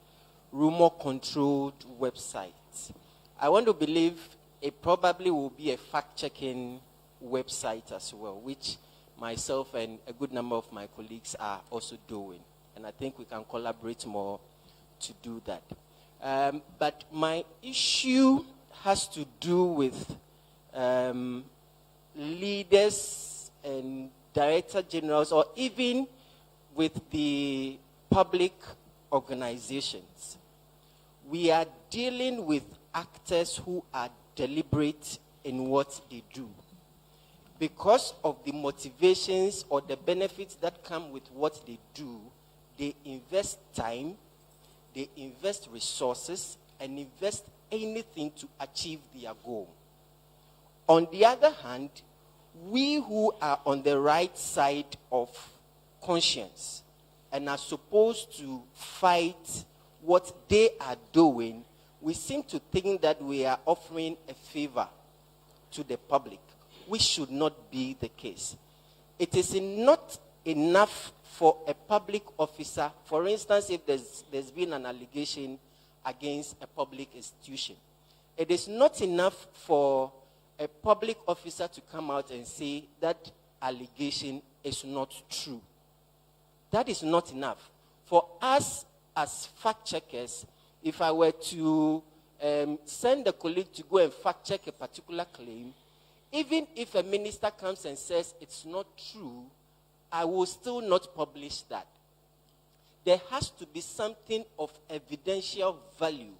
rumor-controlled websites. I want to believe it probably will be a fact-checking website as well, which myself and a good number of my colleagues are also doing. And I think we can collaborate more to do that. But my issue has to do with leaders and director generals, or even with the public organizations. We are dealing with actors who are deliberate in what they do. Because of the motivations or the benefits that come with what they do, they invest time, they invest resources, and invest anything to achieve their goal. On the other hand, we who are on the right side of conscience and are supposed to fight what they are doing, we seem to think that we are offering a favor to the public, which should not be the case. It is not enough for a public officer, for instance, if there's been an allegation against a public institution. It is not enough for a public officer to come out and say that allegation is not true. That is not enough. For us as fact checkers, if I were to send a colleague to go and fact check a particular claim, even if a minister comes and says it's not true, I will still not publish that. There has to be something of evidential value,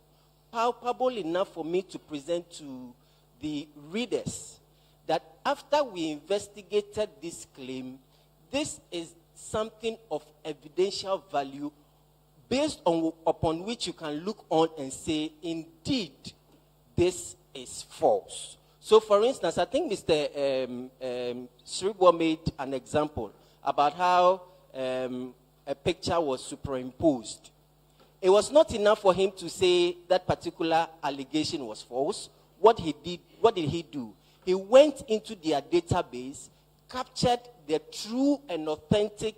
palpable enough for me to present to the readers that after we investigated this claim, this is something of evidential value based upon which you can look on and say, indeed, this is false. So, for instance, I think Mr. Sribwa made an example about how a picture was superimposed. It was not enough for him to say that particular allegation was false. What did he do? He went into their database, captured the true and authentic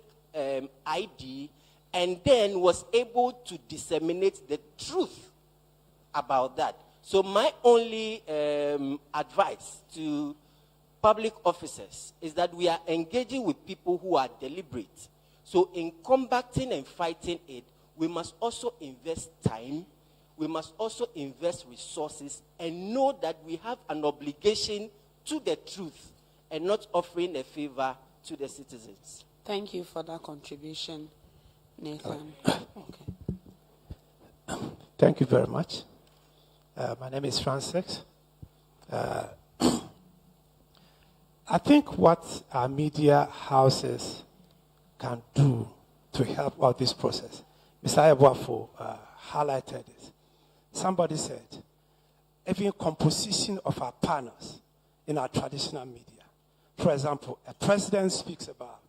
ID, and then was able to disseminate the truth about that. So my only advice to public officers is that we are engaging with people who are deliberate. So in combating and fighting it, we must also invest time, we must also invest resources, and know that we have an obligation to the truth and not offering a favor to the citizens. Thank you for that contribution, Nathan. Thank you very much. My name is Francis. I think what our media houses can do to help out this process, Mr. Ayabwafo highlighted it. Somebody said, even composition of our panels in our traditional media. For example, a president speaks about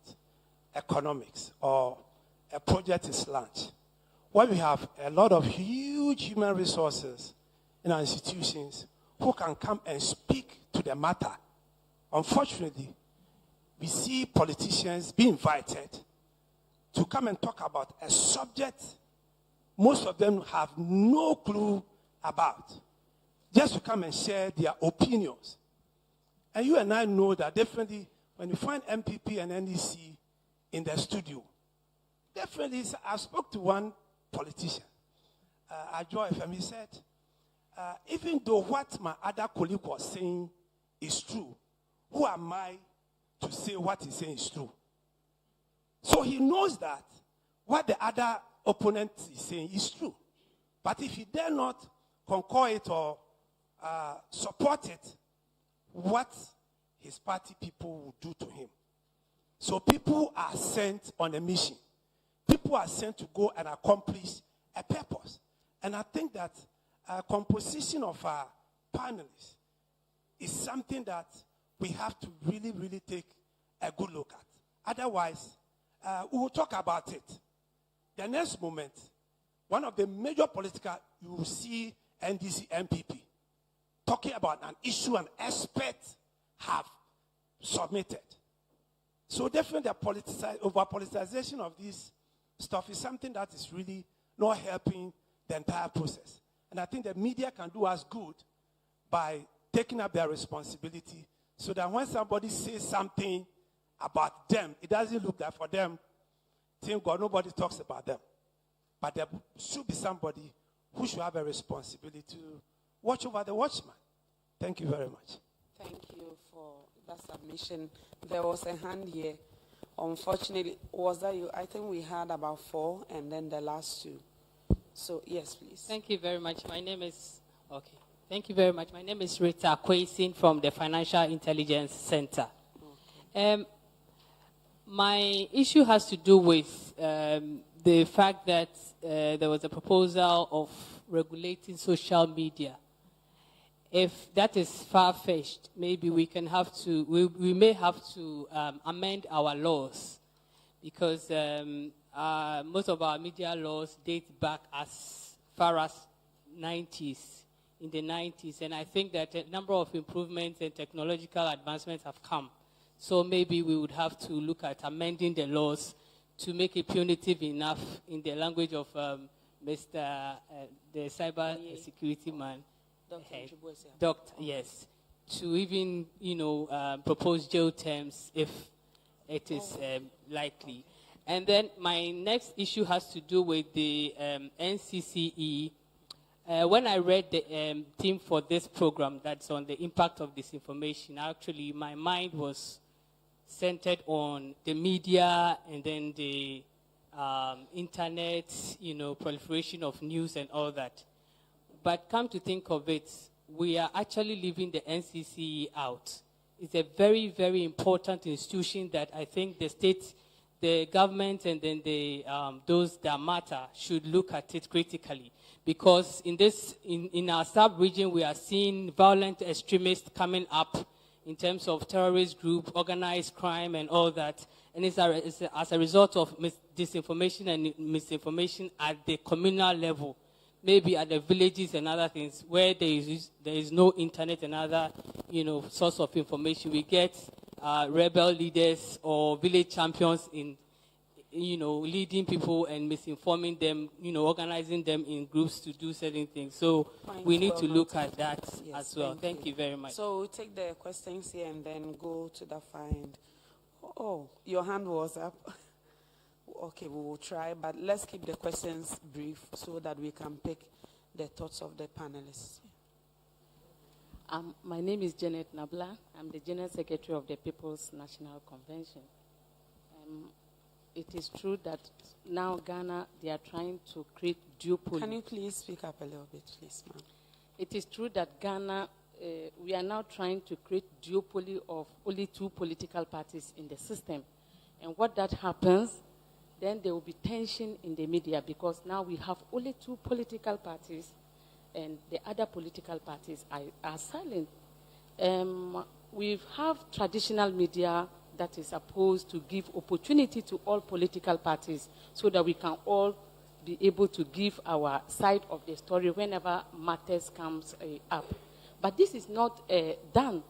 economics or a project is launched. When we have a lot of huge human resources in our institutions who can come and speak to the matter, unfortunately, we see politicians be invited to come and talk about a subject most of them have no clue about, just to come and share their opinions. And you and I know that definitely when you find MPP and NDC in the studio, definitely, I spoke to one politician, Ajo FM, he said, even though what my other colleague was saying is true, who am I to say what he's saying is true? So he knows that what the other opponent is saying is true. But if he dare not concur it or support it, what his party people will do to him. So people are sent on a mission. People are sent to go and accomplish a purpose. And I think that composition of our panelists is something that we have to really, really take a good look at. Otherwise, we will talk about it. The next moment, one of the major political, you will see NDC MPP talking about an issue an expert have submitted. So definitely the over-politicization of this stuff is something that is really not helping the entire process. And I think the media can do us good by taking up their responsibility so that when somebody says something about them, it doesn't look like for them, thank God nobody talks about them. But there should be somebody who should have a responsibility to watch over the watchman. Thank you very much. Thank you for that submission. There was a hand here. Unfortunately, was that you? I think we had about 4 and then the last 2. So, yes, please. Thank you very much. My name is, Thank you very much. My name is Rita Kwesi from the Financial Intelligence Center. Okay. My issue has to do with the fact that there was a proposal of regulating social media. If that is far-fetched, maybe we can have to, we may have to amend our laws because most of our media laws date back as far as in the 90s, and I think that a number of improvements and technological advancements have come. So maybe we would have to look at amending the laws to make it punitive enough, in the language of Mr. The cyber security man, Doctor, yes, to even propose jail terms if it is likely. And then my next issue has to do with the NCCE. When I read the theme for this program that's on the impact of disinformation, actually my mind was centered on the media and then the internet, proliferation of news and all that. But come to think of it, we are actually leaving the NCCE out. It's a very, very important institution that I think the state, the government, and then the those that matter should look at it critically. because in our sub-region, we are seeing violent extremists coming up in terms of terrorist group, organized crime, and all that. And it's as a result of disinformation and misinformation at the communal level, maybe at the villages and other things, where there is no internet and other, source of information. We get rebel leaders or village champions in leading people and misinforming them, organizing them in groups to do certain things. So we need to look at that as well. Thank you very much. So we'll take the questions here and then go to the find. Oh, your hand was up. Okay, we will try, but let's keep the questions brief so that we can pick the thoughts of the panelists. My name is Janet Nabla. I'm the General Secretary of the People's National Convention. It is true that now Ghana, they are trying to create duopoly. Can you please speak up a little bit, please, ma'am? It is true that Ghana, we are now trying to create duopoly of only 2 political parties in the system. And what that happens, then there will be tension in the media because now we have only 2 political parties and the other political parties are silent. We have traditional media that is supposed to give opportunity to all political parties so that we can all be able to give our side of the story whenever matters comes up. But this is not done.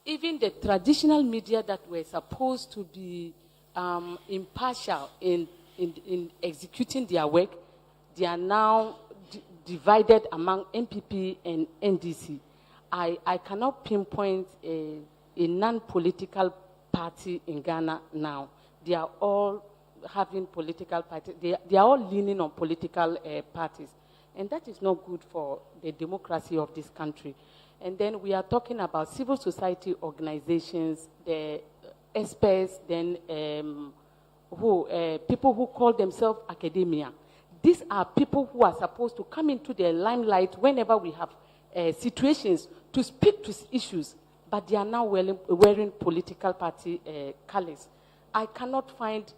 Even the traditional media that were supposed to be impartial in executing their work, they are now divided among MPP and NDC. I cannot pinpoint a non-political party in Ghana now. They are all having political parties. They are all leaning on political parties. And that is not good for the democracy of this country. And then we are talking about civil society organizations, the experts, then people who call themselves academia. These are people who are supposed to come into the limelight whenever we have situations to speak to issues, but they are now wearing political party colors. I cannot find,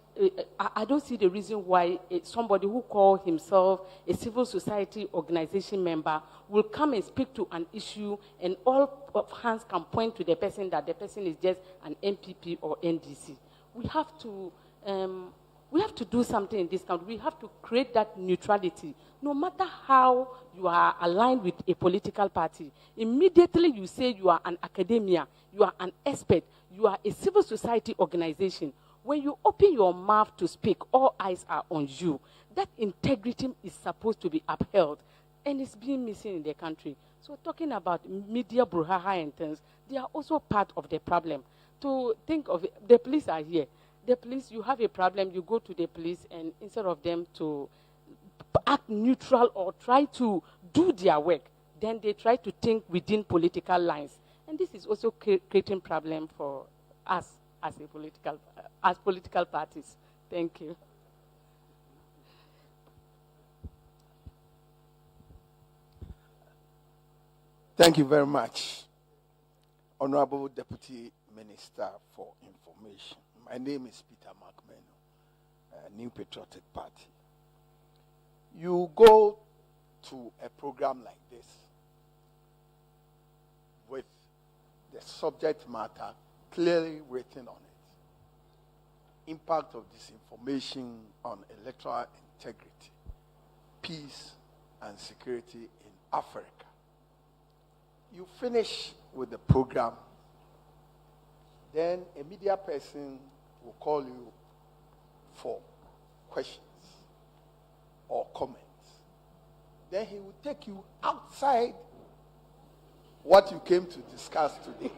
I don't see the reason why somebody who calls himself a civil society organization member will come and speak to an issue and all of hands can point to the person that the person is just an MPP or NDC. We have to do something in this country. We have to create that neutrality. No matter how you are aligned with a political party, immediately you say you are an academia, you are an expert, you are a civil society organization. When you open your mouth to speak, all eyes are on you. That integrity is supposed to be upheld, and it's being missing in the country. So talking about media brouhaha and things, they are also part of the problem. To think of it, the police are here. The police, you have a problem, you go to the police, and instead of them to act neutral or try to do their work, then they try to think within political lines. And this is also creating problem for us as political parties. Thank you. Thank you very much, Honorable Deputy Minister for Information. My name is Peter McMeno, New Patriotic Party. You go to a program like this with the subject matter clearly written on it. Impact of disinformation on electoral integrity, peace and security in Africa. You finish with the program, then a media person will call you for questions or comments. Then he will take you outside what you came to discuss today.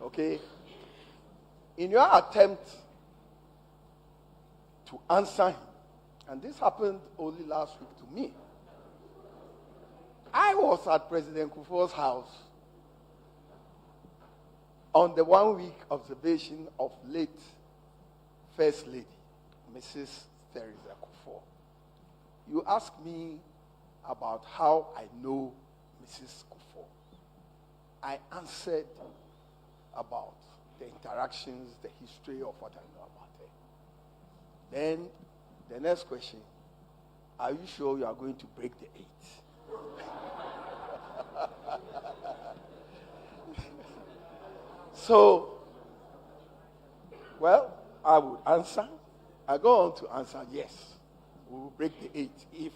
Okay? In your attempt to answer him, and this happened only last week to me, I was at President Kufuor's house on the 1-week observation of late First Lady, Mrs. Theresa Kufuor. You asked me about how I know Mrs. Kufuor. I answered about the interactions, the history of what I know about her. Then the next question Are you sure you are going to break the 8? So, well, I would answer. I go on to answer yes. We will break the 8 if,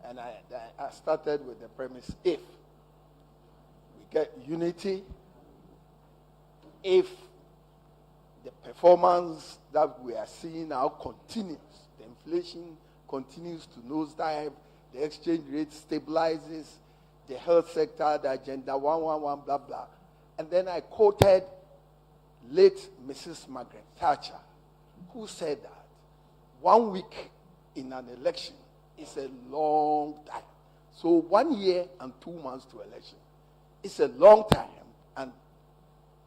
and I started with the premise if we get unity, if the performance that we are seeing now continues, the inflation continues to nosedive, the exchange rate stabilizes, the health sector, the agenda 111, blah, blah. And then I quoted late Mrs. Margaret Thatcher, who said that 1 week in an election is a long time. So 1 year and 2 months to election is a long time, and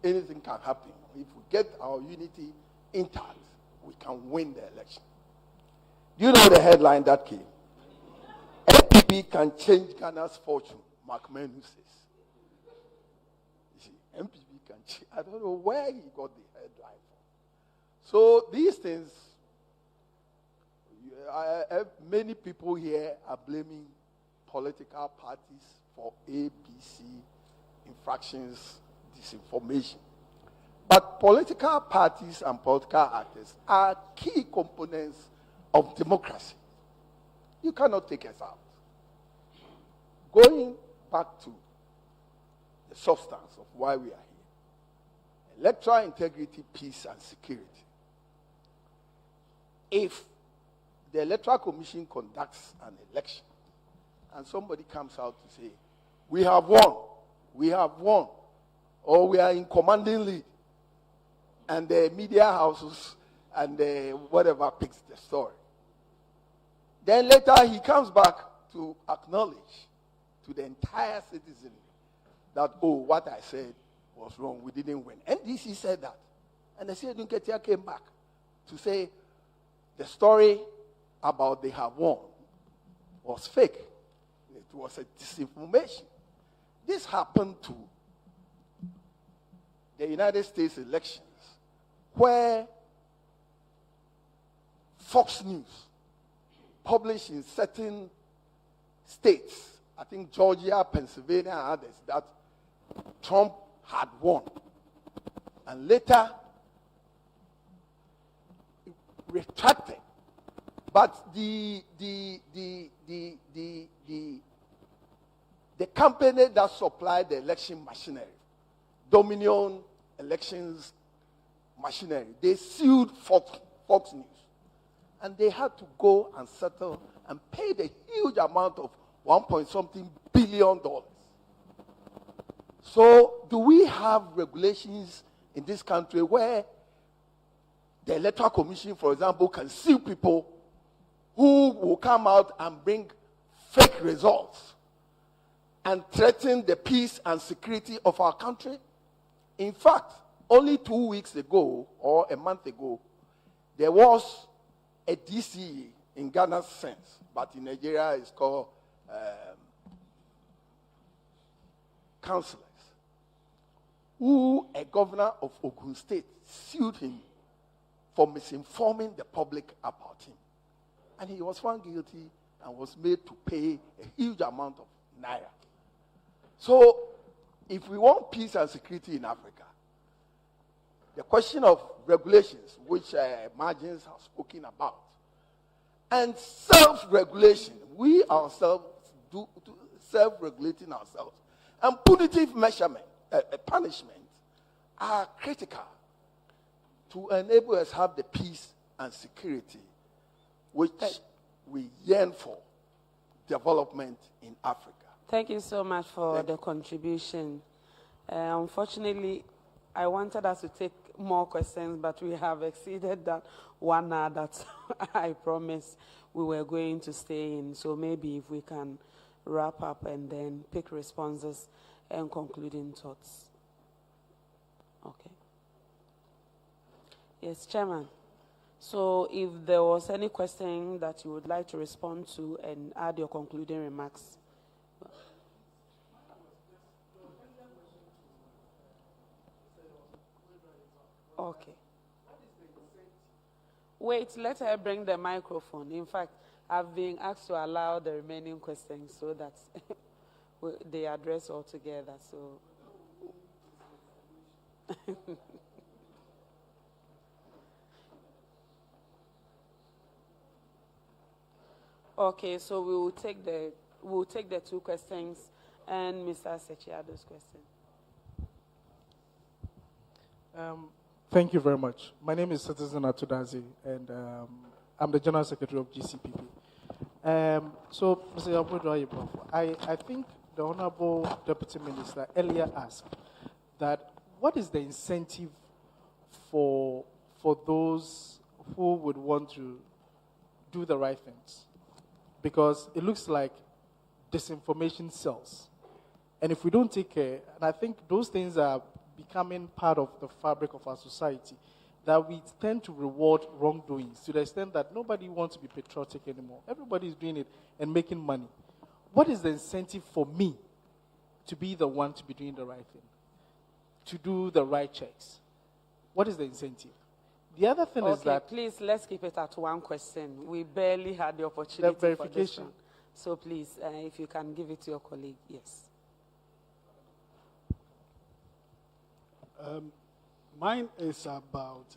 anything can happen. If we get our unity intact, we can win the election. Do you know the headline that came? NPP can change Ghana's fortune, Macberry says. You see, NPP can change. I don't know where he got the headline from. So these things, many people here are blaming political parties for ABC infractions, disinformation. But political parties and political actors are key components of democracy. You cannot take us out. Going back to the substance of why we are here. Electoral integrity, peace, and security. If the Electoral Commission conducts an election and somebody comes out to say, we have won, or we are in commanding lead, and the media houses and whatever picks the story. Then later he comes back to acknowledge to the entire citizenry that, oh, what I said was wrong, we didn't win. NDC said that. And the Nketia came back to say the story about they have won was fake. It was a disinformation. This happened to the United States elections, where Fox News published in certain states, I think Georgia, Pennsylvania, and others, that Trump had won. And later retracted. But the company that supplied the election machinery, Dominion Elections Machinery, they sued Fox News. And they had to go and settle and pay the huge amount of $1.something billion. So do we have regulations in this country where the Electoral Commission, for example, can sue people who will come out and bring fake results and threaten the peace and security of our country? In fact, only 2 weeks ago, or a month ago, there was a DCE in Ghana's sense, but in Nigeria it's called councillors, who a governor of Ogun State sued him for misinforming the public about him. And he was found guilty and was made to pay a huge amount of naira. So, if we want peace and security in Africa, the question of regulations, which Margins have spoken about, and self-regulation, we ourselves do self-regulating ourselves, and punitive measurement, punishment, are critical to enable us to have the peace and security which we yearn for development in Africa. Thank you so much for the contribution. Unfortunately, I wanted us to take more questions, but we have exceeded that 1 hour that I promised we were going to stay in. So maybe if we can wrap up and then pick responses and concluding thoughts. Okay. Yes, Chairman. So if there was any question that you would like to respond to and add your concluding remarks. Okay. Wait, let her bring the microphone. In fact, I've been asked to allow the remaining questions so that they address all together. So. Okay, so we will take the two questions and Mr. Sechiado's question. Thank you very much. My name is Citizen Atudazi, and I'm the General Secretary of GCPP. So, Mr. Yabudwa, I think the Honorable Deputy Minister earlier asked that what is the incentive for those who would want to do the right things? Because it looks like disinformation sells. And if we don't take care, and I think those things are becoming part of the fabric of our society, that we tend to reward wrongdoings to the extent that nobody wants to be patriotic anymore. Everybody is doing it and making money. What is the incentive for me to be the one to be doing the right thing? To do the right checks? What is the incentive? The other thing is that... Please, let's keep it at one question. We barely had the opportunity the verification. For this one. So please, if you can give it to your colleague, yes. Mine is about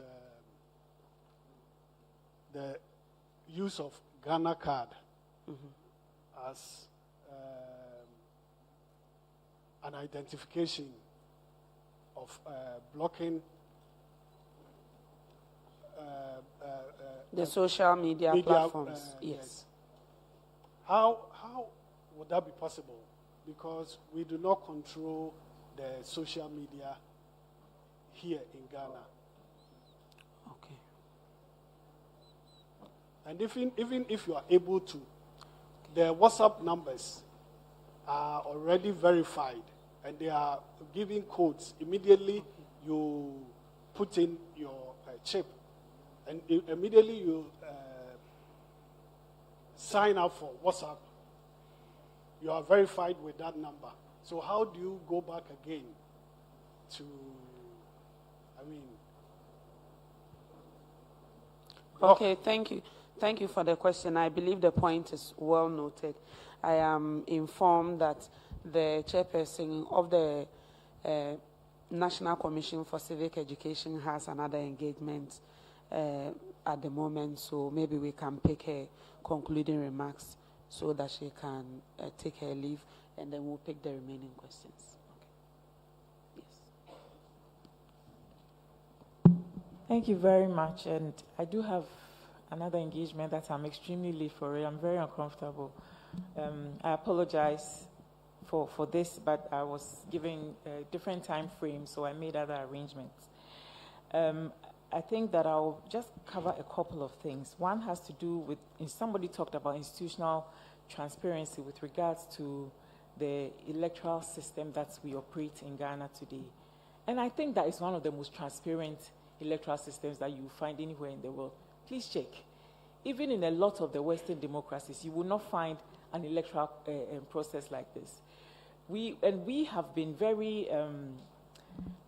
the use of Ghana card as an identification of blocking the social media platforms. Yes. How would that be possible? Because we do not control the social media here in Ghana. Okay. And even if you are able to, the WhatsApp numbers are already verified and they are giving codes. Immediately you put in your chip and immediately you sign up for WhatsApp. You are verified with that number. So how do you go back again to, Okay, thank you. Thank you for the question. I believe the point is well noted. I am informed that the chairperson of the National Commission for Civic Education has another engagement at the moment, so maybe we can pick her concluding remarks so that she can take her leave, and then we'll pick the remaining questions. Okay. Yes. Thank you very much, and I do have another engagement that I'm extremely late for. I'm very uncomfortable. I apologize for this, but I was given a different time frame, so I made other arrangements. I think that I'll just cover a couple of things. One has to do with, somebody talked about institutional transparency with regards to the electoral system that we operate in Ghana today. And I think that is one of the most transparent electoral systems that you find anywhere in the world. Please check. Even in a lot of the Western democracies, you will not find an electoral process like this. We have been very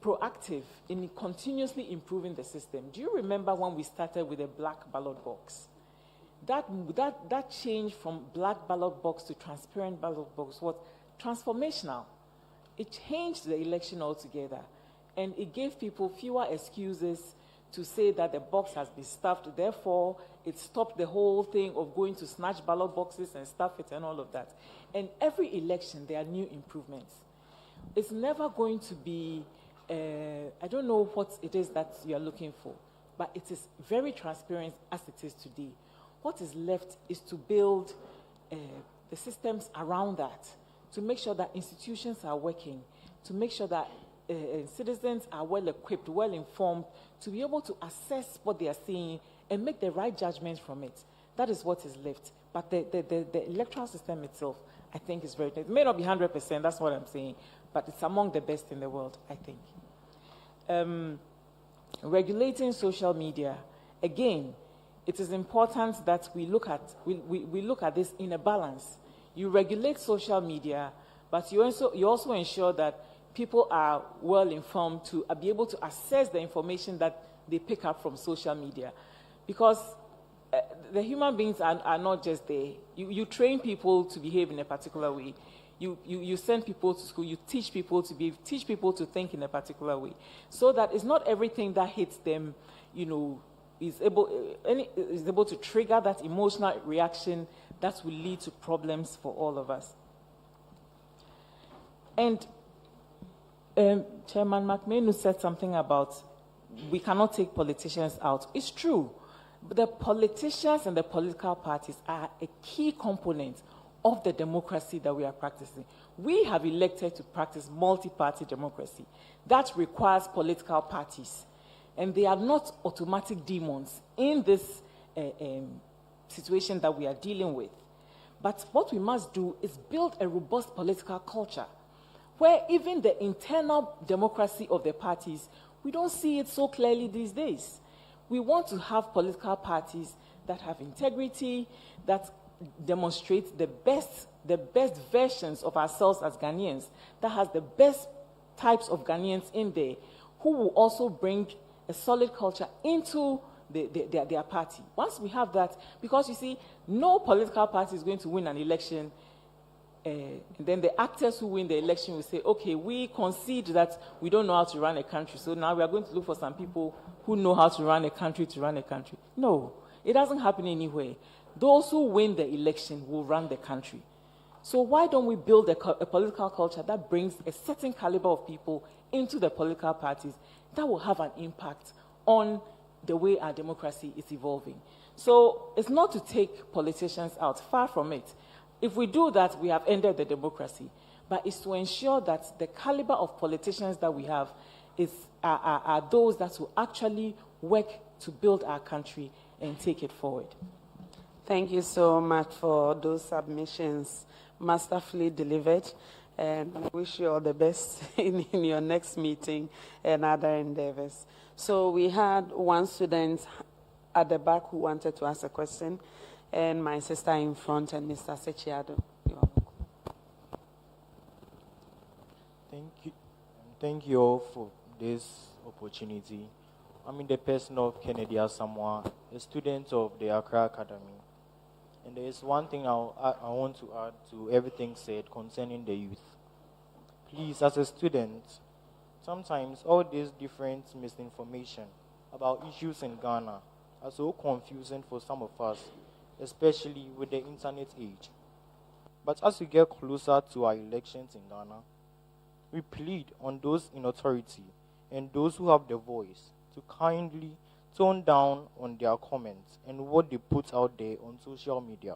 proactive in continuously improving the system. Do you remember when we started with a black ballot box? That change from black ballot box to transparent ballot box was transformational. It changed the election altogether, and it gave people fewer excuses to say that the box has been stuffed. Therefore, it stopped the whole thing of going to snatch ballot boxes and stuff it and all of that. And every election, there are new improvements. It's never going to be, I don't know what it is that you are looking for, but it is very transparent as it is today. What is left is to build the systems around that, to make sure that institutions are working, to make sure that citizens are well equipped, well informed, to be able to assess what they are seeing and make the right judgments from it. That is what is left. But the electoral system itself, I think, is very, it may not be 100%, that's what I'm saying, but it's among the best in the world, I think. Regulating social media, again, it is important that we look at this in a balance. You regulate social media, but you also ensure that people are well informed to be able to assess the information that they pick up from social media. Because the human beings are not just there. You train people to behave in a particular way. You send people to school. You teach people to teach people to think in a particular way, so that it's not everything that hits them, is able to trigger that emotional reaction that will lead to problems for all of us. And Chairman McMahon said something about we cannot take politicians out. It's true. But the politicians and the political parties are a key component of the democracy that we are practicing. We have elected to practice multi-party democracy. That requires political parties. And they are not automatic demons in this situation that we are dealing with. But what we must do is build a robust political culture where even the internal democracy of the parties, we don't see it so clearly these days. We want to have political parties that have integrity, that demonstrate the best versions of ourselves as Ghanaians, that has the best types of Ghanaians in there, who will also bring a solid culture into their party. Once we have that, because you see, no political party is going to win an election, and then the actors who win the election will say, okay, we concede that we don't know how to run a country, so now we are going to look for some people who know how to run a country to run a country. No, it doesn't happen anywhere. Those who win the election will run the country. So why don't we build a political culture that brings a certain caliber of people into the political parties that will have an impact on the way our democracy is evolving? So it's not to take politicians out, far from it. If we do that, we have ended the democracy. But it's to ensure that the caliber of politicians that we have are those that will actually work to build our country and take it forward. Thank you so much for those submissions. Masterfully delivered. And I wish you all the best in your next meeting and other endeavors. So we had one student at the back who wanted to ask a question, and my sister in front, and Mr. Sechiado. You are welcome. Thank you all for this opportunity. I'm in the person of Kennedy Asamoah, a student of the Accra Academy. And there is one thing I want to add to everything said concerning the youth. Please, as a student, sometimes all this different misinformation about issues in Ghana are so confusing for some of us, especially with the internet age. But as we get closer to our elections in Ghana, we plead on those in authority and those who have the voice to kindly tone down on their comments and what they put out there on social media.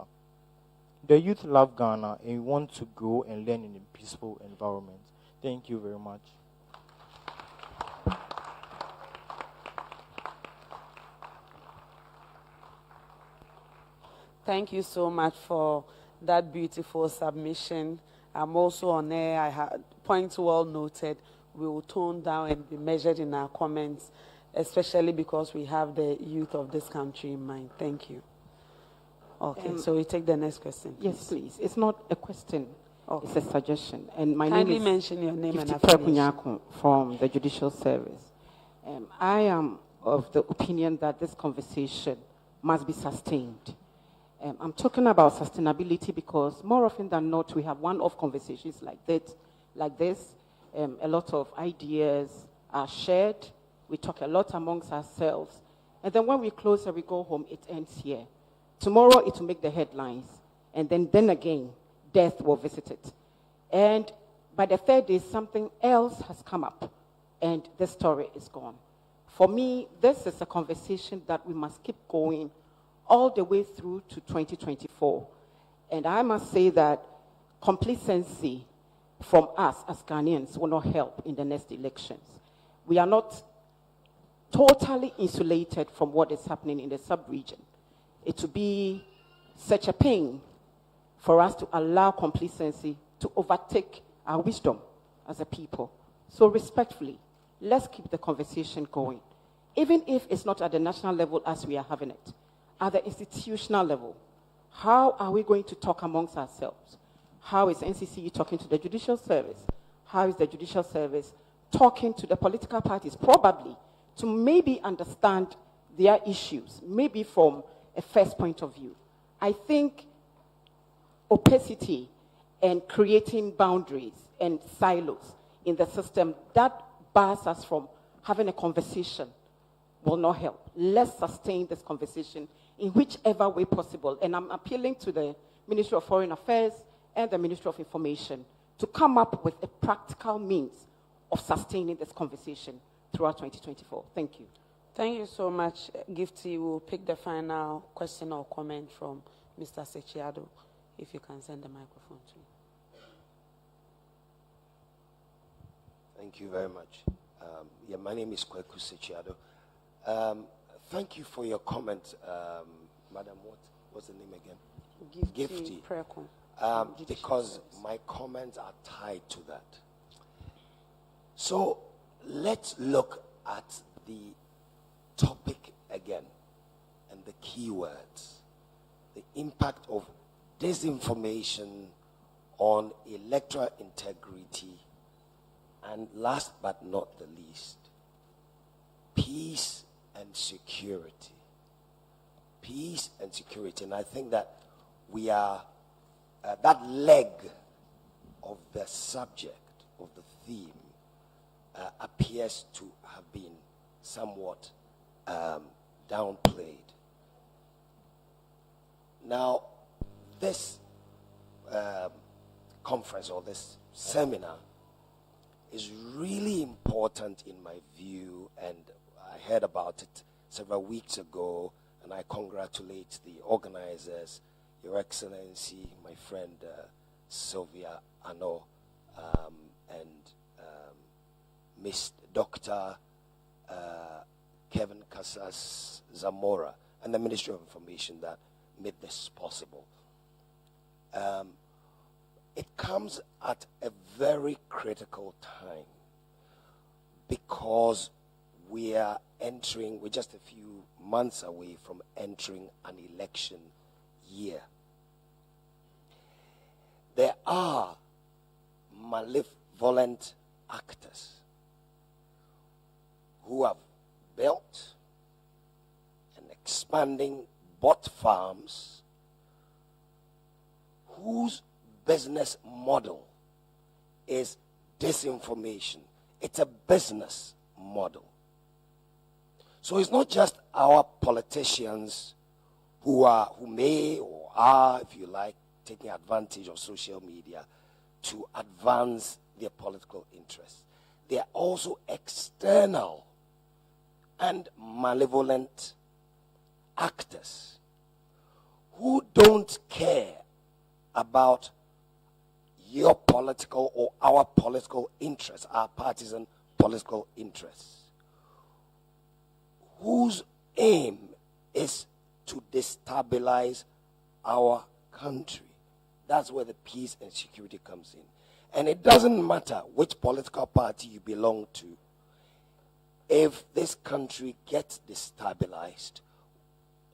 The youth love Ghana and want to grow and learn in a peaceful environment. Thank you very much. Thank you so much for that beautiful submission. I'm also on air. I had points well noted. We will tone down and be measured in our comments, especially because we have the youth of this country in mind. Thank you. Okay, so we take the next question, please. Yes, please. It's not a question. Okay. It's a suggestion. And my Kindly name is mention your name and affiliation. From the Judicial Service. I am of the opinion that this conversation must be sustained. I'm talking about sustainability because more often than not, we have one-off conversations like this. A lot of ideas are shared. We talk a lot amongst ourselves. And then when we close and we go home, it ends here. Tomorrow, it will make the headlines. And then again, death will visit it. And by the third day, something else has come up. And the story is gone. For me, this is a conversation that we must keep going all the way through to 2024. And I must say that complacency from us as Ghanaians will not help in the next elections. We are not totally insulated from what is happening in the sub-region. It would be such a pain for us to allow complacency to overtake our wisdom as a people. So respectfully, let's keep the conversation going. Even if it's not at the national level as we are having it, at the institutional level, how are we going to talk amongst ourselves? How is NCCU talking to the Judicial Service? How is the Judicial Service talking to the political parties? Probably to maybe understand their issues, maybe from a first point of view. I think opacity and creating boundaries and silos in the system that bars us from having a conversation will not help. Let's sustain this conversation in whichever way possible. And I'm appealing to the Ministry of Foreign Affairs and the Ministry of Information to come up with a practical means of sustaining this conversation throughout 2024. Thank you. Thank you so much, Gifty. We'll pick the final question or comment from Mr. Sechiado, if you can send the microphone to him. Thank you very much. My name is Kweku Sechiado. Thank you for your comment, Madam. What's the name again? Gifty. Because my comments are tied to that. So let's look at the topic again and the keywords. The impact of disinformation on electoral integrity, and last but not the least, peace and security. Peace and security. And I think that we are, that leg of the subject, of the theme, appears to have been somewhat downplayed. Now, this conference or this seminar is really important in my view, and I heard about it several weeks ago, and I congratulate the organizers, Your Excellency, my friend Sylvia Ano, and Miss Dr. Kevin Casas Zamora, and the Ministry of Information that made this possible. It comes at a very critical time because we're just a few months away from entering an election year. There are malevolent actors who have built and expanding bot farms whose business model is disinformation. It's a business model. So it's not just our politicians who may or are, if you like, taking advantage of social media to advance their political interests. They are also external and malevolent actors who don't care about your political or our political interests, our partisan political interests, whose aim is to destabilize our country. That's where the peace and security comes in. And it doesn't matter which political party you belong to. If this country gets destabilized,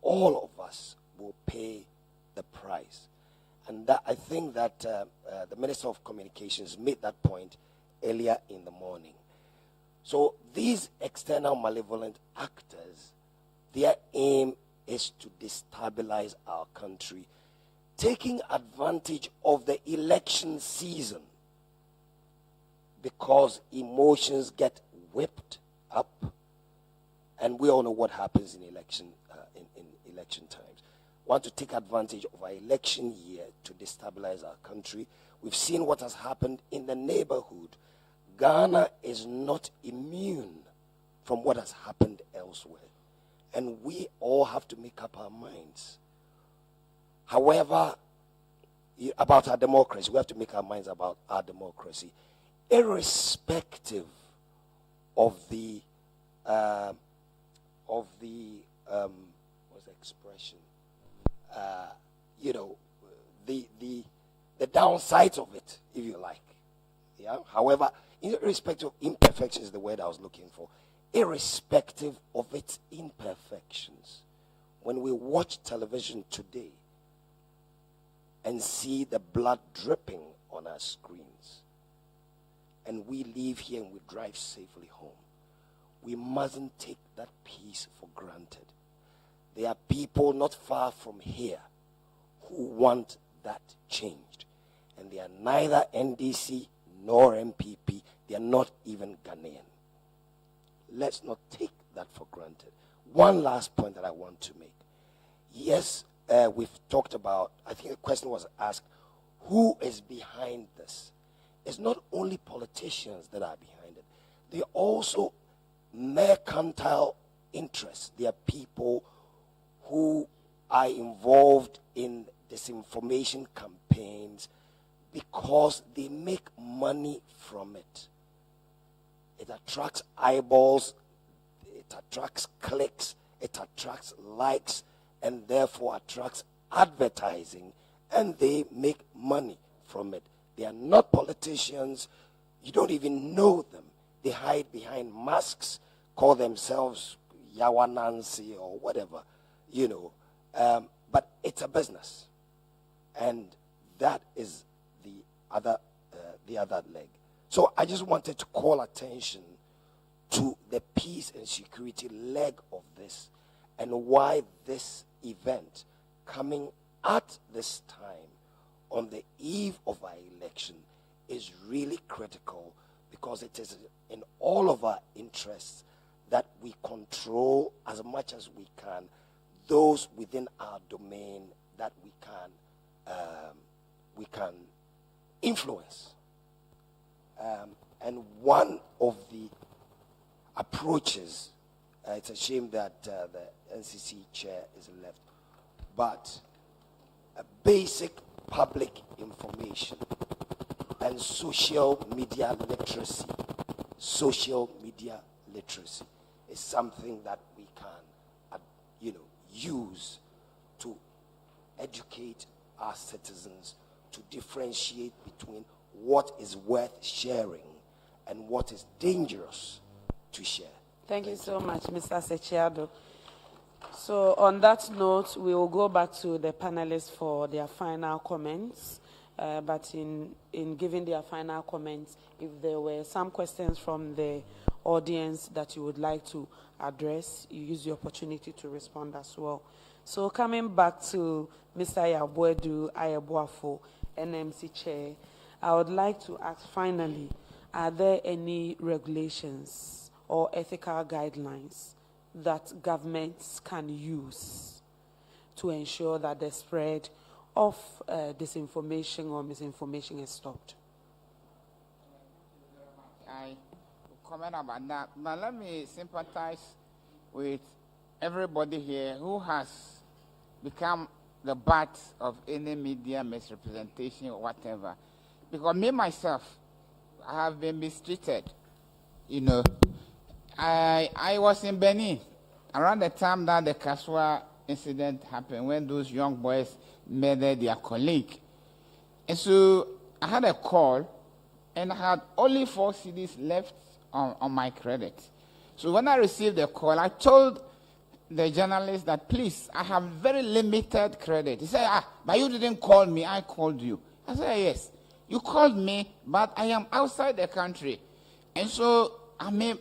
all of us will pay the price. And that, I think that the Minister of Communications made that point earlier in the morning. So these external malevolent actors, their aim is to destabilize our country, taking advantage of the election season because emotions get whipped up, and we all know what happens in election times. Want to take advantage of our election year to destabilize our country. We've seen what has happened in the neighborhood. Ghana is not immune from what has happened elsewhere, and we all have to make up our minds. However, about our democracy, we have to make our minds about our democracy, irrespective of the what's the expression? The downsides of it, if you like. Yeah. However, irrespective of imperfections is the word I was looking for. Irrespective of its imperfections, when we watch television today and see the blood dripping on our screens, and we leave here and we drive safely home, we mustn't take that peace for granted. there are people not far from here who want that changed. And they are neither NDC nor MPP. They are not even Ghanaian. Let's not take that for granted. One last point that I want to make. Yes, we've talked about, I think the question was asked, who is behind this? It's not only politicians that are behind it. They are also mercantile interests. They are people who are involved in disinformation campaigns because they make money from it. It attracts eyeballs, it attracts clicks, it attracts likes, and therefore attracts advertising, and they make money from it. They are not politicians. You don't even know them. They hide behind masks, call themselves Yawa Nancy or whatever, you know. But it's a business. And that is the other leg. So I just wanted to call attention to the peace and security leg of this and why this event coming at this time on the eve of our election is really critical, because it is in all of our interests that we control as much as we can those within our domain that we can influence. And one of the approaches, it's a shame that the NCC chair is left, but a basic public information and social media literacy is something that we can, use to educate our citizens to differentiate between what is worth sharing and what is dangerous to share. Thank you so much, Mr. Sechiado. So on that note, we will go back to the panelists for their final comments. But in giving their final comments, if there were some questions from the audience that you would like to address, you use the opportunity to respond as well. So coming back to Mr. Yabwedu Ayeboafo, NMC Chair, I would like to ask finally, are there any regulations or ethical guidelines that governments can use to ensure that the spread of disinformation or misinformation is stopped? I will comment about that, but let me sympathize with everybody here who has become the butt of any media misrepresentation or whatever. Because me, myself, I have been mistreated. You know, I was in Benin around the time that the Kaswa incident happened, when those young boys murdered their colleague. And so I had a call, and I had only 4 CDs left on my credit. So when I received the call, I told the journalist that, please, I have very limited credit. He said, but you didn't call me, I called you. I said, yes, you called me, but I am outside the country. And so,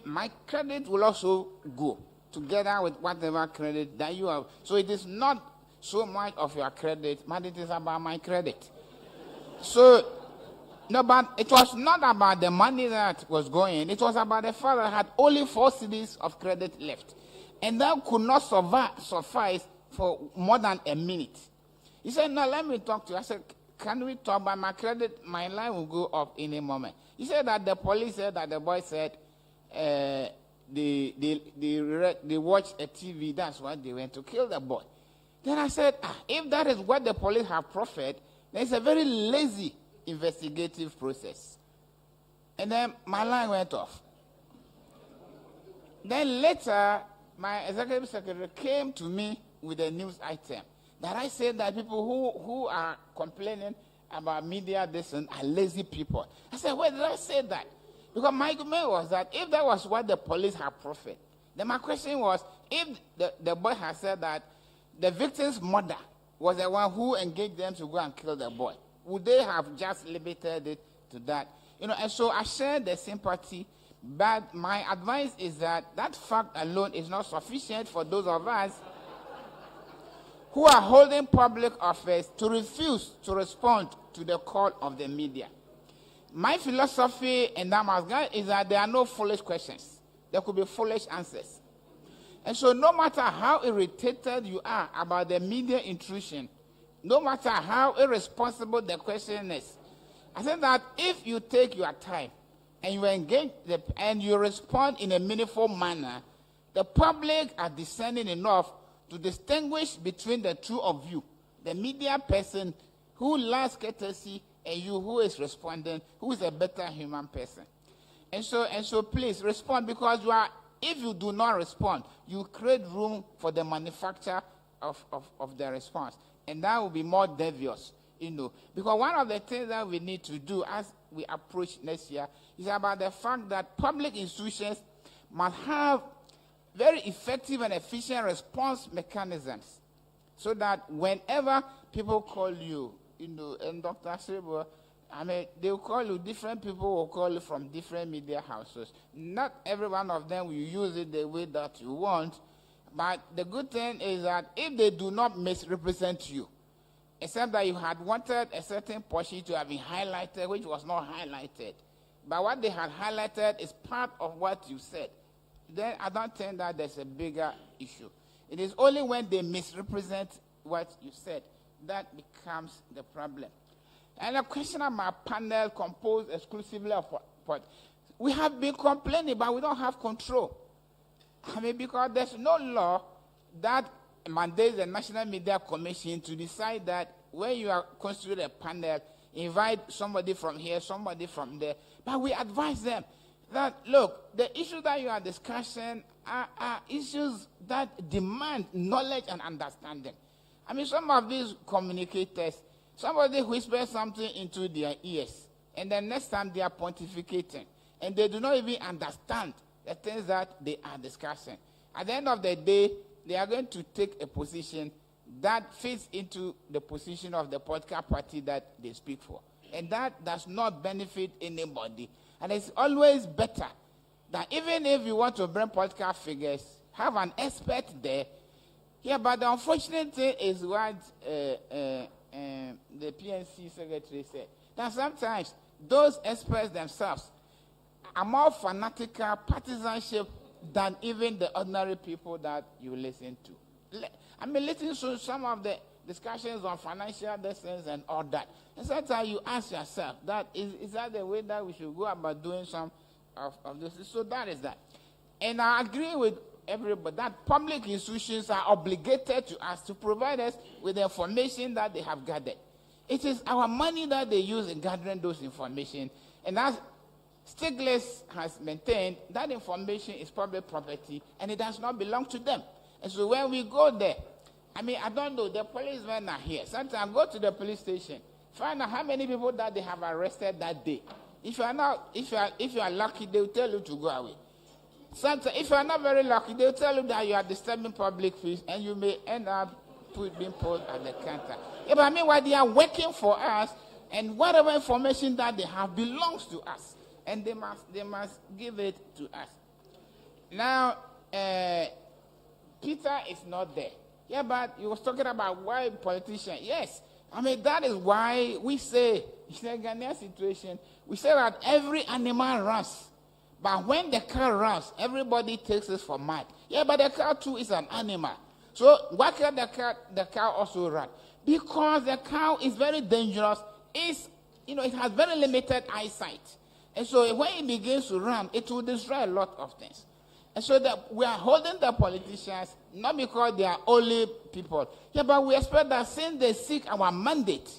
my credit will also go together with whatever credit that you have. So it is not so much of your credit, but it is about my credit. So, no, but it was not about the money that was going. It was about the fact that I had only 4 CDs of credit left. And that could not suffice for more than a minute. He said, no, let me talk to you. I said, can we talk about my credit? My line will go up in a moment. He said that the police said that the boy said they watched a TV. That's why they went to kill the boy. Then I said, if that is what the police have proffered, then it's a very lazy investigative process. And then my line went off. Then later, my executive secretary came to me with a news item that I said that people who are complaining about media are lazy people. I said, where did I say that? Because my argument was that if that was what the police had proffered, then my question was, if the boy had said that the victim's mother was the one who engaged them to go and kill the boy, would they have just limited it to that? And so I shared the sympathy, but my advice is that that fact alone is not sufficient for those of us who are holding public office to refuse to respond to the call of the media. My philosophy in that is that there are no foolish questions. There could be foolish answers. And so no matter how irritated you are about the media intrusion, no matter how irresponsible the question is, I think that if you take your time and you engage and you respond in a meaningful manner, the public are discerning enough to distinguish between the two of you, the media person who lacks courtesy and you who is responding, who is a better human person. And so please respond, because if you do not respond, you create room for the manufacture of the response. And that will be more devious, Because one of the things that we need to do as we approach next year is about the fact that public institutions must have very effective and efficient response mechanisms, so that whenever people call you, and Dr. Sebo, they will call you, different people will call you from different media houses. Not every one of them will use it the way that you want, but the good thing is that if they do not misrepresent you, except that you had wanted a certain portion to have been highlighted, which was not highlighted, but what they had highlighted is part of what you said, then I don't think that there's a bigger issue. It is only when they misrepresent what you said that becomes the problem. And a question of my panel composed exclusively of what we have been complaining, but we don't have control. Because there's no law that mandates the National Media Commission to decide that when you are constituting a panel, invite somebody from here, somebody from there. But we advise them that, look, the issues that you are discussing are issues that demand knowledge and understanding. Some of these communicators, somebody whispers something into their ears, and the next time they are pontificating, and they do not even understand the things that they are discussing. At the end of the day, they are going to take a position that fits into the position of the political party that they speak for. And that does not benefit anybody. And it's always better that even if you want to bring political figures, have an expert there. Yeah, but the unfortunate thing is what the PNC secretary said, that sometimes those experts themselves are more fanatical, partisanship than even the ordinary people that you listen to. Listen to some of the discussions on financial destinies and all that. And sometimes you ask yourself, is that the way that we should go about doing some of this? So that is that. And I agree with everybody that public institutions are obligated to us to provide us with the information that they have gathered. It is our money that they use in gathering those information. And as Stiglitz has maintained, that information is public property and it does not belong to them. And so when we go there, I don't know, the policemen are here. Sometimes go to the police station, find out how many people that they have arrested that day. If you are lucky, they will tell you to go away. Sometimes, if you are not very lucky, they will tell you that you are disturbing public peace and you may end up being put at the counter. Yeah, but meanwhile, they are working for us, and whatever information that they have belongs to us, and they must give it to us. Now, Peter is not there. Yeah, but he was talking about why politicians. Yes, that is why we say, in the Ghanaian situation, we say that every animal runs. But when the cow runs, everybody takes it for mad. Yeah, but the cow too is an animal. So why can't the cow also run? Because the cow is very dangerous. It has very limited eyesight. And so when it begins to run, it will destroy a lot of things. And so that we are holding the politicians, not because they are only people. Yeah, but we expect that since they seek our mandate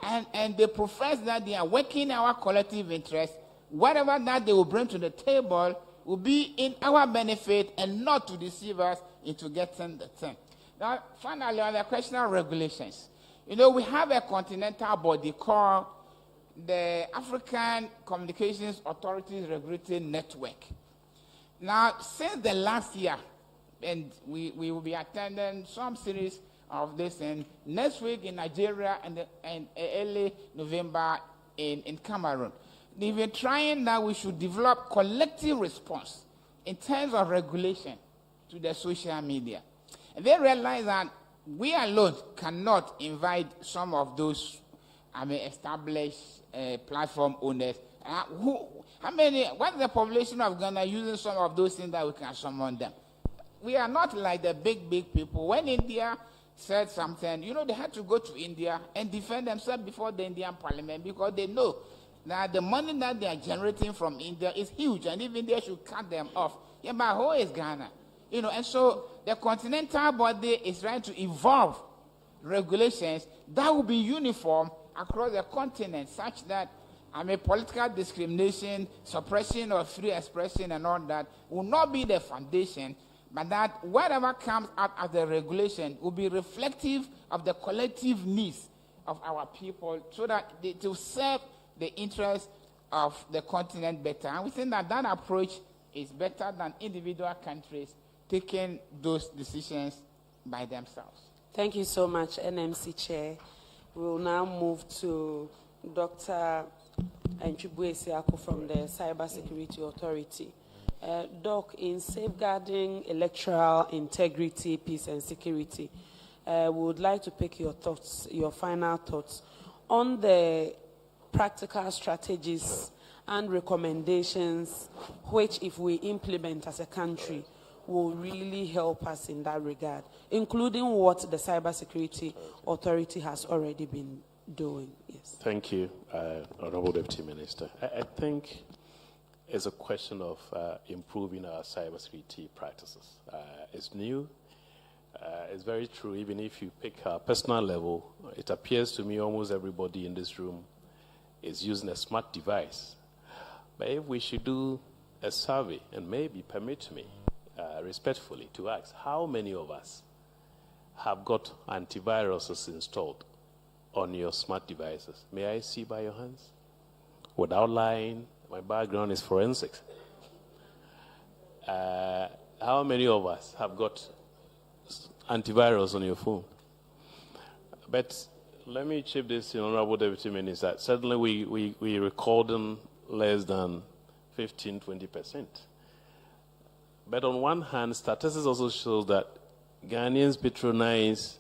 and they profess that they are working in our collective interest, whatever that they will bring to the table will be in our benefit and not to deceive us into getting the thing. Now, finally, on the question of regulations, we have a continental body called the African Communications Authorities Regulatory Network. Now, since the last year, and we will be attending some series of this, and next week in Nigeria and early November in Cameroon. They've been trying that we should develop collective response in terms of regulation to the social media. And they realize that we alone cannot invite some of those, established platform owners. What's the population of Ghana using some of those things that we can summon them? We are not like the big people. When India said something, they had to go to India and defend themselves before the Indian parliament because they know that the money that they are generating from India is huge, and if India should cut them off, yeah, but who is Ghana? And so the continental body is trying to evolve regulations that will be uniform across the continent, such that political discrimination, suppression of free expression and all that will not be the foundation, but that whatever comes out of the regulation will be reflective of the collective needs of our people so that to serve the interests of the continent better. And we think that that approach is better than individual countries taking those decisions by themselves. Thank you so much, NMC Chair. We will now move to Dr. Entrapment from the Cybersecurity Authority. Doc, in safeguarding electoral integrity, peace, and security, we would like to pick your thoughts, your final thoughts on the practical strategies and recommendations which, if we implement as a country, will really help us in that regard, including what the Cybersecurity Authority has already been doing. Yes. Thank you, Honorable Deputy Minister. I think it's a question of improving our cybersecurity practices. It's new. It's very true. Even if you pick our personal level, it appears to me almost everybody in this room is using a smart device. But if we should do a survey, and maybe permit me respectfully to ask, how many of us have got antiviruses installed on your smart devices? May I see by your hands? Without lying, my background is forensics. How many of us have got antivirus on your phone? But let me chip this in, Honorable Deputy Minister. Certainly we recording less than 15-20%. But on one hand, statistics also shows that Ghanaians patronize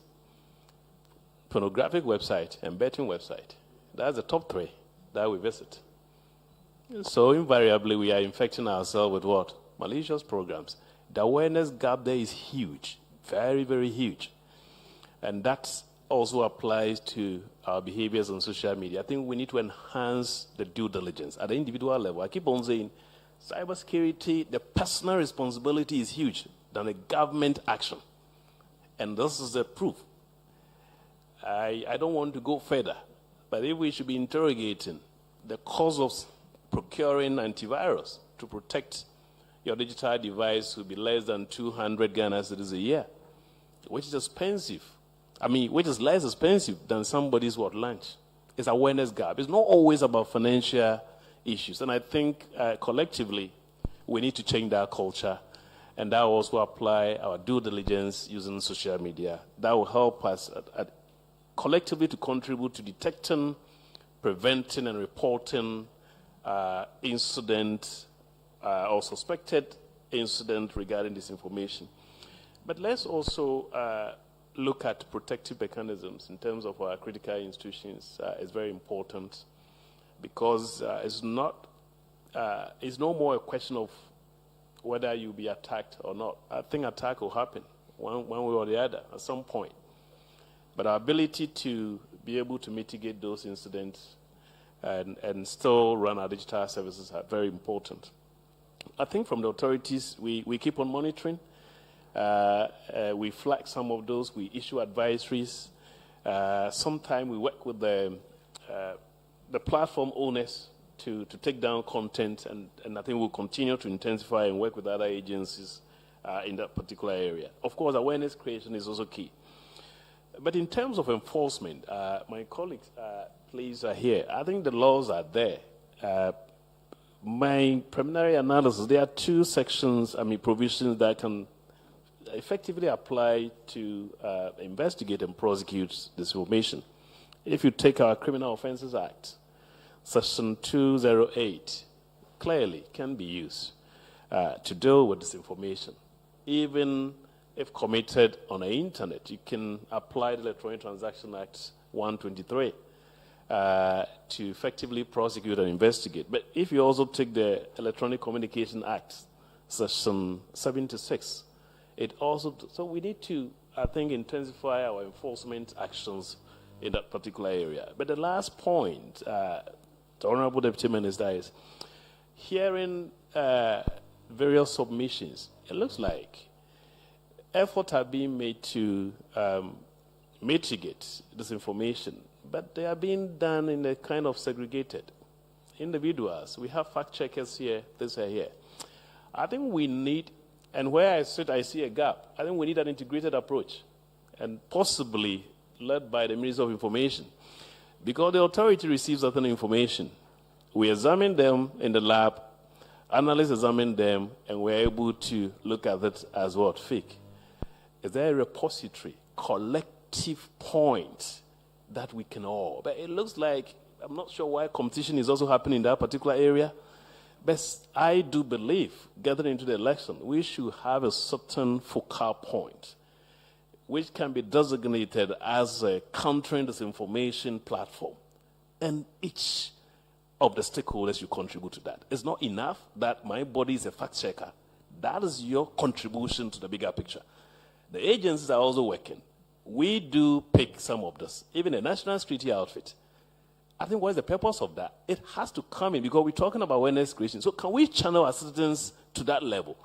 pornographic website and betting website. That's the top 3 that we visit. So invariably, we are infecting ourselves with what? Malicious programs. The awareness gap there is huge, very, very huge. And that also applies to our behaviors on social media. I think we need to enhance the due diligence at the individual level. I keep on saying, cybersecurity, the personal responsibility is huge than the government action. And this is the proof. I don't want to go further, but if we should be interrogating the cost of procuring antivirus to protect your digital device will be less than 200 Ghana cedis a year, which is expensive. Which is less expensive than somebody's lunch. It's awareness gap. It's not always about financial issues. And I think collectively, we need to change that culture. And that will also apply our due diligence using social media. That will help us collectively to contribute to detecting, preventing, and reporting incident or suspected incident regarding disinformation. But let's also look at protective mechanisms in terms of our critical institutions. Is very important because it's no more a question of whether you'll be attacked or not. I think attack will happen one way or the other at some point. But our ability to be able to mitigate those incidents and still run our digital services are very important. I think from the authorities, we keep on monitoring. We flag some of those. We issue advisories. Sometimes we work with the platform owners to take down content, and I think we'll continue to intensify and work with other agencies in that particular area. Of course, awareness creation is also key. But in terms of enforcement, my colleagues, please, are here. I think the laws are there. My preliminary analysis, there are 2 sections, provisions that can effectively apply to investigate and prosecute disinformation. If you take our Criminal Offences Act, Section 208 clearly can be used to deal with disinformation. Even if committed on the internet, you can apply the Electronic Transaction Act 123 to effectively prosecute and investigate. But if you also take the Electronic Communication Act, Section 76, it also, so we need to, I think, intensify our enforcement actions in that particular area. But the last point, the Honorable Deputy Minister, is hearing various submissions. It looks like efforts are being made to mitigate disinformation, but they are being done in a kind of segregated individuals. We have fact checkers here, this are here. I think we need, and where I sit, I see a gap. I think we need an integrated approach, and possibly led by the Ministry of Information, because the authority receives certain information. We examine them in the lab, analysts examine them, and we're able to look at it as what? Fake. Is there a repository, collective point that we can all? But it looks like, I'm not sure why competition is also happening in that particular area, but I do believe, gathering into the election, we should have a certain focal point which can be designated as a countering disinformation platform. And each of the stakeholders should contribute to that. It's not enough that my body is a fact checker. That is your contribution to the bigger picture. The agencies are also working. We do pick some of this, even a national security outfit. I think what is the purpose of that? It has to come in because we're talking about awareness creation. So can we channel our citizens to that level?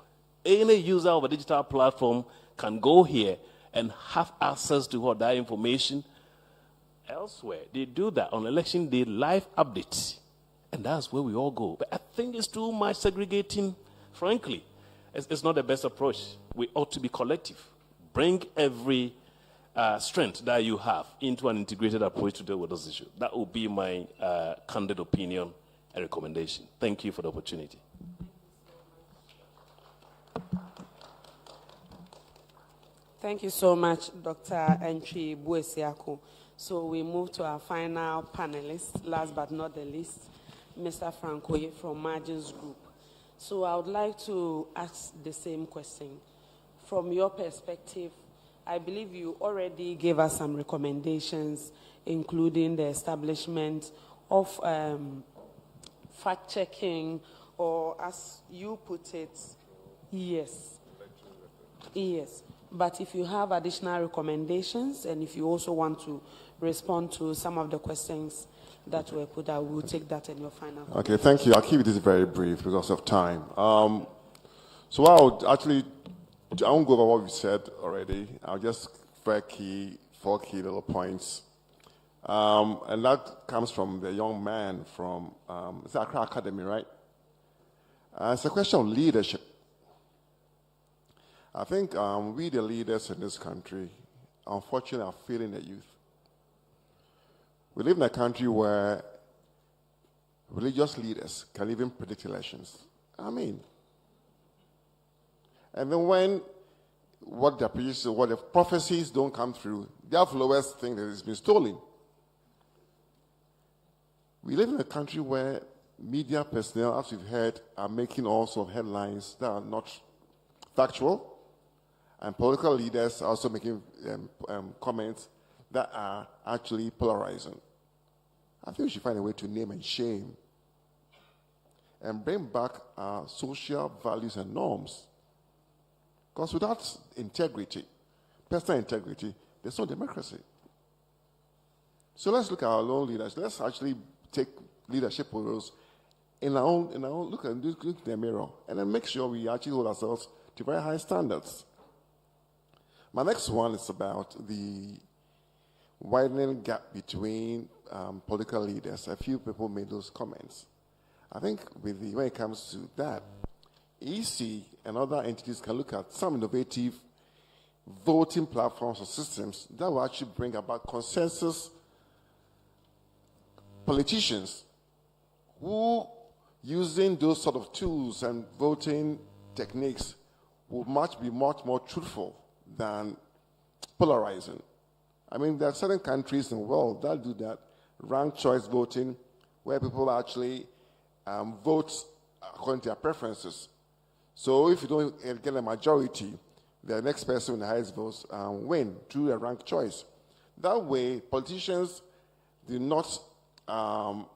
Any user of a digital platform can go here and have access to what that information. Elsewhere, they do that on election day, live updates. And that's where we all go. But I think it's too much segregating, frankly. It's not the best approach. We ought to be collective. Bring every strength that you have into an integrated approach to deal with this issue. That would be my candid opinion and recommendation. Thank you for the opportunity. Thank you so much, Dr. Entry Buesiako. So we move to our final panelist, last but not the least, Mr. Francoye from Margins Group. So I would like to ask the same question. From your perspective, I believe you already gave us some recommendations, including the establishment of fact-checking, or as you put it, yes. But if you have additional recommendations, and if you also want to respond to some of the questions that were put out, we'll take that in your final. Okay, thank you. I'll keep this very brief because of time. So I would actually, I won't go over what we said already. I'll just four key little points. And that comes from the young man from it's Accra Academy, right? It's a question of leadership. I think we, the leaders in this country, unfortunately, are failing the youth. We live in a country where religious leaders can even predict elections. I mean, and then when what the prophecies don't come through, their followers think that it's been stolen. We live in a country where media personnel, as we've heard, are making all sorts of headlines that are not factual, and political leaders are also making comments that are actually polarizing. I think we should find a way to name and shame and bring back our social values and norms. Because without integrity, personal integrity, there's no democracy. So let's look at our own leaders. Let's actually take leadership roles in our own look in the mirror, and then make sure we actually hold ourselves to very high standards. My next one is about the widening gap between political leaders. A few people made those comments. I think when it comes to that, EC and other entities can look at some innovative voting platforms or systems that will actually bring about consensus politicians who, using those sort of tools and voting techniques, will be much more truthful than polarizing. I mean, there are certain countries in the world that do that, ranked choice voting, where people actually vote according to their preferences. So if you don't get a majority, the next person with the highest votes win through a ranked choice. That way, politicians do not double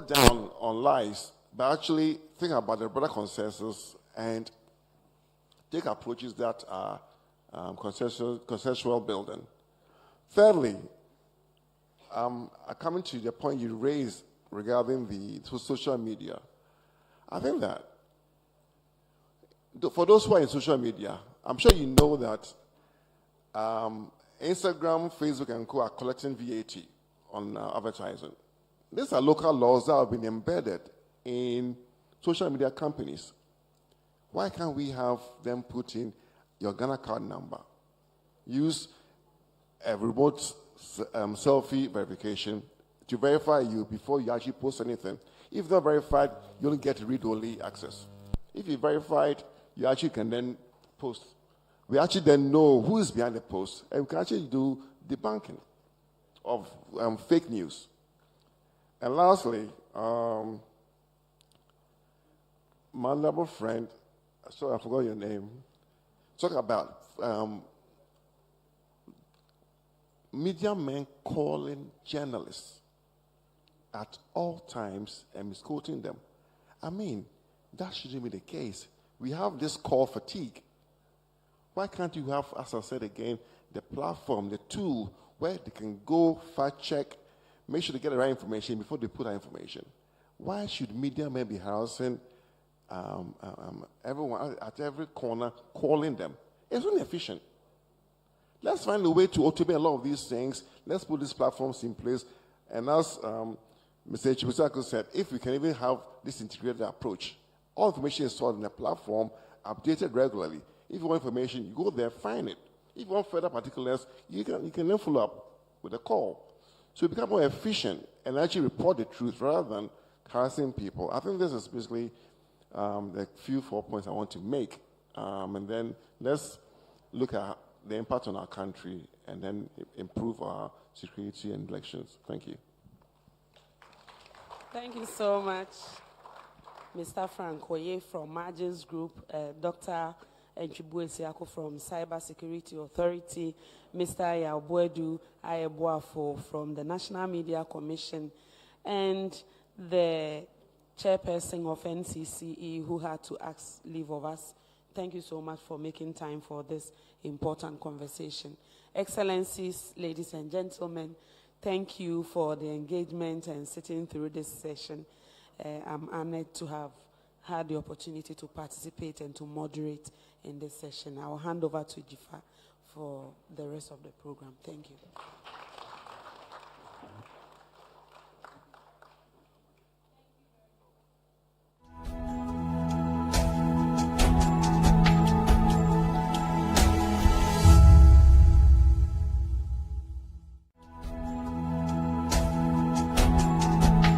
down on lies, but actually think about the broader consensus and take approaches that are consensual building. Thirdly, coming to the point you raised regarding the social media, I think that for those who are in social media, I'm sure you know that Instagram, Facebook, and co are collecting VAT on advertising. These are local laws that have been embedded in social media companies. Why can't we have them put in your Ghana card number? Use a remote selfie verification to verify you before you actually post anything. If not verified, you only get read-only access. If you're verified, you actually can then post. We actually then know who is behind the post, and we can actually do debunking of fake news. And lastly, my honorable friend, sorry, I forgot your name, talk about media men calling journalists at all times and misquoting them. I mean, that shouldn't be the case. We have this call fatigue. Why can't you have, as I said again, the platform, the tool where they can go fact check, make sure they get the right information before they put that information? Why should media men be harassing everyone at every corner, calling them? It's not efficient. Let's find a way to automate a lot of these things. Let's put these platforms in place. And as Mr. Chibusaku said, if we can even have this integrated approach, all information is stored in a platform, updated regularly. If you want information, you go there, find it. If you want further particulars, you can then follow up with a call. So become more efficient and actually report the truth rather than harassing people. I think this is basically the few 4 points I want to make. And then let's look at the impact on our country and then improve our security and elections. Thank you. Thank you so much, Mr. Frank Oye from Margins Group, Dr. Enchibuesiako from Cybersecurity Authority, Mr. Yabuedu Ayeboafo from the National Media Commission, and the chairperson of NCCE who had to ask leave of us. Thank you so much for making time for this important conversation. Excellencies, ladies and gentlemen, thank you for the engagement and sitting through this session. I'm honored to have had the opportunity to participate and to moderate in this session. I will hand over to Jifa for the rest of the program. Thank you.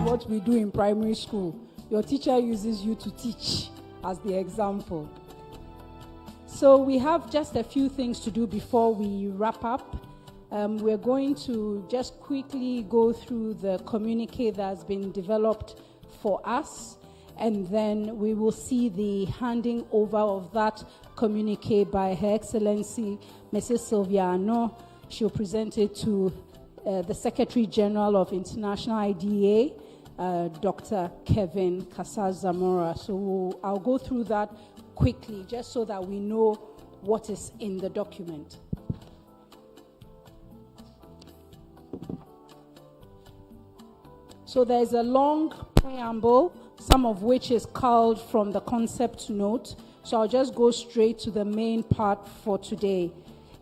What we do in primary school, your teacher uses you to teach as the example. So we have just a few things to do before we wrap up. We're going to just quickly go through the communique that's been developed for us, and then we will see the handing over of that communique by Her Excellency Mrs. Sylvia Ano. She'll present it to the Secretary General of International IDA, Dr. Kevin Casas-Zamora. So I'll go through that quickly, just so that we know what is in the document. So there's a long preamble, some of which is culled from the concept note. So I'll just go straight to the main part for today.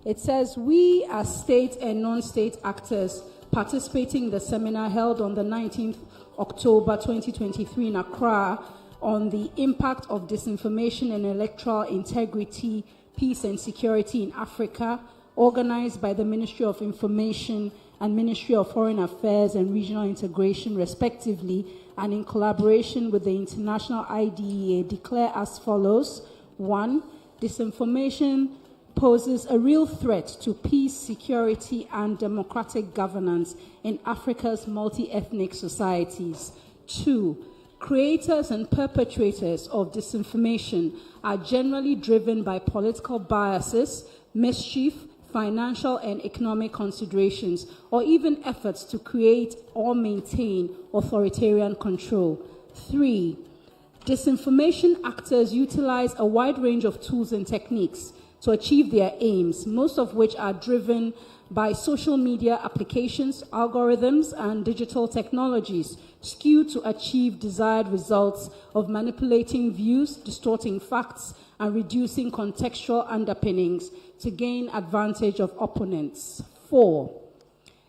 It says, we as state and non-state actors participating in the seminar held on the 19th October 2023 in Accra on the impact of disinformation and electoral integrity, peace and security in Africa, organized by the Ministry of Information and Ministry of Foreign Affairs and Regional Integration, respectively, and in collaboration with the International IDEA, declare as follows. 1. Disinformation poses a real threat to peace, security, and democratic governance in Africa's multi-ethnic societies. 2. Creators and perpetrators of disinformation are generally driven by political biases, mischief, financial and economic considerations, or even efforts to create or maintain authoritarian control. 3. Disinformation actors utilize a wide range of tools and techniques to achieve their aims, most of which are driven by social media applications, algorithms, and digital technologies skewed to achieve desired results of manipulating views, distorting facts, and reducing contextual underpinnings to gain advantage of opponents. 4.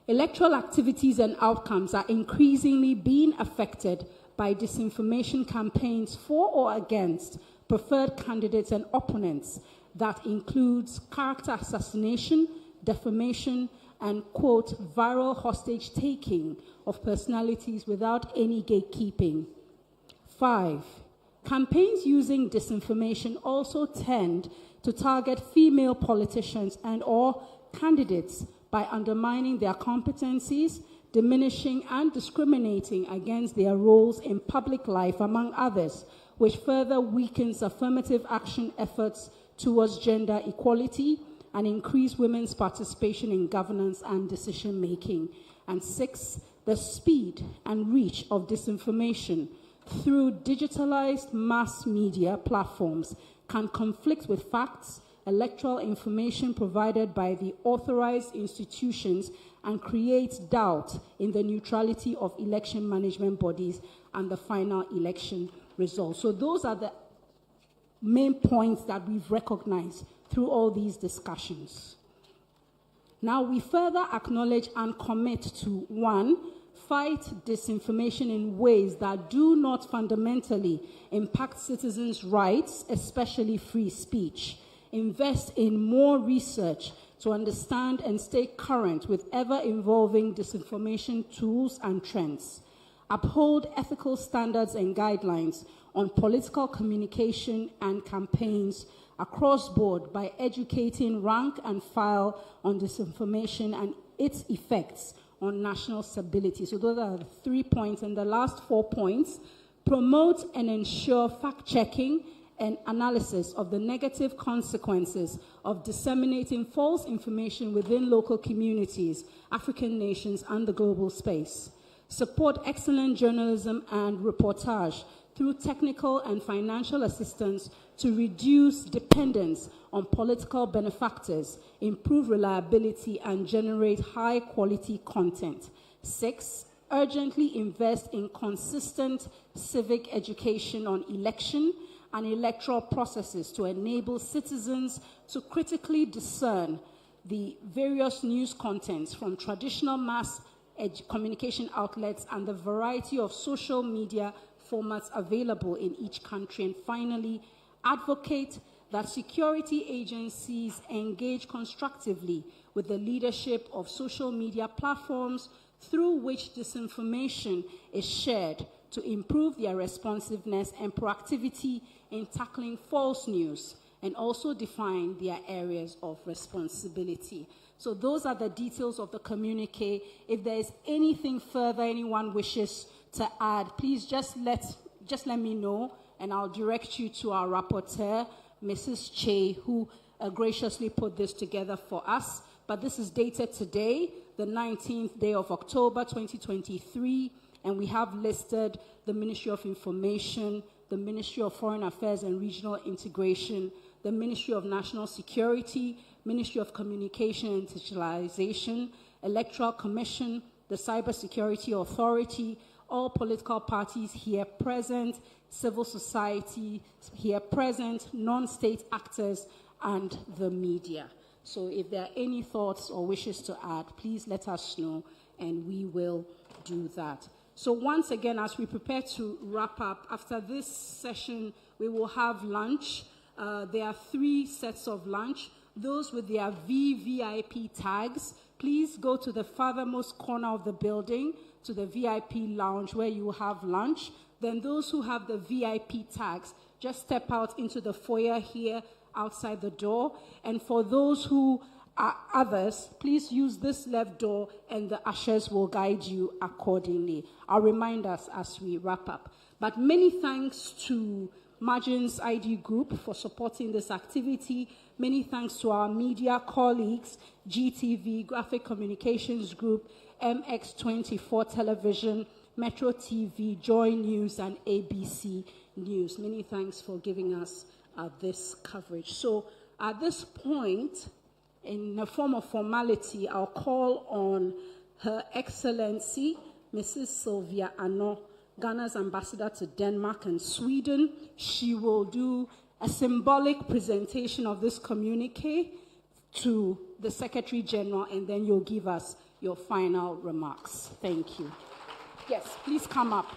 Electoral activities and outcomes are increasingly being affected by disinformation campaigns for or against preferred candidates and opponents that includes character assassination, defamation, and, quote, viral hostage-taking of personalities without any gatekeeping. 5. Campaigns using disinformation also tend to target female politicians and or candidates by undermining their competencies, diminishing and discriminating against their roles in public life, among others, which further weakens affirmative action efforts towards gender equality and increase women's participation in governance and decision-making. And 6, the speed and reach of disinformation through digitalized mass media platforms can conflict with facts, electoral information provided by the authorized institutions, and create doubt in the neutrality of election management bodies and the final election results. So those are the main points that we've recognized through all these discussions. Now, we further acknowledge and commit to 1, fight disinformation in ways that do not fundamentally impact citizens' rights, especially free speech. Invest in more research to understand and stay current with ever-evolving disinformation tools and trends. Uphold ethical standards and guidelines on political communication and campaigns across board by educating rank and file on disinformation and its effects on national stability. So those are the 3 points. And the last 4 points: promote and ensure fact-checking and analysis of the negative consequences of disseminating false information within local communities, African nations, and the global space. Support excellent journalism and reportage through technical and financial assistance to reduce dependence on political benefactors, improve reliability, and generate high-quality content. 6, urgently invest in consistent civic education on election and electoral processes to enable citizens to critically discern the various news contents from traditional mass communication outlets and the variety of social media formats available in each country. And finally, advocate that security agencies engage constructively with the leadership of social media platforms through which disinformation is shared to improve their responsiveness and proactivity in tackling false news, and also define their areas of responsibility. So those are the details of the communique. If there is anything further anyone wishes to add, please just let me know, and I'll direct you to our rapporteur, Mrs. Che, who graciously put this together for us. But this is dated today, the 19th day of October, 2023, and we have listed the Ministry of Information, the Ministry of Foreign Affairs and Regional Integration, the Ministry of National Security, Ministry of Communication and Digitalization, Electoral Commission, the Cybersecurity Authority, all political parties here present, civil society here present, non-state actors, and the media. So if there are any thoughts or wishes to add, please let us know, and we will do that. So once again, as we prepare to wrap up, after this session, we will have lunch. There are 3 sets of lunch. Those with their VVIP tags, please go to the farthermost corner of the building to the VIP lounge where you will have lunch. Then those who have the VIP tags, just step out into the foyer here outside the door. And for those who are others, please use this left door and the ushers will guide you accordingly. I'll remind us as we wrap up. But many thanks to Margins ID Group for supporting this activity. Many thanks to our media colleagues, GTV, Graphic Communications Group, MX24 Television, Metro TV, Joy News, and ABC News. Many thanks for giving us this coverage. So at this point, in a form of formality, I'll call on Her Excellency, Mrs. Sylvia Ano, Ghana's ambassador to Denmark and Sweden. She will do a symbolic presentation of this communique to the Secretary General, and then you'll give us your final remarks. Thank you. Yes, please come up,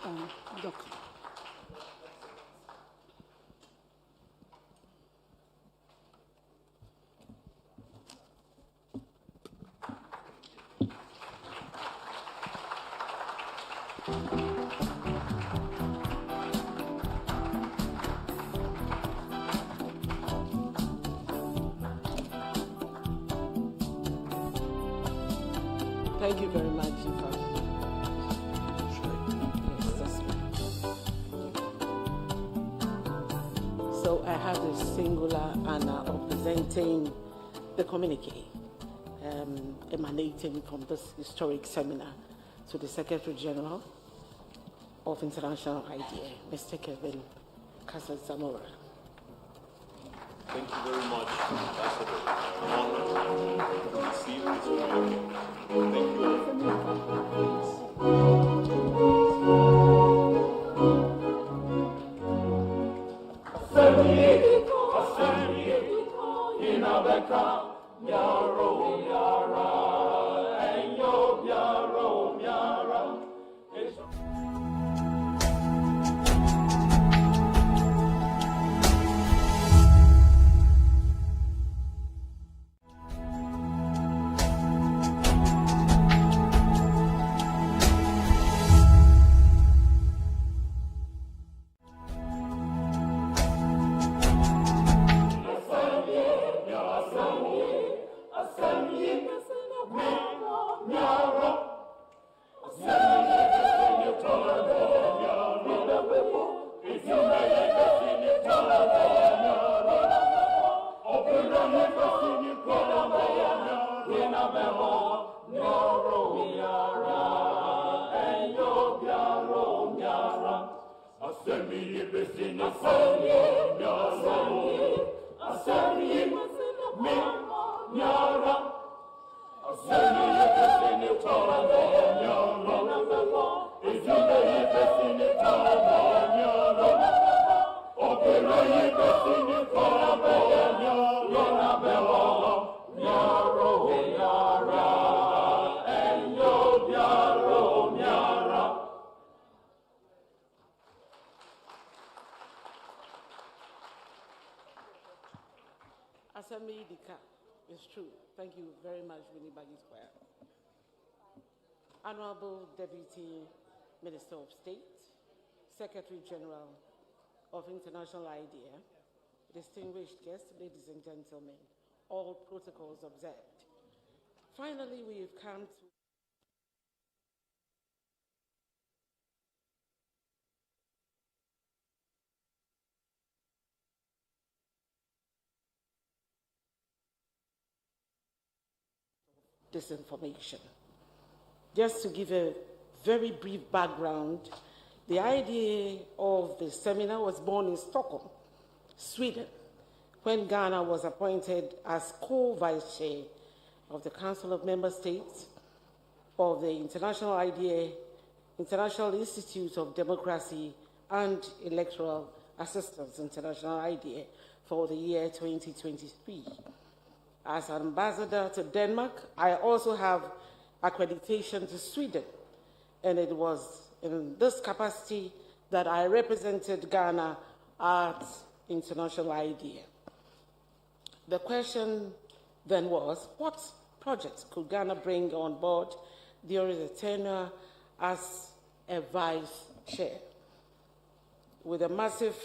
Doctor. Thank you very much, Ifa. So I have the singular honor of presenting the communique emanating from this historic seminar to the Secretary General of International IDEA, Mr. Kevin Kasas-Zamora. Thank you very much, Ambassador. I'm honored to receive this communique. Thank you It's true. Thank you very much, Winnie Baggy Square. Honorable Deputy Minister of State, Secretary General of International IDEA, distinguished guests, ladies and gentlemen, all protocols observed. Finally, we've come to disinformation. Just to give a very brief background, the idea of the seminar was born in Stockholm, Sweden, when Ghana was appointed as co-vice chair of the Council of Member States of the International IDEA, International Institute of Democracy and Electoral Assistance, International IDEA, for the year 2023. As an ambassador to Denmark, I also have accreditation to Sweden, and it was in this capacity that I represented Ghana at International IDEA. The question then was, what projects could Ghana bring on board during the tenure as a vice chair? With a massive,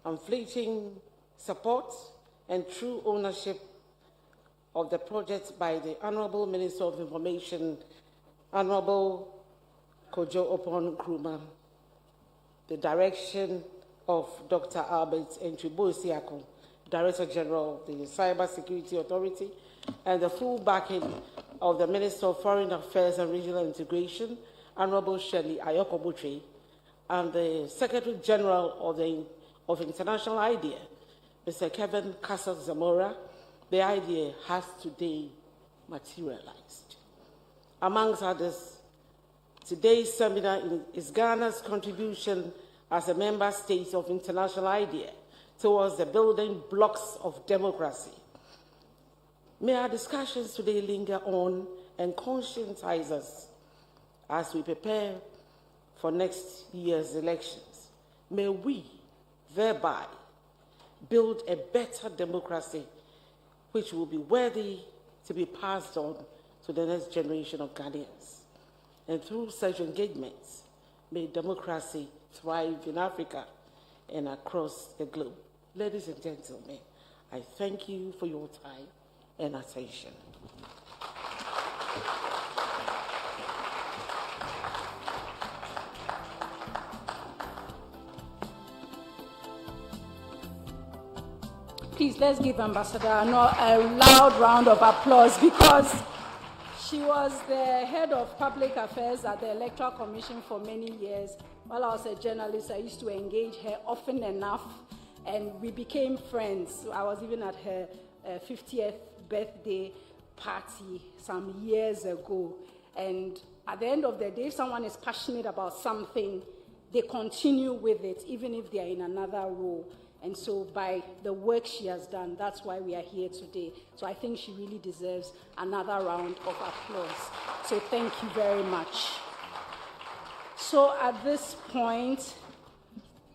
unflinching support and true ownership of the project by the Honorable Minister of Information, Honorable Kojo Opon Nkrumah, the direction of Dr. Albert Entribo-Siakon, Director General of the Cybersecurity Authority, and the full backing of the Minister of Foreign Affairs and Regional Integration, Honorable Shirley Ayoko-Botwe, and the Secretary General of International IDEA, Mr. Kevin Casas-Zamora, the idea has today materialized. Amongst others, today's seminar is Ghana's contribution as a member state of International IDEA towards the building blocks of democracy. May our discussions today linger on and conscientize us as we prepare for next year's elections. May we thereby build a better democracy which will be worthy to be passed on to the next generation of Ghanaians. And through such engagements, may democracy thrive in Africa and across the globe. Ladies and gentlemen, I thank you for your time and attention. Please, let's give Ambassador a loud round of applause, because she was the head of public affairs at the Electoral Commission for many years. While I was a journalist, I used to engage her often enough, and we became friends. I was even at her 50th birthday party some years ago. And at the end of the day, if someone is passionate about something, they continue with it, even if they are in another role. And so by the work she has done, that's why we are here today. So I think she really deserves another round of applause. So thank you very much. So at this point,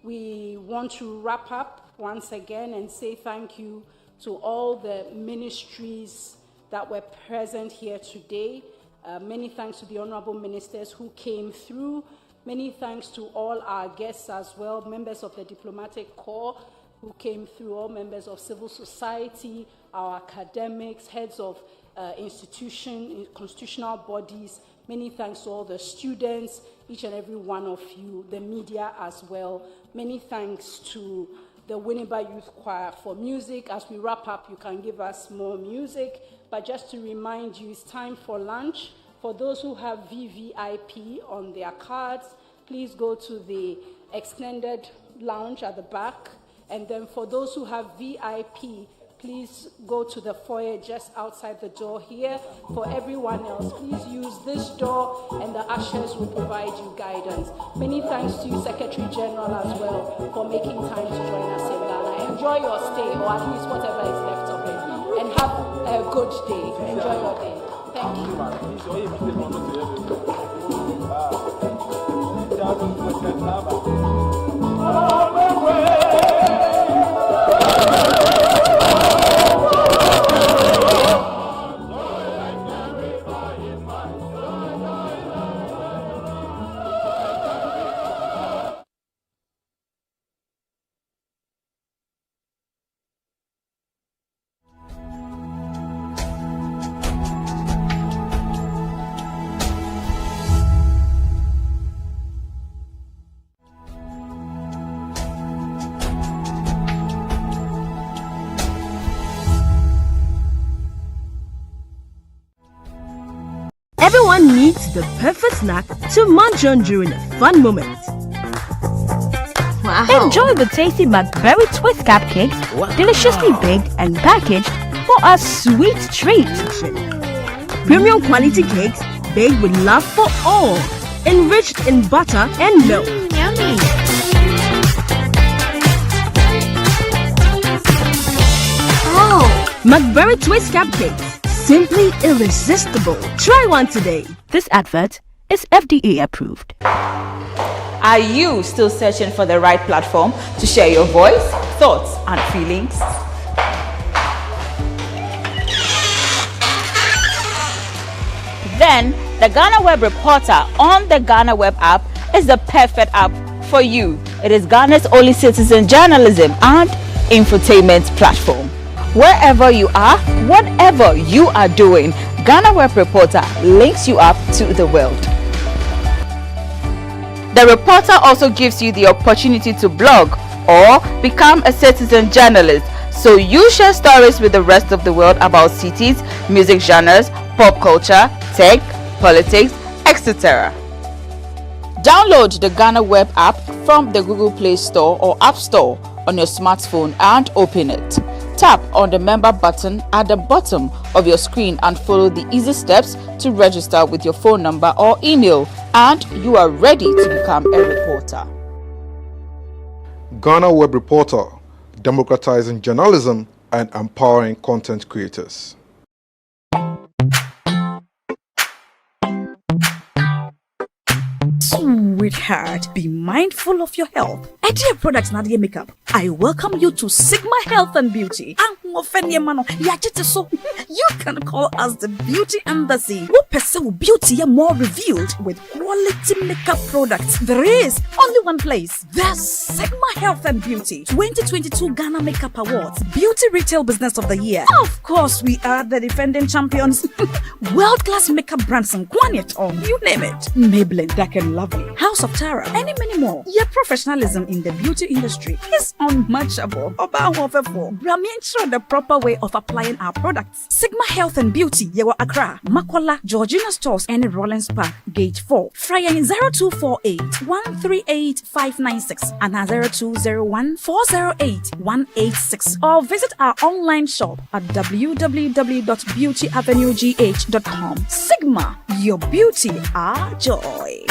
we want to wrap up once again and say thank you to all the ministries that were present here today. Many thanks to the honorable ministers who came through. Many thanks to all our guests as well, members of the diplomatic corps who came through, all members of civil society, our academics, heads of constitutional bodies. Many thanks to all the students, each and every one of you, the media as well. Many thanks to the Winneba Youth Choir for music. As we wrap up, you can give us more music. But just to remind you, it's time for lunch. For those who have VVIP on their cards, please go to the extended lounge at the back. And then for those who have VIP, please go to the foyer just outside the door here. For everyone else, please use this door and the ushers will provide you guidance. Many thanks to you, Secretary General, as well, for making time to join us in Ghana. Enjoy your stay, or at least whatever is left of it. And have a good day. Enjoy your day. Thank you. Everyone needs the perfect snack to munch on during a fun moment. Wow. Enjoy the tasty Macberry Twist cupcakes, deliciously baked and packaged for a sweet treat. Premium quality cakes baked with love for all, enriched in butter and milk. Yummy! Oh! Macberry Twist cupcakes. Simply irresistible. Try one today. This advert is FDA approved. Are you still searching for the right platform to share your voice, thoughts, and feelings? Then the GhanaWeb Reporter on the GhanaWeb app is the perfect app for you. It is Ghana's only citizen journalism and infotainment platform. Wherever you are, whatever you are doing, GhanaWeb Reporter links you up to the world. The reporter also gives you the opportunity to blog or become a citizen journalist, so you share stories with the rest of the world about cities, music genres, pop culture, tech, politics, etc. Download the GhanaWeb app from the Google Play Store or App Store on your smartphone and open it. Tap on the member button at the bottom of your screen and follow the easy steps to register with your phone number or email, and you are ready to become a reporter. GhanaWeb Reporter, democratizing journalism and empowering content creators. Sweetheart, be mindful of your health. Idea Products Nadia Makeup. I welcome you to Sigma Health and Beauty. You can call us the Beauty Embassy. We pursue beauty more revealed with quality makeup products. There is only one place. The Sigma Health and Beauty 2022 Ghana Makeup Awards Beauty Retail Business of the Year. Of course, we are the defending champions. World-class makeup brands and Quanyeton, you name it. Maybelline, Dark and Lovely, House of Tara, and many more. Your professionalism in the beauty industry is unmatchable. The proper way of applying our products. Sigma Health and Beauty, Yewa Accra, Makola, Georgina Stores, and Rollins Park, Gate 4. Fryer in 0248 138 596 and 0201 408 186. Or visit our online shop at www.beautyavenuegh.com. Sigma, your beauty, our joy.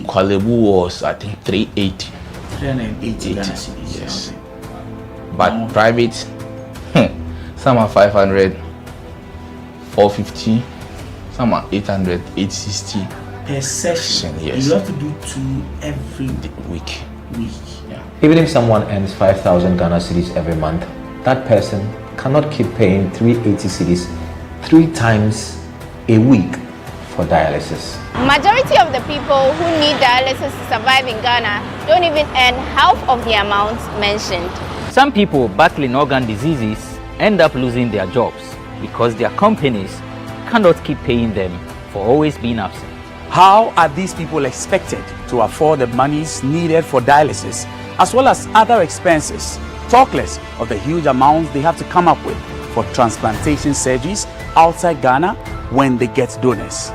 Kwalebu was, I think, 380. 380 Ghana cedis. Yes. But private, some are 500, 450, some are 800, 860. Per session, yes. You have to do 2 every week. Yeah. Even if someone earns 5,000 Ghana cedis every month, that person cannot keep paying 380 cedis 3 times a week for dialysis. Majority of the people who need dialysis to survive in Ghana don't even earn half of the amount mentioned. Some people battling organ diseases end up losing their jobs because their companies cannot keep paying them for always being absent. How are these people expected to afford the monies needed for dialysis as well as other expenses, talk less of the huge amounts they have to come up with for transplantation surgeries outside Ghana when they get donors?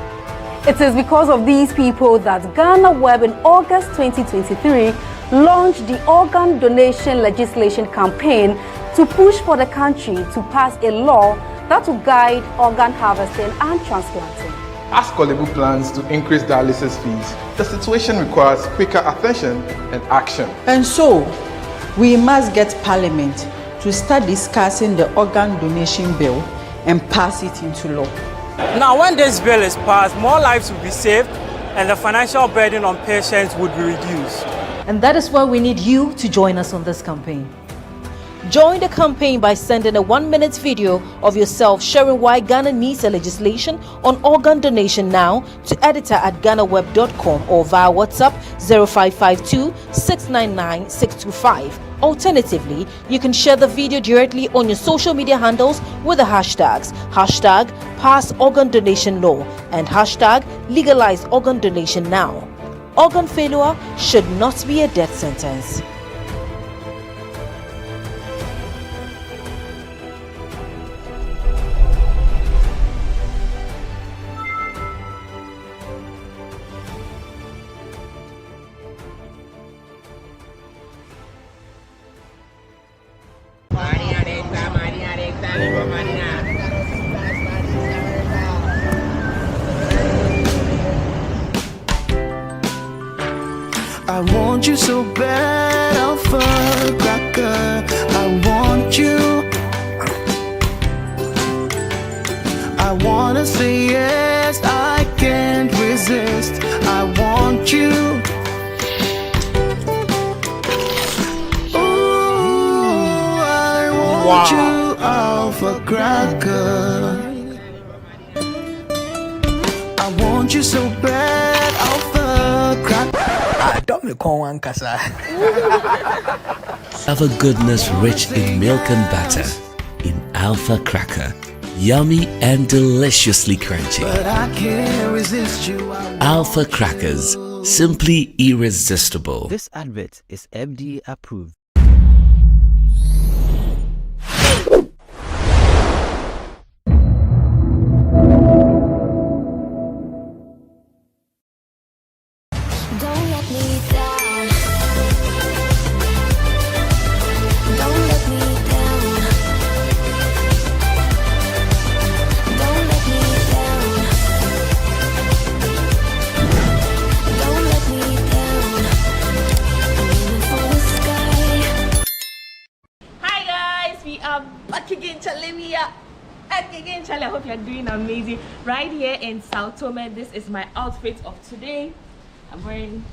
It is because of these people that GhanaWeb in August 2023 launched the organ donation legislation campaign to push for the country to pass a law that will guide organ harvesting and transplanting. As Kolebu plans to increase dialysis fees, the situation requires quicker attention and action. And so, we must get Parliament to start discussing the organ donation bill and pass it into law. Now, when this bill is passed, more lives will be saved and the financial burden on patients would be reduced. And that is why we need you to join us on this campaign. Join the campaign by sending a 1-minute video of yourself sharing why Ghana needs a legislation on organ donation now to editor@ghanaweb.com or via WhatsApp 0552 699 625. Alternatively, you can share the video directly on your social media handles with the hashtags #PassOrganDonationLaw and #LegalizeOrganDonationNow. Organ failure should not be a death sentence. I want you so bad, I'll firecracker. I want you. I wanna say yes, I can't resist. I want you. Ooh, I want you, alpha cracker. I want you so bad, alpha cracker. Alpha goodness rich in milk and butter. In Alpha Cracker. Yummy and deliciously crunchy. But I can't resist you. Alpha Crackers. Simply irresistible. This advert is FDA approved. I hope you're doing amazing. Right here in Sao Tome, this is my outfit of today. I'm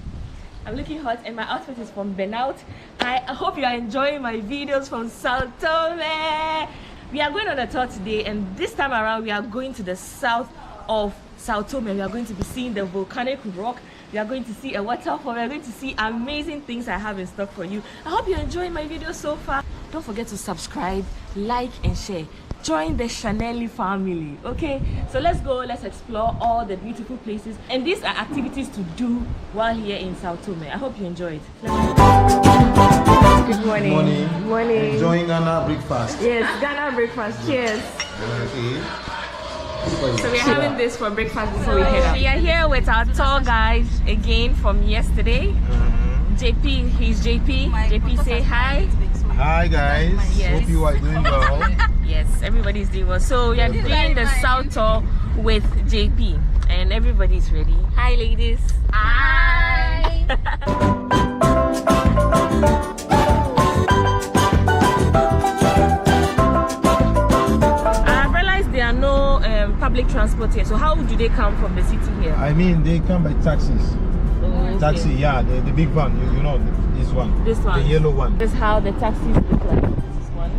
looking hot, and my outfit is from Benout. I hope you are enjoying my videos from Sao Tome. We are going on a tour today, and this time around we are going to the south of Sao Tome. We are going to be seeing the volcanic rock. We are going to see a waterfall. We are going to see amazing things I have in stock for you. I hope you're enjoying my video so far. Don't forget to subscribe, like, and share. Join the Chanelli family. Okay, so let's go. Let's explore all the beautiful places, and these are activities to do while here in Sao Tome. I hope you enjoy it. Good morning. Morning. Morning. Enjoying Ghana breakfast. Yes, Ghana breakfast. Cheers. Okay. So we're having this for breakfast before we head out. We are here with our tour guide again from yesterday. JP, he's JP. JP, say hi. Hi guys. Yes. Hope you are doing well. Yes, everybody's doing well. So we are doing the South tour with JP, and everybody's ready. Hi, ladies. Hi. I realized there are no public transport here. So how do they come from the city here? I mean, they come by taxis. Okay. Taxi, yeah, the big van. You know this one. This one. The yellow one. This is how the taxis look like. This one.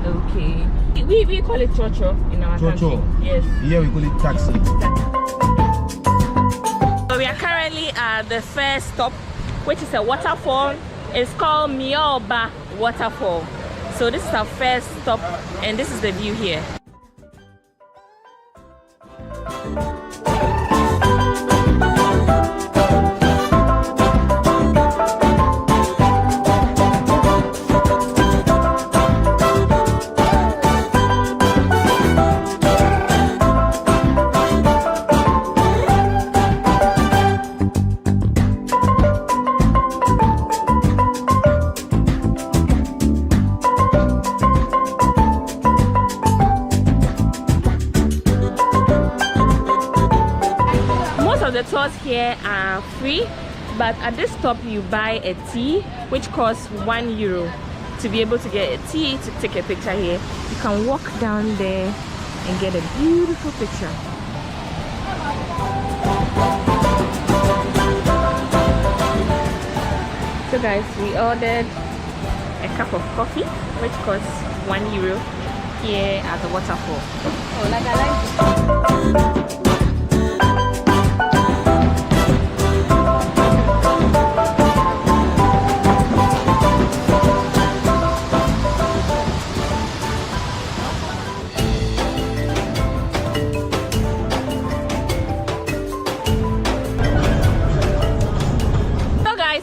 Okay. We call it chocho in our country. Yes. Here we call it taxi. So we are currently at the first stop, which is a waterfall. It's called Mioba Waterfall. So this is our first stop, and this is the view here. The tours here are free, but at this stop you buy a tea, which costs €1 to be able to get a tea to take a picture here. You can walk down there and get a beautiful picture. So guys, we ordered a cup of coffee, which costs €1 here at the waterfall. Oh, like I like.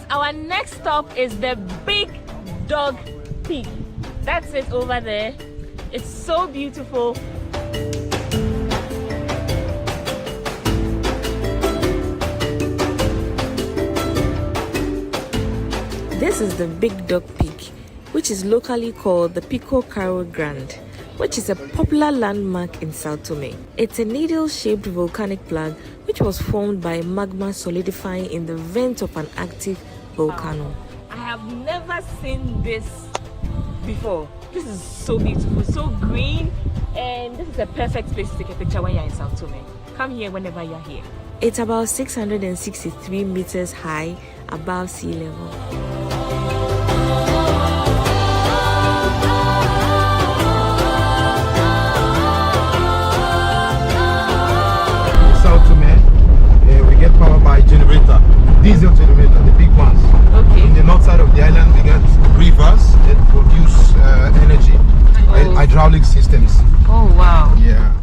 Our next stop is the Big Dog Peak. That's it over there. It's so beautiful. This is the Big Dog Peak, which is locally called the Pico Caro Grande, which is a popular landmark in Sao Tome. It's a needle-shaped volcanic plug which was formed by magma solidifying in the vent of an active volcano. I have never seen this before. This is so beautiful, so green, and this is a perfect place to take a picture when you're in Sao Tome. Come here whenever you're here. It's about 663 meters high above sea level. Sao Tome, we get power by generator, diesel hydraulic systems. Oh wow. Yeah.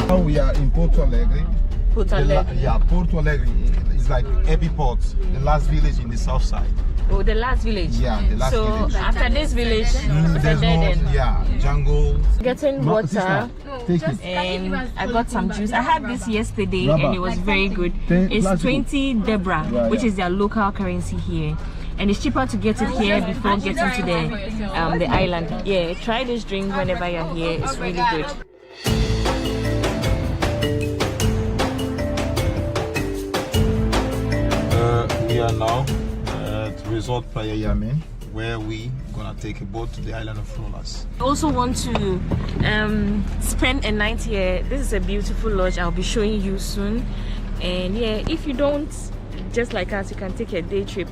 Now we are in Porto Alegre. Porto Alegre. Yeah, Porto Alegre is like Epiport, the last village in the south side. Oh, the last village. Yeah, the last village. So after this village, it's a there's dead no, end. yeah, jungle. Getting No, water, sister, take it. and I got some juice. I had this yesterday, Rubber. and it was very good. It's 20 Debra, which is their local currency here. And it's cheaper to get it here before getting to the island. Yeah, try this drink whenever you're here. It's really good. We are now at Resort Playa Yamen, where we gonna take a boat to the island of Rolas. I also want to spend a night here. This is a beautiful lodge. I'll be showing you soon. And yeah, if you don't, just like us, you can take a day trip.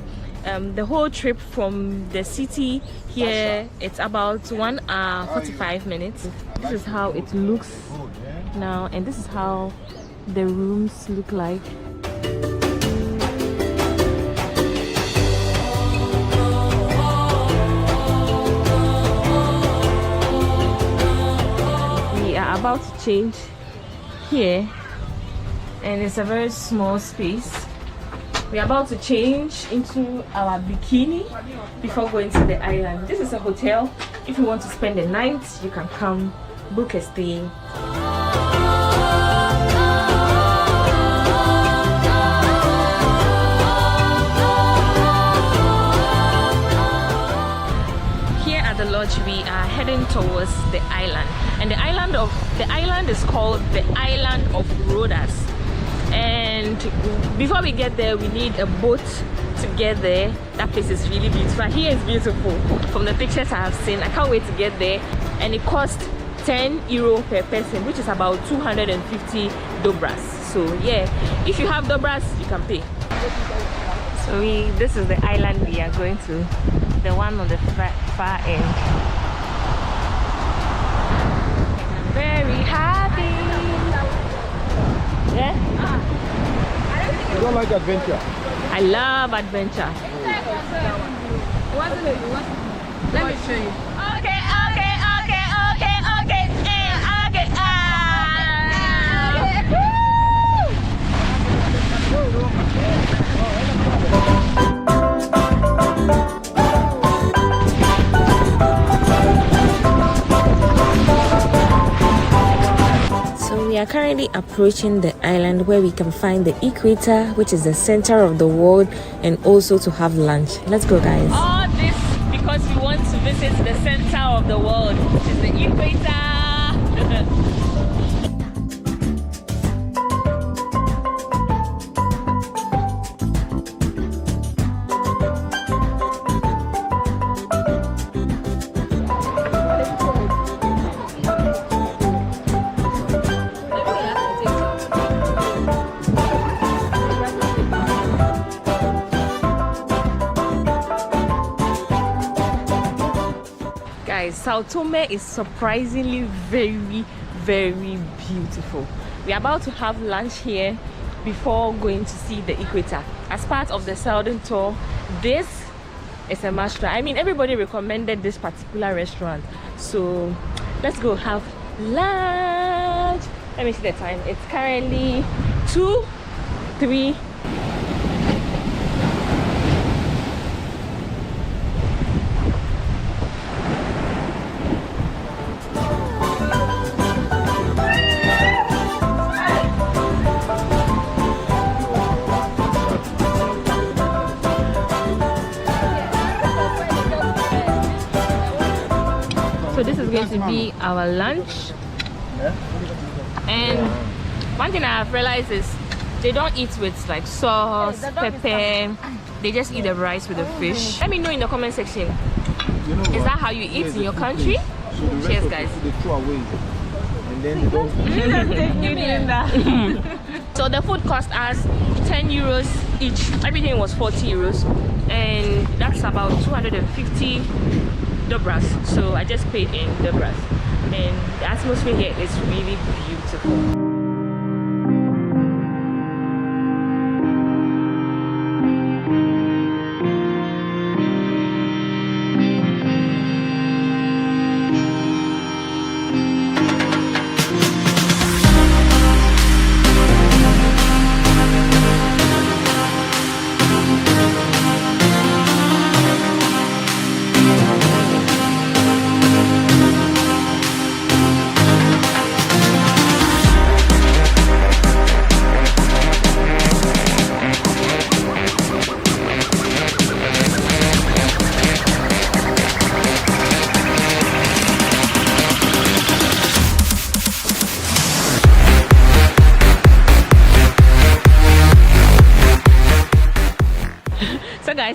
The whole trip from the city here, it's about 1 hour 45 minutes. This is how it looks now, and this is how the rooms look like. We are about to change here, and it's a very small space. We're about to change into our bikini before going to the island. This is a hotel. If you want to spend the night, you can come book a stay. Here at the lodge, we are heading towards the island, and the island is called the Island of Rhodas. And before we get there, we need a boat to get there. That place is really beautiful. Here is beautiful from the pictures I have seen. I can't wait to get there. And it costs €10 per person, which is about 250 dobras. So yeah, if you have dobras, you can pay. So this is the island we are going to, the one on the far end. I'm very happy. Yeah? You don't like adventure? I love adventure. Let me show you. Okay. We are currently approaching the island where we can find the equator, which is the center of the world, and also to have lunch. Let's go, guys. All this because we want to visit the center of the world, which is the equator. Sao Tome is surprisingly very, very beautiful. We are about to have lunch here before going to see the equator. As part of the Southern tour, this is a must try. I mean, everybody recommended this particular restaurant. So let's go have lunch. Let me see the time. It's currently 2:03. So this is going to be our lunch. And one thing I have realized is they don't eat with like sauce, pepper. They just eat the rice with the fish. Let me know in the comment section. Is that how you eat in your country? Cheers, guys. So the food cost us €10 each. Everything was €40, and that's about 250 dobras. So I just paid in dobras, and the atmosphere here is really beautiful.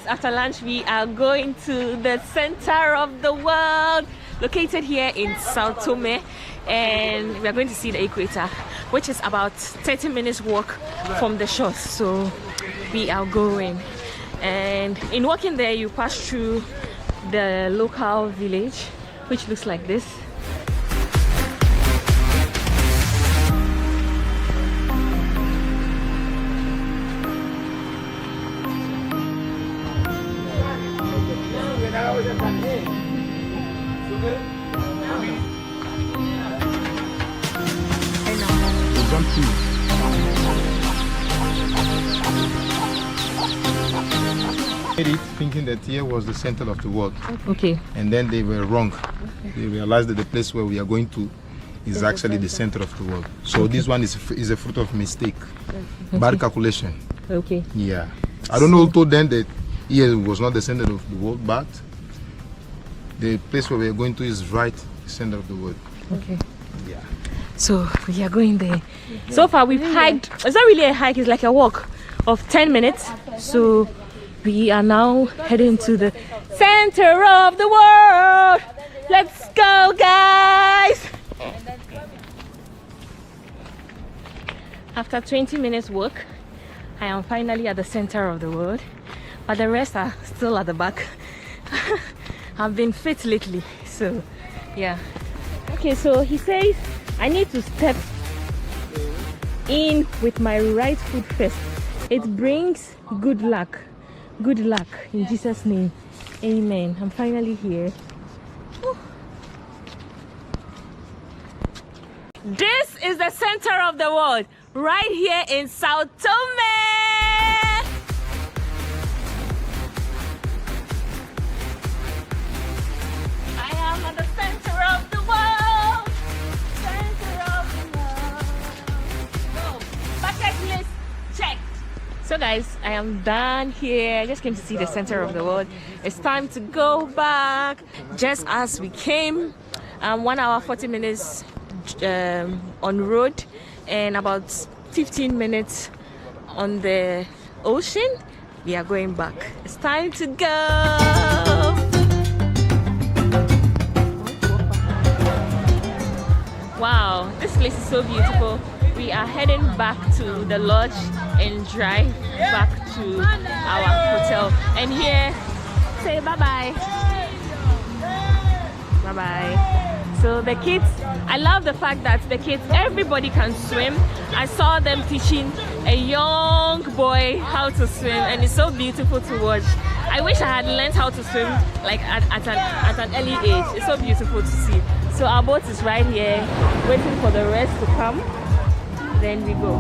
guys, after lunch we are going to the center of the world, located here in Sao Tome, and we are going to see the equator, which is about 30 minutes walk from the shore. So we are going, and in walking there you pass through the local village, which looks like this. Thinking that here was the center of the world. Okay. And then they were wrong. They realized that the place where we are going to is actually the center of the world. So this one is a fruit of mistake. Bad calculation. Okay. Yeah. I don't know who told them that here was not the center of the world, but the place where we are going to is right center of the world. Okay. Yeah. So we are going there. So far we've hiked. It's not really a hike, it's like a walk of 10 minutes. So we are now heading to the center of the world. Let's go, guys! After 20 minutes walk, I am finally at the center of the world, but the rest are still at the back. I've been fit lately, so yeah. Okay, so he says I need to step in with my right foot first. It brings good luck. Good luck in Jesus' name. Amen. I'm finally here. Whew. This is the center of the world, right here in Sao Tome. I am at the center of the world. Center of the world. Go. Bucket list check. So guys, I am done here. I just came to see the center of the world. It's time to go back just as we came. 1 hour 40 minutes on road and about 15 minutes on the ocean. We are going back. It's time to go. Wow, this place is so beautiful. We are heading back to the lodge and drive back to our hotel. And here, say bye-bye. Bye-bye. So the kids, I love the fact that the kids, everybody can swim. I saw them teaching a young boy how to swim, and it's so beautiful to watch. I wish I had learned how to swim like at an early age. It's so beautiful to see. So our boat is right here, waiting for the rest to come. Then we go.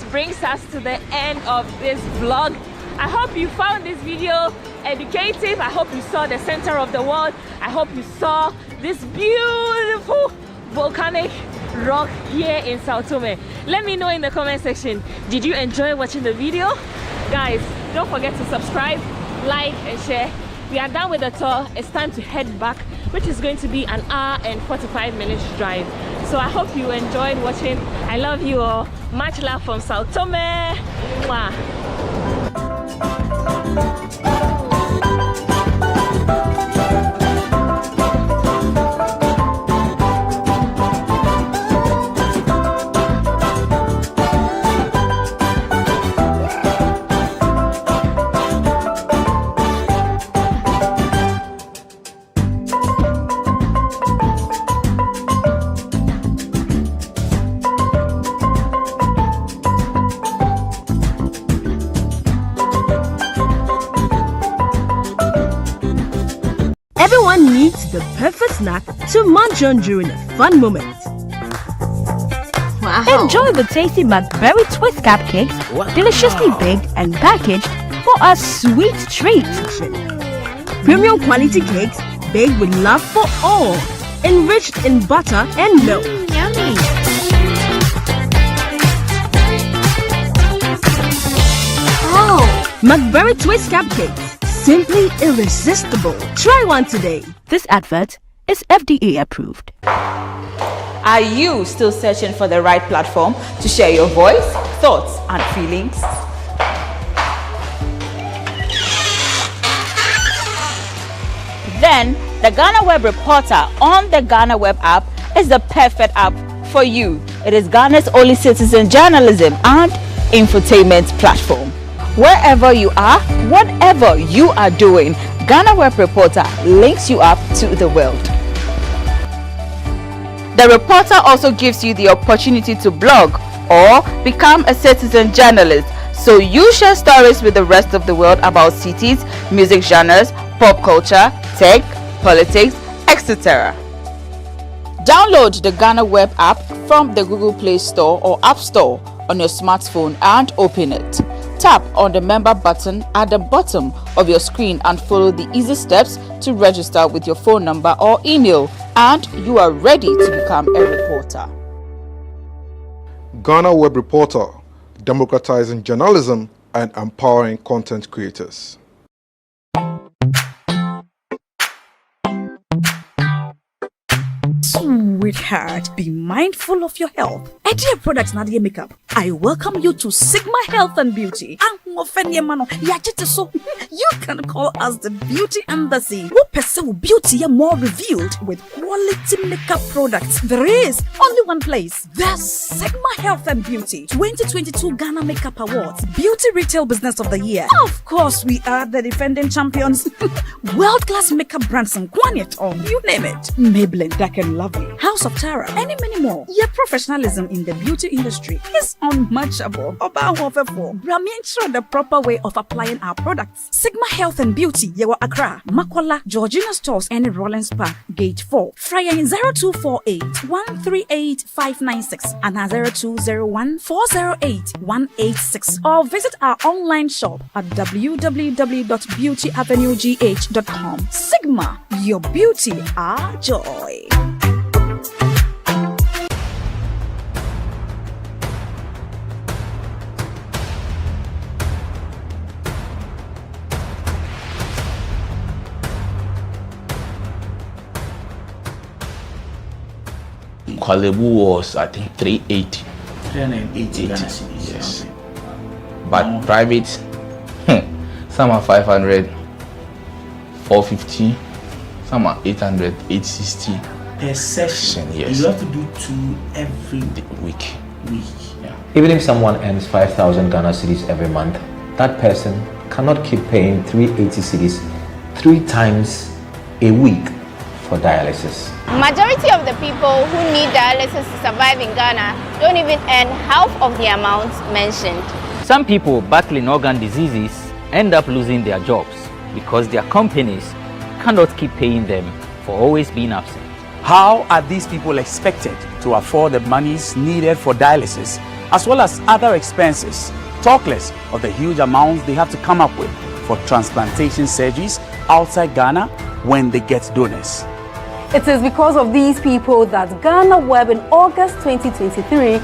Brings us to the end of this vlog. I hope you found this video educative. I hope you saw the center of the world. I hope you saw this beautiful volcanic rock here in Sao Tome. Let me know in the comment section, did you enjoy watching the video? Guys, don't forget to subscribe, like and share. We are done with the tour. It's time to head back, which is going to be an hour and 45 minutes drive. So I hope you enjoyed watching. I love you all. Much love from Sao Tome. Mwah. Everyone needs the perfect snack to munch on during a fun moment. Wow. Enjoy the tasty Macberry twist cupcakes, deliciously baked and packaged for a sweet treat. Premium quality cakes baked with love for all, enriched in butter and milk. Yummy. Oh, Macberry Twist cupcakes. Simply irresistible. Try one today. This advert is FDA approved. Are you still searching for the right platform to share your voice, thoughts, and feelings? Then the GhanaWeb Reporter on the GhanaWeb app is the perfect app for you. It is Ghana's only citizen journalism and infotainment platform. Wherever you are, whatever you are doing, GhanaWeb Reporter links you up to the world. The reporter also gives you the opportunity to blog or become a citizen journalist, so you share stories with the rest of the world about cities, music genres, pop culture, tech, politics, etc. Download the GhanaWeb app from the Google Play Store or App Store on your smartphone and open it. Tap on the member button at the bottom of your screen and follow the easy steps to register with your phone number or email, and you are ready to become a reporter. GhanaWeb Reporter, democratizing journalism and empowering content creators. Sweetheart, be mindful of your health. Hajia products na the makeup. I welcome you to Sigma Health and Beauty. You can call us the Beauty Embassy. We pursue beauty more revealed with quality makeup products. There is only one place. The Sigma Health and Beauty 2022 Ghana Makeup Awards Beauty Retail Business of the Year. Of course, we are the defending champions. World-class makeup brands and Quanyeton, you name it. Maybelline, Dark and Lovely, House of Tara, and many more. Your professionalism in the beauty industry is unmatchable. Ensure the proper way of applying our products. Sigma Health and Beauty, Yewa Accra, Makola, Georgina Stores, and Rollins Park, Gate 4. Fryer 0248 138 596 and 0201 408 186. Or visit our online shop at www.beautyavenuegh.com. Sigma, your beauty, our joy. Kwalebu was, I think, 380. 380 Ghana cedis. Yes. But private, some are 500, 450, some are 800, 860. Per session, yes. You have to do 2 every week. Yeah. Even if someone earns 5,000 Ghana cedis every month, that person cannot keep paying 380 cedis 3 times a week for dialysis. Majority of the people who need dialysis to survive in Ghana don't even earn half of the amount mentioned. Some people battling organ diseases end up losing their jobs because their companies cannot keep paying them for always being absent. How are these people expected to afford the monies needed for dialysis as well as other expenses? Talk less of the huge amounts they have to come up with for transplantation surgeries outside Ghana when they get donors. It is because of these people that GhanaWeb in August 2023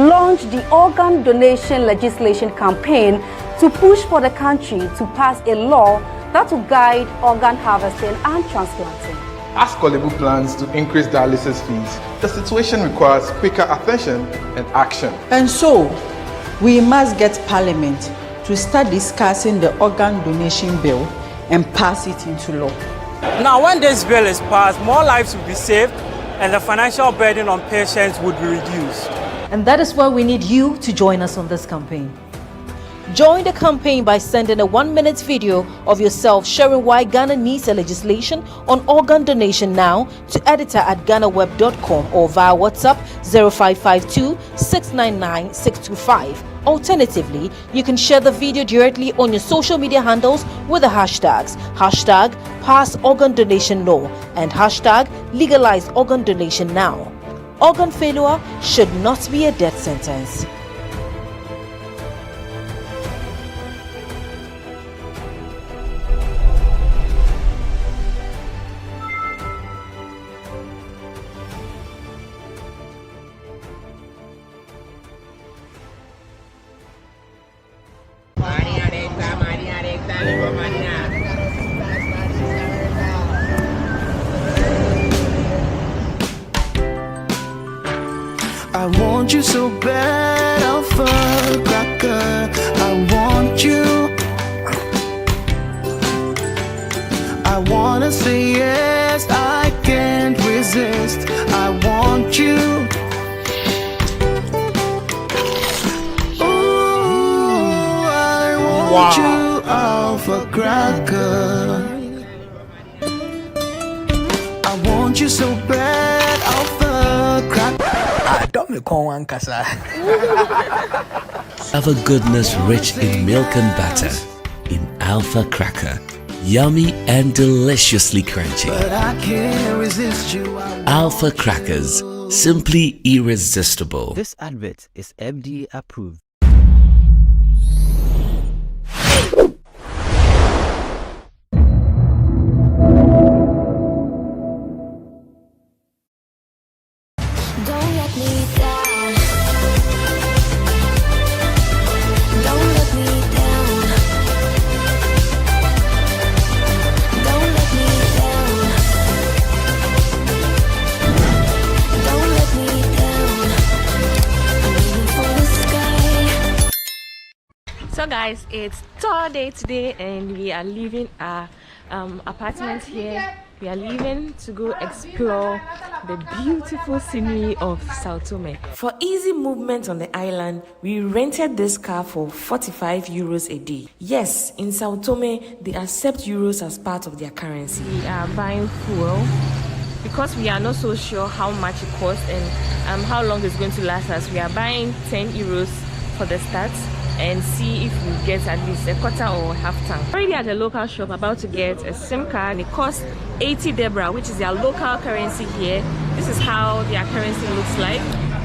launched the organ donation legislation campaign to push for the country to pass a law that will guide organ harvesting and transplanting. As Kwalebu plans to increase dialysis fees, the situation requires quicker attention and action. And so, we must get Parliament to start discussing the organ donation bill and pass it into law. Now, when this bill is passed, more lives will be saved and the financial burden on patients would be reduced. And that is why we need you to join us on this campaign. Join the campaign by sending a 1-minute video of yourself sharing why Ghana needs a legislation on organ donation now to editor@ghanaweb.com or via WhatsApp 0552 699 625. Alternatively, you can share the video directly on your social media handles with the hashtags #PassOrganDonationLaw and #LegalizeOrganDonationNow. Organ failure should not be a death sentence. I want you so bad, alpha cracker. I want you. I wanna say yes, I can't resist. I want you. Ooh, I want you, alpha cracker. I want you so bad, alpha cracker. I don't make one kasa. Have a goodness rich in milk and butter in Alpha Cracker. Yummy and deliciously crunchy. But I can't resist you. Alpha Crackers, simply irresistible. This advert is FDA approved. Don't let me down. Don't let me down. Don't let me down. Don't let me down. I'm aiming for the sky. So guys, it's tour day today and we are leaving our apartment here. We are leaving to go explore the beautiful scenery of Sao Tome. For easy movement on the island, we rented this car for 45 euros a day. Yes, in Sao Tome, they accept euros as part of their currency. We are buying fuel because we are not so sure how much it costs and how long it's going to last us. We are buying 10 euros for the start and see if we get at least a quarter or half tank. Already at the local shop, about to get a SIM card. It costs 80 Debra, which is their local currency here. This is how their currency looks like.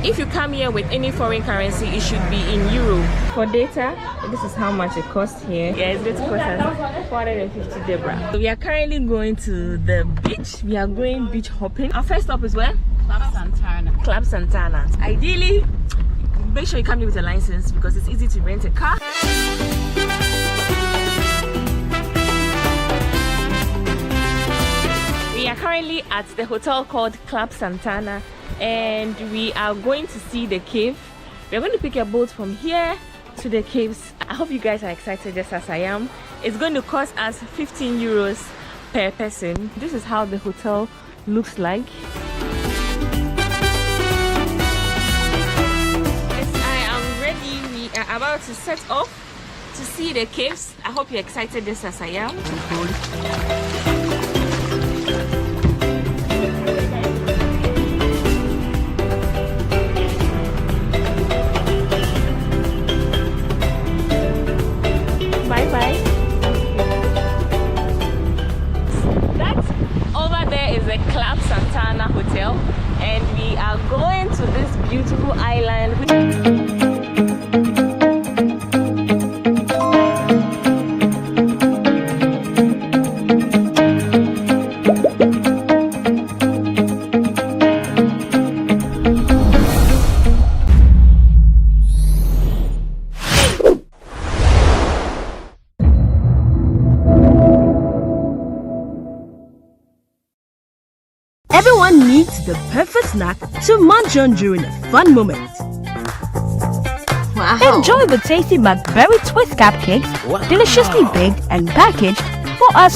If you come here with any foreign currency, it should be in euro. For data, this is how much it costs here. Yeah, it's going to cost us 450 Debra. So we are currently going to the beach. We are going beach hopping. Our first stop is where? Club Santana. Club Santana. Ideally, make sure you come here with a license because it's easy to rent a car. We are currently at the hotel called Club Santana and we are going to see the cave. We are going to pick a boat from here to the caves. I hope you guys are excited just as I am. It's going to cost us 15 euros per person. This is how the hotel looks like. About to set off to see the caves. I hope you're excited just as I am. Bye bye. That over there is the Club Santana Hotel and we are going to this beautiful island. Everyone needs the perfect snack to munch on during a fun moment. Wow. Enjoy the tasty Macberry twist cupcakes, deliciously baked and packaged for a